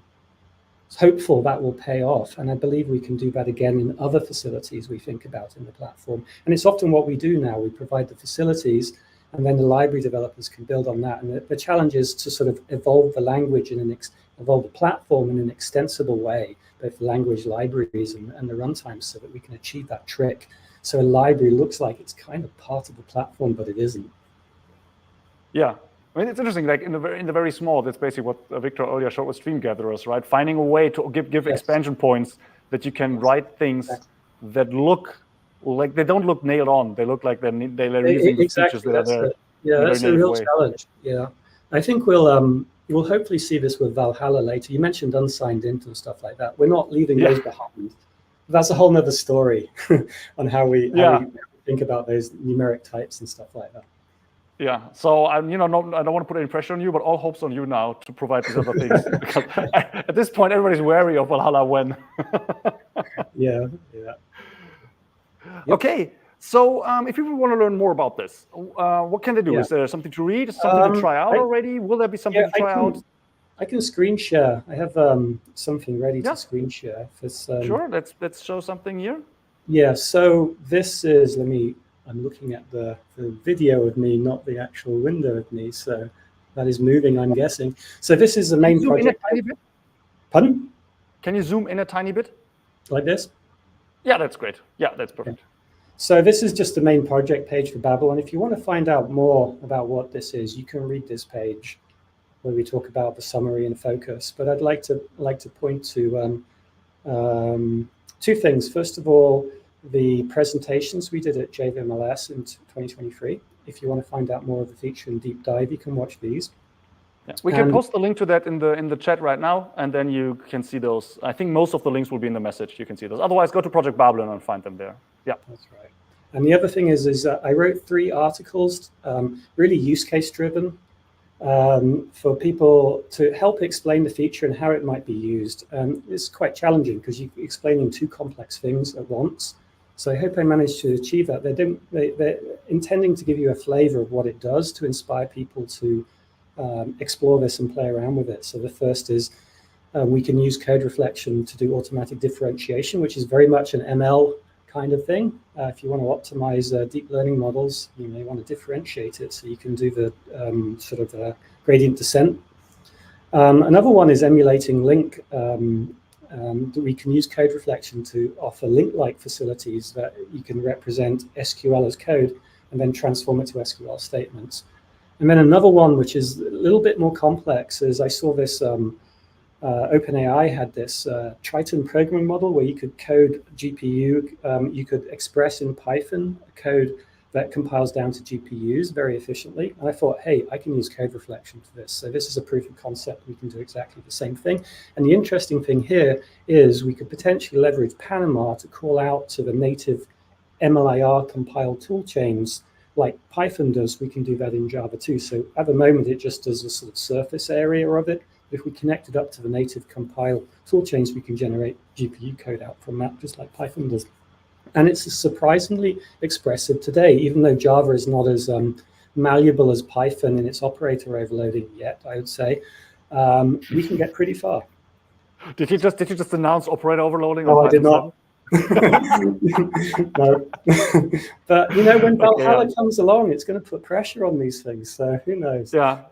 hopeful that will pay off. And I believe we can do that again in other facilities we think about in the platform. And it's often what we do now. We provide the facilities, and then the library developers can build on that. And the challenge is to sort of evolve the language and evolve the platform in an extensible way, both the language libraries and the runtimes, so that we can achieve that trick. So a library looks like it's kind of part of the platform, but it isn't. Yeah. I mean, it's interesting, like in the very small, that's basically what Viktor earlier showed with stream gatherers, right? Finding a way to give expansion points that you can write things that look like they don't look nailed on. They look like they're using the features that are there. Yeah, that's a real challenge. Yeah. I think we'll hopefully see this with Valhalla later. You mentioned unsigned int and stuff like that. We're not leaving those behind. That's a whole nother story on how we think about those numeric types and stuff like that. Yeah, so I don't want to put any pressure on you, but all hopes on you now to provide these other things. Because at this point, everybody's wary of Valhalla when. Yeah. Okay, so if people want to learn more about this, what can they do? Is there something to read? Something to try out already? Will there be something to try out? I can screen share. I have something ready to screen share. Sure, let's show something here. Yeah, so this is, I'm looking at the video of me, not the actual window of me. So that is moving, I'm guessing. So this is the main project. In a tiny bit? Pardon? Can you zoom in a tiny bit? Like this? Yeah, that's great. Yeah, that's perfect. Okay. So this is just the main project page for Babel. And if you want to find out more about what this is, you can read this page where we talk about the summary and focus. But I'd like to point to two things. First of all, the presentations we did at JVMLS in 2023. If you want to find out more of the feature and deep dive, you can watch these. Yeah. We can post the link to that in the chat right now, and then you can see those. I think most of the links will be in the message. You can see those. Otherwise, go to Project Babylon and find them there. Yeah, that's right. And the other thing is I wrote 3 articles, really use case driven, for people to help explain the feature and how it might be used. It's quite challenging because you're explaining 2 complex things at once. So I hope I managed to achieve that. They're intending to give you a flavor of what it does to inspire people to explore this and play around with it. So the first is we can use code reflection to do automatic differentiation, which is very much an ML kind of thing. If you want to optimize deep learning models, you may want to differentiate it so you can do the sort of gradient descent. Another one is emulating link. We can use code reflection to offer link-like facilities that you can represent SQL as code and then transform it to SQL statements. And then another one, which is a little bit more complex, is I saw this OpenAI had this Triton programming model where you could code GPU, you could express in Python a code that compiles down to GPUs very efficiently. And I thought, hey, I can use code reflection for this. So this is a proof of concept. We can do exactly the same thing. And the interesting thing here is we could potentially leverage Panama to call out to the native MLIR compiled toolchains like Python does. We can do that in Java too. So at the moment, it just does a sort of surface area of it. If we connect it up to the native compile toolchains, we can generate GPU code out from that, just like Python does. And it's surprisingly expressive today, even though Java is not as malleable as Python in its operator overloading yet, I would say. We can get pretty far. Did you just announce operator overloading? No, I did not. No. But when Valhalla comes along, it's going to put pressure on these things. So who knows? Yeah.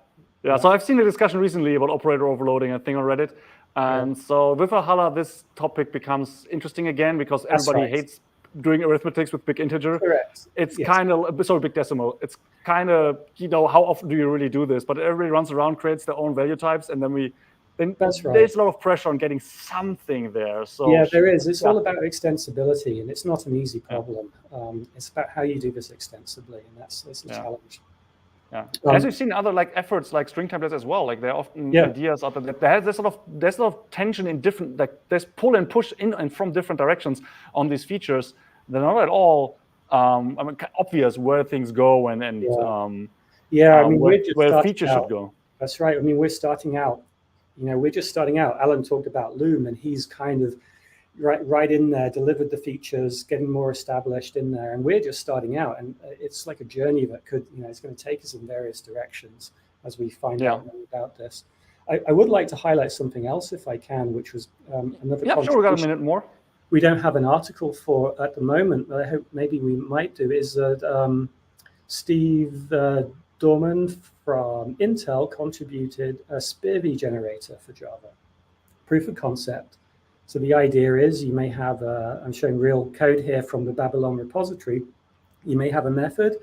So I've seen a discussion recently about operator overloading, I think on Reddit. And so with Valhalla, this topic becomes interesting again because everybody hates doing arithmetics with big integer. Correct. It's kind of, sorry, big decimal. It's kind of, how often do you really do this? But everybody runs around, creates their own value types, and then there's a lot of pressure on getting something there. So yeah, there is. It's all about extensibility, and it's not an easy problem. It's about how you do this extensibly, and that's a challenge. Yeah, as we've seen other efforts like string templates as well. Like there are often ideas out there that there's a lot of tension in different, there's pull and push in and from different directions on these features. They're not at all obvious where things go and where features should go. That's right. I mean, we're starting out. We're just starting out. Alan talked about Loom, and he's kind of right in there, delivered the features, getting more established in there, and we're just starting out. And it's like a journey that could, it's going to take us in various directions as we find out more about this. I would like to highlight something else, if I can, which was another. Yeah, sure. We got a minute more. We don't have an article for at the moment, but I hope maybe we might do. Is that Steve Dorman from Intel contributed a SPIR-V generator for Java. Proof of concept. So the idea is you may have I'm showing real code here from the Babylon repository. You may have a method.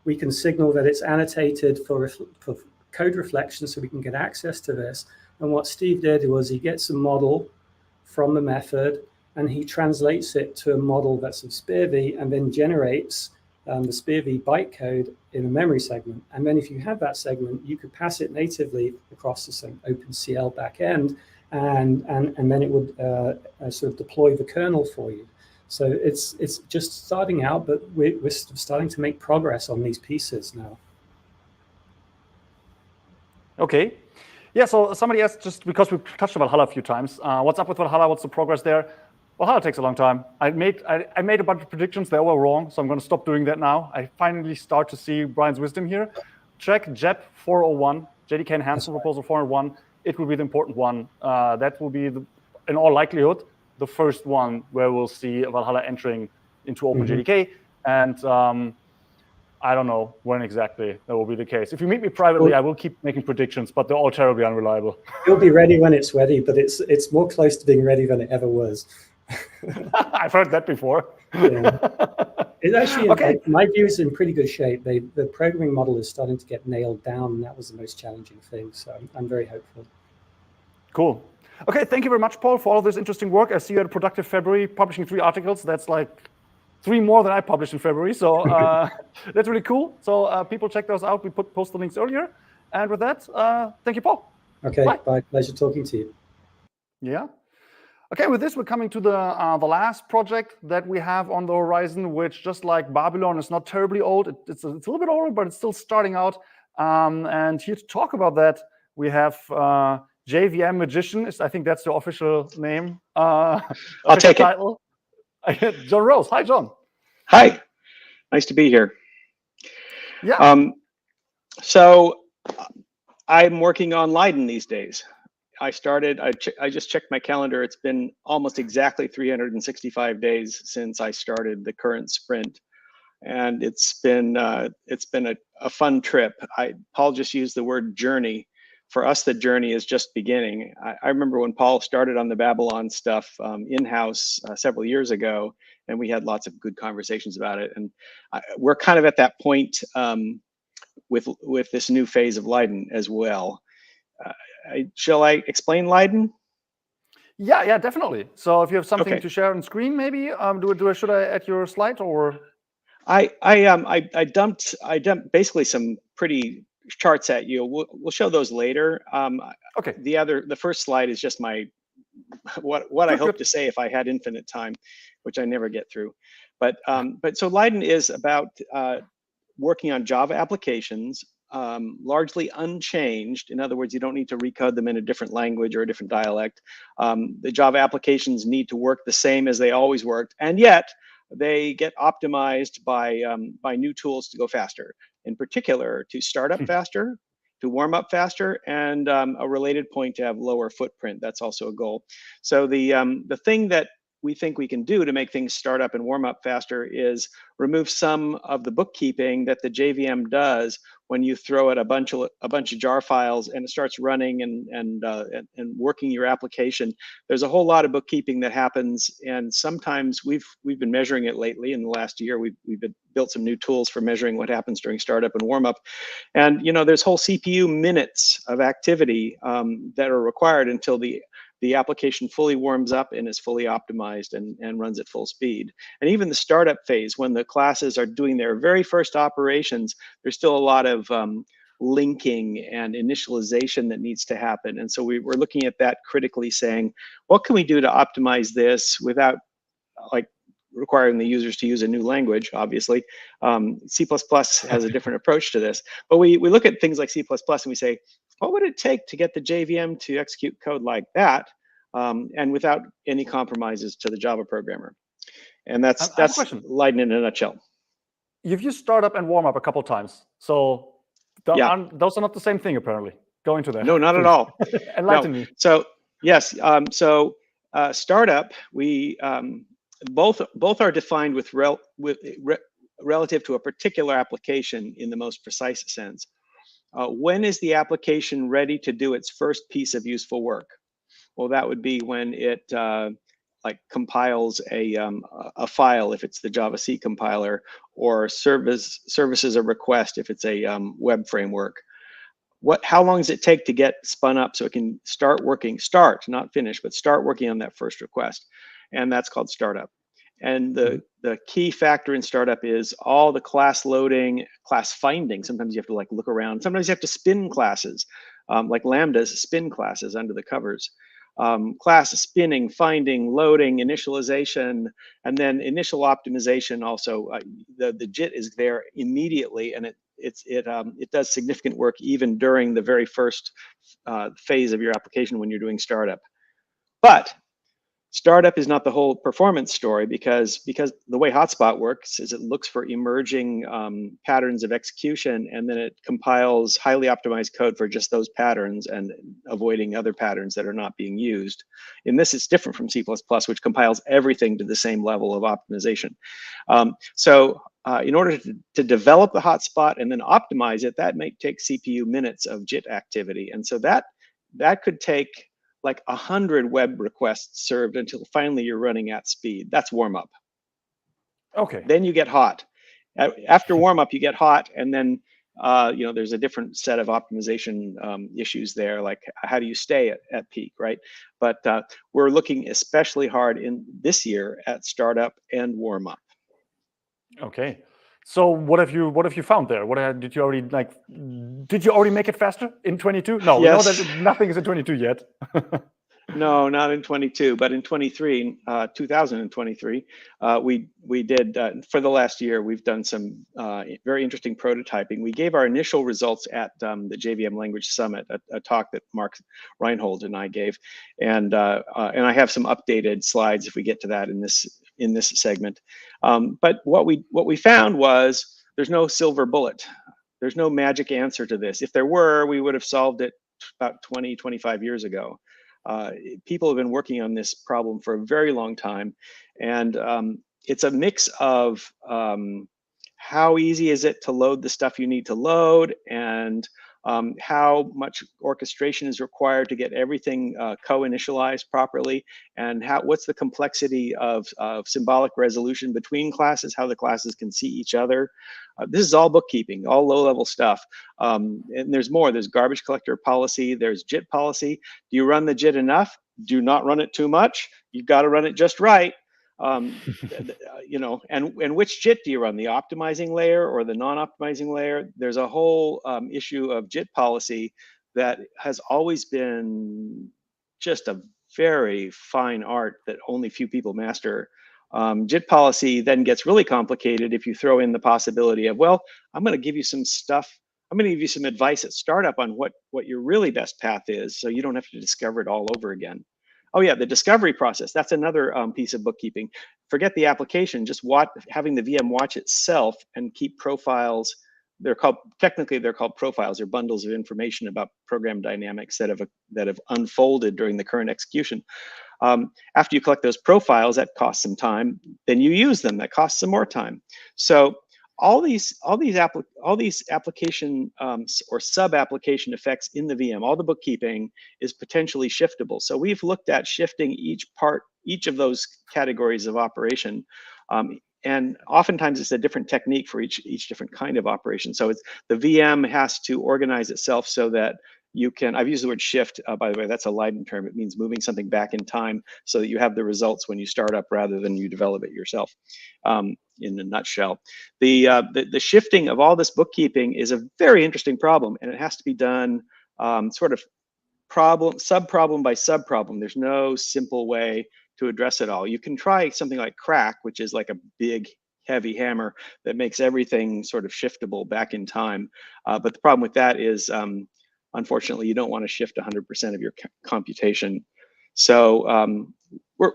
We can signal that it's annotated for code reflection so we can get access to this. And what Steve did was he gets a model from the method and he translates it to a model that's of SPIR-V and then generates the SPIR-V bytecode in a memory segment. And then if you have that segment, you could pass it natively across the same OpenCL backend, and then it would sort of deploy the kernel for you. So it's just starting out, but we're starting to make progress on these pieces now. Okay. Yeah, so somebody asked, just because we touched on Valhalla a few times, what's up with Valhalla? What's the progress there? Valhalla takes a long time. I made a bunch of predictions. They all were wrong, so I'm going to stop doing that now. I finally start to see Brian's wisdom here. Check JEP 401, JDK Enhancement Proposal 401. It will be the important one. That will be, in all likelihood, the first one where we'll see Valhalla entering into OpenJDK. And I don't know when exactly that will be the case. If you meet me privately, I will keep making predictions, but they're all terribly unreliable. It'll be ready when it's ready, but it's more close to being ready than it ever was. I've heard that before. Yeah. It's actually, okay. My view is in pretty good shape. The programming model is starting to get nailed down, and that was the most challenging thing. So I'm very hopeful. Cool. Okay, thank you very much, Paul, for all this interesting work. I see you had a productive February, publishing 3 articles. That's like 3 more than I published in February. So that's really cool. So people check those out. We post the links earlier. And with that, thank you, Paul. Okay, bye. Pleasure talking to you. Yeah. Okay, with this, we're coming to the last project that we have on the horizon, which, just like Babylon, is not terribly old. It's a little bit older, but it's still starting out. And here to talk about that, we have JVM Magician. I think that's the official name. I'll take title. John Rose. Hi, John. Hi. Nice to be here. Yeah. So I'm working on Leyden these days. I just checked my calendar. It's been almost exactly 365 days since I started the current sprint, and it's been a fun trip. Paul just used the word journey. For us, the journey is just beginning. I remember when Paul started on the Babylon stuff in-house several years ago, and we had lots of good conversations about it. And we're kind of at that point with this new phase of Leyden as well. Shall I explain Leyden? Yeah, definitely. So if you have something to share on screen, maybe should I add your slide or? I dumped basically some pretty charts at you. We'll show those later. Okay. The first slide is just my what I hope to say if I had infinite time, which I never get through. But so Leyden is about working on Java applications. Largely unchanged. In other words, you don't need to recode them in a different language or a different dialect. The Java applications need to work the same as they always worked, and yet they get optimized by new tools to go faster. In particular, to start up faster, to warm up faster, and a related point to have lower footprint. That's also a goal. So the thing that we think we can do to make things start up and warm up faster is remove some of the bookkeeping that the JVM does when you throw it a bunch of jar files and it starts running and working your application. There's a whole lot of bookkeeping that happens, and sometimes we've been measuring it lately. In the last year, we've built some new tools for measuring what happens during startup and warm up. And there's whole CPU minutes of activity that are required until the application fully warms up and is fully optimized and runs at full speed. And even the startup phase, when the classes are doing their very first operations, there's still a lot of linking and initialization that needs to happen. And so we're looking at that critically, saying, what can we do to optimize this without requiring the users to use a new language? Obviously, C++ has a different approach to this. But we look at things like C++ and we say, what would it take to get the JVM to execute code like that, and without any compromises to the Java programmer? And that's Leyden in a nutshell. You've used startup and warm up a couple of times, so those are not the same thing apparently. Go into that. No, not at all. Enlighten me. So yes, startup, we both are defined with relative to a particular application in the most precise sense. When is the application ready to do its first piece of useful work? Well, that would be when it like compiles a file if it's the Javac compiler, or services a request if it's a web framework. How long does it take to get spun up so it can start working, not finish, but start working on that first request? And that's called startup. And the key factor in startup is all the class loading, class finding. Sometimes you have to like look around. Sometimes you have to spin classes, like Lambdas spin classes under the covers. Class spinning, finding, loading, initialization, and then initial optimization. Also, the JIT is there immediately, and it does significant work even during the very first phase of your application when you're doing startup. But startup is not the whole performance story, because the way Hotspot works is it looks for emerging patterns of execution, and then it compiles highly optimized code for just those patterns and avoiding other patterns that are not being used. In this, it's different from C++, which compiles everything to the same level of optimization. In order to develop the hotspot and then optimize it, that might take CPU minutes of JIT activity. And so that could take like 100 web requests served until finally you're running at speed. That's warm up. Okay. Then you get hot. After warm up, you get hot, and then there's a different set of optimization issues there, like how do you stay at peak, right? But we're looking especially hard in this year at startup and warm up. Okay. So what have you found there? Did you already make it faster in 22? No, yes. We know that nothing is in 22 yet. No, not in 22, but in 2023, we did, for the last year, we've done some very interesting prototyping. We gave our initial results at the JVM Language Summit, a talk that Mark Reinhold and I gave, and I have some updated slides if we get to that in this segment. But what we found was there's no silver bullet. There's no magic answer to this. If there were, we would have solved it about 20, 25 years ago. People have been working on this problem for a very long time, and it's a mix of how easy is it to load the stuff you need to load, and how much orchestration is required to get everything co-initialized properly, and what's the complexity of symbolic resolution between classes, how the classes can see each other. This is all bookkeeping, all low-level stuff. And there's more. There's garbage collector policy. There's JIT policy. Do you run the JIT enough? Do not run it too much. You've got to run it just right. And which JIT do you run, the optimizing layer or the non-optimizing layer? There's a whole issue of JIT policy that has always been just a very fine art that only few people master. JIT policy then gets really complicated if you throw in the possibility of, well, I'm going to give you some stuff. I'm going to give you some advice at startup on what your really best path is, so you don't have to discover it all over again. Oh yeah, the discovery process, that's another piece of bookkeeping. Forget the application, just having the VM watch itself and keep profiles. Technically they're called profiles, or bundles of information about program dynamics that have unfolded during the current execution. After you collect those profiles, that costs some time. Then you use them, that costs some more time. So all these application or sub-application effects in the VM, all the bookkeeping is potentially shiftable. So we've looked at shifting each of those categories of operation, and oftentimes it's a different technique for each different kind of operation. So the VM has to organize itself so that you can, I've used the word shift, by the way, that's a Leyden term. It means moving something back in time so that you have the results when you start up rather than you develop it yourself, in a nutshell. The shifting of all this bookkeeping is a very interesting problem, and it has to be done sort of sub-problem by sub-problem. There's no simple way to address it all. You can try something like crack, which is like a big, heavy hammer that makes everything sort of shiftable back in time. But the problem with that is, unfortunately, you don't want to shift 100% of your computation. So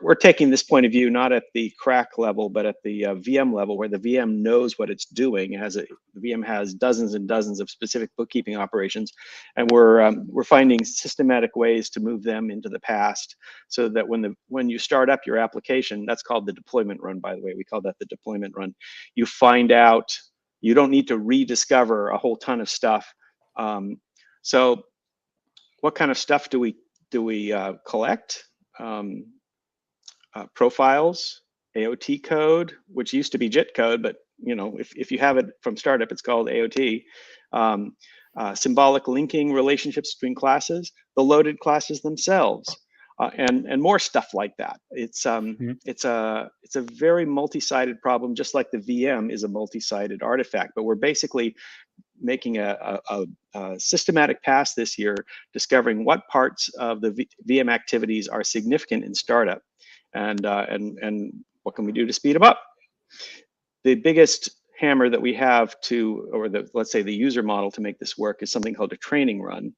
we're taking this point of view not at the crack level, but at the VM level, where the VM knows what it's doing. The VM has dozens and dozens of specific bookkeeping operations, and we're finding systematic ways to move them into the past, so that when you start up your application, that's called the deployment run, by the way. We call that the deployment run. You find out you don't need to rediscover a whole ton of stuff. So, what kind of stuff do we collect? Profiles, AOT code, which used to be JIT code, but if you have it from startup, it's called AOT. Symbolic linking relationships between classes, the loaded classes themselves, and more stuff like that. It's a very multi-sided problem, just like the VM is a multi-sided artifact. But we're basically making a systematic pass this year, discovering what parts of the VM activities are significant in startup, and what can we do to speed them up. The biggest hammer that we have or let's say the user model to make this work, is something called a training run,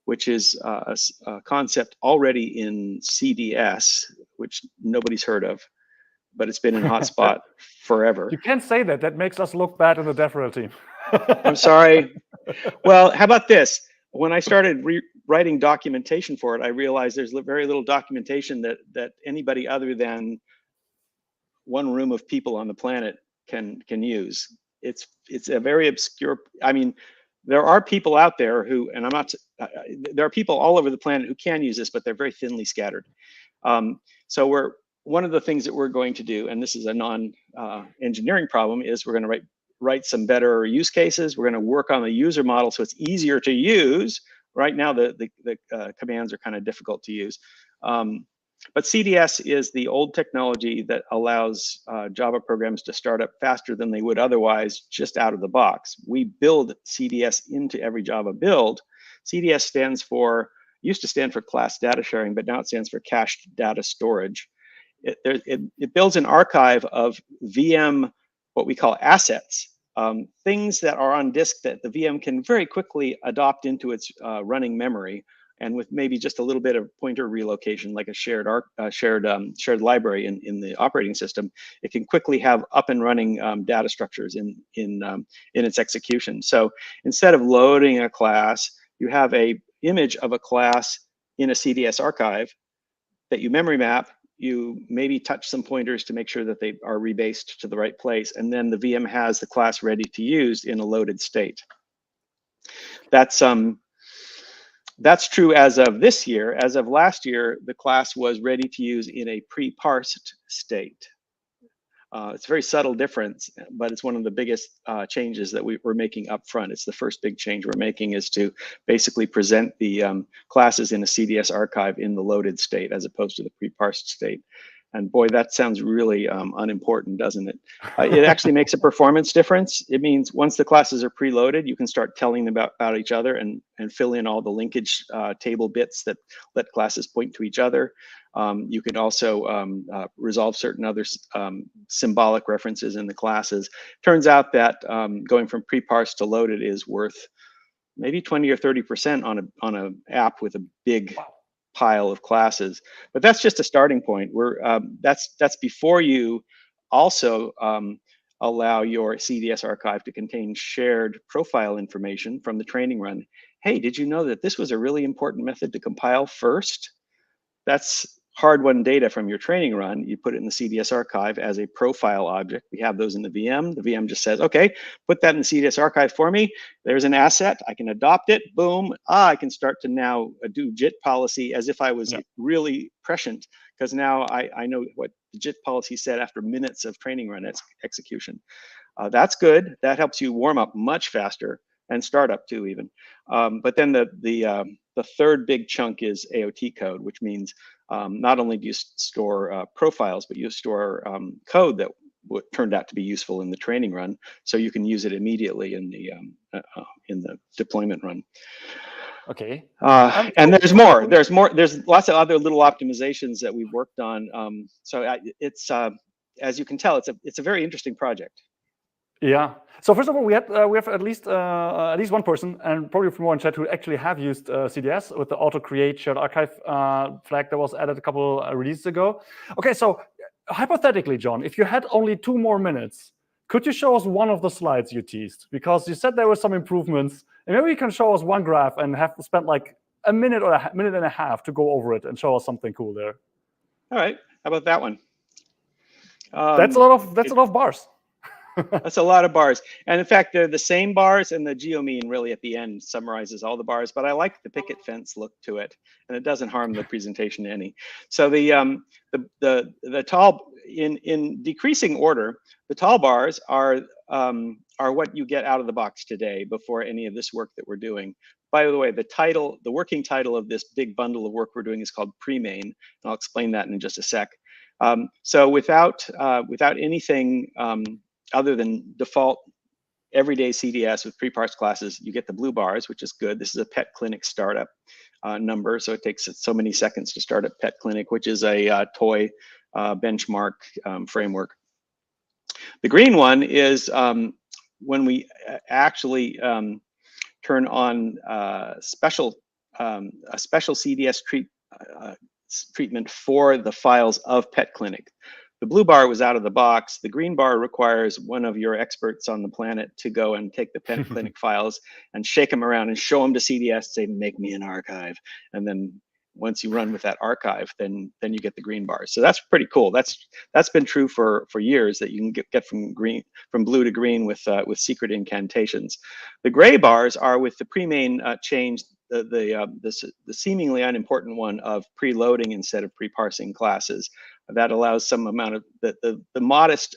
which is a concept already in CDS, which nobody's heard of, but it's been in hotspot forever. You can't say that. That makes us look bad in the DevRel team. I'm sorry. Well, how about this? When I started writing documentation for it, I realized there's very little documentation that anybody other than one room of people on the planet can use. It's a very obscure. I mean, there are people out there who, and there are people all over the planet who can use this, but they're very thinly scattered. So one of the things that we're going to do, and this is a non-engineering problem, is we're going to write some better use cases. We're going to work on the user model so it's easier to use. Right now, the commands are kind of difficult to use. But CDS is the old technology that allows Java programs to start up faster than they would otherwise, just out of the box. We build CDS into every Java build. CDS used to stand for class data sharing, but now it stands for cached data storage. It builds an archive of VM, what we call assets, things that are on disk that the VM can very quickly adopt into its running memory, and with maybe just a little bit of pointer relocation, like a shared library in the operating system, it can quickly have up and running data structures in its execution. So instead of loading a class, you have a image of a class in a CDS archive that you memory map. You maybe touch some pointers to make sure that they are rebased to the right place, and then the VM has the class ready to use in a loaded state. That's true as of this year. As of last year, the class was ready to use in a pre-parsed state. It's a very subtle difference, but it's one of the biggest changes that we're making up front. It's the first big change we're making, is to basically present the classes in a CDS archive in the loaded state as opposed to the pre-parsed state. And boy, that sounds really unimportant, doesn't it? It actually makes a performance difference. It means once the classes are preloaded, you can start telling them about each other and fill in all the linkage table bits that let classes point to each other. You can also resolve certain other symbolic references in the classes. Turns out that going from pre-parsed to loaded is worth maybe 20 or 30% on an app with a big pile of classes. But that's just a starting point. That's before you also allow your CDS archive to contain shared profile information from the training run. Hey, did you know that this was a really important method to compile first? That's hard-won data from your training run. You put it in the CDS archive as a profile object. We have those in the VM. The VM just says, okay, put that in the CDS archive for me. There's an asset. I can adopt it. Boom. I can start to now do JIT policy as if I was really prescient, because now I know what the JIT policy said after minutes of training run execution. That's good. That helps you warm up much faster, and startup too even. But then the third big chunk is AOT code, which means not only do you store profiles, but you store code that turned out to be useful in the training run, so you can use it immediately in the deployment run. Okay. And there's more. There's lots of other little optimizations that we've worked on. So it's as you can tell, it's a very interesting project. Yeah. So first of all, we have at least one person, and probably more in chat, who actually have used CDS with the auto create shared archive flag that was added a couple releases ago. Okay, so hypothetically, John, if you had only 2 more minutes, could you show us one of the slides you teased? Because you said there were some improvements, and maybe you can show us one graph and have spent like a minute or a minute and a half to go over it and show us something cool there. All right. How about that one? That's a lot of bars. That's a lot of bars. And in fact, they're the same bars, and the geomean really at the end summarizes all the bars, but I like the picket fence look to it, and it doesn't harm the presentation any. So the tall, in decreasing order, the tall bars are what you get out of the box today before any of this work that we're doing. By the way, the working title of this big bundle of work we're doing is called Pre-Main, and I'll explain that in just a sec. So without anything other than default everyday CDS with pre-parsed classes, you get the blue bars, which is good. This is a Pet Clinic startup number, so it takes so many seconds to start up Pet Clinic, which is a toy benchmark framework. The green one is when we actually turn on a special CDS treatment for the files of Pet Clinic. The blue bar was out of the box. The green bar requires one of your experts on the planet to go and take the Pet Clinic files and shake them around and show them to CDS, say, make me an archive. And then once you run with that archive, then you get the green bars. So that's pretty cool. That's been true for years, that you can get from blue to green with secret incantations. The gray bars are with the pre-main change, the seemingly unimportant one of preloading instead of pre-parsing classes. That allows some amount of the modest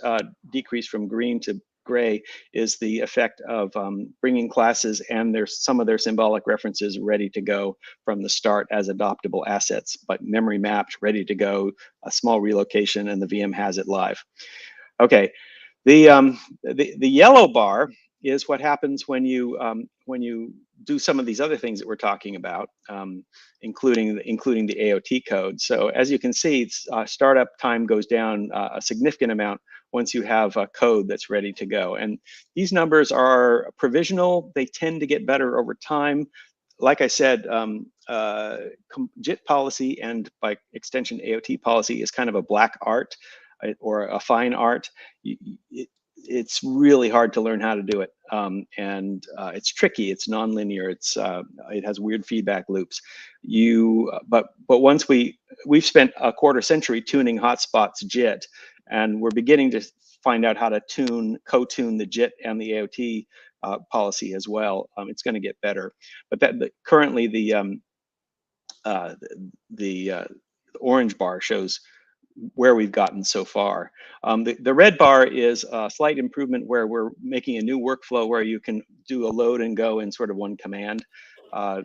decrease from green to gray is the effect of bringing classes and some of their symbolic references ready to go from the start as adoptable assets, but memory mapped, ready to go, a small relocation, and the VM has it live. Okay, the yellow bar is what happens when you do some of these other things that we're talking about, including the AOT code. So as you can see, startup time goes down a significant amount once you have a code that's ready to go. And these numbers are provisional. They tend to get better over time. Like I said, JIT policy, and by extension AOT policy, is kind of a black art or a fine art. It's really hard to learn how to do it, and it's tricky. It's nonlinear. It has weird feedback loops. But once we've spent a quarter century tuning hotspots JIT, and we're beginning to find out how to co-tune the JIT and the AOT policy as well. It's going to get better, but currently the orange bar shows where we've gotten so far. The red bar is a slight improvement where we're making a new workflow where you can do a load and go in sort of one command. I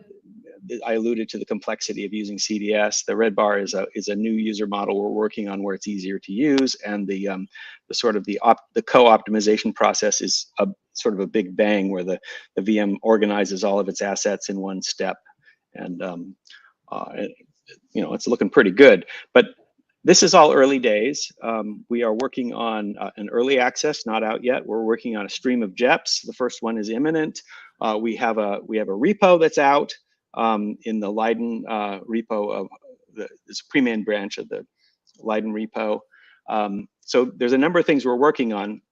alluded to the complexity of using CDS. The red bar is a new user model we're working on where it's easier to use, and the co-optimization process is a sort of a big bang where the VM organizes all of its assets in one step, and it's looking pretty good. But this is all early days. We are working on an early access, not out yet. We're working on a stream of JEPs. The first one is imminent. We have a repo that's out in the Leyden repo of this pre-main branch of the Leyden repo. So there's a number of things we're working on,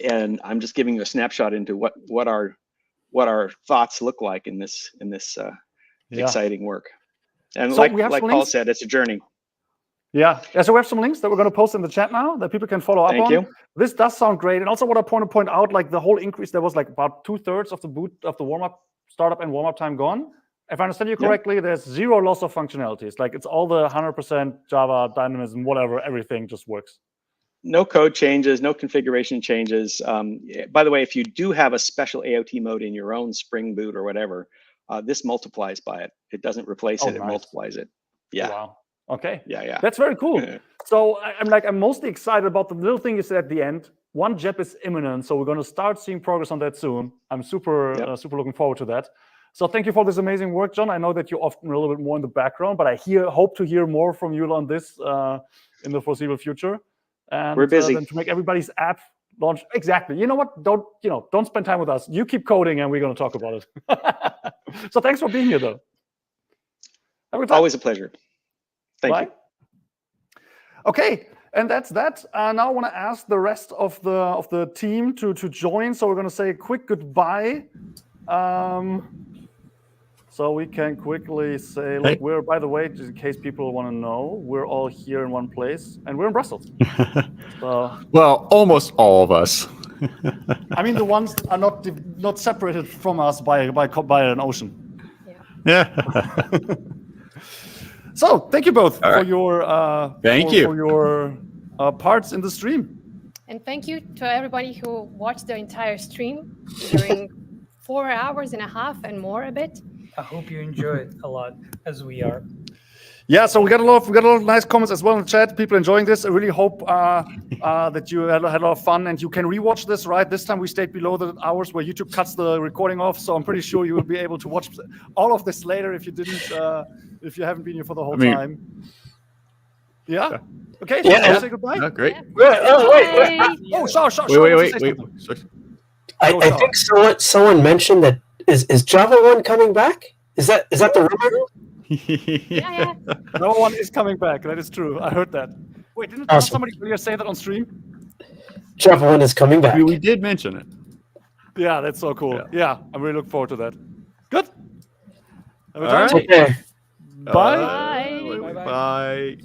and I'm just giving you a snapshot into what our thoughts look like in this exciting work. And so like Paul said, it's a journey. Yeah. So we have some links that we're going to post in the chat now that people can follow up on. Thank you. This does sound great. And also what I want to point out, like the whole increase, there was like about 2/3 of the boot of the warm-up, startup and warm-up time gone. If I understand you correctly, there's zero loss of functionalities. Like it's all the 100% Java, dynamism, whatever, everything just works. No code changes, no configuration changes. By the way, if you do have a special AOT mode in your own Spring Boot or whatever, this multiplies by it. It doesn't replace it, it multiplies it. Yeah. Oh, wow. Okay. Yeah. That's very cool. So I'm mostly excited about the little thing you said at the end. One JEP is imminent, so we're going to start seeing progress on that soon. I'm super looking forward to that. So thank you for this amazing work, John. I know that you're often a little bit more in the background, but I hope to hear more from you on this in the foreseeable future. And we're busy. then to make everybody's app launch. Exactly. You know what? Don't spend time with us. You keep coding, and we're going to talk about it. So thanks for being here, though. Always a pleasure. Thank you. Okay, and that's that. Now I want to ask the rest of the team to join. So we're going to say a quick goodbye. So we can quickly say, look, we're, by the way, just in case people want to know, we're all here in one place, and we're in Brussels. So, well, almost all of us. I mean, the ones that are not separated from us by an ocean. Yeah. So thank you both for your for your parts in the stream. And thank you to everybody who watched the entire stream during 4 hours and a half and more a bit. I hope you enjoyed a lot, as we are. Yeah, so we got a lot of nice comments as well in the chat. People enjoying this. I really hope that you had a lot of fun, and you can rewatch this. Right, this time we stayed below the hours where YouTube cuts the recording off. So I'm pretty sure you will be able to watch all of this later if you didn't, if you haven't been here for the whole time. Yeah. Okay. Yeah. Say goodbye. Oh, great. Wait. Oh, sorry. Wait. I think someone mentioned that is JavaOne coming back? Is that the rumor? Yeah. JavaOne is coming back. That is true. I heard that. Wait, didn't somebody earlier say that on stream? JavaOne is coming back. We did mention it. Yeah, that's so cool. Yeah, I really look forward to that. Good. All right. Take care. Bye. Bye.